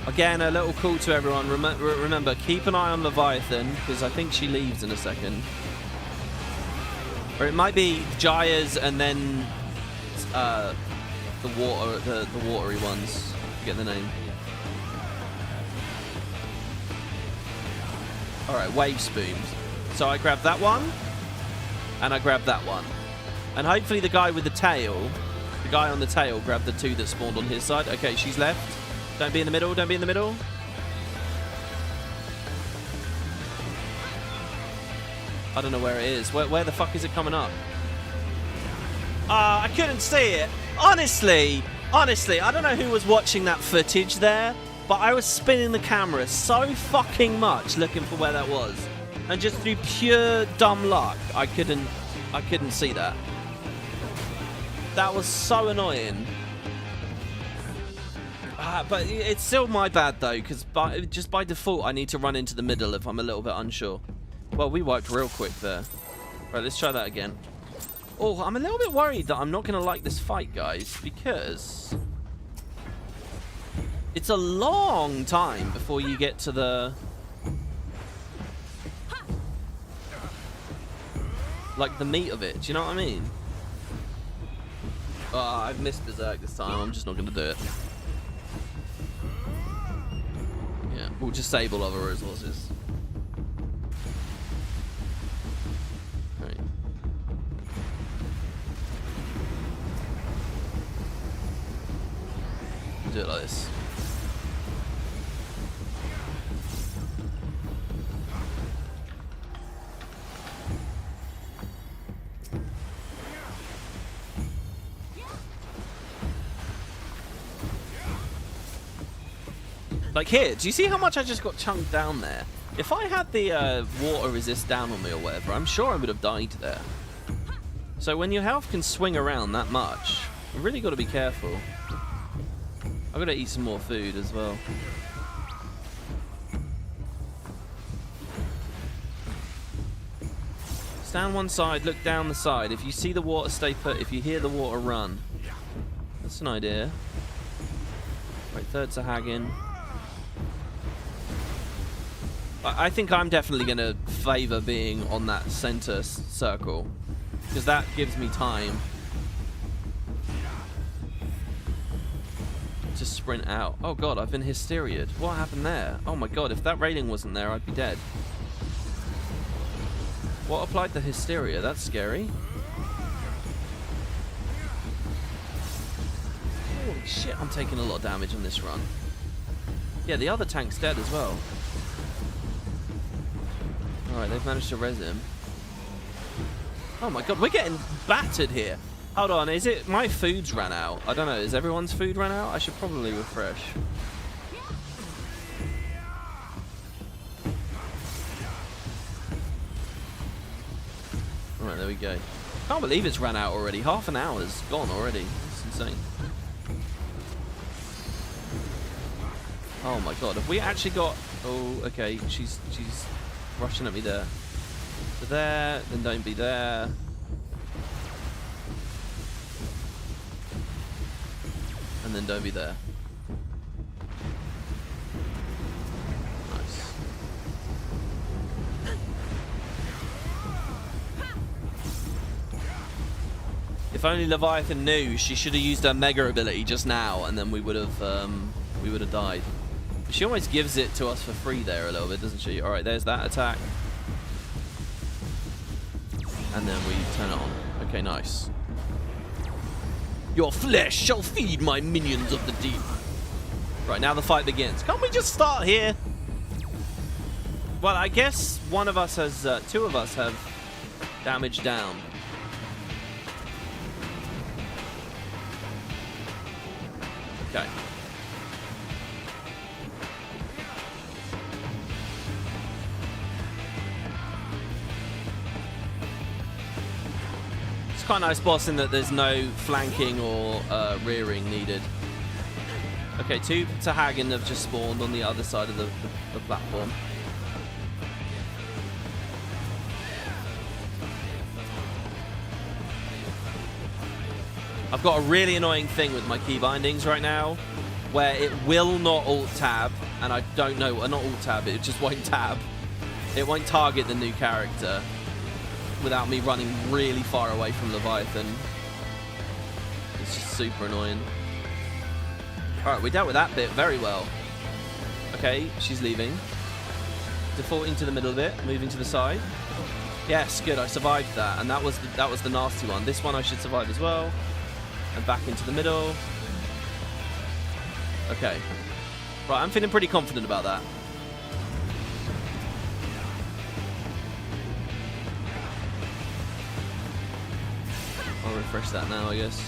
Again, a little call to everyone. Remember, keep an eye on Leviathan, because I think she leaves in a second. Or it might be gyres and then the watery ones. I forget the name. Alright, wave spoons. So I grabbed that one, and I grabbed that one. And hopefully the guy with the tail, the guy on the tail grabbed the 2 that spawned on his side. Okay, she's left. Don't be in the middle, don't be in the middle. I don't know where it is. Where the fuck is it coming up? I couldn't see it. Honestly, I don't know who was watching that footage there, but I was spinning the camera so fucking much looking for where that was. And just through pure dumb luck, I couldn't see that. That was so annoying. But it's still my bad though, because just by default I need to run into the middle if I'm a little bit unsure. Well, we wiped real quick there. Right, let's try that again. Oh, I'm a little bit worried that I'm not going to like this fight, guys, because it's a long time before you get to the... like the meat of it. Do you know what I mean? Oh, I've missed Berserk this time. I'm just not going to do it. Yeah, we'll disable other resources. Right. Do it like this. Like here, do you see how much I just got chunked down there? If I had the water resist down on me or whatever, I'm sure I would have died there. So when your health can swing around that much, you've really got to be careful. I've got to eat some more food as well. Stand one side, look down the side. If you see the water, stay put. If you hear the water, run. That's an idea. Right, third Sahagin. I think I'm definitely going to favour being on that centre circle, because that gives me time to sprint out. Oh god, I've been hysteria'd. What happened there? Oh my god, if that railing wasn't there, I'd be dead. What applied the hysteria? That's scary. Holy shit, I'm taking a lot of damage on this run. Yeah, the other tank's dead as well. Alright, they've managed to res him. Oh my god, we're getting battered here. Hold on, is it my food's ran out? I don't know, is everyone's food run out? I should probably refresh. Alright, there we go. Can't believe it's ran out already. Half an hour's gone already. It's insane. Oh my god, have we actually got... Oh, okay, she's rushing at me there. So there, then don't be there. And then don't be there. Nice. If only Leviathan knew, she should have used her mega ability just now, and then we would have died. But she always gives it to us for free there a little bit, doesn't she? All right, there's that attack, and then we turn it on. Okay, nice. Your flesh shall feed my minions of the deep. Right, now the fight begins. Can't we just start here? Well, I guess one of us has, two of us have damage down. Okay. It's quite a nice boss in that there's no flanking or rearing needed. Okay, two Tahagan have just spawned on the other side of the platform. I've got a really annoying thing with my key bindings right now, where it will not alt-tab, and I don't know, not alt-tab, it just won't tab. It won't target the new character without me running really far away from Leviathan. It's just super annoying. Alright, we dealt with that bit very well. Okay, she's leaving. Defaulting to the middle of it, moving to the side. Yes, good, I survived that, and that was the nasty one. This one I should survive as well. And back into the middle. Okay. Right, I'm feeling pretty confident about that. I'll refresh that now, I guess.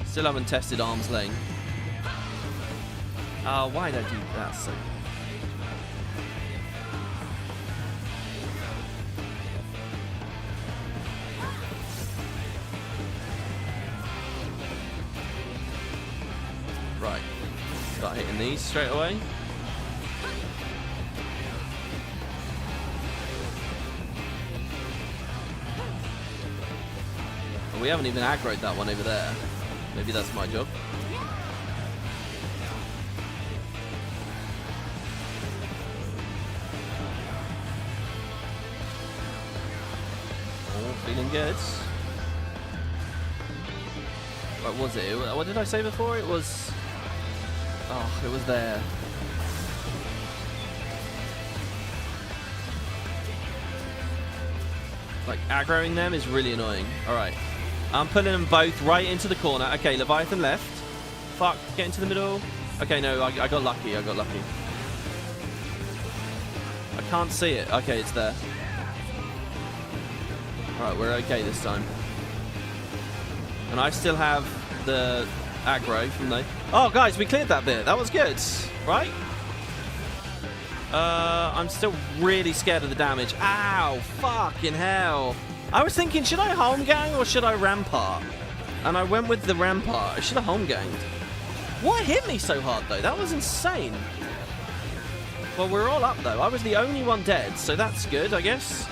Still haven't tested arm's length. Oh, why did I do that? So. Right, start hitting these straight away. Oh, we haven't even aggroed that one over there. Maybe that's my job. Oh, feeling good. What was it? What did I say before? It was... Oh, it was there. Like, aggroing them is really annoying. Alright. I'm pulling them both right into the corner. Okay, Leviathan left. Fuck, get into the middle. Okay, no, I got lucky. I got lucky. I can't see it. Okay, it's there. Alright, we're okay this time. And I still have the aggro from the... Oh, guys, we cleared that bit. That was good, right? I'm still really scared of the damage. Ow, fucking hell. I was thinking, should I home gang or should I rampart? And I went with the rampart. I should have home ganged. What hit me so hard, though? That was insane. Well, we're all up, though. I was the only one dead, so that's good, I guess.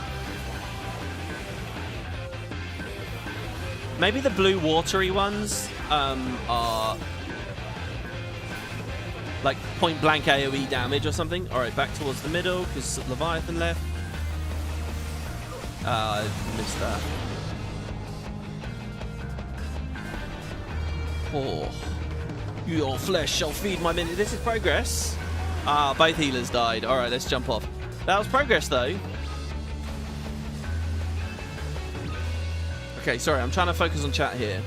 Maybe the blue watery ones are like point blank AoE damage or something. Alright, back towards the middle because Leviathan left. I missed that. Oh. Your flesh shall feed my minions. This is progress. Ah, both healers died. Alright, let's jump off. That was progress though. Okay, sorry, I'm trying to focus on chat here.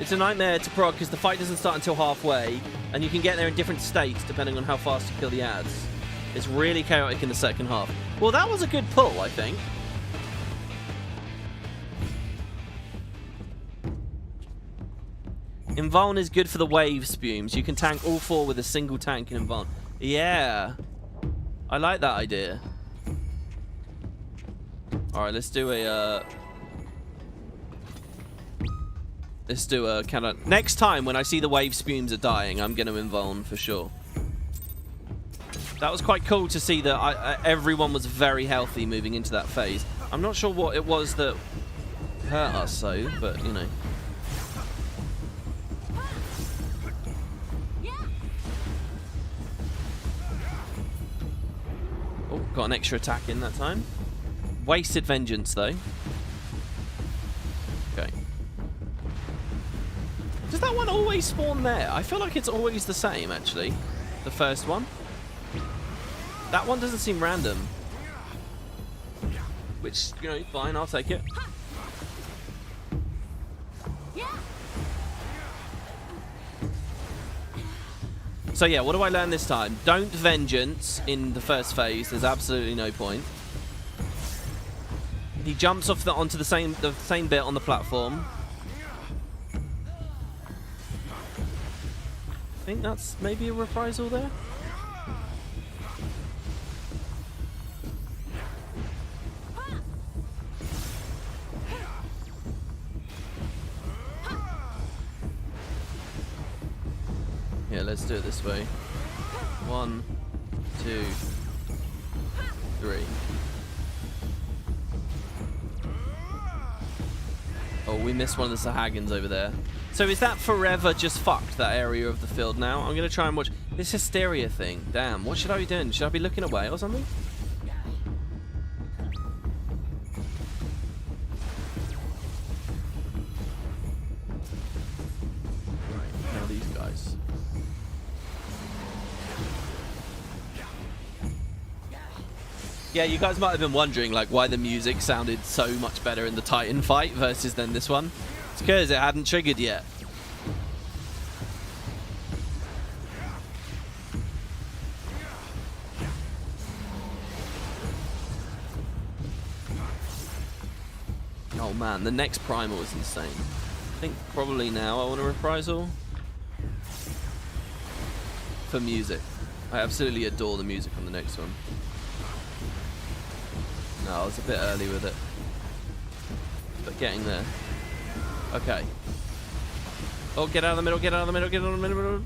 It's a nightmare to prog because the fight doesn't start until halfway, and you can get there in different states depending on how fast you kill the ads. It's really chaotic in the second half. Well, that was a good pull, I think. Invuln is good for the wave spumes. You can tank all 4 with a single tank in Invuln. Yeah. I like that idea. Alright, let's do a... Let's do a kind of... Next time when I see the wave spumes are dying, I'm going to Invuln for sure. That was quite cool to see that everyone was very healthy moving into that phase. I'm not sure what it was that hurt us so, but you know. Oh, got an extra attack in that time. Wasted Vengeance though. Okay. Does that one always spawn there? I feel like it's always the same actually. The first one. That one doesn't seem random. Which, you know, fine, I'll take it. So yeah, what do I learn this time? Don't Vengeance in the first phase. There's absolutely no point. He jumps off onto the same bit on the platform. I think that's maybe a reprisal there. Yeah, let's do it this way. 1, 2, 3. Oh, we missed one of the Sahagins over there. So is that forever just fucked, that area of the field now? I'm going to try and watch this hysteria thing. Damn, what should I be doing? Should I be looking away or something? Right, now these guys. Yeah, you guys might have been wondering like why the music sounded so much better in the Titan fight versus then this one. It's because it hadn't triggered yet. Oh man, the next Primal is insane. I think probably now I want a reprisal for music. I absolutely adore the music on the next one. No, I was a bit early with it. But getting there. Okay. Oh, get out of the middle, get out of the middle, get out of the middle.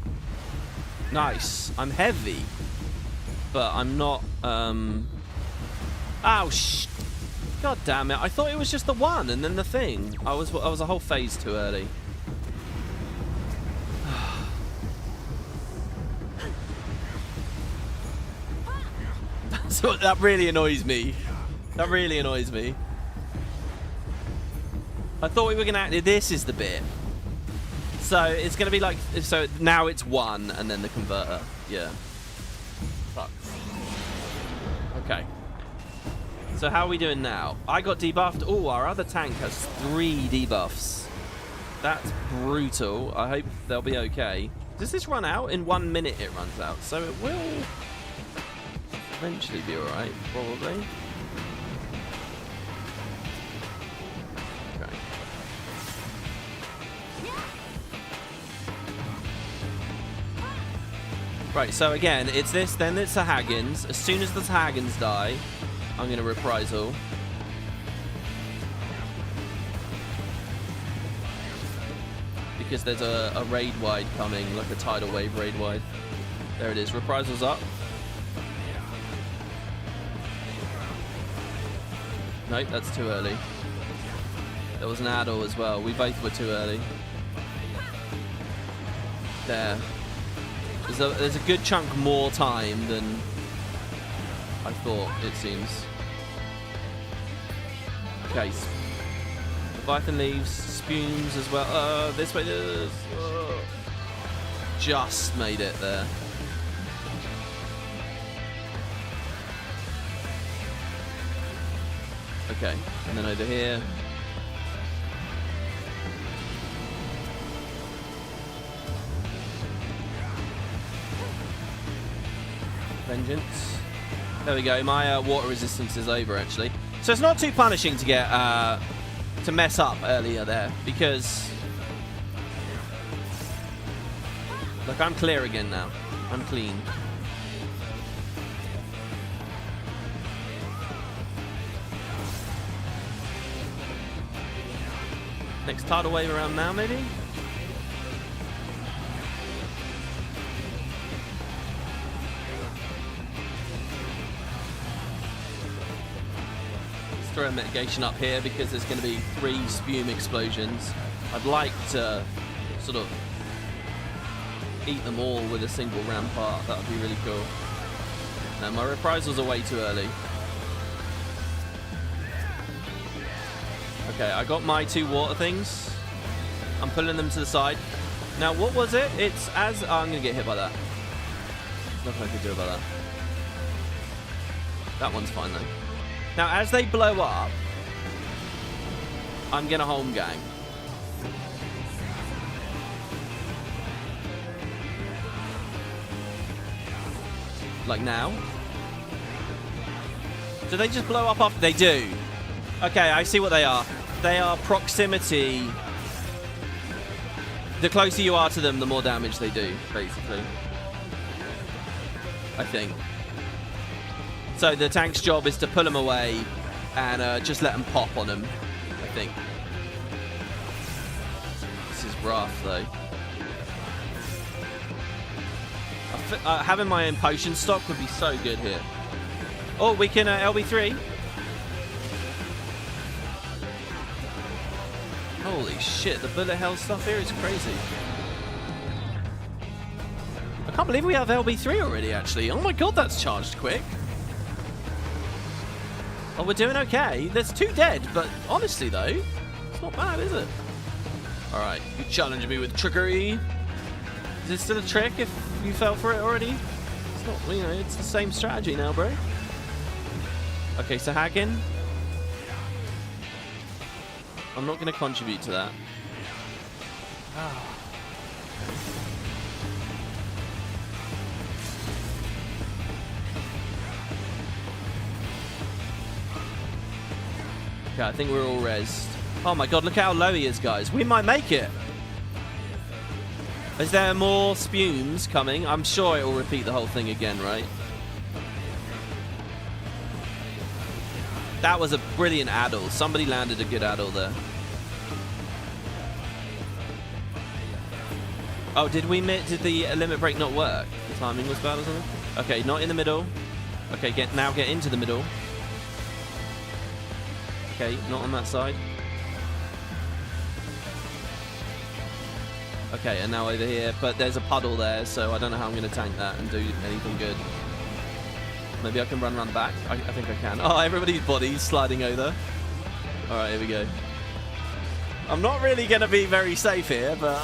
Nice. I'm heavy. But I'm not, Ow, God damn it. I thought it was just the one and then the thing. I was a whole phase too early. So that really annoys me. That really annoys me. I thought we were going to... This is the bit. So it's going to be like... So now it's 1 and then the converter. Yeah. Fuck. Okay. So how are we doing now? I got debuffed. Oh, our other tank has 3 debuffs. That's brutal. I hope they'll be okay. Does this run out? In 1 minute it runs out. So it will eventually be alright, probably. Right, so again, it's this, then it's Sahagins. As soon as the Sahagins die, I'm going to reprisal. Because there's a raid wide coming, like a tidal wave raid wide. There it is, reprisal's up. Nope, that's too early. There was an add-all as well. We both were too early. There. There's a good chunk more time than I thought, it seems. Okay. Leviathan leaves, spumes as well. This way. Just made it there. Okay, and then over here. Vengeance. There we go. My water resistance is over, actually. So it's not too punishing to get to mess up earlier there, because look, I'm clear again now. I'm clean. Next tidal wave around now, maybe? Let's throw a mitigation up here because there's going to be 3 spume explosions. I'd like to sort of eat them all with a single rampart. That would be really cool. No, my reprisals are way too early. Okay, I got my 2 water things. I'm pulling them to the side. Now, what was it? It's as... Oh, I'm going to get hit by that. There's nothing I can do about that. That one's fine, though. Now, as they blow up, I'm going to home gang. Like now? Do they just blow up after? They do. Okay, I see what they are. They are proximity. The closer you are to them, the more damage they do, basically. I think. So the tank's job is to pull them away and just let them pop on them, I think. This is rough, though. Having my own potion stock would be so good here. Oh, we can LB3. Holy shit, the bullet hell stuff here is crazy. I can't believe we have LB3 already, actually. Oh my god, that's charged quick. Oh, we're doing okay. There's 2 dead, but honestly, though, it's not bad, is it? Alright, you challenge me with trickery. Is it still a trick if you fell for it already? It's not, you know, it's the same strategy now, bro. Okay, so Hagen. I'm not going to contribute to that. Okay, I think we're all rezzed. Oh my god, look how low he is, guys. We might make it. Is there more spumes coming? I'm sure it will repeat the whole thing again, right? That was a brilliant addle. Somebody landed a good addle there. Oh, did the limit break not work? The timing was bad or something? Okay, not in the middle. Okay, get into the middle. Okay, not on that side. Okay, and now over here, but there's a puddle there, so I don't know how I'm going to tank that and do anything good. Maybe I can run around the back. I think I can. Oh, everybody's body's sliding over. Alright, here we go. I'm not really going to be very safe here, but,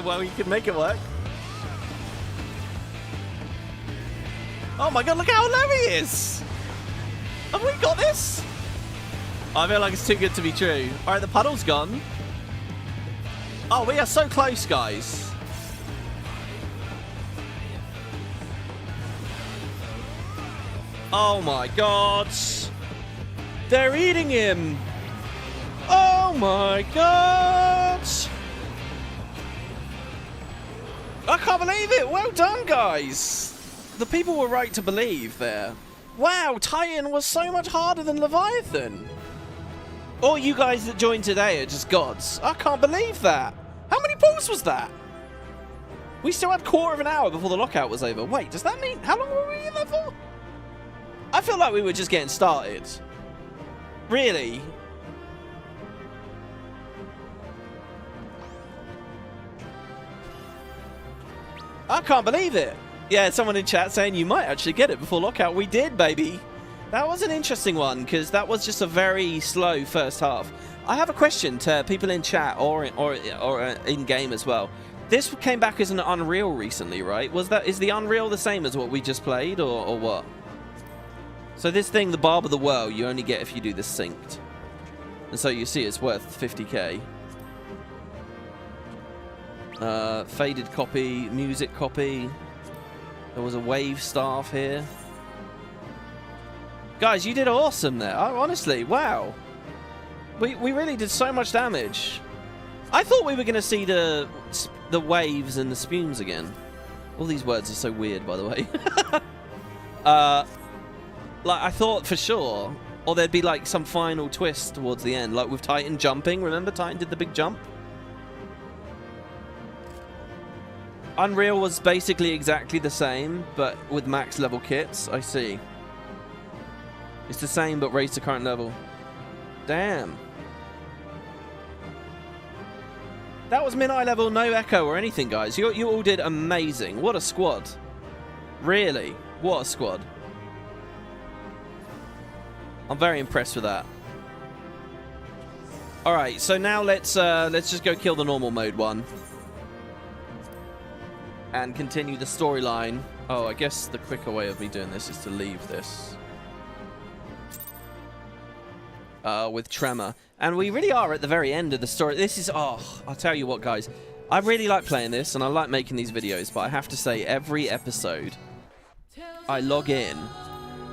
well, we can make it work. Oh my god, look how low he is! Have we got this? I feel like it's too good to be true. Alright, the puddle's gone. Oh, we are so close, guys. Oh my god. They're eating him. Oh my god. I can't believe it. Well done, guys. The people were right to believe there. Wow, Titan was so much harder than Leviathan. All you guys that joined today are just gods. I can't believe that. How many pulls was that? We still had a quarter of an hour before the lockout was over. Wait, does that mean... How long were we in there for? I feel like we were just getting started. Really? I can't believe it. Yeah, someone in chat saying you might actually get it before lockout. We did, baby. That was an interesting one, because that was just a very slow first half. I have a question to people in chat or in game as well. This came back as an Unreal recently, right? Is the Unreal the same as what we just played, or what? So this thing, the Barb of the Whirl, you only get if you do this synced. And so you see it's worth 50k. Faded copy, music copy. There was a wave staff here. Guys, you did awesome there. Oh, honestly, wow. We really did so much damage. I thought we were going to see the waves and the spumes again. All these words are so weird, by the way. Like, I thought for sure. Or there'd be, like, some final twist towards the end. Like with Titan jumping. Remember Titan did the big jump? Unreal was basically exactly the same, but with max level kits. I see. It's the same, but raised to current level. Damn. That was min-eye level, no echo or anything, guys. You all did amazing. What a squad. Really. What a squad. I'm very impressed with that. Alright, so now let's just go kill the normal mode one. And continue the storyline. Oh, I guess the quicker way of me doing this is to leave this. With Trema. And we really are at the very end of the story. This is, oh, I'll tell you what, guys. I really like playing this, and I like making these videos, but I have to say, every episode, I log in,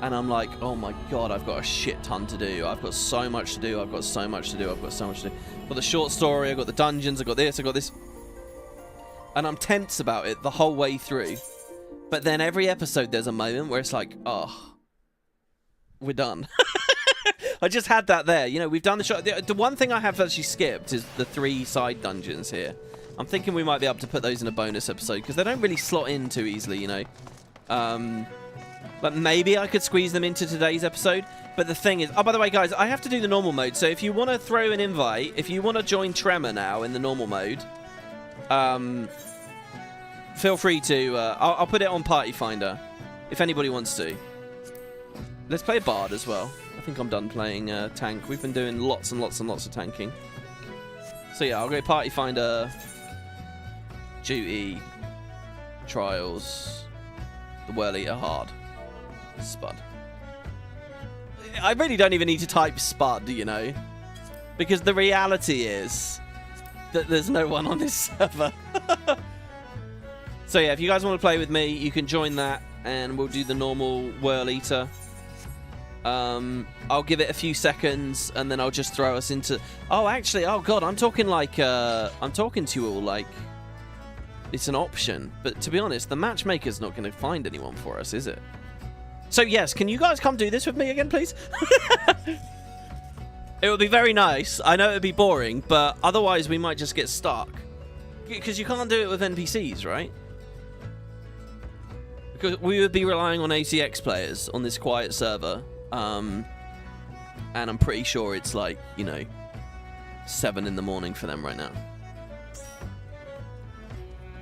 and I'm like, oh my god, I've got a shit ton to do. I've got so much to do. I've got so much to do. I've got so much to do. I've got the short story. I've got the dungeons. I've got this. I've got this. And I'm tense about it the whole way through. But then every episode, there's a moment where it's like, oh, we're done. I just had that there. You know, we've done the shot. The one thing I have actually skipped is the 3 side dungeons here. I'm thinking we might be able to put those in a bonus episode because they don't really slot in too easily, you know. But maybe I could squeeze them into today's episode. But the thing is... Oh, by the way, guys, I have to do the normal mode. So if you want to throw an invite, if you want to join Trema now in the normal mode, feel free to... I'll put it on Party Finder if anybody wants to. Let's play Bard as well. I think I'm done playing tank. We've been doing lots and lots and lots of tanking. So yeah, I'll go Party Finder, Duty, Trials, the Whorleater, Hard, Spud. I really don't even need to type Spud, you know, because the reality is that there's no one on this server. So yeah, if you guys want to play with me, you can join that, and we'll do the normal Whorleater. I'll give it a few seconds, and then I'll just throw us into... Oh, actually, oh god, I'm talking like, I'm talking to you all like it's an option. But to be honest, the matchmaker's not going to find anyone for us, is it? So yes, can you guys come do this with me again, please? It would be very nice. I know it would be boring, but otherwise we might just get stuck. Because you can't do it with NPCs, right? Because we would be relying on ACX players on this quiet server. And I'm pretty sure it's like, you know, 7 in the morning for them right now.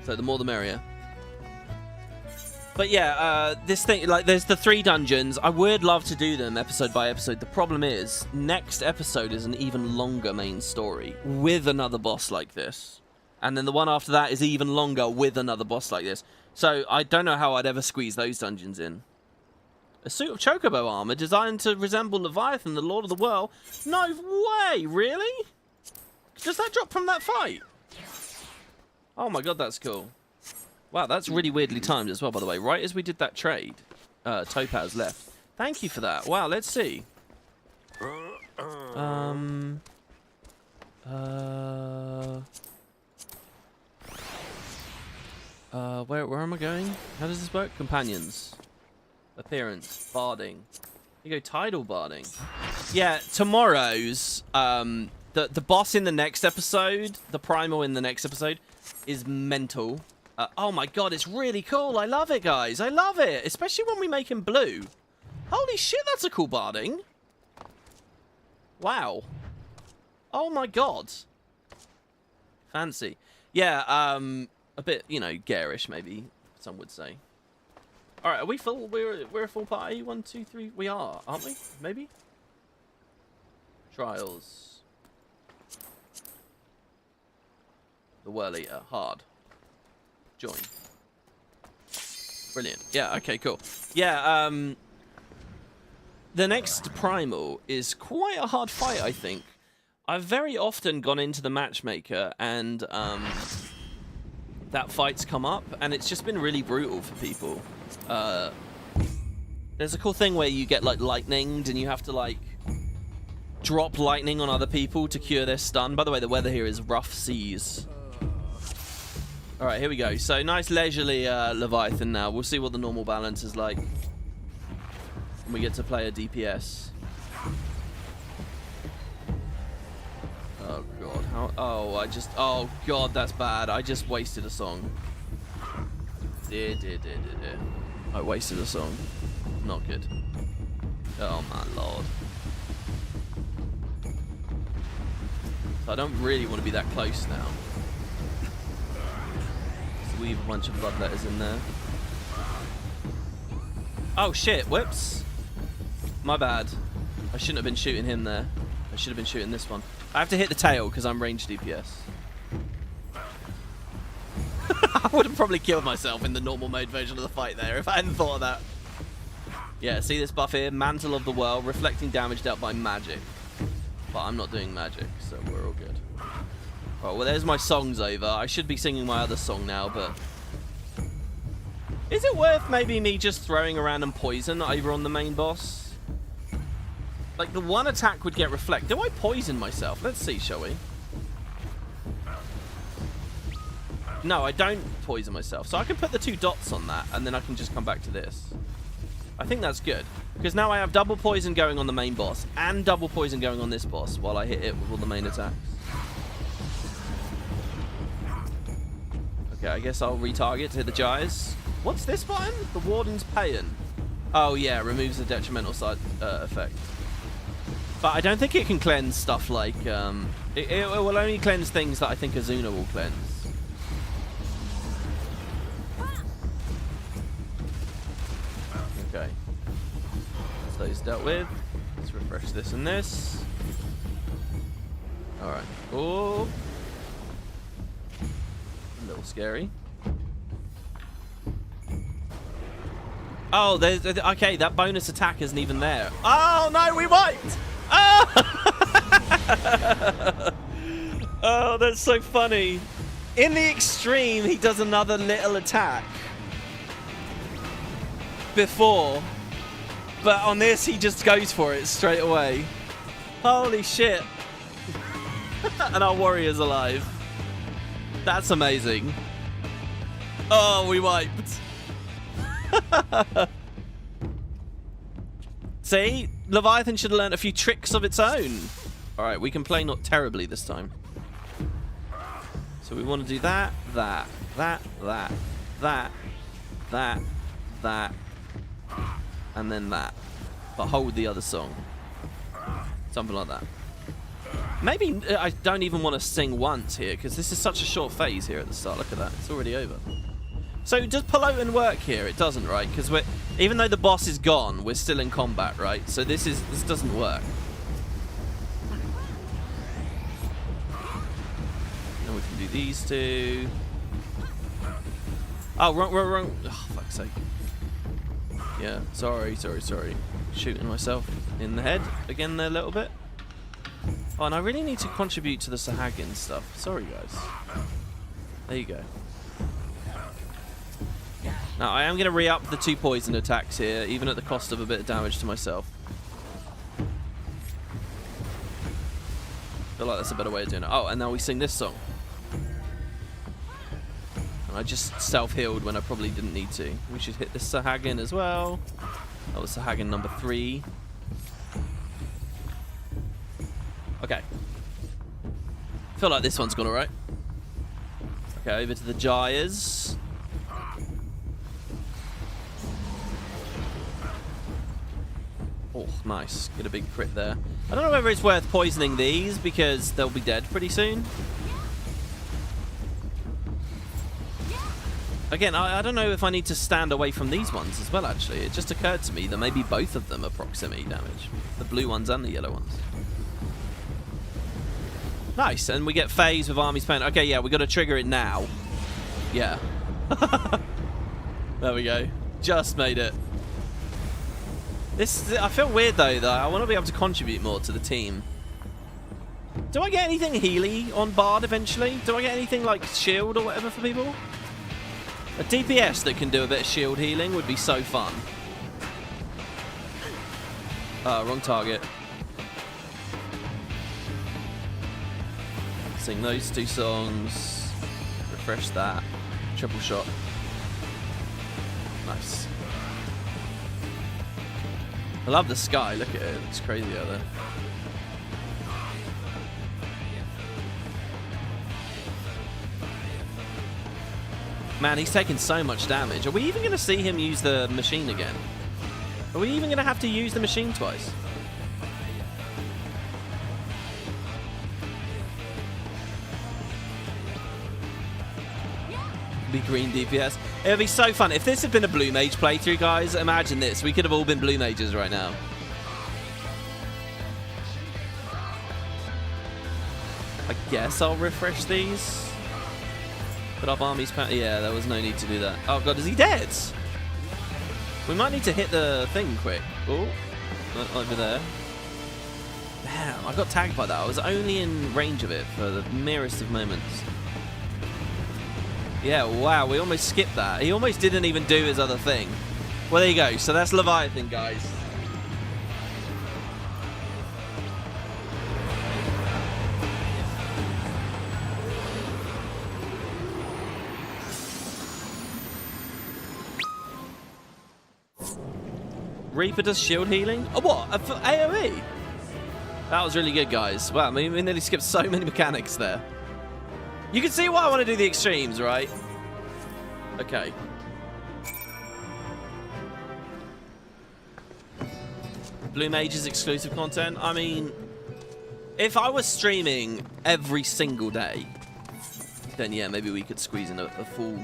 So the more the merrier. But yeah, this thing, like, there's the 3 dungeons. I would love to do them episode by episode. The problem is, next episode is an even longer main story with another boss like this. And then the one after that is even longer with another boss like this. So I don't know how I'd ever squeeze those dungeons in. A suit of chocobo armor designed to resemble Leviathan, the Lord of the Whirl. No way, really? Does that drop from that fight? Oh my god, that's cool. Wow, that's really weirdly timed as well, by the way. Right as we did that trade, Topaz left. Thank you for that. Wow, let's see. Where am I going? How does this work? Companions. Appearance. Barding. You go tidal barding. Yeah, tomorrow's the boss in the next episode, the Primal in the next episode, is mental. Oh my god, it's really cool. I love it, guys. I love it. Especially when we make him blue. Holy shit, that's a cool barding. Wow. Oh my god. Fancy. Yeah, a bit, you know, garish, maybe, some would say. Alright, are we full? We're a full party? 1, 2, 3. We are, aren't we? Maybe? Trials. The Whorleater. Hard. Join. Brilliant. Yeah, okay, cool. Yeah, the next Primal is quite a hard fight, I think. I've very often gone into the matchmaker and that fight's come up, and it's just been really brutal for people. There's a cool thing where you get like lightninged and you have to like drop lightning on other people to cure their stun. By the way, the weather here is rough seas. All right, here we go. So nice leisurely Leviathan now. We'll see what the normal balance is like. And we get to play a DPS. Oh god, oh god, that's bad. I just wasted a song. I wasted a song. Not good. Oh my lord. So I don't really want to be that close now. Let's weave a bunch of bloodletters in there. Oh shit, whoops. My bad. I shouldn't have been shooting him there. I should have been shooting this one. I have to hit the tail because I'm ranged DPS. I would have probably killed myself in the normal mode version of the fight there if I hadn't thought of that. Yeah, see this buff here? Mantle of the World, reflecting damage dealt by magic. But I'm not doing magic, so we're all good. Alright, well there's my songs over. I should be singing my other song now, but... Is it worth maybe me just throwing a random poison over on the main boss? Like, the one attack would get reflect. Do I poison myself? Let's see, shall we? No, I don't poison myself. So I can put the 2 dots on that, and then I can just come back to this. I think that's good. Because now I have double poison going on the main boss, and double poison going on this boss, while I hit it with all the main attacks. Okay, I guess I'll retarget to hit the Gyres. What's this button? The Warden's Paean. Oh yeah, removes the detrimental side effect. But I don't think it can cleanse stuff like... it will only cleanse things that I think Azuna will cleanse. Okay. So those dealt with. Let's refresh this and this. Alright. Oh. A little scary. Oh, there's... Okay, that bonus attack isn't even there. Oh, no, we wiped! Oh! Oh, that's so funny. In the extreme, he does another little attack before, but on this, he just goes for it straight away. Holy shit. And our warrior's alive. That's amazing. Oh, we wiped. See? Leviathan should have learned a few tricks of its own. Alright, we can play not terribly this time. So we want to do that, that, and then that. But hold the other song. Something like that. Maybe I don't even want to sing once here, because this is such a short phase here at the start. Look at that. It's already over. So does Peloton work here? It doesn't, right? Because even though the boss is gone, we're still in combat, right? So this doesn't work. And we can do these two. Oh, wrong. Oh, fuck's sake. Yeah, sorry. Shooting myself in the head again there a little bit. Oh, and I really need to contribute to the Sahagin stuff. Sorry, guys. There you go. Now, I am going to re-up the 2 poison attacks here, even at the cost of a bit of damage to myself. I feel like that's a better way of doing it. Oh, and now we sing this song. And I just self-healed when I probably didn't need to. We should hit this Sahagin as well. That was Sahagin number 3. Okay. I feel like this one's gone alright. Okay, over to the Gyres. Oh, nice. Get a big crit there. I don't know whether it's worth poisoning these because they'll be dead pretty soon. Again, I don't know if I need to stand away from these ones as well, actually. It just occurred to me that maybe both of them are proximity damage. The blue ones and the yellow ones. Nice, and we get phase with Army's Pain. Okay, yeah, we got to trigger it now. Yeah. There we go. Just made it. I feel weird though I want to be able to contribute more to the team. Do I get anything Healy on Bard eventually? Do I get anything like shield or whatever for people? A DPS that can do a bit of shield healing would be so fun. Wrong target. Sing those 2 songs. Refresh that. Triple shot. Nice. I love the sky. Look at it. It's crazy out there. Man, he's taking so much damage. Are we even going to see him use the machine again? Are we even going to have to use the machine twice? Be green DPS. It would be so fun. If this had been a Blue Mage playthrough, guys, imagine this. We could have all been Blue Mages right now. I guess I'll refresh these. Put up armies. Yeah, there was no need to do that. Oh god, is he dead? We might need to hit the thing quick. Oh, over there. Damn, I got tagged by that. I was only in range of it for the merest of moments. Yeah, wow, we almost skipped that. He almost didn't even do his other thing. Well, there you go. So that's Leviathan, guys. Reaper does shield healing? Oh, what? For AoE? That was really good, guys. Wow, I mean, we nearly skipped so many mechanics there. You can see why I want to do the extremes, right? Okay. Blue Mage's exclusive content? I mean, if I was streaming every single day, then yeah, maybe we could squeeze in a full...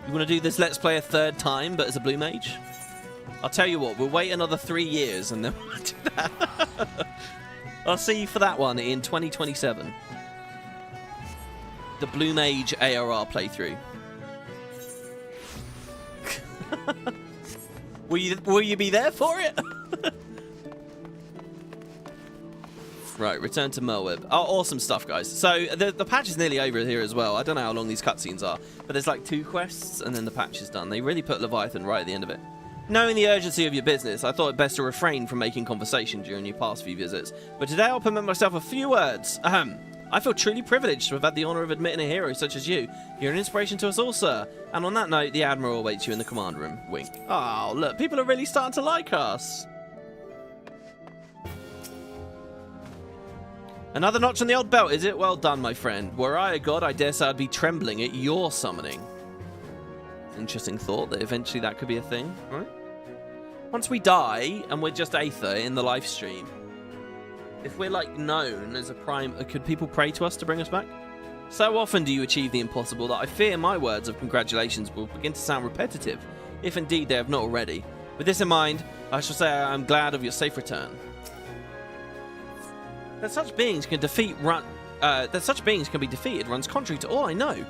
You want to do this Let's Play a 3rd time, but as a Blue Mage? I'll tell you what, we'll wait another 3 years and then we'll do that. I'll see you for that one in 2027. The Blue Mage ARR playthrough. Will you be there for it? Right, return to Merweb. Oh, awesome stuff, guys. So the patch is nearly over here as well. I don't know how long these cutscenes are, but there's like 2 quests and then the patch is done. They really put Leviathan right at the end of it. Knowing the urgency of your business, I thought it best to refrain from making conversation during your past few visits. But today I'll permit myself a few words. I feel truly privileged to have had the honour of admitting a hero such as you. You're an inspiration to us all, sir. And on that note, the Admiral awaits you in the command room. Wink. Oh, look, people are really starting to like us. Another notch on the old belt, is it? Well done, my friend. Were I a god, I dare say I'd be trembling at your summoning. Interesting thought that eventually that could be a thing, right? Once we die and we're just Aether in the live stream, if we're like known as a prime, could people pray to us to bring us back? So often do you achieve the impossible that I fear my words of congratulations will begin to sound repetitive, if indeed they have not already. With this in mind, I shall say I am glad of your safe return. That such beings can be defeated runs contrary to all I know.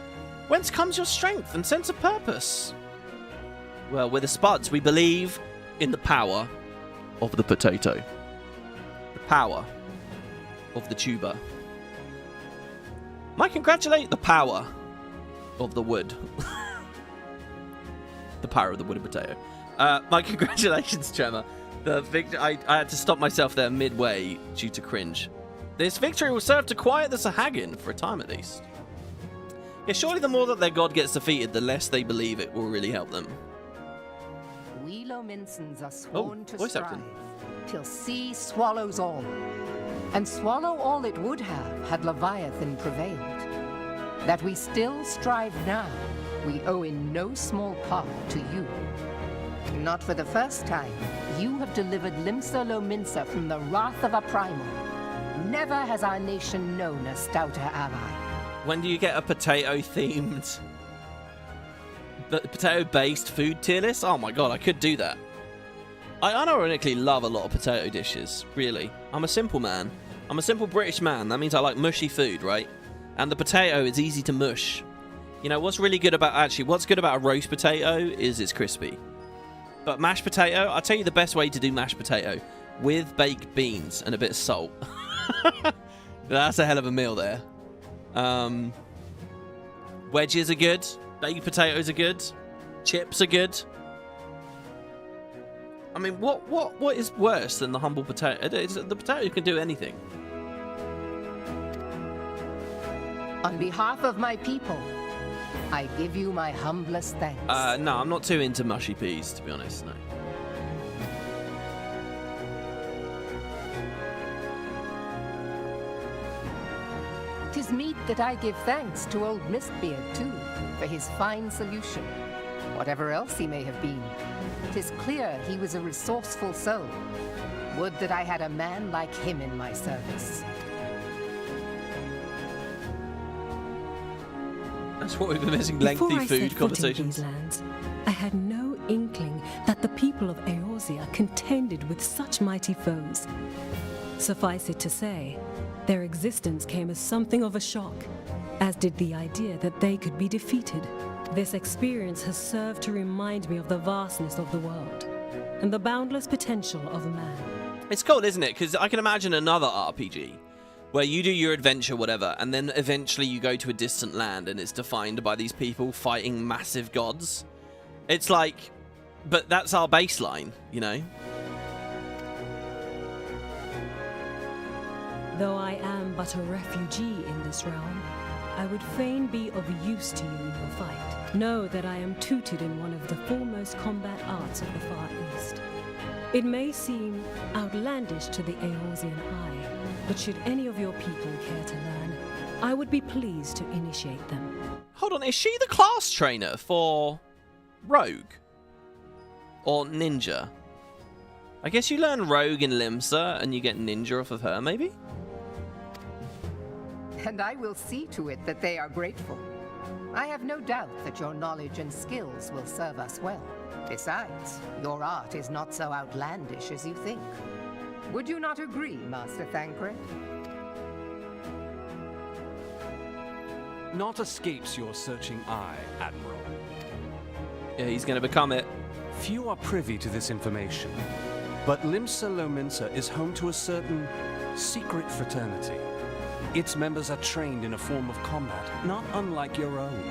Whence comes your strength and sense of purpose? Well, we're the Spuds. We believe in the power of the potato. The power of the tuber. Might congratulate the power of the wood. The power of the wooden potato. My congratulations, Trema. The victory. I had to stop myself there midway due to cringe. This victory will serve to quiet the Sahagin for a time at least. Yeah, surely the more that their god gets defeated, the less they believe it will really help them. We Lominsons are sworn to voice strive acting. till sea swallows all. And swallow all it would have had Leviathan prevailed. That we still strive now, we owe in no small part to you. Not for the first time, you have delivered Limsa Lominsa from the wrath of a Primal. Never has our nation known a stouter ally. When do you get a potato-themed, potato-based food tier list? Oh my god, I could do that. I unironically love a lot of potato dishes, really. I'm a simple man. I'm a simple British man. That means I like mushy food, right? And the potato is easy to mush. You know, what's really good about, what's good about a roast potato is it's crispy. But mashed potato, I'll tell you the best way to do mashed potato. With baked beans and a bit of salt. That's a hell of a meal there. Wedges are good. Baked potatoes are good. Chips are good. I mean, what is worse than the humble potato? The potato can do anything. On behalf of my people, I give you my humblest thanks. No, I'm not too into mushy peas, to be honest, no. 'Tis meet that I give thanks to old Mistbeard, too, for his fine solution. Whatever else he may have been, 'tis clear he was a resourceful soul. Would that I had a man like him in my service. That's what we've been missing, lengthy food conversations. These lands, I had no inkling that the people of Eorzea contended with such mighty foes. Suffice it to say, their existence came as something of a shock, as did the idea that they could be defeated. This experience has served to remind me of the vastness of the world, and the boundless potential of man. It's cool, isn't it? Because I can imagine another RPG where you do your adventure, whatever, and then eventually you go to a distant land and it's defined by these people fighting massive gods. It's like, but that's our baseline, you know? Though I am but a refugee in this realm, I would fain be of use to you in your fight. Know that I am tutored in one of the foremost combat arts of the Far East. It may seem outlandish to the Eorzean eye, but should any of your people care to learn, I would be pleased to initiate them. Hold on, is she the class trainer for Rogue? Or Ninja? I guess you learn Rogue in Limsa and you get Ninja off of her, maybe? And I will see to it that they are grateful. I have no doubt that your knowledge and skills will serve us well. Besides, your art is not so outlandish as you think. Would you not agree, Master Thancred? Naught escapes your searching eye, Admiral. Yeah, he's going to become it. Few are privy to this information, but Limsa Lominsa is home to a certain secret fraternity. Its members are trained in a form of combat not unlike your own.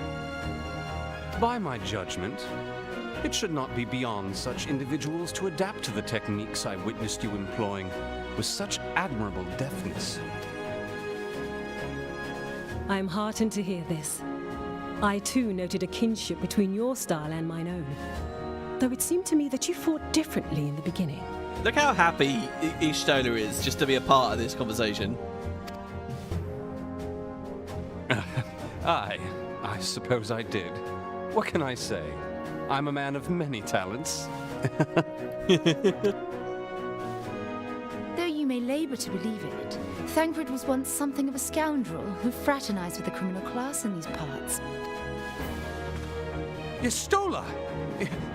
By my judgment, it should not be beyond such individuals to adapt to the techniques I witnessed you employing with such admirable deftness. I am heartened to hear this. I too noted a kinship between your style and mine own, though it seemed to me that you fought differently in the beginning. Look how happy Ishtola is just to be a part of this conversation. I suppose I did. What can I say? I'm a man of many talents. Though you may labor to believe it, Thancred was once something of a scoundrel who fraternized with the criminal class in these parts. Ishtola!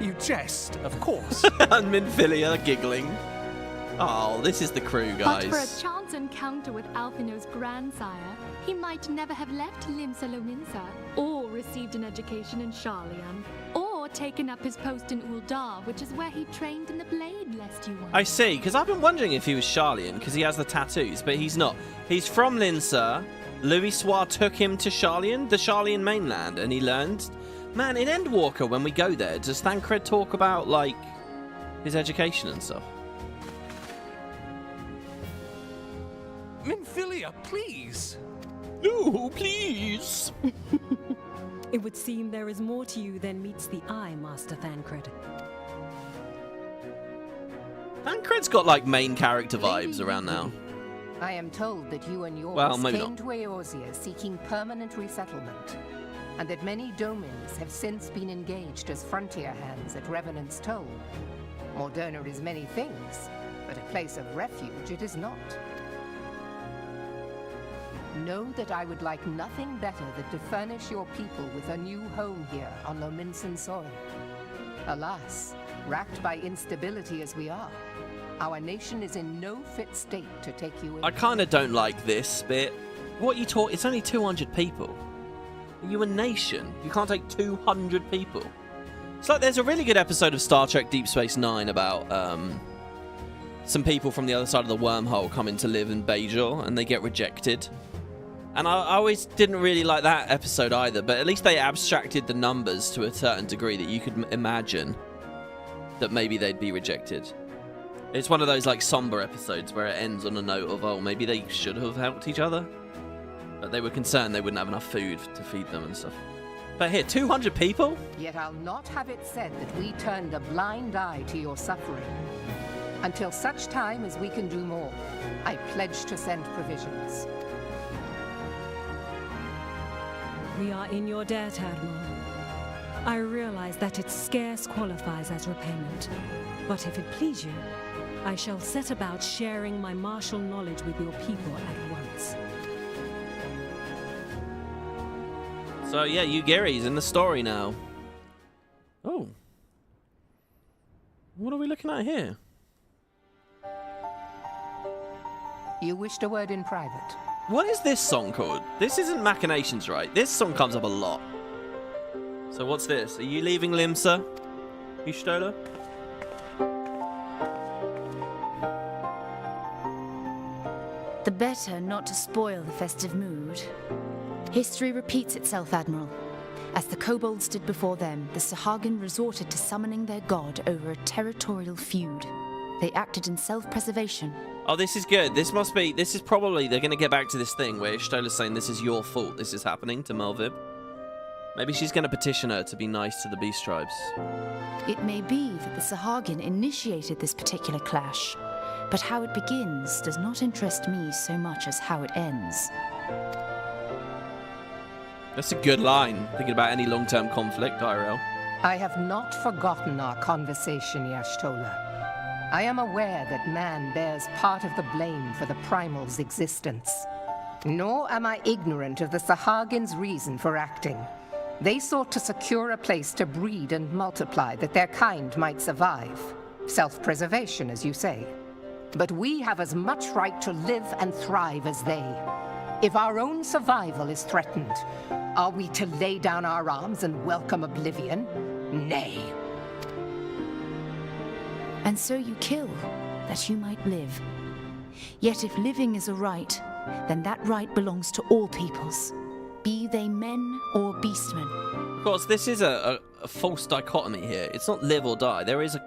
You jest, of course. And Minfilia giggling. Oh, this is the crew, guys. But for a chance encounter with Alphino's grandsire, he might never have left Limsa Lominsa, or received an education in Sharlayan, or taken up his post in Uldar, which is where he trained in the blade, lest you want. I see, because I've been wondering if he was Sharlayan, because he has the tattoos, but he's not. He's from Linsa. Louis Soir took him to Sharlayan, the Sharlayan mainland, and he learned... Man, in Endwalker, when we go there, does Thancred talk about, like, his education and stuff? Minfilia, please! No, please! It would seem there is more to you than meets the eye, Master Thancred. Thancred's got, like, main character vibes around now. I am told that you and yours came to Eorzea seeking permanent resettlement, and that many domins have since been engaged as frontier hands at Revenant's Toll. Moderna is many things, but a place of refuge it is not. Know that I would like nothing better than to furnish your people with a new home here on Lominsan soil. Alas, racked by instability as we are, our nation is in no fit state to take you in. I kind of don't like this bit. What you taught, it's only 200 people. Are you a nation? You can't take 200 people. It's like there's a really good episode of Star Trek Deep Space Nine about some people from the other side of the wormhole coming to live in Bajor and they get rejected. And I always didn't really like that episode either, but at least they abstracted the numbers to a certain degree that you could imagine that maybe they'd be rejected. It's one of those like somber episodes where it ends on a note of, oh, maybe they should have helped each other, but they were concerned they wouldn't have enough food to feed them and stuff. But here, 200 people? Yet I'll not have it said that we turned a blind eye to your suffering. Until such time as we can do more, I pledge to send provisions. We are in your debt, Admiral. I realize that it scarce qualifies as repayment, but if it please you, I shall set about sharing my martial knowledge with your people at once. So yeah, Yugiri's in the story now. Oh. What are we looking at here? You wished a word in private. What is this song called? This isn't Machinations, right? This song comes up a lot. So what's this? Are you leaving Limsa, Y'shtola? The better not to spoil the festive mood. History repeats itself, Admiral. As the kobolds did before them, the Sahagin resorted to summoning their god over a territorial feud. They acted in self-preservation. Oh, this is good. This is probably, they're going to get back to this thing where Y'shtola's saying this is your fault, this is happening to Melvib. Maybe she's going to petition her to be nice to the Beast Tribes. It may be that the Sahagin initiated this particular clash, but how it begins does not interest me so much as how it ends. That's a good line, thinking about any long-term conflict, IRL. I have not forgotten our conversation, Y'shtola. I am aware that man bears part of the blame for the Primal's existence. Nor am I ignorant of the Sahagin's reason for acting. They sought to secure a place to breed and multiply that their kind might survive. Self-preservation, as you say. But we have as much right to live and thrive as they. If our own survival is threatened, are we to lay down our arms and welcome oblivion? Nay. And so you kill, that you might live. Yet if living is a right, then that right belongs to all peoples, be they men or beastmen. Of course, this is a false dichotomy here. It's not live or die. There is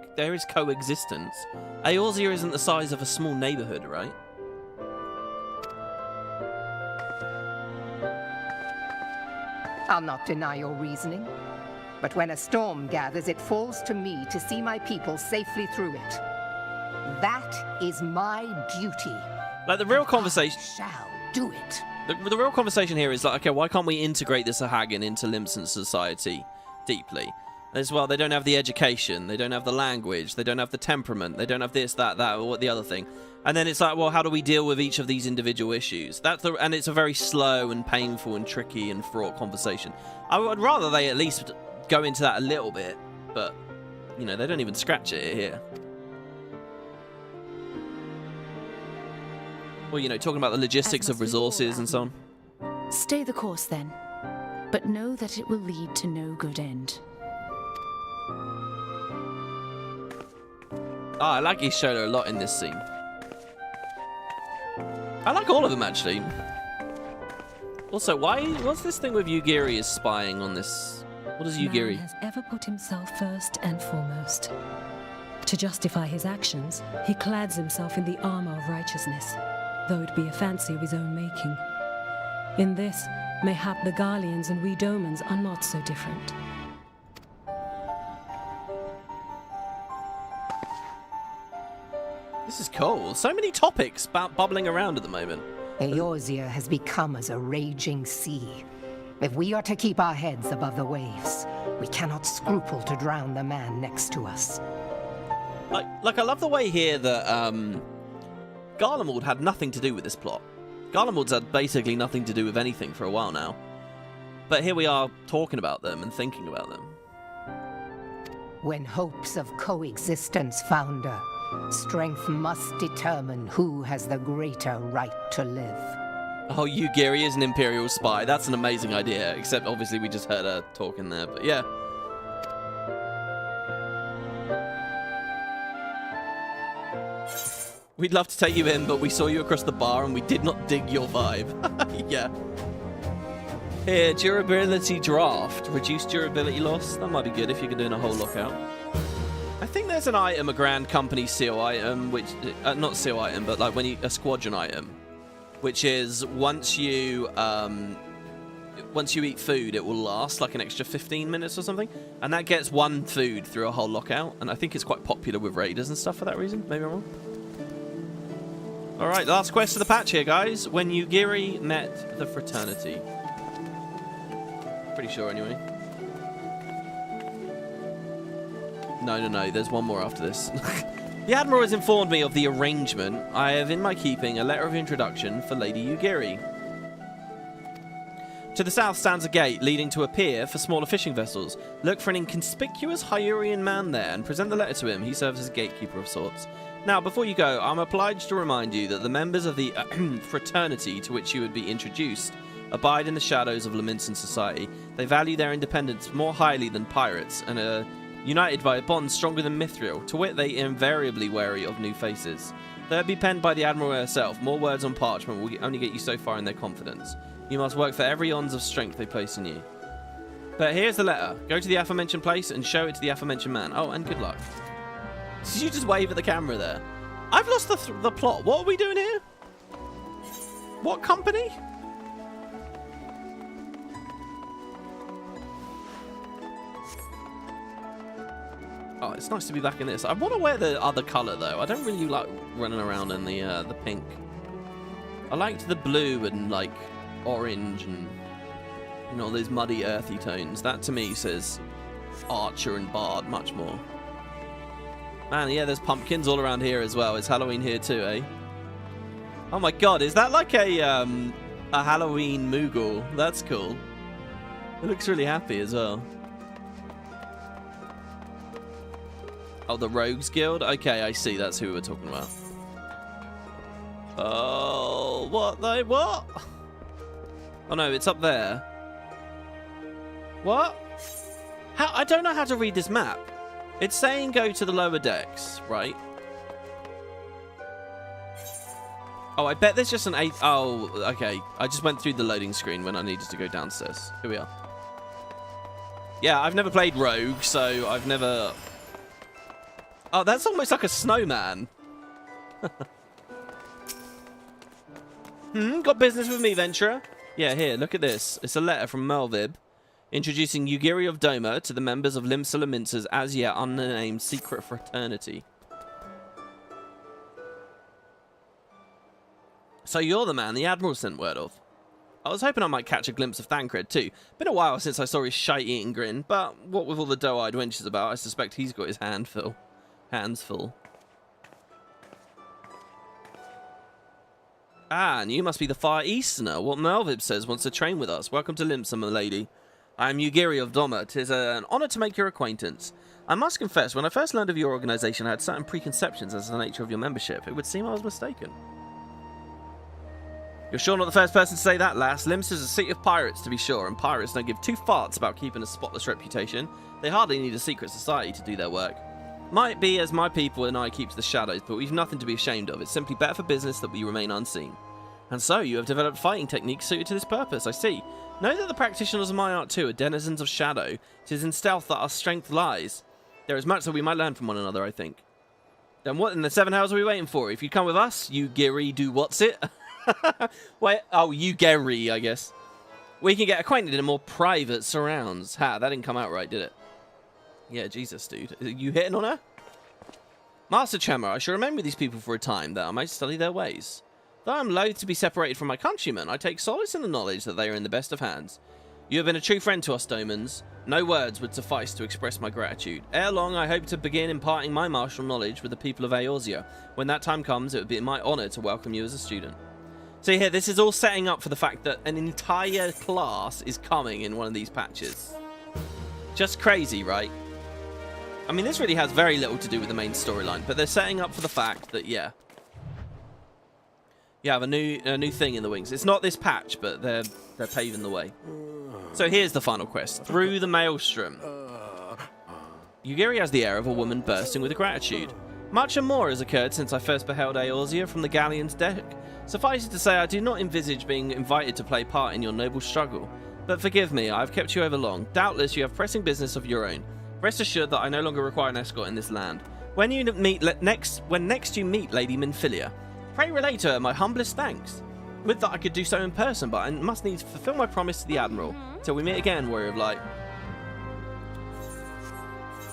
coexistence. Eorzea isn't the size of a small neighborhood, right? I'll not deny your reasoning. But when a storm gathers, it falls to me to see my people safely through it. That is my duty. Like, the real conversation... I shall do it. The real conversation here is like, okay, why can't we integrate the Sahagin into Limsan society deeply? As well, they don't have the education, they don't have the language, they don't have the temperament, they don't have this, that, or the other thing. And then it's like, well, how do we deal with each of these individual issues? And it's a very slow and painful and tricky and fraught conversation. I would rather they at least go into that a little bit, but, you know, they don't even scratch it here. Well, you know, talking about the logistics of resources and so on. Stay the course, then. But know that it will lead to no good end. I like Y'shtola a lot in this scene. I like all of them, actually. Also, what's this thing with Yugiri is spying on this? What is Yugiri? Man has ever put himself first and foremost. To justify his actions, he clads himself in the armor of righteousness, though it be a fancy of his own making. In this, mayhap the Garleans and we Domans are not so different. This is cool. So many topics bubbling around at the moment. Eorzea has become as a raging sea. If we are to keep our heads above the waves, we cannot scruple to drown the man next to us. Like I love the way here that Garlemald had nothing to do with this plot. Garlemald's had basically nothing to do with anything for a while now. But here we are talking about them and thinking about them. When hopes of coexistence founder, strength must determine who has the greater right to live. Oh, Yugiri is an Imperial spy. That's an amazing idea. Except, obviously, we just heard her talking there. But, yeah. We'd love to take you in, but we saw you across the bar and we did not dig your vibe. Yeah. Here, durability draft. Reduced durability loss. That might be good if you're doing a whole lockout. I think there's an item, a Grand Company seal item, which not seal item, but like when you a squadron item, which is once you eat food, it will last like an extra 15 minutes or something, and that gets one food through a whole lockout. And I think it's quite popular with raiders and stuff for that reason. Maybe I'm wrong. All right, last quest of the patch here, guys. When Yugiri met the fraternity. Pretty sure, anyway. No. There's one more after this. The Admiral has informed me of the arrangement. I have in my keeping a letter of introduction for Lady Yugiri. To the south stands a gate leading to a pier for smaller fishing vessels. Look for an inconspicuous Hyurian man there and present the letter to him. He serves as a gatekeeper of sorts. Now, before you go, I'm obliged to remind you that the members of the fraternity to which you would be introduced abide in the shadows of Leminson society. They value their independence more highly than pirates and are united by a bond stronger than mithril. To wit, they invariably wary of new faces. They'll be penned by the Admiral herself. More words on parchment will only get you so far in their confidence. You must work for every ounce of strength they place in you. But here's the letter. Go to the aforementioned place and show it to the aforementioned man. Oh, and good luck. Did you just wave at the camera there? I've lost the plot. What are we doing here? What company? Oh, it's nice to be back in this. I want to wear the other colour, though. I don't really like running around in the pink. I liked the blue and, like, orange and, you know, those muddy, earthy tones. That, to me, says Archer and Bard much more. Man, yeah, there's pumpkins all around here as well. It's Halloween here, too, eh? Oh, my God. Is that like a Halloween Moogle? That's cool. It looks really happy as well. Oh, the Rogues Guild? Okay, I see. That's who we were talking about. Oh, what? Oh, no, it's up there. What? How? I don't know how to read this map. It's saying go to the lower decks, right? Oh, I bet there's just an 8... Oh, okay. I just went through the loading screen when I needed to go downstairs. Here we are. Yeah, I've never played Rogue, so I've never... Oh, that's almost like a snowman. Got business with me, Venturer? Yeah, here, look at this. It's a letter from Melvib introducing Yugiri of Doma to the members of Limsa Lominsa's as yet unnamed secret fraternity. So you're the man the Admiral sent word of. I was hoping I might catch a glimpse of Thancred too. Been a while since I saw his shite-eating grin, but what with all the doe-eyed wenches about, I suspect he's got his hands full. Ah, and you must be the Far Easterner. What Melvib says wants to train with us. Welcome to Limsa, my lady. I am Yugiri of Doma. 'Tis an honor to make your acquaintance. I must confess, when I first learned of your organization, I had certain preconceptions as to the nature of your membership. It would seem I was mistaken. You're sure not the first person to say that, lass. Limsa's a seat of pirates, to be sure, and pirates don't give two farts about keeping a spotless reputation. They hardly need a secret society to do their work. Might be as my people and I keep to the shadows, but we've nothing to be ashamed of. It's simply better for business that we remain unseen. And so, you have developed fighting techniques suited to this purpose, I see. Know that the practitioners of my art too are denizens of shadow. 'Tis in stealth that our strength lies. There is much that we might learn from one another, I think. Then what in the 7 hours are we waiting for? If you come with us, you Giri do what's it? Wait, oh, you Gary, I guess. We can get acquainted in more private surrounds. Ha, that didn't come out right, did it? Yeah, Jesus, dude. Are you hitting on her? Master Trema, I shall remain with these people for a time, that I might study their ways. Though I am loath to be separated from my countrymen, I take solace in the knowledge that they are in the best of hands. You have been a true friend to us, Domans. No words would suffice to express my gratitude. Ere long, I hope to begin imparting my martial knowledge with the people of Eorzea. When that time comes, it would be my honor to welcome you as a student. So here, this is all setting up for the fact that an entire class is coming in one of these patches. Just crazy, right? I mean, this really has very little to do with the main storyline, but they're setting up for the fact that, yeah, you have a new thing in the wings. It's not this patch, but they're paving the way. So here's the final quest: through the Maelstrom. Yugiri has the air of a woman bursting with gratitude. Much and more has occurred since I first beheld Eorzea from the galleon's deck. Suffice it to say, I do not envisage being invited to play part in your noble struggle. But forgive me, I have kept you over long. Doubtless you have pressing business of your own. Rest assured that I no longer require an escort in this land. When next you meet Lady Minfilia, pray relay to her my humblest thanks. Would that I could do so in person, but I must needs fulfill my promise to the Admiral. Till we meet again, Warrior of Light.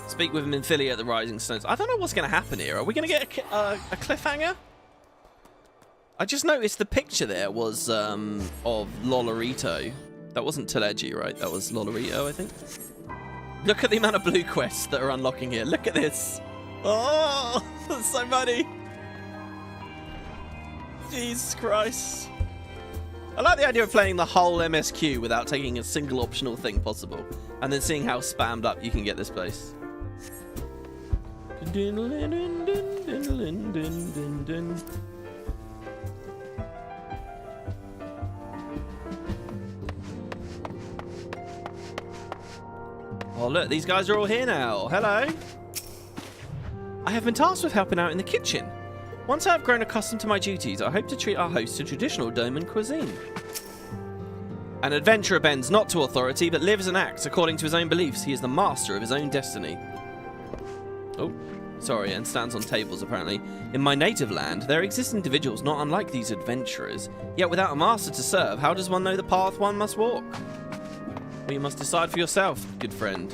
Speak with Minfilia at the Rising Stones. I don't know what's going to happen here. Are we going to get a cliffhanger? I just noticed the picture there was of Whorleater. That wasn't Teleji, right? That was Whorleater, I think. Look at the amount of blue quests that are unlocking here. Look at this. Oh, that's so many. Jesus Christ. I like the idea of playing the whole MSQ without taking a single optional thing possible. And then seeing how spammed up you can get this place. Oh look, these guys are all here now. Hello. I have been tasked with helping out in the kitchen. Once I have grown accustomed to my duties, I hope to treat our hosts to traditional Doman cuisine. An adventurer bends not to authority, but lives and acts according to his own beliefs. He is the master of his own destiny. Oh, sorry, and stands on tables apparently. In my native land, there exist individuals not unlike these adventurers. Yet without a master to serve, how does one know the path one must walk? Well, you must decide for yourself, good friend.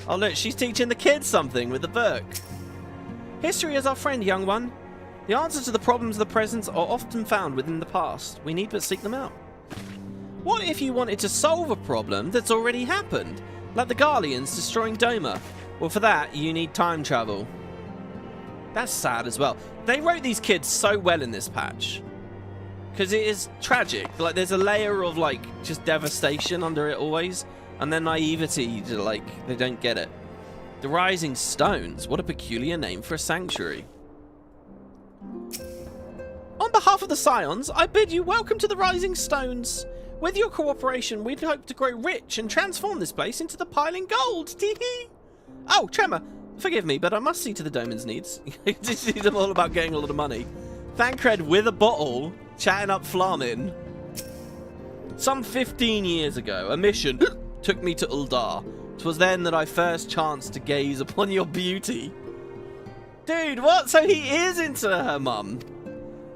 Oh look, she's teaching the kids something with the book. History is our friend, young one. The answers to the problems of the present are often found within the past. We need but seek them out. What if you wanted to solve a problem that's already happened? Like the Garleans destroying Doma. Well, for that, you need time travel. That's sad as well. They wrote these kids so well in this patch. Because it is tragic. Like, there's a layer of, like, just devastation under it always. And then naivety, like, they don't get it. The Rising Stones. What a peculiar name for a sanctuary. On behalf of the Scions, I bid you welcome to the Rising Stones. With your cooperation, we'd hope to grow rich and transform this place into the piling gold. Tee-hee. Oh, Trema, forgive me, but I must see to the Doman's needs. It's all about getting a lot of money. Thancred with a bottle, chatting up Flamin. Some 15 years ago, a mission took me to Uldar. 'Twas then that I first chanced to gaze upon your beauty. Dude, what? So he is into her, mum.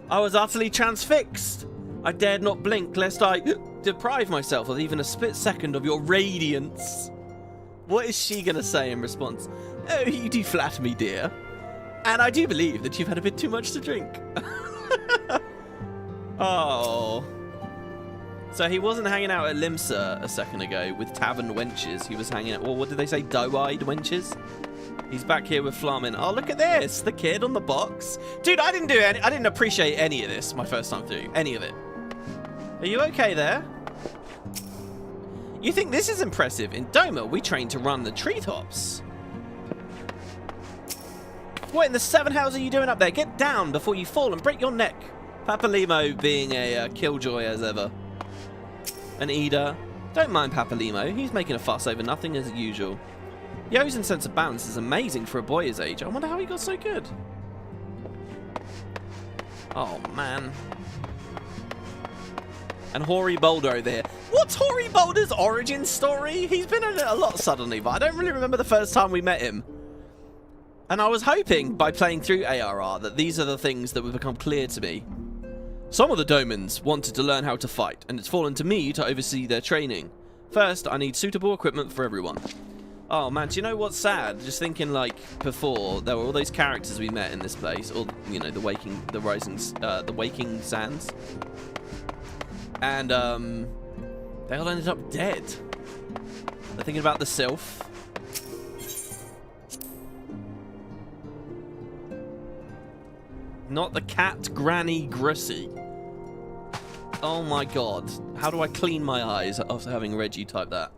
I was utterly transfixed. I dared not blink lest I deprive myself of even a split second of your radiance. What is she going to say in response? Oh, you do flatter me, dear. And I do believe that you've had a bit too much to drink. Oh. So he wasn't hanging out at Limsa a second ago with tavern wenches. He was hanging out, well, what did they say? Doe-eyed wenches? He's back here with Flamin. Oh, look at this. The kid on the box. Dude, I didn't appreciate any of this my first time through. Any of it. Are you okay there? You think this is impressive? In Doma, we train to run the treetops. What in the seven hells are you doing up there? Get down before you fall and break your neck. Papa Limo being a killjoy as ever. And Ida. Don't mind Papa Limo. He's making a fuss over nothing as usual. Yozen's sense of balance is amazing for a boy his age. I wonder how he got so good. Oh, man. And Hoary Boldo there. What's Hoary Boldo's origin story? He's been in it a lot suddenly, but I don't really remember the first time we met him. And I was hoping, by playing through ARR, that these are the things that would become clear to me. Some of the Domans wanted to learn how to fight, and it's fallen to me to oversee their training. First, I need suitable equipment for everyone. Oh man, do you know what's sad? Just thinking, like, before, there were all those characters we met in this place, or, you know, the Waking Sands. And, they all ended up dead. They're thinking about the Sylph. Not the cat Granny Grissy. Oh my god. How do I clean my eyes after having read you type that?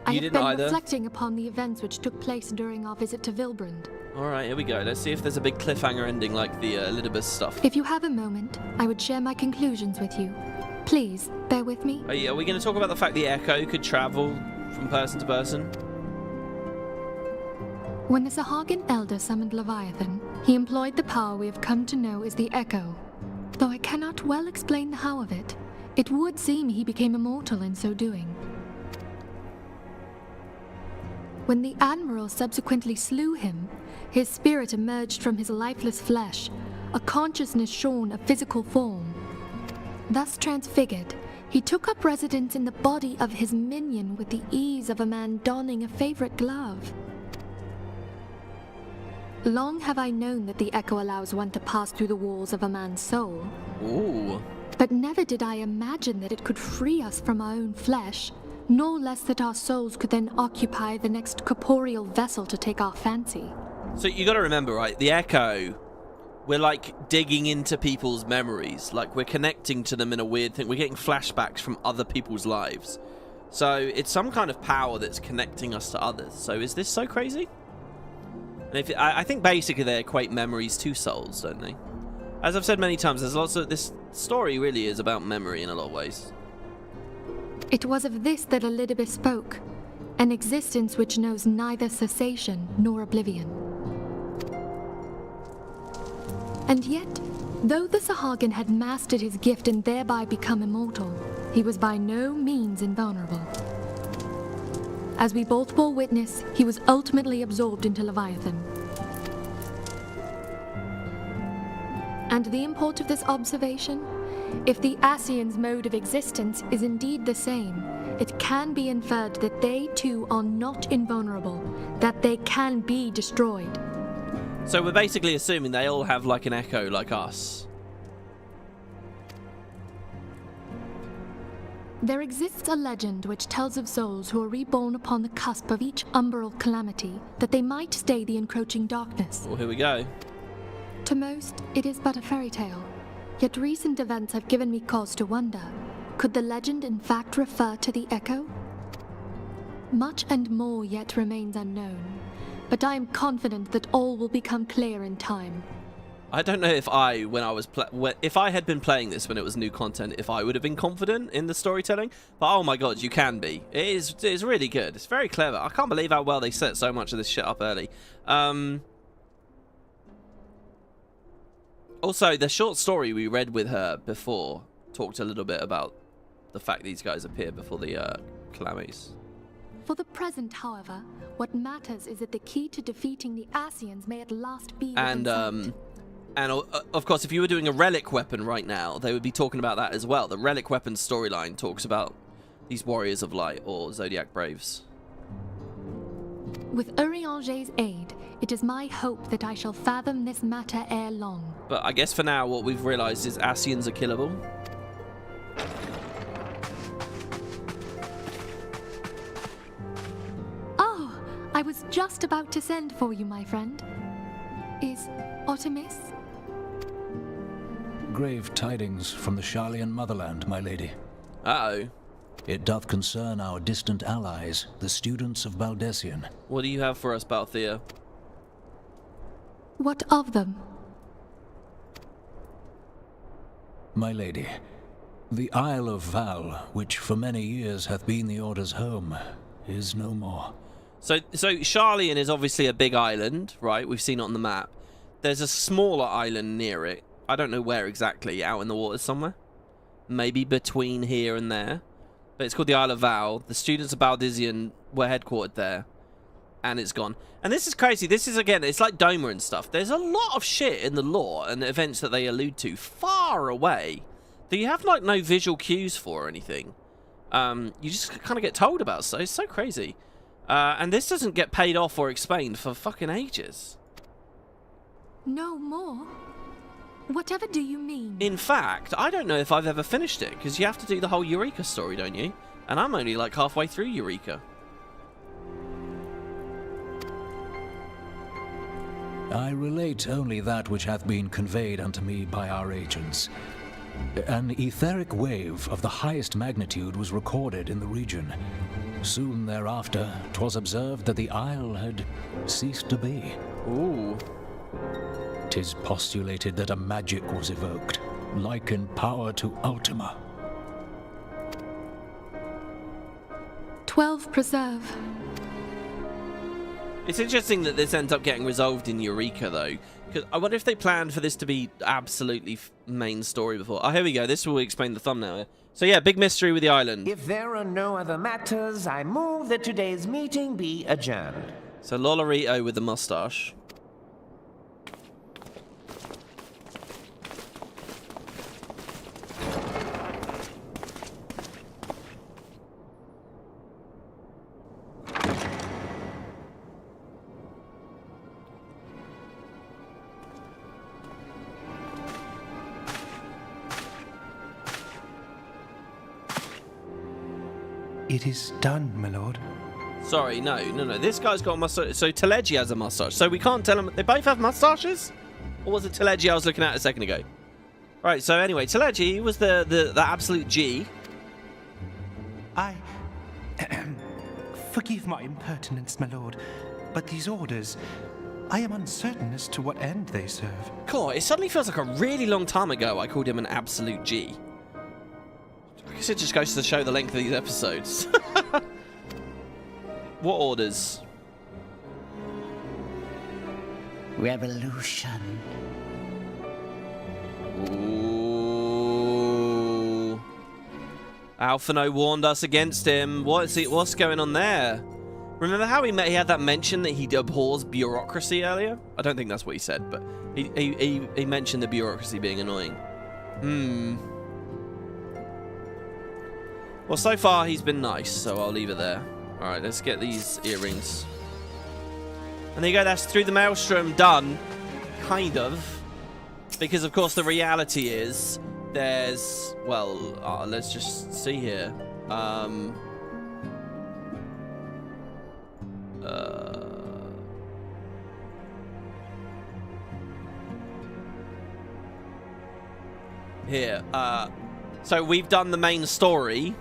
I have been reflecting upon the events which took place during our visit to Vilbrand. Alright, here we go. Let's see if there's a big cliffhanger ending like the Elidibus stuff. If you have a moment, I would share my conclusions with you. Please, bear with me. Are we going to talk about the fact the Echo could travel from person to person? When the Sahagin Elder summoned Leviathan, he employed the power we have come to know as the Echo. Though I cannot well explain the how of it, it would seem he became immortal in so doing. When the Admiral subsequently slew him, his spirit emerged from his lifeless flesh, a consciousness shorn of physical form. Thus transfigured, he took up residence in the body of his minion with the ease of a man donning a favorite glove. Long have I known that the Echo allows one to pass through the walls of a man's soul. Ooh. But never did I imagine that it could free us from our own flesh, nor less that our souls could then occupy the next corporeal vessel to take our fancy. So you gotta remember, right, the Echo, we're like digging into people's memories, like we're connecting to them in a weird thing. We're getting flashbacks from other people's lives. So it's some kind of power that's connecting us to others. So is this so crazy? And I think basically they equate memories to souls, don't they? As I've said many times, there's lots of this story really is about memory in a lot of ways. It was of this that Elidibus spoke, an existence which knows neither cessation nor oblivion. And yet, though the Sahagin had mastered his gift and thereby become immortal, he was by no means invulnerable. As we both bore witness, he was ultimately absorbed into Leviathan. And the import of this observation? If the Ascians' mode of existence is indeed the same, it can be inferred that they too are not invulnerable, that they can be destroyed. So we're basically assuming they all have like an Echo like us. There exists a legend which tells of souls who are reborn upon the cusp of each umbral calamity, that they might stay the encroaching darkness. Well, here we go. To most, it is but a fairy tale. Yet recent events have given me cause to wonder, could the legend in fact refer to the Echo? Much and more yet remains unknown, but I am confident that all will become clear in time. I don't know if if I had been playing this when it was new content, if I would have been confident in the storytelling. But oh my god, you can be. It is really good. It's very clever. I can't believe how well they set so much of this shit up early. Also, the short story we read with her before talked a little bit about the fact these guys appear before the Calamities. For the present, however, what matters is that the key to defeating the Ascians may at last be within sight. And of course, if you were doing a relic weapon right now, they would be talking about that as well. The relic weapon storyline talks about these warriors of light or Zodiac Braves. With Urianger's aid, it is my hope that I shall fathom this matter ere long. But I guess for now, what we've realized is Ascians are killable. Oh, I was just about to send for you, my friend. Is Artemis? Grave tidings from the Sharlayan motherland, my lady. Uh-oh. It doth concern our distant allies, the students of Baldessian. What do you have for us, Balthea? What of them? My lady, the Isle of Val, which for many years hath been the Order's home, is no more. So Sharlayan is obviously a big island, right? We've seen it on the map. There's a smaller island near it. I don't know where exactly, out in the waters somewhere. Maybe between here and there. But it's called the Isle of Val. The students of Baldessian were headquartered there. And it's gone. And this is crazy. This is, again, it's like Doma and stuff. There's a lot of shit in the lore and events that they allude to far away that you have, like, no visual cues for or anything. You just kind of get told about. So it's so crazy. And this doesn't get paid off or explained for fucking ages. No more? Whatever do you mean? In fact, I don't know if I've ever finished it, because you have to do the whole Eureka story, don't you? And I'm only like halfway through Eureka. I relate only that which hath been conveyed unto me by our agents. An etheric wave of the highest magnitude was recorded in the region. Soon thereafter, 'twas observed that the isle had ceased to be. Ooh. 'Tis postulated that a magic was evoked, like in power to Ultima. 12 preserve. It's interesting that this ends up getting resolved in Eureka, though. Because I wonder if they planned for this to be absolutely main story before. Oh, here we go. This will explain the thumbnail. So yeah, big mystery with the island. If there are no other matters, I move that today's meeting be adjourned. So Whorleater with the mustache. It is done, my lord. Sorry, no. This guy's got a mustache. So Teleji has a mustache. So we can't tell them. They both have mustaches? Or was it Teleji I was looking at a second ago? Right, so anyway, Teleji was the absolute G. Forgive my impertinence, my lord, but these orders, I am uncertain as to what end they serve. Cool, it suddenly feels like a really long time ago I called him an absolute G. I guess it just goes to show the length of these episodes. What orders? Revolution. Ooh. Alphino warned us against him. What's going on there? Remember how he had that mention that he abhors bureaucracy earlier? I don't think that's what he said, but he mentioned the bureaucracy being annoying. Well, so far he's been nice, so I'll leave it there. Alright, let's get these earrings. And there you go, that's through the Maelstrom done. Kind of. Because, of course, the reality is there's... Well, let's just see here. Here. So we've done the main story.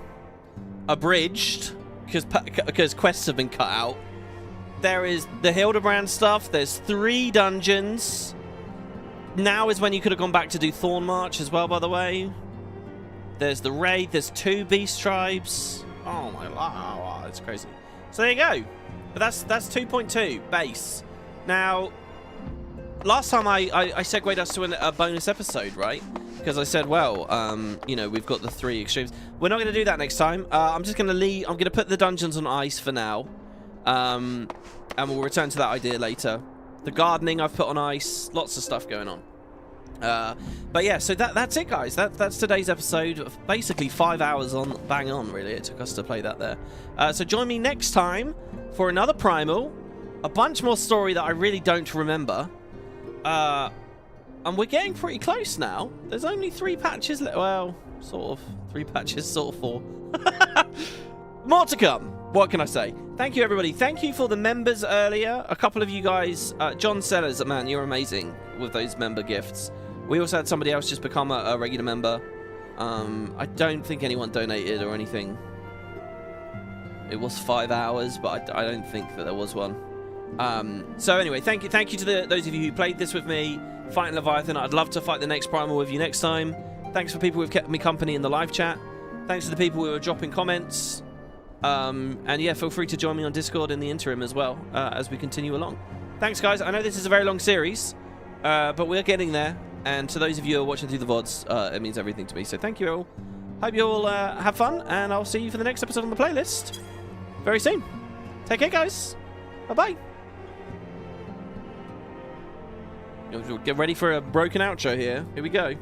Abridged, because quests have been cut out. There is the Hildebrand stuff. There's 3 dungeons. Now is when you could have gone back to do Thorn March as well, by the way. There's the raid. There's 2 beast tribes. Oh my god, that's crazy. So there you go. But that's 2.2 base. Now, last time I segued us to a bonus episode, right? Because I said, well, you know, we've got the 3 extremes. We're not going to do that next time. I'm just going to leave. I'm going to put the dungeons on ice for now. And we'll return to that idea later. The gardening I've put on ice. Lots of stuff going on. But yeah, so that's it, guys. That's today's episode. Of basically 5 hours on, bang on, really. It took us to play that there. So join me next time for another Primal. A bunch more story that I really don't remember. And we're getting pretty close now. There's only 3 patches left. Well, sort of. 3 patches, sort of 4. More to come. What can I say? Thank you, everybody. Thank you for the members earlier. A couple of you guys. John Sellers, man, you're amazing with those member gifts. We also had somebody else just become a regular member. I don't think anyone donated or anything. It was 5 hours, but I don't think that there was one. So anyway, thank you to those of you who played this with me. Fighting Leviathan. I'd love to fight the next Primal with you next time. Thanks for people who've kept me company in the live chat. Thanks to the people who are dropping comments. And yeah, feel free to join me on Discord in the interim as well, as we continue along. Thanks, guys. I know this is a very long series, but we're getting there. And to those of you who are watching through the VODs, it means everything to me. So thank you all. Hope you all have fun, and I'll see you for the next episode on the playlist very soon. Take care, guys. Bye-bye. Get ready for a broken outro here. Here we go.